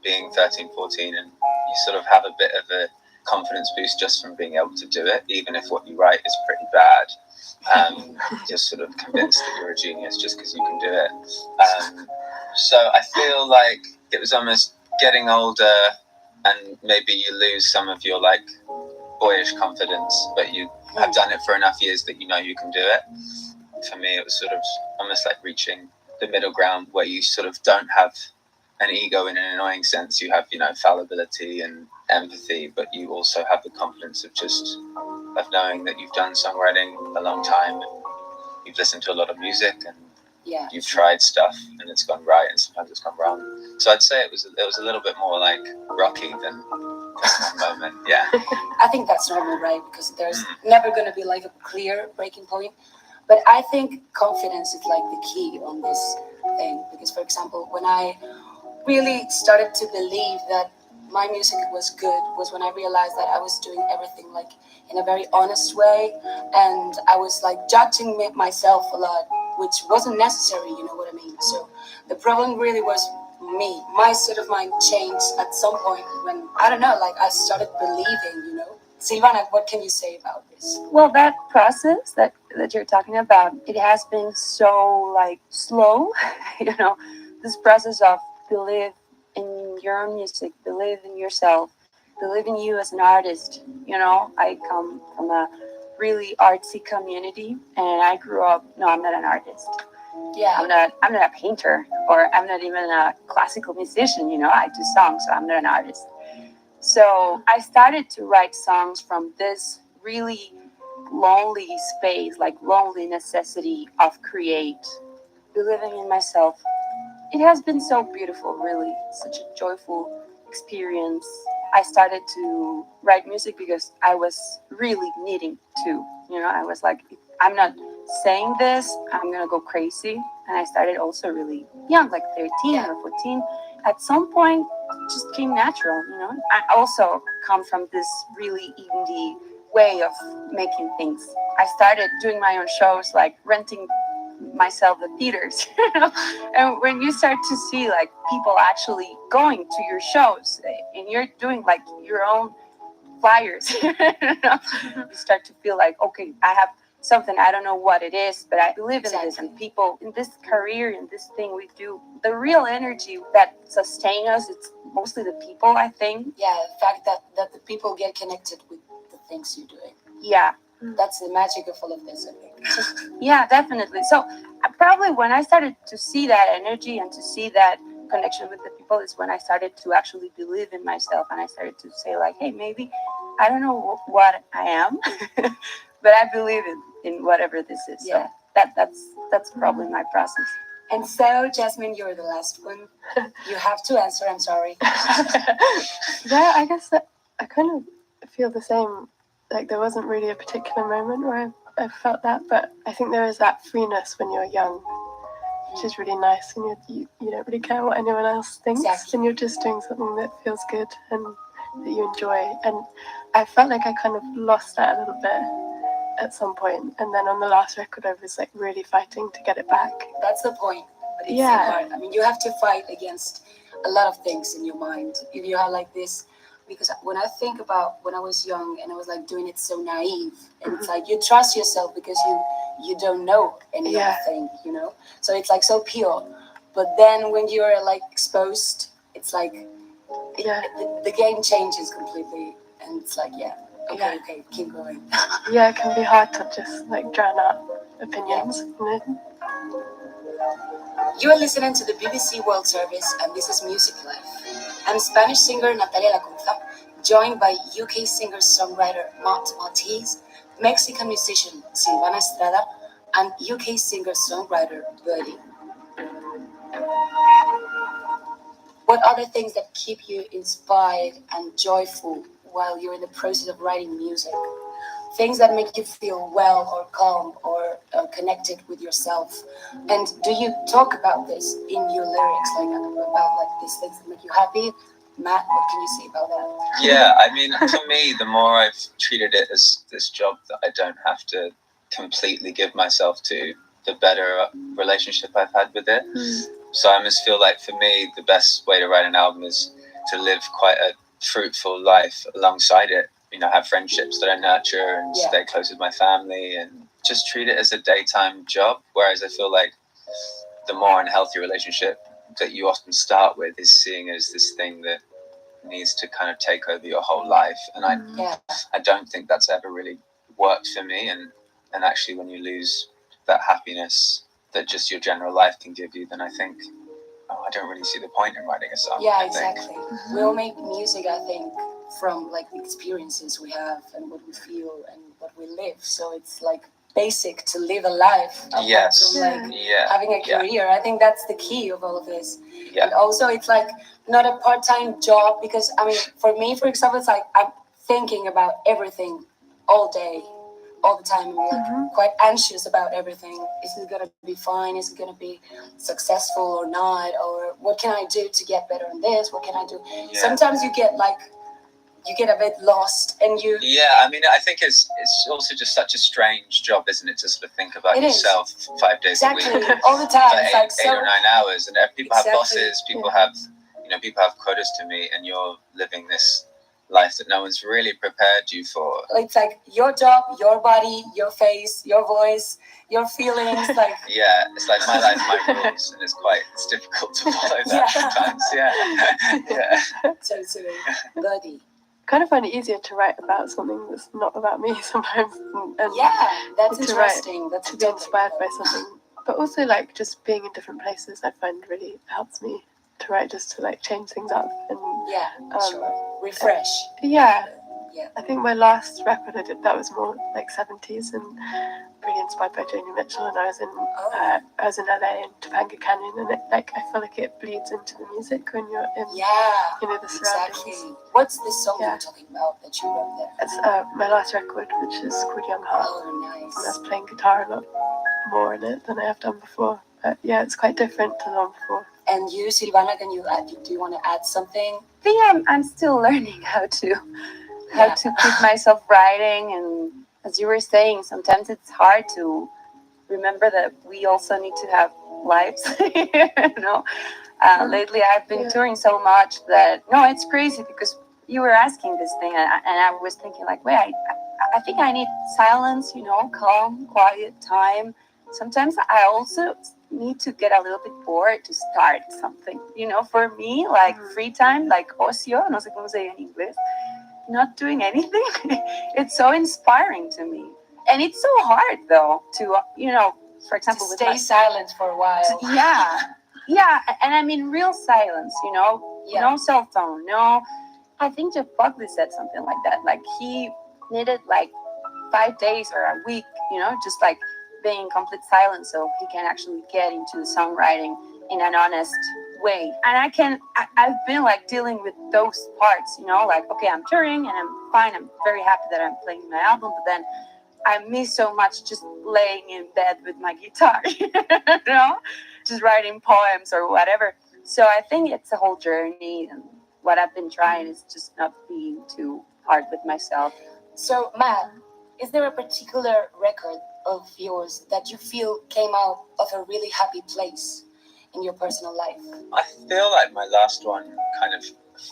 being 13, 14, and you sort of have a bit of a confidence boost just from being able to do it, even if what you write is pretty bad. Just sort of convinced that you're a genius just because you can do it. So I feel like it was almost getting older, and maybe you lose some of your like boyish confidence, but you have done it for enough years that you know you can do it. For me, it was sort of almost like reaching the middle ground where you sort of don't have an ego in an annoying sense. You have, you know, fallibility and empathy, but you also have the confidence of just of knowing that you've done songwriting a long time, and you've listened to a lot of music, and you've tried stuff, and it's gone right, and sometimes it's gone wrong. So I'd say it was a little bit more like rocky than just one moment. Yeah.
I think that's normal, right? Because there's never going to be like a clear breaking point. But I think confidence is like the key on this thing. Because, for example, when I really started to believe that my music was good was when I realized that I was doing everything like in a very honest way, and I was like judging myself a lot, which wasn't necessary, you know what I mean? So the problem really was me. My state of mind changed at some point when, I don't know, like I started believing, you know? Silvana, what can you say about this?
Well, that process that you're talking about, it has been so like slow, you know, this process of believe in your own music, believe in yourself, believe in you as an artist. You know, I come from a really artsy community, and I grew up, no, I'm not an artist.
Yeah.
I'm not a painter, or I'm not even a classical musician, you know, I do songs, so I'm not an artist. So I started to write songs from this really lonely space, like lonely necessity of create, believing in myself. It has been so beautiful, really, such a joyful experience. I started to write music because I was really needing to, you know, I was like, if I'm not saying this, I'm gonna go crazy. And I started also really young, like 13 or 14. At some point, it just came natural, you know. I also come from this really indie way of making things. I started doing my own shows, like renting myself the theaters, you know. And when you start to see like people actually going to your shows, and you're doing like your own flyers, you know, you start to feel like, okay, I have something, I don't know what it is, but I believe in this, and people in this career, in this thing we do, the real energy that sustain us, it's mostly the people, I think.
Yeah, the fact that the people get connected with the things you're doing.
Yeah.
That's the magic of all of this, I think.
Yeah, definitely. So probably when I started to see that energy and to see that connection with the people is when I started to actually believe in myself, and I started to say like, hey, maybe I don't know what I am, but I believe in whatever this is.
Yeah.
So that's probably my process.
And so, Jasmine, you're the last one. You have to answer, I'm sorry.
Yeah, I guess that I kind of feel the same. Like there wasn't really a particular moment where I felt that, but I think there is that freeness when you're young, which is really nice, and you don't really care what anyone else thinks, and you're just doing something that feels good and that you enjoy. And I felt like I kind of lost that a little bit at some point, and then on the last record I was like really fighting to get it back.
That's the point, but it's so hard. I mean, you have to fight against a lot of things in your mind. If you have like this, because when I think about when I was young and I was like doing it so naive, and it's like you trust yourself because you don't know any other thing, you know. So it's like so pure. But then when you're like exposed, it's like the game changes completely, and it's like okay, keep going.
Yeah, it can be hard to just like drown out opinions. You know?
You are listening to the BBC World Service, and this is Music Life. I'm Spanish singer Natalia Lacunza, joined by UK singer-songwriter Matt Maltese, Mexican musician Silvana Estrada, and UK singer-songwriter Birdie. What are the things that keep you inspired and joyful while you're in the process of writing music? Things that make you feel well or calm or connected with yourself. And do you talk about this in your lyrics, like about like these things that make you happy? Matt, what can you say about that?
Yeah, I mean, for me, the more I've treated it as this job that I don't have to completely give myself to, the better relationship I've had with it. So I almost feel like for me, the best way to write an album is to live quite a fruitful life alongside it. You know, have friendships that I nurture and stay close with my family and just treat it as a daytime job. Whereas I feel like the more unhealthy relationship that you often start with is seeing it as this thing that needs to kind of take over your whole life. And I don't think that's ever really worked for me. And actually when you lose that happiness that just your general life can give you, then I think, I don't really see the point in writing a song.
Yeah, exactly. We all make music, I think, from like the experiences we have and what we feel and what we live. So it's like basic to live a life apart from like having a career. I think that's the key of all of this. And also it's like not a part-time job, because I mean, for me, for example, it's like I'm thinking about everything all day, all the time. I'm like quite anxious about everything. Is it gonna be fine? Is it gonna be successful or not? Or what can I do to get better in this? What can I do? Sometimes you get a bit lost and you...
Yeah, I mean, I think it's also just such a strange job, isn't it, to sort of think about yourself 5 days a week.
All the time.
For
It's like
8 or 9 hours. And people have bosses, people have, people have quotas to meet, and you're living this life that no one's really prepared you for.
It's like your job, your body, your face, your voice, your feelings, like...
Yeah, it's like my life, my rules, and it's difficult to follow that sometimes,
Totally. Bloody.
Kind of find it easier to write about something that's not about me sometimes. And
that's
to
interesting.
Write, to be inspired by something. But also like just being in different places, I find really helps me to write, just to like change things up and
refresh.
I think my last record I did that was more like 70s and really inspired by Joni Mitchell, and I was in LA in Topanga Canyon, and I feel like it bleeds into the music when you're in the surroundings.
Exactly. What's the song you're talking about that you wrote there?
It's my last record, which is called Young Heart.
Oh, nice.
And I was playing guitar a lot more in it than I have done before. But it's quite different to the one before.
And you, Silvana, do you want to add something?
I think I'm still learning how to keep myself writing, and as you were saying, sometimes it's hard to remember that we also need to have lives. Lately I've been touring so much that it's crazy, because you were asking this thing, and I was thinking like, wait, I think I need silence, calm, quiet time. Sometimes I also need to get a little bit bored to start something. For me, like free time, like ocio, no sé cómo se dice en inglés, not doing anything. It's so inspiring to me. And it's so hard though to, for example,
to stay silent for a while.
Yeah. And I mean real silence, no cell phone, no. I think Jeff Buckley said something like that. Like he needed like 5 days or a week, just like being in complete silence so he can actually get into the songwriting in an honest way. And I've been like dealing with those parts, like, okay, I'm touring and I'm fine. I'm very happy that I'm playing my album, but then I miss so much just laying in bed with my guitar, just writing poems or whatever. So I think it's a whole journey, and what I've been trying is just not being too hard with myself.
So, Matt, is there a particular record of yours that you feel came out of a really happy place in your personal life?
I feel like my last one kind of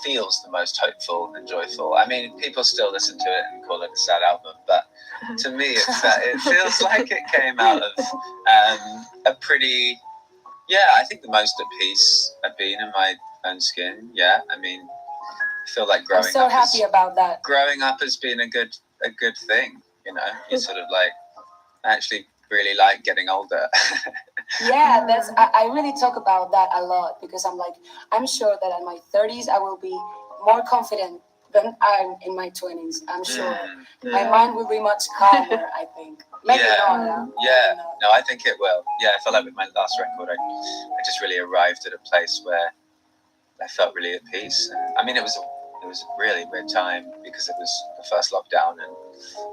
feels the most hopeful and joyful. I mean, people still listen to it and call it a sad album, but to me it feels like it came out of a pretty, I think the most at peace I've been in my own skin. I mean, I feel like growing up.
I'm so happy about that.
Growing up has been a good thing, you sort of like actually really like getting older.
I really talk about that a lot, because I'm sure that in my 30s I will be more confident than I'm in my 20s. I'm sure my mind will be much calmer, I think. Maybe not.
No, I think it will. I felt like with my last record I just really arrived at a place where I felt really at peace. I mean, it was a really weird time because it was the first lockdown and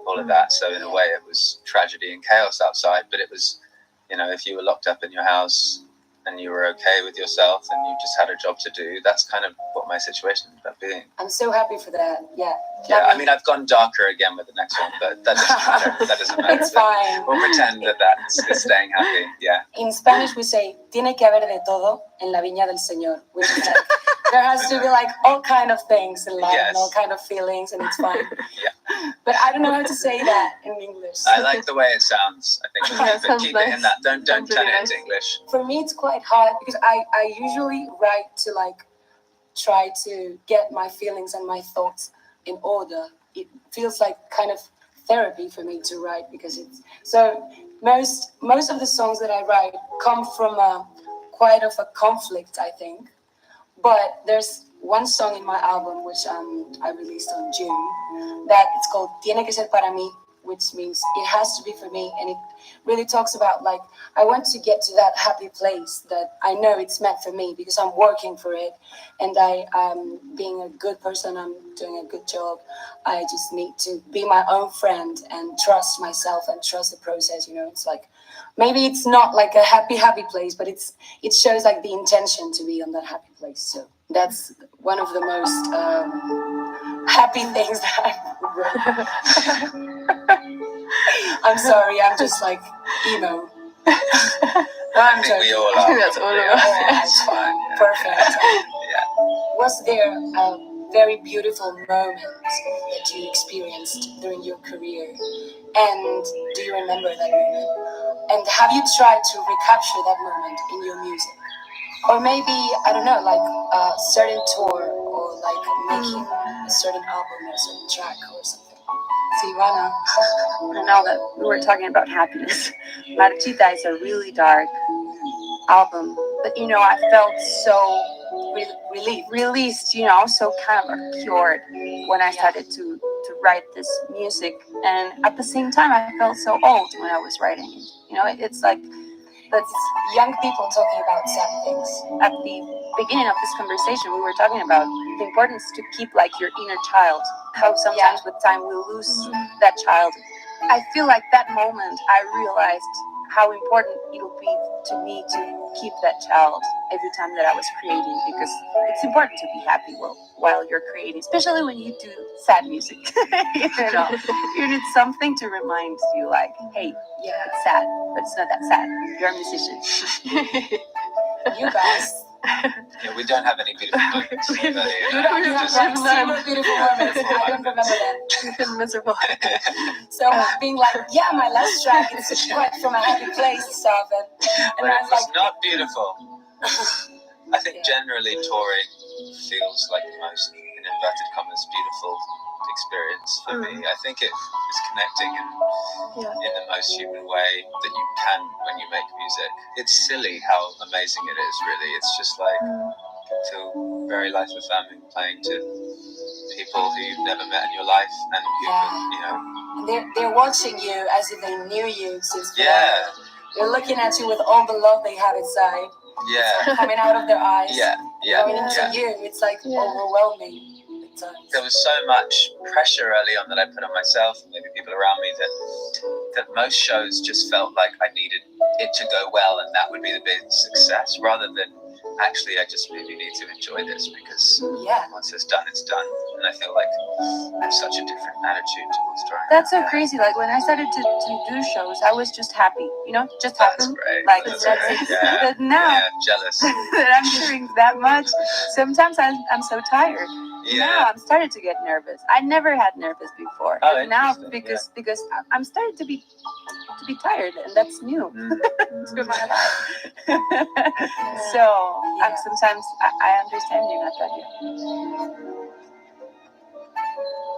all of that. So in a way it was tragedy and chaos outside, but it was, if you were locked up in your house and you were okay with yourself and you just had a job to do, that's kind of what my situation ended up being.
I'm so happy for that. Yeah.
Yeah, I mean, I've gone darker again with the next one, but that doesn't matter. That doesn't matter.
It's fine.
We'll pretend that that's staying happy. Yeah.
In Spanish, we say, tiene que haber de todo en la viña del Señor, which is like, there has to be like all kind of things in life and all kind of feelings, and it's fine.
Yeah.
But I don't know how to say that in English.
I like the way it sounds. I think we'll keep it in that. Don't turn it into English.
For me, it's quite hard because I usually write to like try to get my feelings and my thoughts in order. It feels like kind of therapy for me to write because it's so most of the songs that I write come from quite of a conflict, I think. But there's one song in my album which I released on June that it's called Tiene que ser para mí, which means it has to be for me, and it really talks about like I want to get to that happy place that I know it's meant for me because I'm working for it, and being a good person, I'm doing a good job. I just need to be my own friend and trust myself and trust the process. You know, it's like maybe it's not like a happy place, but it shows like the intention to be on that happy place. So that's one of the most happy things that I've I'm sorry, I'm just like emo. I'm
joking. We all are.
That's all of us. That's fine. Perfect.
Yeah.
Was there a very beautiful moment that you experienced during your career? And do you remember that moment? And have you tried to recapture that moment in your music? Or maybe, I don't know, like a certain tour or like making a certain album or a certain track or something.
Silvana, now that we were talking about happiness, Marchita is a really dark album, but you know, I felt so released, you know, so kind of cured when I started to write this music. And at the same time, I felt so old when I was writing it. You know, it's like that's
young people talking about sad things.
At the beginning of this conversation, we were talking about the importance to keep like your inner child. How sometimes with time we lose that child. I feel like that moment I realized how important it'll be to me to keep that child every time that I was creating, because it's important to be happy while you're creating, especially when you do sad music. You know, you need something to remind you, like, hey, it's sad, but it's not that sad. You're a musician.
You guys.
Yeah, we don't have any beautiful moments.
You don't have super beautiful moments. I don't remember that.
We've been miserable.
So being like, my last track is quite from a happy place and stuff. And
but
I
it
was
was
like,
not beautiful. I think generally touring feels like the most, in inverted commas, beautiful experience for me. I think it is connecting in the most human way that you can when you make music. It's silly how amazing it is, really. It's just like, you feel very life affirming playing to people who you've never met in your life, and you know,
they're watching you as if they knew you since they're looking at you with all the love they have inside.
Yeah.
Coming out of their eyes. Going into
Yeah.
you. It's like overwhelming.
There was so much pressure early on that I put on myself and maybe people around me that most shows just felt like I needed it to go well and that would be the big success, rather than actually I just really need to enjoy this because once it's done, it's done. And I feel like there's such a different attitude towards touring.
That's so crazy. Like when I started to do shows, I was just happy, you know, just happy.
That's great.
Like
that's
it.
Yeah.
But now
jealous
that I'm doing that much, sometimes I'm so tired. Now I'm starting to get nervous. I never had nervous before.
Oh,
but now because I'm starting to be tired, and that's new to my life. So sometimes I understand you, Natalia.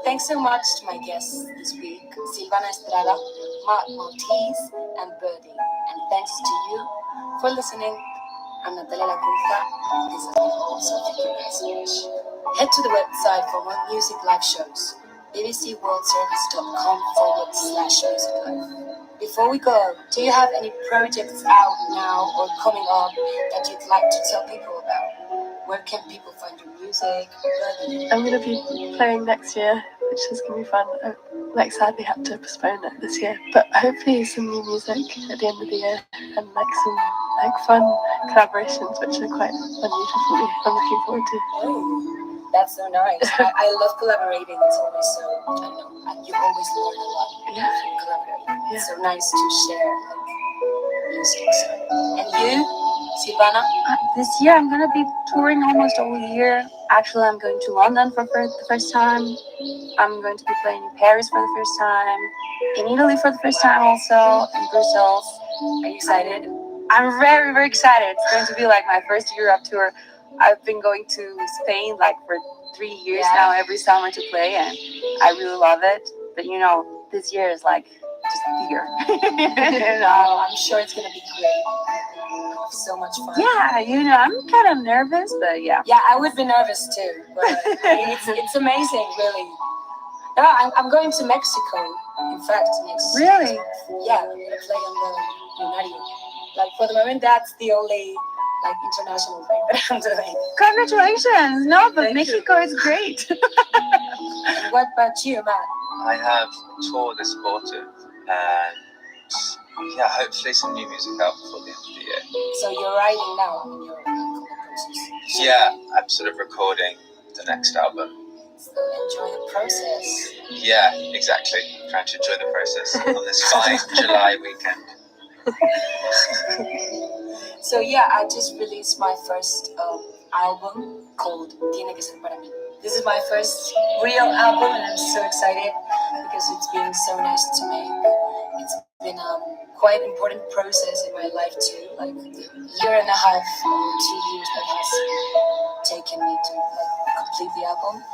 Thanks so much to my guests this week, Silvana Estrada, Mark Maltese, and Birdie. And thanks to you for listening. I'm Natalia Lacunza. This has been also Thank You Guys So Much. Head to the website for more music live shows, bbcworldservice.com/music live. Before we go, do you have any projects out now or coming up that you'd like to tell people about? Where can people find your music?
I'm going to be playing next year, which is going to be fun. I sadly had to postpone it this year, but hopefully some new music at the end of the year and some like fun collaborations, which are quite unusual for me. I'm looking forward to.
Oh, that's so nice. I love collaborating. It's always so, I don't know, and you always learn a lot when you collaborate. It's so nice to share like music. So. And you, Silvana?
This year I'm going to be touring almost all year. Actually, I'm going to London for the first time. I'm going to be playing in Paris for the first time, in Italy for the first time also, in Brussels.
Are you excited?
I'm very, very excited. It's going to be like my first Europe tour. I've been going to Spain like for 3 years now, every summer to play, and I really love it. But you know, this year is like just fear.
I'm sure it's going to be great. So much fun.
Yeah, you know, I'm kind of nervous, but yeah.
Yeah, I would be nervous too, but it's amazing, really. No, I'm going to Mexico, in fact, next.
Really?
Yeah, I'm going to play on the Lunario. Like, for the moment, that's the only, like, international thing that I'm doing.
Congratulations! No, but Mexico is great.
And what about you, Matt?
I have tour this autumn, and yeah, hopefully some new music out before the end of the year.
So you're writing now in your process?
Yeah, I'm sort of recording the next album.
So enjoy the process.
Yeah, exactly. Trying to enjoy the process on this fine July weekend.
So yeah, I just released my first album called Tiene que ser para mí. This is my first real album, and I'm so excited because it's been so nice to make. It's been quite important process in my life too, like a year and a half, 2 years that has taken me to like complete the album.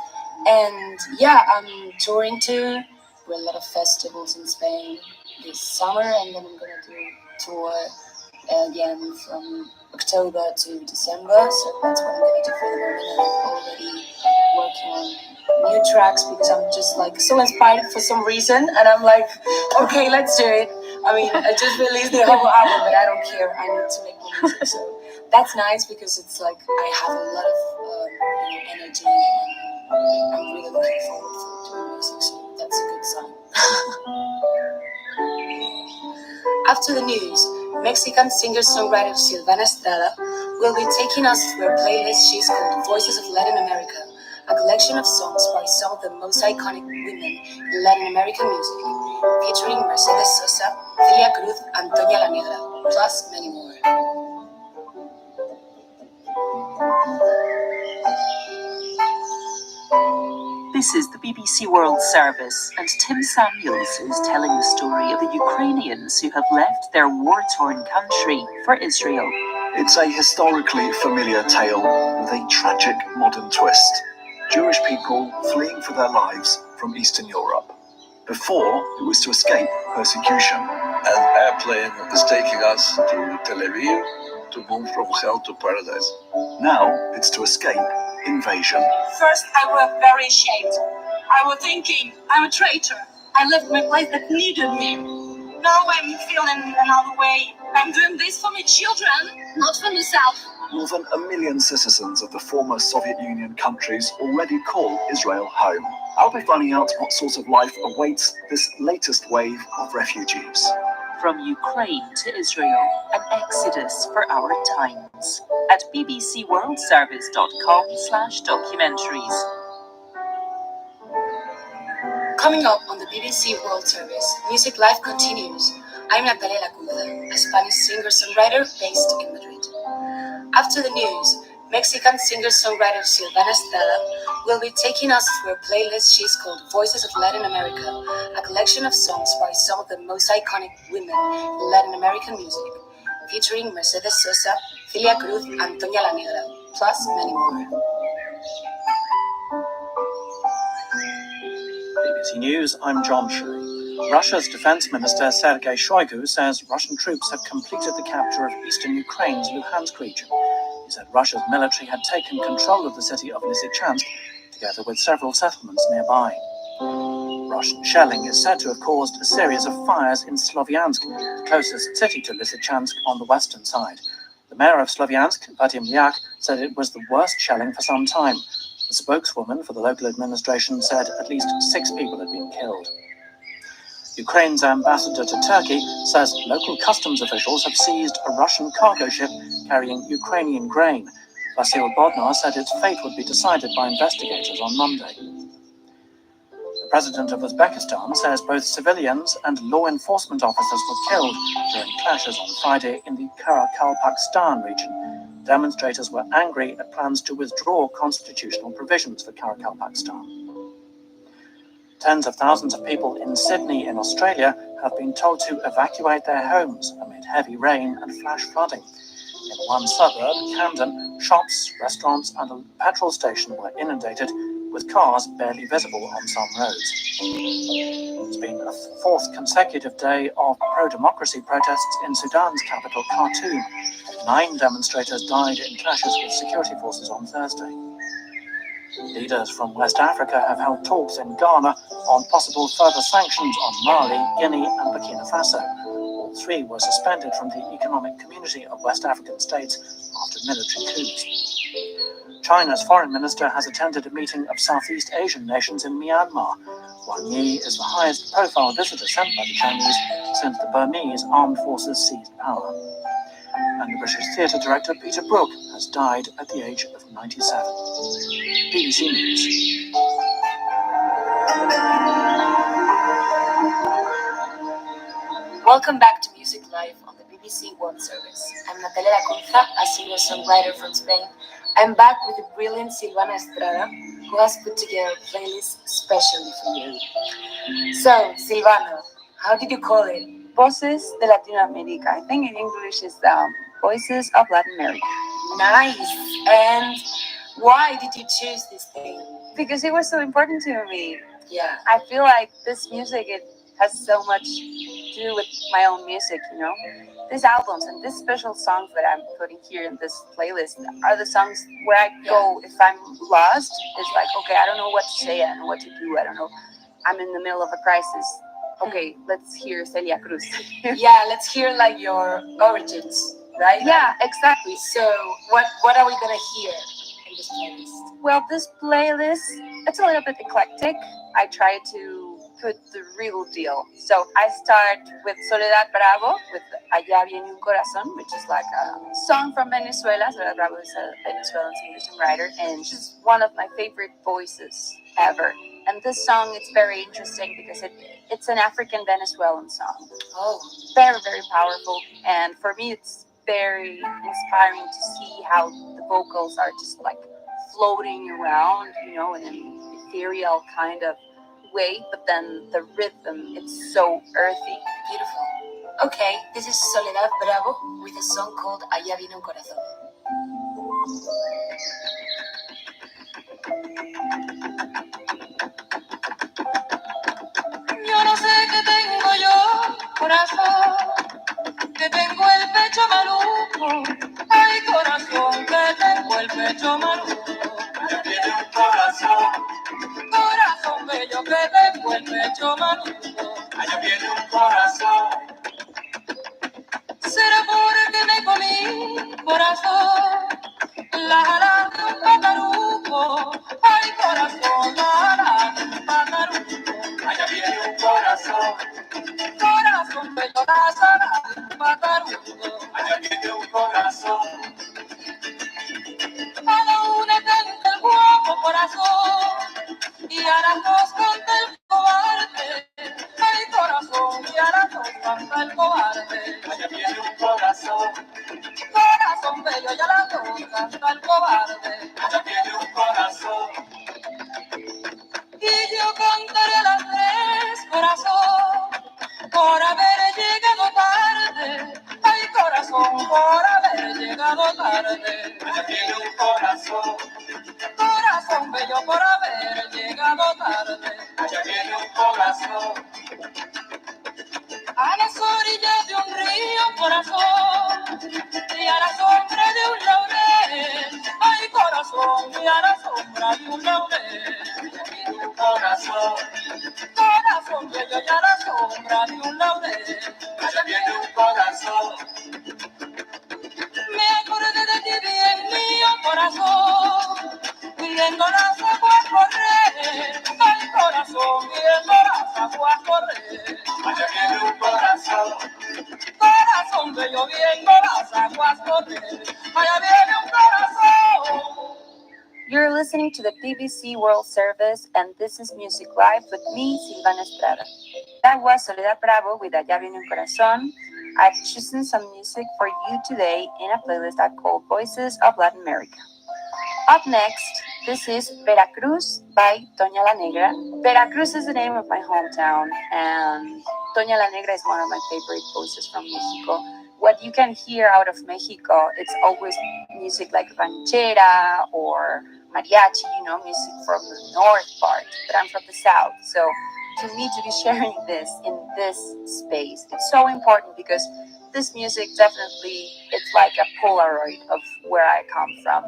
And yeah, I'm touring too with a lot of festivals in Spain this summer, and then I'm gonna do tour again from October to December. So that's what I'm gonna do for the moment. And I'm already working on new tracks because I'm just like so inspired for some reason, and I'm like, okay, let's do it. I mean, I just released the whole album, but I don't care. I need to make more music. So that's nice because it's like I have a lot of energy, and I'm really looking forward to doing music. So that's a good sign. After the news, Mexican singer-songwriter Silvana Estrada will be taking us through a playlist she's called Voices of Latin America, a collection of songs by some of the most iconic women in Latin American music, featuring Mercedes Sosa, Celia Cruz, Antonia La Negra, plus many more.
This is the BBC World Service, and Tim Samuels is telling the story of the Ukrainians who have left their war-torn country for Israel.
It's a historically familiar tale with a tragic modern twist. Jewish people fleeing for their lives from Eastern Europe. Before, it was to escape persecution.
An airplane is taking us to Tel Aviv to move from hell to paradise.
Now, it's to escape invasion.
First, I was very ashamed. I was thinking, I'm a traitor. I left my place that needed me. Now I'm feeling another way. I'm doing this for my children, not for myself.
More than 1 million citizens of the former Soviet Union countries already call Israel home. I'll be finding out what sort of life awaits this latest wave of refugees.
From Ukraine to Israel, an exodus for our times. At bbcworldservice.com/documentaries.
Coming up on the BBC World Service, Music Live continues. I'm Natalia Lacunza, a Spanish singer-songwriter based in Madrid. After the news, Mexican singer-songwriter Silvana Estrada will be taking us through a playlist she's called Voices of Latin America, a collection of songs by some of the most iconic women in Latin American music, featuring Mercedes Sosa, Celia Cruz, Antonia La Negra, plus many more.
BBC News, I'm John Shea. Russia's defense minister Sergei Shoigu says Russian troops have completed the capture of eastern Ukraine's Luhansk region. He said Russia's military had taken control of the city of Lysychansk, together with several settlements nearby. Russian shelling is said to have caused a series of fires in Slovyansk, the closest city to Lysychansk on the western side. The mayor of Slovyansk, Vadim Lyak, said it was the worst shelling for some time. The spokeswoman for the local administration said at least 6 people had been killed. Ukraine's ambassador to Turkey says local customs officials have seized a Russian cargo ship carrying Ukrainian grain. Vasyl Bodnar said its fate would be decided by investigators on Monday. The president of Uzbekistan says both civilians and law enforcement officers were killed during clashes on Friday in the Karakalpakstan region. Demonstrators were angry at plans to withdraw constitutional provisions for Karakalpakstan. Tens of thousands of people in Sydney in Australia have been told to evacuate their homes amid heavy rain and flash flooding. In one suburb, Camden, shops, restaurants and a petrol station were inundated, with cars barely visible on some roads. It's been a fourth consecutive day of pro-democracy protests in Sudan's capital, Khartoum. 9 demonstrators died in clashes with security forces on Thursday. Leaders from West Africa have held talks in Ghana on possible further sanctions on Mali, Guinea and Burkina Faso. All 3 were suspended from the Economic Community of West African States after military coups. China's foreign minister has attended a meeting of Southeast Asian nations in Myanmar. Wang Yi is the highest profile visitor sent by the Chinese since the Burmese armed forces seized power. And the British theatre director Peter Brook has died at the age of 97. BBC News.
Welcome back to Music Live on the BBC World Service. I'm Natalia Lacunza, a singer-songwriter from Spain. I'm back with the brilliant Silvana Estrada, who has put together a playlist especially for you. So, Silvana, how did you call it?
Voces de Latinoamérica. I think in English is Voices of Latin America.
Nice. And why did you choose this thing?
Because it was so important to me.
Yeah.
I feel like this music, it has so much to do with my own music, you know? These albums and these special songs that I'm putting here in this playlist are the songs where I go if I'm lost. It's like, okay, I don't know what to say, I don't know what to do, I don't know. I'm in the middle of a crisis. Okay, let's hear Celia Cruz.
Yeah, let's hear like your origins, right?
Yeah, exactly.
So what are we gonna hear in this playlist?
Well, this playlist, it's a little bit eclectic. I try to put the real deal. So I start with Soledad Bravo with Allá Viene un Corazón, which is like a song from Venezuela. Soledad Bravo is a Venezuelan singer-songwriter, and she's one of my favorite voices ever. And this song, it's very interesting because it's an African Venezuelan song.
Oh.
Very, very powerful. And for me, it's very inspiring to see how the vocals are just like floating around, you know, in an ethereal kind of way. But then the rhythm, it's so earthy.
Beautiful. Okay, this is Soledad Bravo with a song called Allá Viene un Corazón.
Yo no sé qué tengo yo, corazón, que tengo el pecho maluco. Ay, corazón, que tengo el pecho maluco. Allá viene un corazón, corazón bello, que tengo el pecho maluco. Allá viene un corazón. Será porque me comí, corazón, la ala de un pataruco. Ay, corazón, la ala de un pataruco. Allá viene un corazón, corazón bello, la ala de un pataruco. Allá viene un corazón. A la una canta el guapo corazón y a las dos canta el cobarde. Ay, corazón, y a las dos canta el cobarde. Allá viene un corazón, corazón bello, y a las dos canta el cobarde. Allá viene un corazón. Y yo cantaré a las tres, corazón, por haber llegado tarde. Ay, corazón, por haber llegado tarde. Allá viene un corazón, corazón bello, por haber llegado tarde. Allá viene un corazón. A las orillas de un río, corazón, y a la sombra de un laurel. Ay, corazón, y a la sombra de un laurel. Allá viene un corazón, corazón bello, y a la sombra de un laurel. Allá viene un corazón. Me acordé de ti bien mío, corazón, viendo las aguas correr. Ay, corazón, viendo las aguas correr.
listening to the BBC World Service, and this is Music Live with me, Silvana Estrada. That was Soledad Bravo with Allá viene un corazón. I've chosen some music for you today in a playlist I call Voices of Latin America. Up next, this is Veracruz by Toña La Negra. Veracruz is the name of my hometown, and Toña La Negra is one of my favorite voices from Mexico. What you can hear out of Mexico, it's always music like ranchera or mariachi, music from the north part, but I'm from the south. So to me, to be sharing this in this space, it's so important because this music definitely, it's like a Polaroid of where I come from.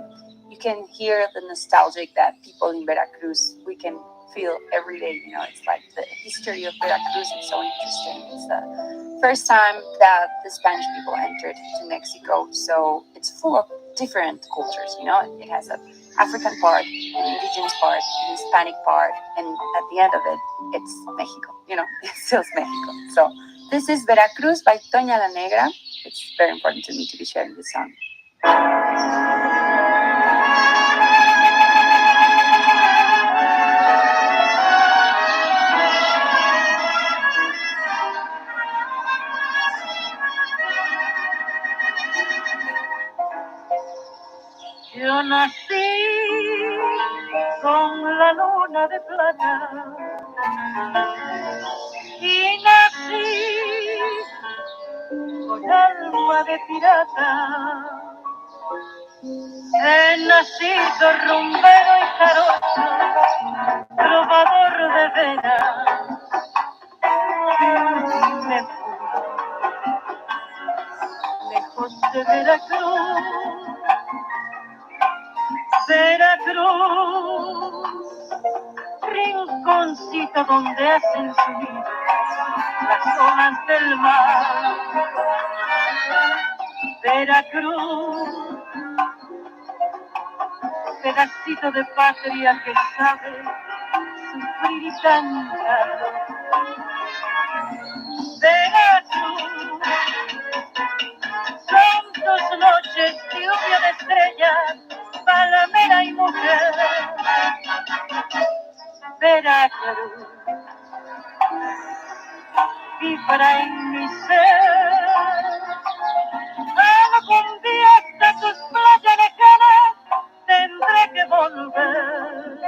You can hear the nostalgic that people in Veracruz, we can feel every day. It's like the history of Veracruz is so interesting. It's the first time that the Spanish people entered to Mexico, so it's full of different cultures. It has an African part, an indigenous part, an Hispanic part, and at the end of it, it's Mexico. It still Mexico. So this is Veracruz by Toña La Negra. It's very important to me to be sharing this song.
Yo nací con la luna de plata y nací con alma de pirata. He nacido rumbero y jarocho, trovador de veras. Me fui lejos de Veracruz, rinconcito donde hacen subir las olas del mar. Veracruz, pedacito de patria que sabe sufrir y cantar. Veracruz, son 2 noches, lluvia de estrellas, palmera y mujer. Veracruz, vibra en mi ser. Algún día hasta tus playas lejanas tendré que volver.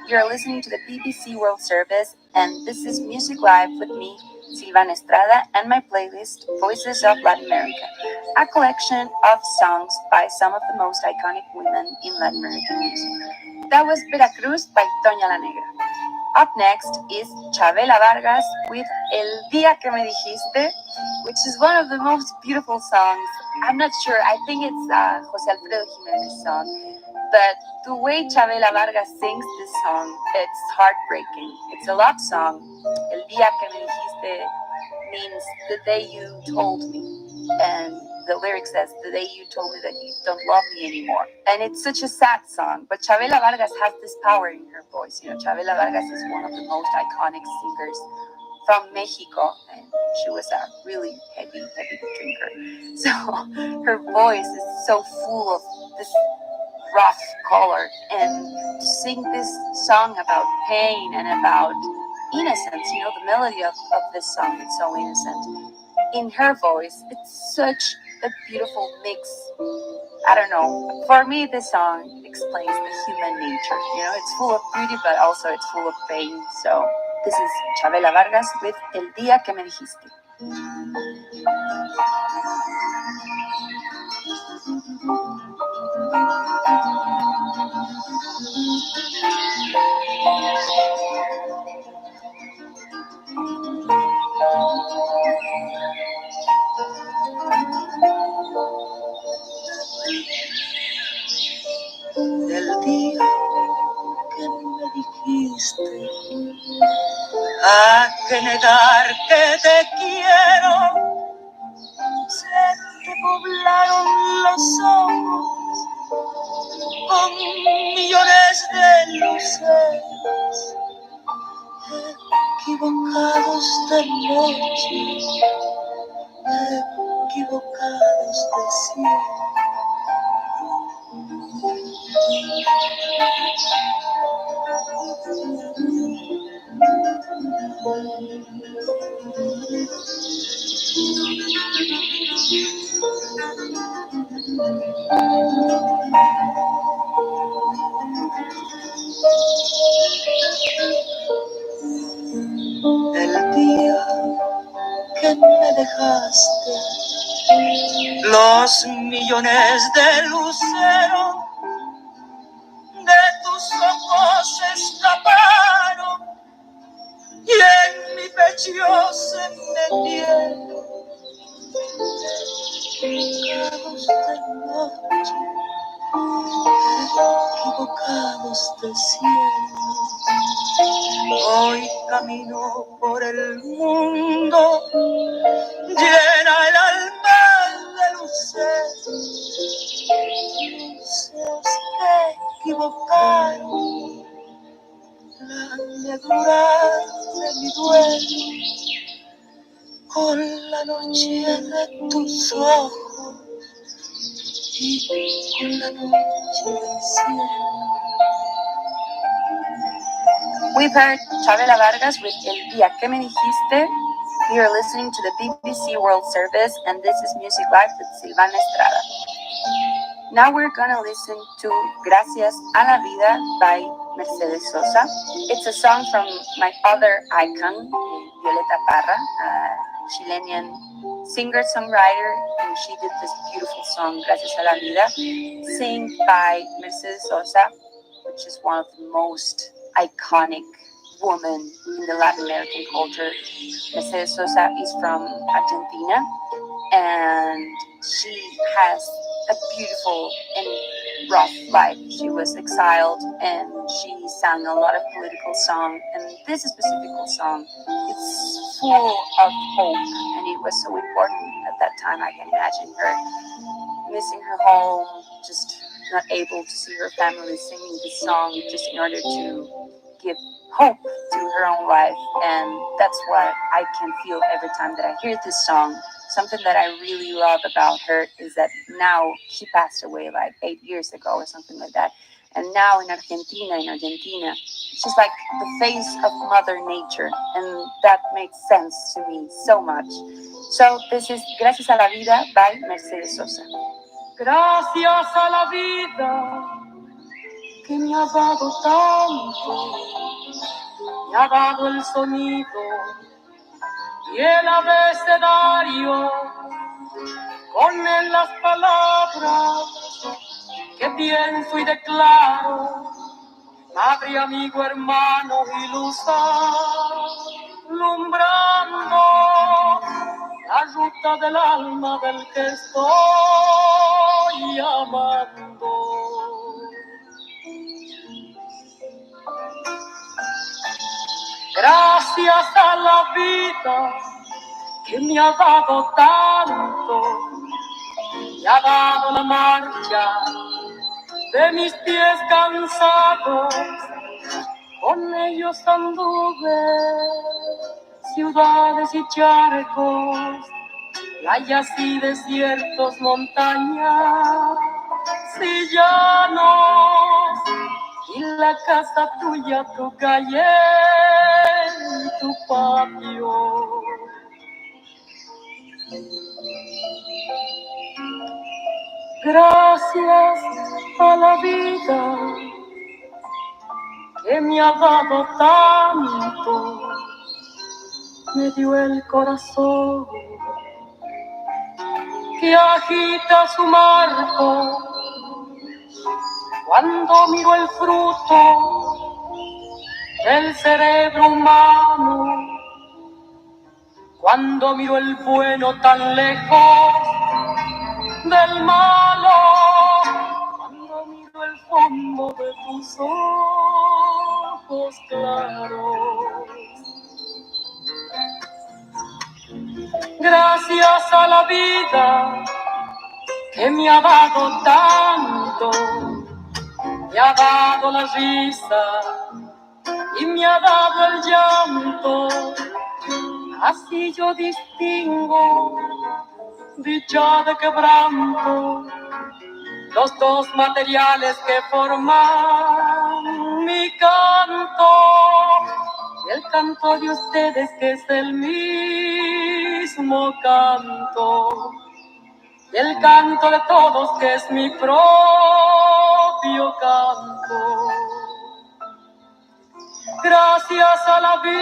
You're listening to the BBC World Service, and this is Music Live with me, Silvana Estrada, and my playlist, Voices of Latin America, a collection of songs by some of the most iconic women in Latin American music. That was Veracruz by Toña La Negra. Up next is Chabela Vargas with El Día que Me Dijiste, which is one of the most beautiful songs. I'm not sure, I think it's José Alfredo Jiménez's song, but the way Chabela Vargas sings this song, it's heartbreaking. It's a love song. El Día que Me Dijiste means the day you told me, and the lyric says, the day you told me that you don't love me anymore. And it's such a sad song, but Chabela Vargas has this power in her voice. Chabela Vargas is one of the most iconic singers from Mexico, and she was a really heavy drinker. So her voice is so full of this rough color, and to sing this song about pain and about innocence, the melody of this song is so innocent. In her voice, it's such a beautiful mix. I don't know. For me, this song explains the human nature. It's full of beauty, but also it's full of pain. So this is Chabela Vargas with El Día que Me Dijiste.
El día que me dijiste que negar que te quiero. Se te poblaron los ojos con millones de luces equivocados de noche, equivocados de cielo. El día que me dejaste, los millones de luceros de tus ojos se escaparon y en mi pecho se metieron equivocados de noche, equivocados de cielo. Hoy camino por el mundo, llena el alma de luces, luces que equivocaron la negrura de mi duelo con la noche de tus ojos y con la noche del cielo.
We've heard Chabela Vargas with El Día Que Me Dijiste. You are listening to the BBC World Service, and this is Music Live with Silvana Estrada. Now we're gonna listen to Gracias a la Vida by Mercedes Sosa. It's a song from my other icon, Violeta Parra, a Chilean singer-songwriter, and she did this beautiful song, Gracias a la Vida, sung by Mercedes Sosa, which is one of the most iconic women in the Latin American culture. Mercedes Sosa is from Argentina, and she has a beautiful and rough life. She was exiled, and she sang a lot of political songs. And this specific song, it's full of hope, and it was so important at that time. I can imagine her missing her home, just not able to see her family, singing this song just in order to give hope to her own life. And that's what I can feel every time that I hear this song. Something that I really love about her is that now she passed away like 8 years ago or something like that. And now in Argentina, she's like the face of Mother Nature. And that makes sense to me so much. So this is Gracias a la Vida by Mercedes Sosa.
Gracias a la vida que me ha dado tanto, me ha dado el sonido y el abecedario, con él las palabras que pienso y declaro, madre, amigo, hermano y luz alumbrando la ruta del alma del que estoy amando. Gracias a la vida que me ha dado tanto, me ha dado la marcha de mis pies cansados, con ellos anduve ciudades y charcos, playas y desiertos, montañas y llanos, y la casa tuya, tu calle y tu patio. Gracias a la vida que me ha dado tanto, me dio el corazón que agita su marco cuando miro el fruto del cerebro humano, cuando miro el bueno tan lejos del malo, cuando miro el fondo de tus ojos claros. vida que me ha dado tanto, me ha dado la risa y me ha dado el llanto. Así yo distingo dicha de quebranto, los dos materiales que forman mi canto. Y el canto de ustedes que es el mismo canto. Y el canto de todos que es mi propio canto. Gracias a la vida.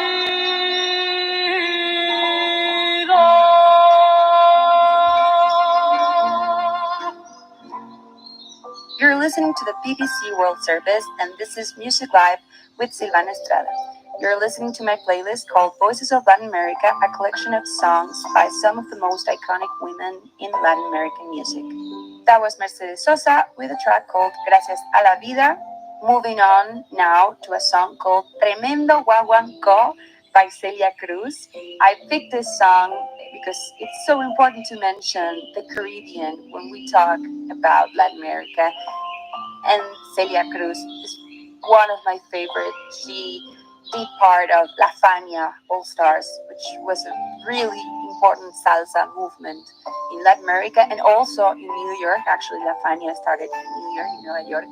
You're listening to the BBC World Service, and this is Music Live with Silvana Estrada. You're listening to my playlist called Voices of Latin America, a collection of songs by some of the most iconic women in Latin American music. That was Mercedes Sosa with a track called Gracias a la Vida. Moving on now to a song called Tremendo Guaguancó by Celia Cruz. I picked this song because it's so important to mention the Caribbean when we talk about Latin America. And Celia Cruz is one of my favorites. She did part of La Fania All Stars, which was a really important salsa movement in Latin America and also in New York. Actually, La Fania started in New York, in New York.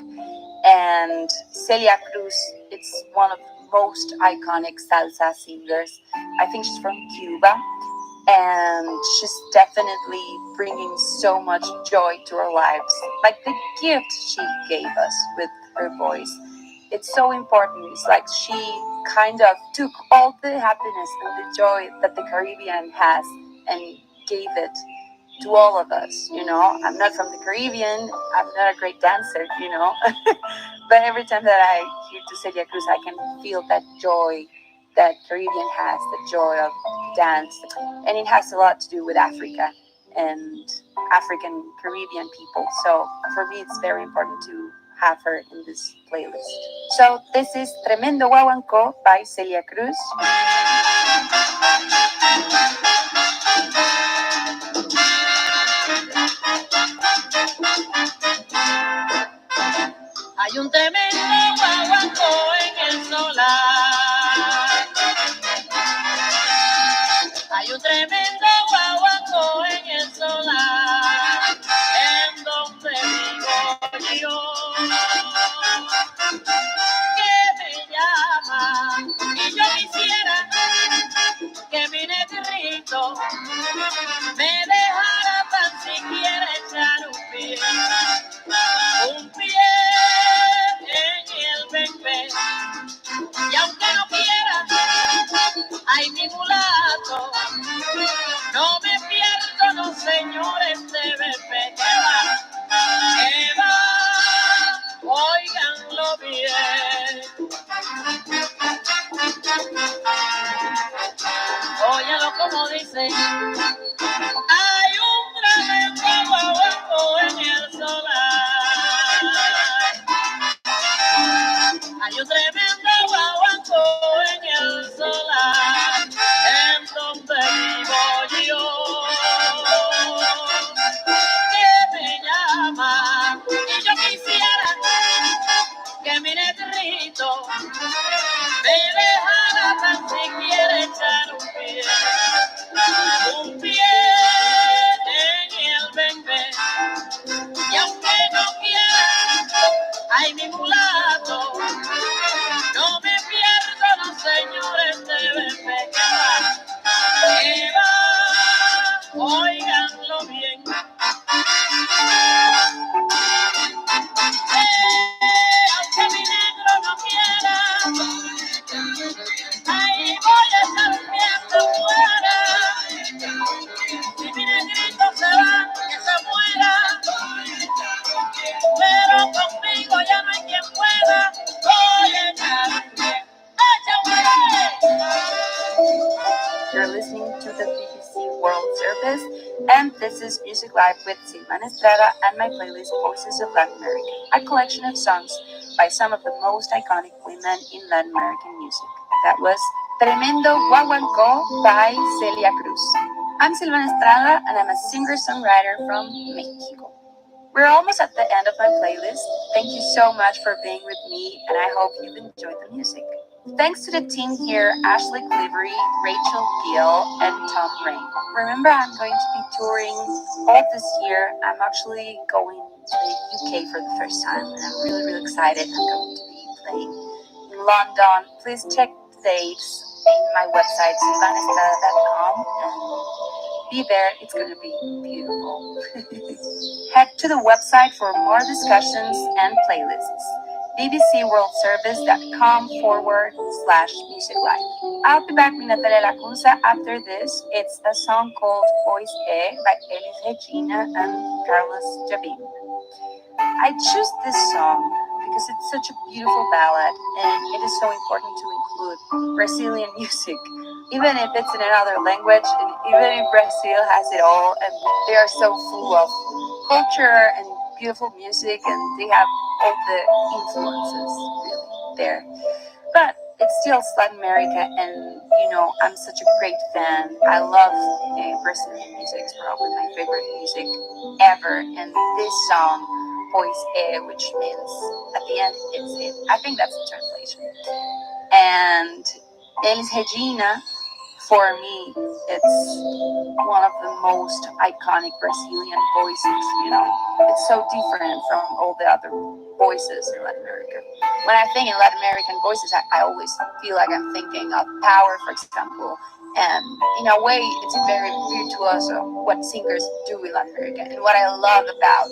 And Celia Cruz, it's one of the most iconic salsa singers. I think she's from Cuba. And she's definitely bringing so much joy to our lives. Like the gift she gave us with her voice. It's so important. It's like she kind of took all the happiness and the joy that the Caribbean has and gave it to all of us, you know. I'm not from the Caribbean. I'm not a great dancer, you know. But every time that I hear to Celia Cruz, I can feel that joy that Caribbean has, the joy of dance. And it has a lot to do with Africa and African Caribbean people. So for me, it's very important to have her in this playlist. So this is Tremendo Guaguancó by Celia Cruz.
Hay un tremendo guaguancó en el solar. Hay un tremendo guaguancó en el solar, en donde vivo yo, que me llama, y yo quisiera que mi negrito me dejara tan siquiera echar un pie en el bebé, y aunque no quiera, ay mi mulato, no me pierdo los señores de bebé, que va, óiganlo bien. Óyalo como dice, hay un tremendo guaguancó en el solar. Hay un tremendo guaguancó en el solar, en donde vivo yo, que me llama, y yo quisiera que mi negrito me dejara tan siquiera echar un pie en el bebé, y aunque no quiera, ay mi mulato, no me pierdo los señores de bebé, que va, óiganlo bien. Aunque mi negro no quiera, ahí voy a estar viendo fuera. Si mi negrito se va, que se muera, pero conmigo ya no hay quien pueda. Oye,
You're listening to the BBC World Service, and this is Music Live with Silvana Estrada and my playlist Voices of Latin America, a collection of songs by some of the most iconic women in Latin American music. That was Tremendo Guaguancó by Celia Cruz. I'm Silvana Estrada, and I'm a singer-songwriter from Mexico. We're almost at the end of my playlist. Thank you so much for being with me, and I hope you've enjoyed the music. Thanks to the team here, Ashley Clivery, Rachel Gill, and Tom Rain. Remember, I'm going to be touring all this year. I'm actually going to the UK for the first time, and I'm really, really excited. I'm going to be playing in London. Please check the dates in my website, silvanestrada.com, and be there. It's going to be beautiful. Head to the website for more discussions and playlists. bbcworldservice.com/musiclife. I'll be back with Natalia Lacunza after this. It's a song called Voice E by Elis Regina and Carlos Jabin. I choose this song because it's such a beautiful ballad, and it is so important to include Brazilian music, even if it's in another language, and even if Brazil has it all, and they are so full of culture and beautiful music, and they have all the influences really there. But it's still Latin America, and I'm such a great fan. I love Brazilian music. It's probably my favorite music ever, and this song, Voice E, which means at the end it's it. I think that's the translation. And Elis Regina, for me, it's one of the most iconic Brazilian voices. It's so different from all the other voices in Latin America. When I think in Latin American voices, I always feel like I'm thinking of Power, for example. And in a way, it's very virtuoso what singers do in Latin America. And what I love about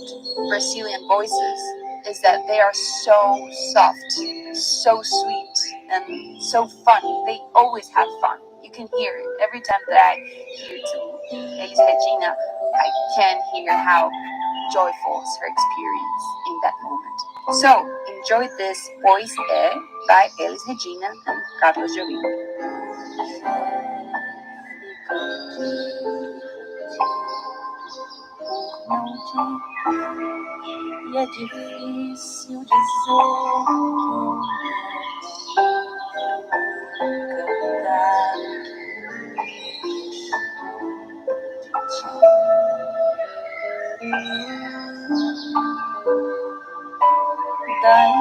Brazilian voices is that they are so soft, so sweet, and so funny. They always have fun. You can hear it. Every time that I hear to Elis Regina, I can hear how joyful is her experience in that moment. So, enjoy this Voice E by Elis Regina and Carlos Jobim.
E é difícil dizer cantar daí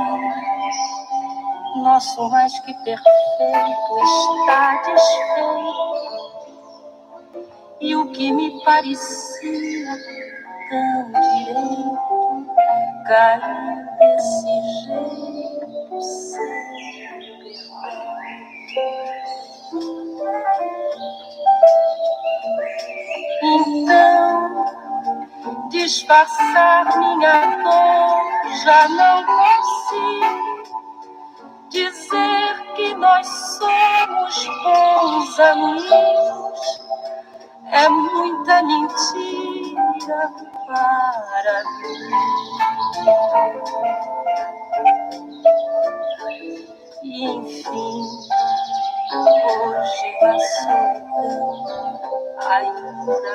nosso mais que perfeito está desfeito, e o que me parecia tão direito caiu desse jeito sem então disfarçar minha dor já não consigo, dizer que nós somos bons amigos é muita mentira para mim. E enfim, hoje na solidão ainda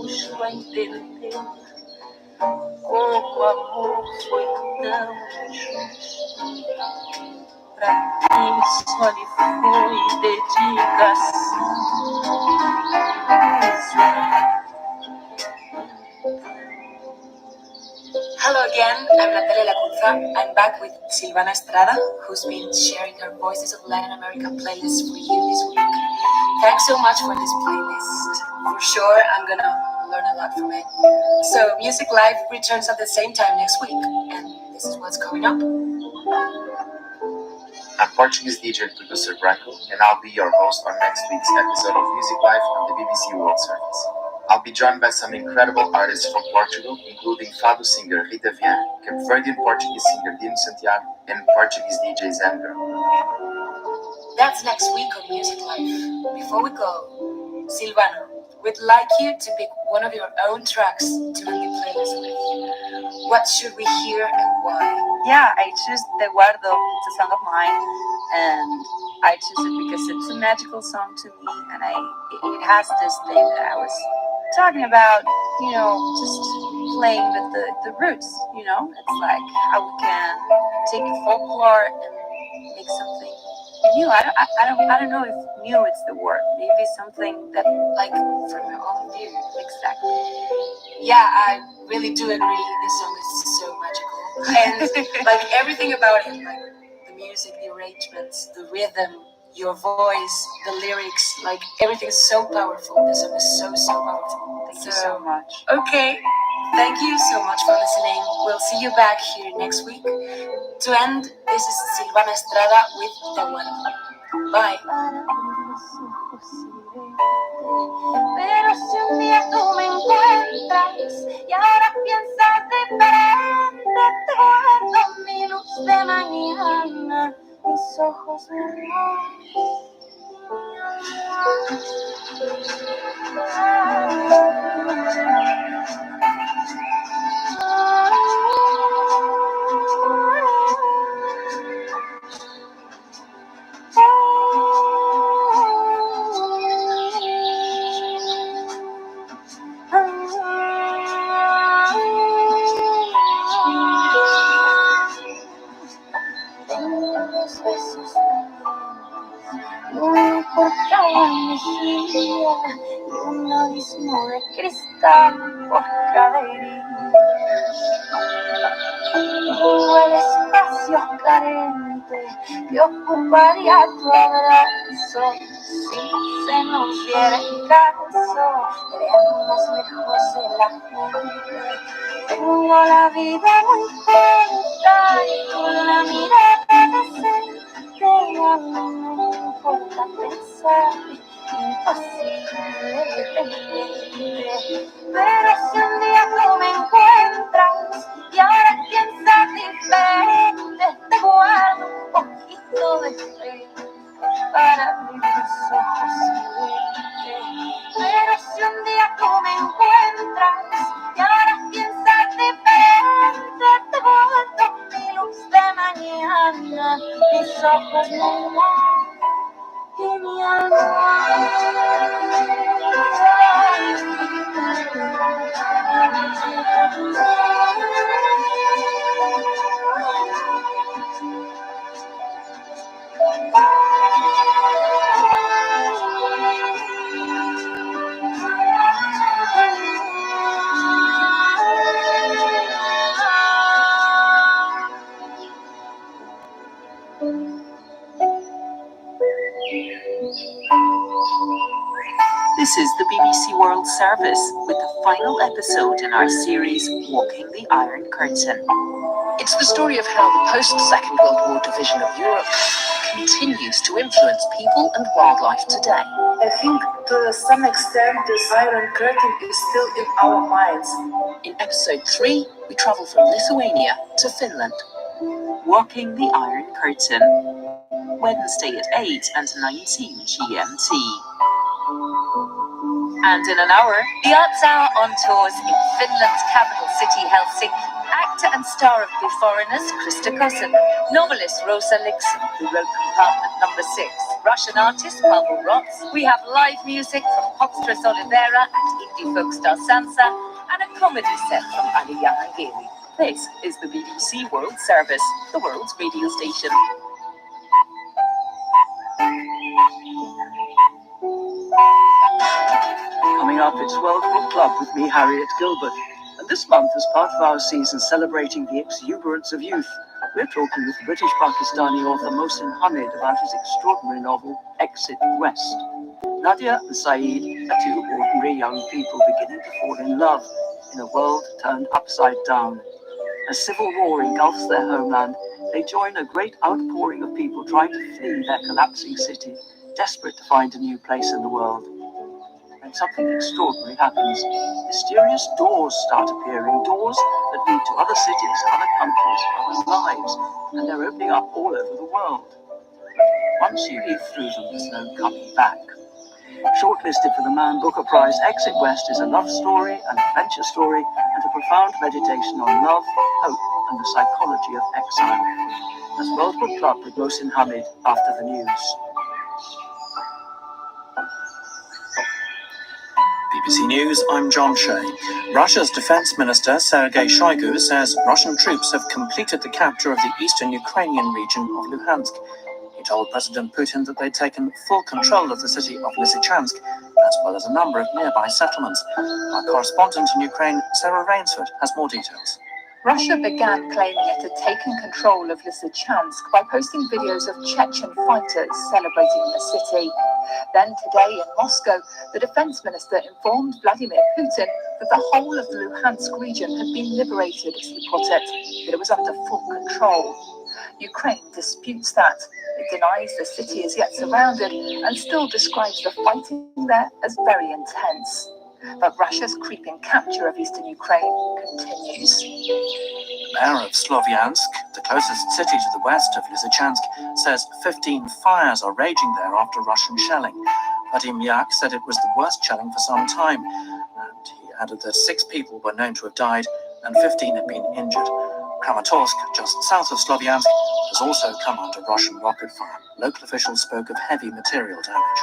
busco a entender como o amor foi tão injusto. Pra mim só lhe foi dedicação.
Hello again, I'm Natalia Lacunza. I'm back with Silvana Estrada, who's been sharing her Voices of Latin America playlist for you this week. Thanks so much for this playlist. For sure, I'm gonna learn a lot from it. So, Music Live returns at the same time next week, and this is what's coming up.
I'm Portuguese DJ and producer Branko, and I'll be your host on next week's episode of Music Live on the BBC World Service. I'll be joined by some incredible artists from Portugal, including Fado singer Rita Vian, Cape Verdean Portuguese singer Dino Santiago, and Portuguese DJ Zangro.
That's next week on Music Live. Before we go, Silvana, we'd like you to pick one of your own tracks to make the playlist with. What should we hear and why?
Yeah, I choose Te Guardo. It's a song of mine, and I choose it because it's a magical song to me, and it has this thing that I was talking about, just playing with the roots, It's like how we can take folklore and make something new. I don't know if new is the word. Maybe something that, like,
from your own view.
exactly.
Yeah, I really do agree. This song is so magical, and like everything about it, like the music, the arrangements, the rhythm, your voice, the lyrics, like everything's so powerful. This song is so powerful.
Thank you so much.
Okay, thank you so much for listening. We'll see you back here next week. To end, this is Silvana Estrada with The One. Bye.
Pero si un día tú me encuentras y ahora piensas diferente, te guardo mi luz de mañana, mis ojos, mi los besos uno por cada mejilla y un abismo de cristal por cada herida. Todo el espacio carente que ocuparía tu abrazo si se nos diera el caso de vernos lejos de la gente. Tengo la vida muy corta y con la mirada decente a mí no me importa pensar, imposible pendiente. Pero si un día tú me encuentras y ahora piensas diferente, te guardo un poquito de fe para abrir los ojos y verte. Pero si un día tú me encuentras y ahora piensas diferente, te guardo mi luz de mañana, mis ojos, mi amor y mi alma.
This is the BBC World Service with the final episode in our series Walking the Iron Curtain.
It's the story of how the post-Second World War division of Europe continues to influence people and wildlife today.
I think to some extent this Iron Curtain is still in our minds.
In episode 3, we travel from Lithuania to Finland.
Walking the Iron Curtain, Wednesday at 8 and 19 GMT. And in an hour,
The Arts Hour on tours in Finland's capital city, Helsinki. Actor and star of The Foreigners, Krista Kossen. Novelist Rosa Liksom, who wrote Compartment Number 6. Russian artist Pavel Rotz. We have live music from Popstress Olivera and indie folk star Sansa, and a comedy set from Ali Yahangiri.
This is the BBC World Service, the world's radio station.
Coming up, it's World Book Club with me, Harriet Gilbert. And this month, as part of our season celebrating the exuberance of youth, we're talking with British-Pakistani author Mohsin Hamid about his extraordinary novel, Exit West. Nadia and Saeed are two ordinary young people beginning to fall in love in a world turned upside down. As civil war engulfs their homeland, they join a great outpouring of people trying to flee their collapsing city, desperate to find a new place in the world. And something extraordinary happens. Mysterious doors start appearing, doors that lead to other cities, other countries, other lives, and they're opening up all over the world. Once you leave through them, there's no coming back. Shortlisted for the Man Booker Prize, Exit West is a love story, an adventure story, and a profound meditation on love, hope, and the psychology of exile. That's World Book Club with Mohsin Hamid after the news. BBC News, I'm John Shea. Russia's Defense Minister Sergei Shoigu says Russian troops have completed the capture of the eastern Ukrainian region of Luhansk. He
told President Putin that they'd taken full control of the city of Lysychansk, as well as a number of nearby settlements. Our correspondent in Ukraine, Sarah Rainsford, has more details.
Russia began claiming it had taken control of Lysychansk by posting videos of Chechen fighters celebrating the city. Then today in Moscow, the defense minister informed Vladimir Putin that the whole of the Luhansk region had been liberated, as he put it, that it was under full control. Ukraine disputes that. It denies the city is yet surrounded and still describes the fighting there as very intense. But Russia's creeping capture of eastern Ukraine continues.
The mayor of Slovyansk, the closest city to the west of Lysychansk, says 15 fires are raging there after Russian shelling. Vadim Yak said it was the worst shelling for some time, and he added that 6 people were known to have died and 15 had been injured. Kramatorsk, just south of Slovyansk, has also come under Russian rocket fire. Local officials spoke of heavy material damage.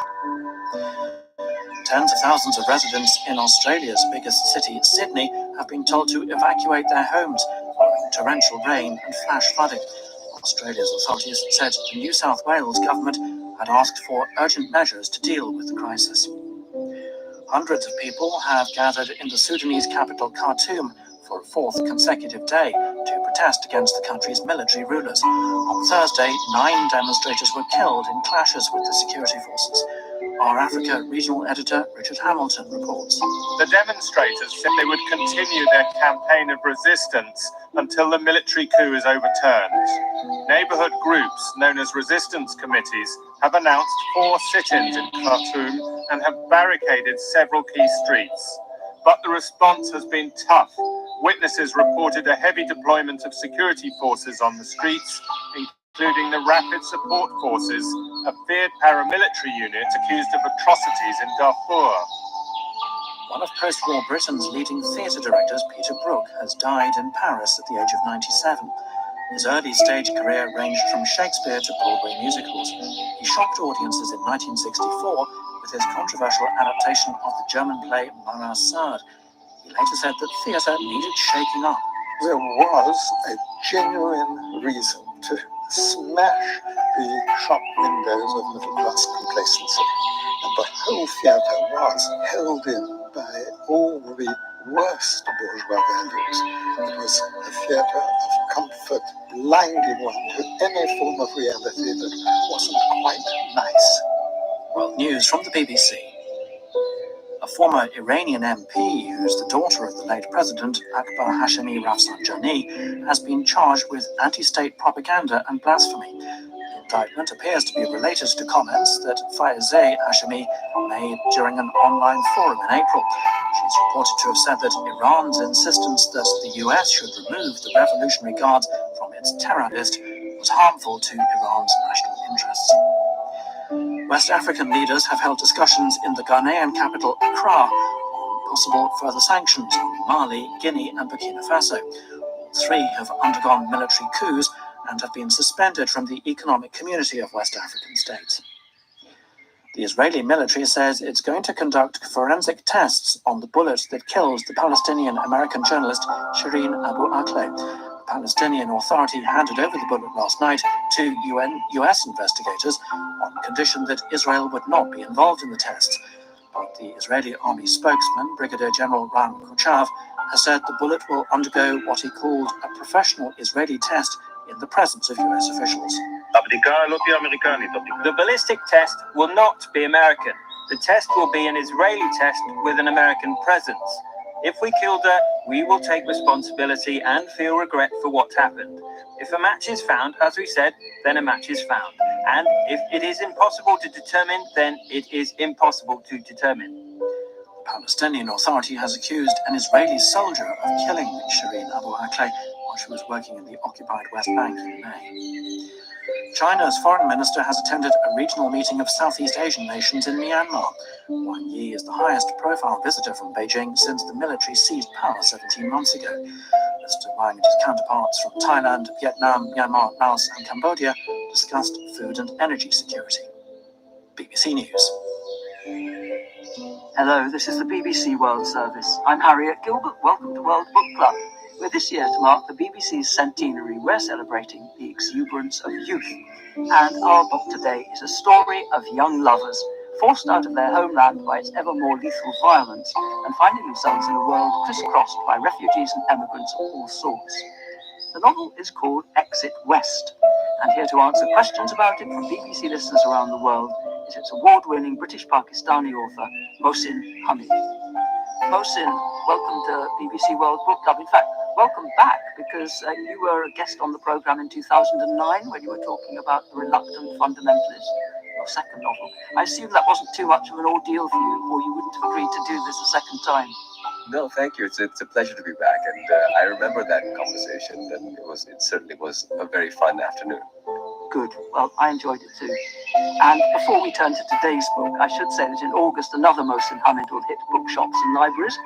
Tens of thousands of residents in Australia's biggest city, Sydney, have been told to evacuate their homes following torrential rain and flash flooding. Australia's authorities said the New South Wales government had asked for urgent measures to deal with the crisis. Hundreds of people have gathered in the Sudanese capital Khartoum for a 4th consecutive day to protest against the country's military rulers. On Thursday, 9 demonstrators were killed in clashes with the security forces. Our Africa regional editor, Richard Hamilton, reports.
The demonstrators said they would continue their campaign of resistance until the military coup is overturned. Neighbourhood groups, known as resistance committees, have announced 4 sit-ins in Khartoum and have barricaded several key streets. But the response has been tough. Witnesses reported a heavy deployment of security forces on the streets, including the Rapid Support Forces, a feared paramilitary unit accused of atrocities in Darfur.
One of post-war Britain's leading theatre directors, Peter Brook, has died in Paris at the age of 97. His early stage career ranged from Shakespeare to Broadway musicals. He shocked audiences in 1964 with his controversial adaptation of the German play Marat Sade. He later said that theatre needed shaking up.
There was a genuine reason to smash the shop windows of middle-class complacency. And the whole theatre was held in by all the worst bourgeois values. It was a theatre of comfort, blinding one to any form of reality that wasn't quite nice.
World news from the BBC. A former Iranian MP, who's the daughter of the late president, Akbar Hashemi Rafsanjani, has been charged with anti-state propaganda and blasphemy. The indictment appears to be related to comments that Faizeh Hashemi made during an online forum in April. She's reported to have said that Iran's insistence that the US should remove the Revolutionary Guards from its terror list was harmful to Iran's national interests. West African leaders have held discussions in the Ghanaian capital, Accra, on possible further sanctions on Mali, Guinea and Burkina Faso. All 3 have undergone military coups and have been suspended from the Economic Community of West African States. The Israeli military says it's going to conduct forensic tests on the bullet that killed the Palestinian-American journalist Shireen Abu Akleh. The Palestinian Authority handed over the bullet last night to US investigators on condition that Israel would not be involved in the tests. But the Israeli army spokesman, Brigadier General Ran Kochav, has said the bullet will undergo what he called a professional Israeli test in the presence of US officials.
The ballistic test will not be American. The test will be an Israeli test with an American presence. If we killed her, we will take responsibility and feel regret for what happened. If a match is found, as we said, then a match is found. And if it is impossible to determine, then it is impossible to determine.
The Palestinian Authority has accused an Israeli soldier of killing Shireen Abu Akleh while she was working in the occupied West Bank in May. China's foreign minister has attended a regional meeting of Southeast Asian nations in Myanmar. Wang Yi is the highest profile visitor from Beijing since the military seized power 17 months ago. Mr. Wang and his counterparts from Thailand, Vietnam, Myanmar, Laos and Cambodia discussed food and energy security. BBC News.
Hello, this is the BBC World Service. I'm Harriet Gilbert. Welcome to World Book Club. We're this year to mark the BBC's centenary. we're celebrating the exuberance of youth. And our book today is a story of young lovers forced out of their homeland by its ever more lethal violence and finding themselves in a world crisscrossed by refugees and emigrants of all sorts. The novel is called Exit West, and here to answer questions about it from BBC listeners around the world is its award-winning British Pakistani author, Mohsin Hamid. Mohsin, welcome to BBC World Book Club. In fact, welcome back, because you were a guest on the programme in 2009 when you were talking about The Reluctant Fundamentalist, your second novel. I assume that wasn't too much of an ordeal for you, or you wouldn't have agreed to do this a second time.
No, thank you. It's a pleasure to be back, and I remember that conversation, and it certainly was a very fun afternoon.
Good. Well, I enjoyed it too. And before we turn to today's book, I should say that in August another Mohsin Hamid will hit bookshops and libraries,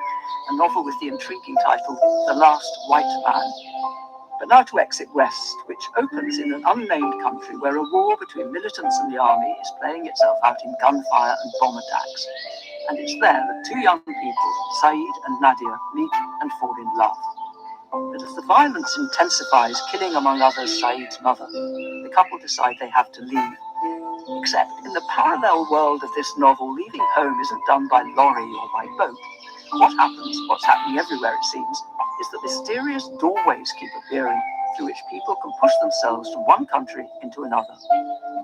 a novel with the intriguing title The Last White Man. But now to Exit West, which opens in an unnamed country where a war between militants and the army is playing itself out in gunfire and bomb attacks. And it's there that two young people, Saeed and Nadia, meet and fall in love. But as the violence intensifies, killing among others Saeed's mother, the couple decide they have to leave. Except in the parallel world of this novel, leaving home isn't done by lorry or by boat. What's happening everywhere it seems, is that mysterious doorways keep appearing through which people can push themselves from one country into another.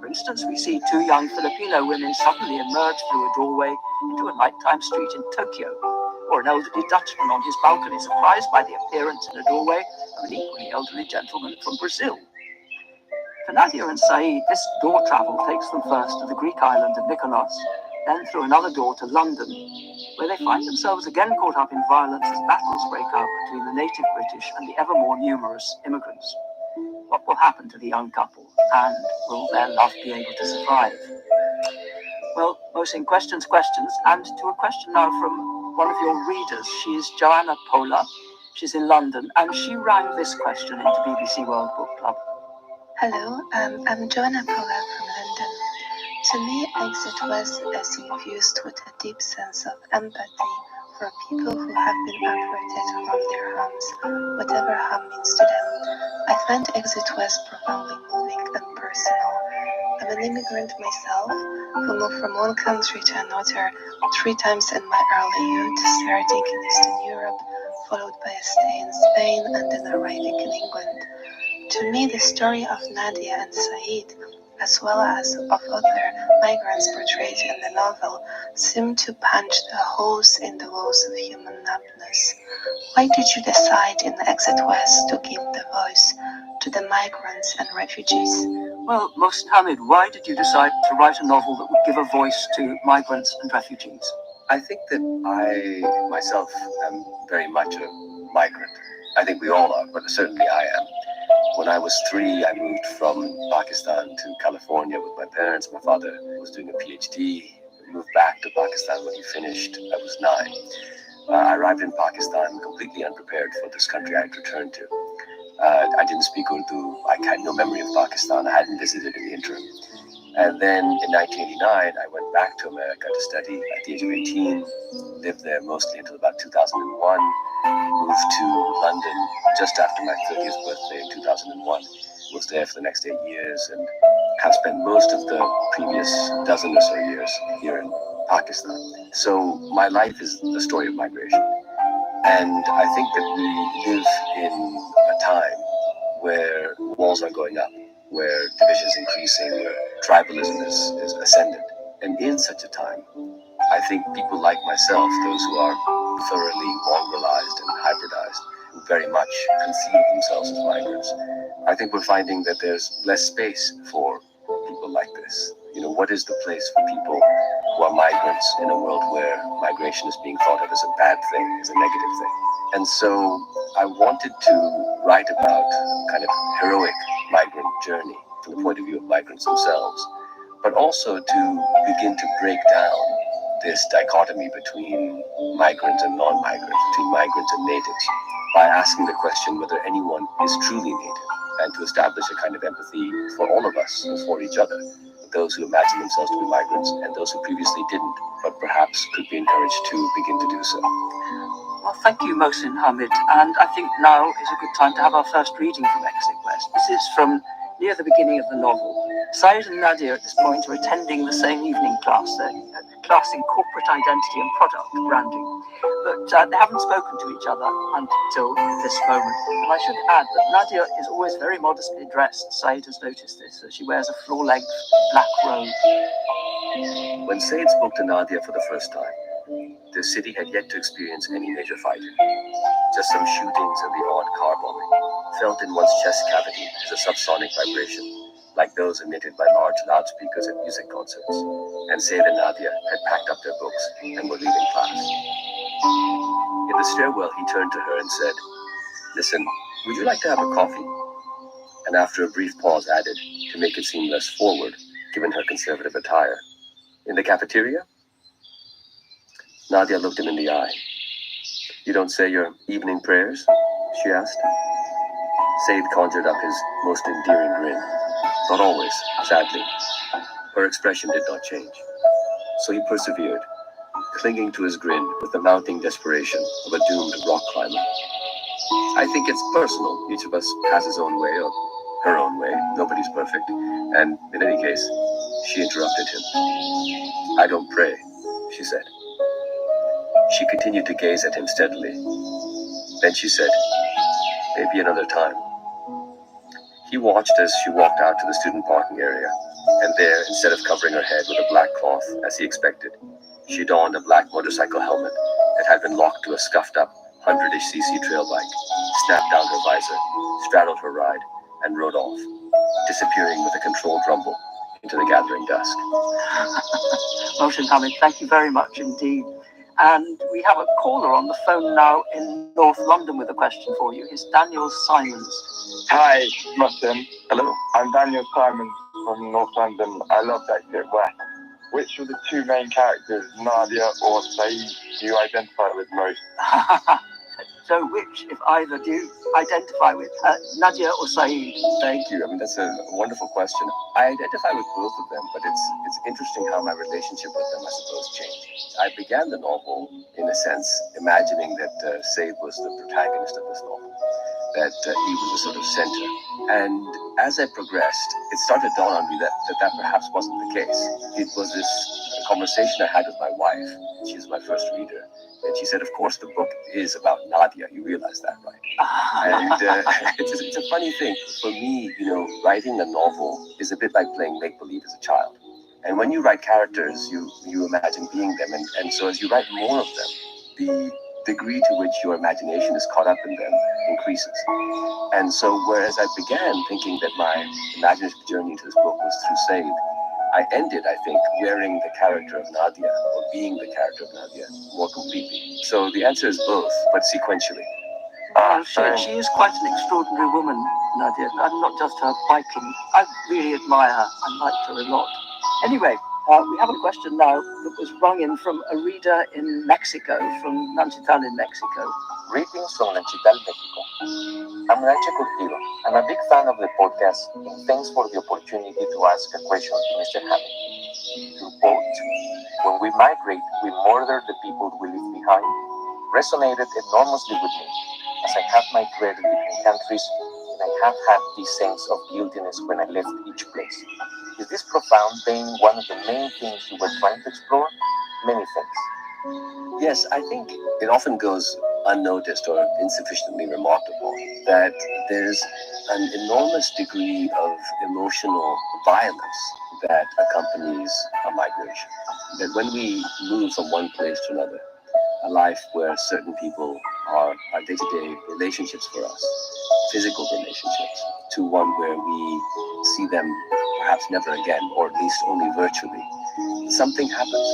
For instance, we see two young Filipino women suddenly emerge through a doorway into a nighttime street in Tokyo, or an elderly Dutchman on his balcony surprised by the appearance in a doorway of an equally elderly gentleman from Brazil. For Nadia and Saeed, this door travel takes them first to the Greek island of Mykonos, then through another door to London, where they find themselves again caught up in violence as battles break out between the native British and the ever more numerous immigrants. What will happen to the young couple, and will their love be able to survive? Well, Mohsin, questions, and to a question now from one of your readers. She is Joanna Pola. She's in London, and she rang this question into BBC World Book Club.
Hello, I'm Joanna Pola from London. To me, Exit West is infused with a deep sense of empathy for people who have been uprooted from their homes, whatever harm means to them. I find Exit West profoundly moving and personal. I'm an immigrant myself, who moved from one country to another 3 times in my early youth, starting in Eastern Europe, followed by a stay in Spain, and then arriving in England. To me, the story of Nadia and Saeed, as well as of other migrants portrayed in the novel, seem to punch the holes in the walls of human numbness. Why did you decide in Exit West to give the voice to the migrants and refugees?
Well, Mohsin Hamid, why did you decide to write a novel that would give a voice to migrants and refugees?
I think that I myself am very much a migrant. I think we all are, but certainly I am. When I was 3, I moved from Pakistan to California with my parents. My father was doing a PhD. We moved back to Pakistan when he finished. I was 9. I arrived in Pakistan completely unprepared for this country I had returned to. I didn't speak Urdu. I had no memory of Pakistan. I hadn't visited in the interim. And then in 1989, I went back to America to study at the age of 18, lived there mostly until about 2001, moved to London just after my 30th birthday in 2001, was there for the next 8 years, and have spent most of the previous dozen or so years here in Pakistan. So my life is the story of migration. And I think that we live in a time where walls are going up, where division is increasing, where tribalism is ascendant. And in such a time, I think people like myself, those who are thoroughly mongrelized and hybridized, who very much conceive themselves as migrants, I think we're finding that there's less space for people like this. You know, what is the place for people who are migrants in a world where migration is being thought of as a bad thing, as a negative thing? And so I wanted to write about kind of heroic migrant journey from the point of view of migrants themselves, but also to begin to break down this dichotomy between migrants and non-migrants, between migrants and natives, by asking the question whether anyone is truly native, and to establish a kind of empathy for all of us and for each other, those who imagine themselves to be migrants and those who previously didn't, but perhaps could be encouraged to begin to do so.
Well, thank you, Mohsin Hamid, and I think now is a good time to have our first reading from Exit West. This is from near the beginning of the novel. Saeed and Nadia at this point are attending the same evening class, a class in corporate identity and product branding. But they haven't spoken to each other until this moment. And I should add that Nadia is always very modestly dressed. Saeed has noticed this, that she wears a floor-length black robe.
When Said spoke to Nadia for the first time, the city had yet to experience any major fighting. Just some shootings and the odd car bombing, felt in one's chest cavity as a subsonic vibration, like those emitted by large loudspeakers at music concerts. And Said and Nadia had packed up their books and were leaving class. In the stairwell, he turned to her and said, "Listen, would you like to have a coffee?" And after a brief pause added, to make it seem less forward, given her conservative attire, "In the cafeteria?" Nadia looked him in the eye. "You don't say your evening prayers?" she asked. Said conjured up his most endearing grin. Not always, sadly. Her expression did not change. So he persevered, clinging to his grin with the mounting desperation of a doomed rock climber. "I think it's personal. Each of us has his own way, or her own way. Nobody's perfect. And in any case," she interrupted him. "I don't pray," she said. She continued to gaze at him steadily. Then she said, "Maybe another time." He watched as she walked out to the student parking area, and there, instead of covering her head with a black cloth, as he expected, she donned a black motorcycle helmet that had been locked to a scuffed-up 100-ish cc trail bike, snapped down her visor, straddled her ride, and rode off, disappearing with a controlled rumble into the gathering dusk.
Mohsin Hamid, thank you very much indeed. And we have a caller on the phone now in North London with a question for you. It's Daniel Simons.
Hi, Mohsin. Hello. I'm Daniel Simons from North London. I love that you get west. Which of the two main characters, Nadia or Saeed, do you identify with most?
So which, if either, do you identify with, Nadia or Saeed?
Thank you. I mean, that's a wonderful question. I identify with both of them, but it's interesting how my relationship with them, I suppose, changed. I began the novel, in a sense, imagining that Said was the protagonist of this novel, that he was the sort of center. And as I progressed, it started to dawn on me that perhaps wasn't the case. It was this conversation I had with my wife. She's my first reader. And she said, "Of course, the book is about Nadia. You realize that, right?" And it's a funny thing. For me, writing a novel is a bit like playing make-believe as a child. And when you write characters, you imagine being them. And so as you write more of them, the degree to which your imagination is caught up in them increases. And so whereas I began thinking that my imaginative journey to this book was through Said, I ended, I think, wearing the character of Nadia, or being the character of Nadia, more completely. So the answer is both, but sequentially.
She is quite an extraordinary woman, Nadia, and not just her biking. I really admire her. I liked her a lot. Anyway, we have a question now that was rung in from a reader in Mexico, from Nanchital in Mexico.
Greetings from Nanchital, Mexico. I'm Nanchi Curtido. I'm a big fan of the podcast, and thanks for the opportunity to ask a question to Mr. Hamid. Your quote, "When we migrate, we murder the people we leave behind," resonated enormously with me, as I have migrated between countries, and I have had this sense of guiltiness when I left each place. Is this profound pain one of the main things you were trying to explore? Many thanks.
Yes, I think it often goes unnoticed or insufficiently remarked upon that there's an enormous degree of emotional violence that accompanies a migration. That when we move from one place to another, a life where certain people are day-to-day relationships for us, physical relationships, to one where we see them perhaps never again, or at least only virtually, something happens.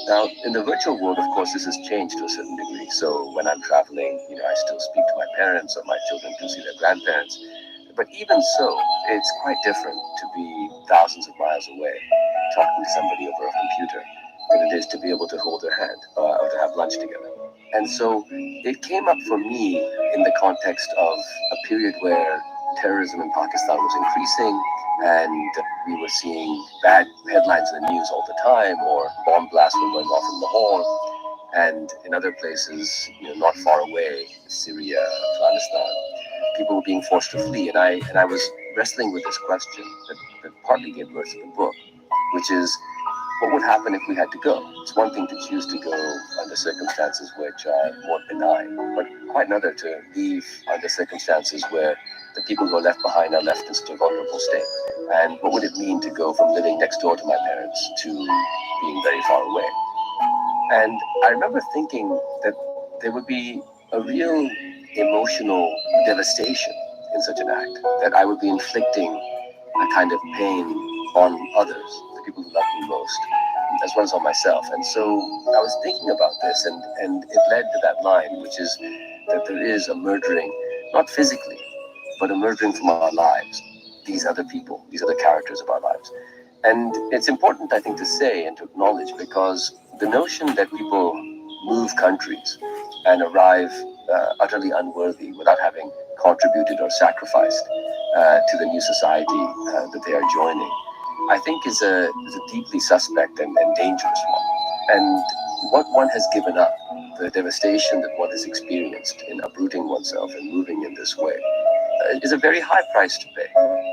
Now, in the virtual world, of course, this has changed to a certain degree. So when I'm traveling, I still speak to my parents, or my children do see their grandparents. But even so, it's quite different to be thousands of miles away, talking to somebody over a computer, than it is to be able to hold their hand or to have lunch together. And so it came up for me in the context of a period where terrorism in Pakistan was increasing, and we were seeing bad headlines in the news all the time, or bomb blasts were going off in Lahore, and in other places, not far away, Syria, Afghanistan, people were being forced to flee. And I was wrestling with this question that partly gave birth to the book, which is, what would happen if we had to go? It's one thing to choose to go under circumstances which are more benign, but quite another to leave under circumstances where the people who are left behind are left in such a vulnerable state. And what would it mean to go from living next door to my parents to being very far away? And I remember thinking that there would be a real emotional devastation in such an act, that I would be inflicting a kind of pain on others, the people who love me most, as well as on myself. And so I was thinking about this, and it led to that line, which is that there is a murdering, not physically, but a murdering from our lives, these other people, these other characters of our lives. And it's important, I think, to say and to acknowledge, because the notion that people move countries and arrive utterly unworthy without having contributed or sacrificed to the new society that they are joining, I think is a deeply suspect and dangerous one. And what one has given up, the devastation that one has experienced in uprooting oneself and moving in this way, is a very high price to pay.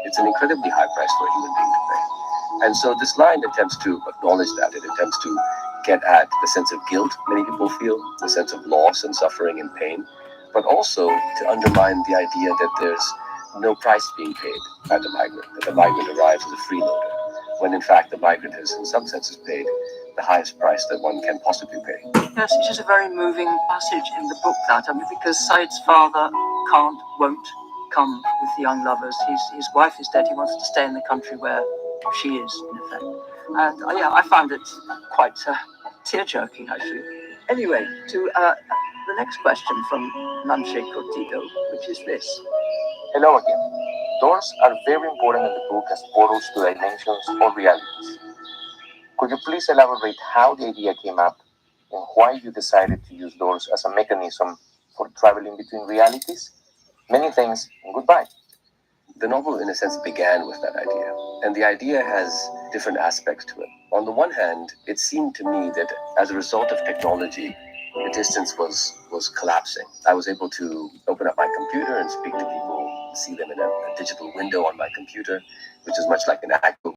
It's an incredibly high price for a human being to pay. And so this line attempts to acknowledge that. It attempts to get at the sense of guilt many people feel, the sense of loss and suffering and pain, but also to undermine the idea that there's no price being paid by the migrant, that the migrant arrives as a freeloader, when in fact the migrant has in some senses paid the highest price that one can possibly pay.
Yes, it is a very moving passage in the book, that. I mean, because Said's father won't come with the young lovers. His wife is dead. He wants to stay in the country where she is, in effect. And I found it quite tear-jerking, actually. Anyway, to the next question from Nanche Cortido, which is this.
Hello again. Doors are very important in the book as portals to dimensions or realities. Could you please elaborate how the idea came up and why you decided to use doors as a mechanism for traveling between realities? Many thanks and goodbye.
The novel, in a sense, began with that idea, and the idea has different aspects to it. On the one hand, it seemed to me that as a result of technology, the distance was collapsing. I was able to open up my computer and speak to people, see them in a digital window on my computer, which is much like an actual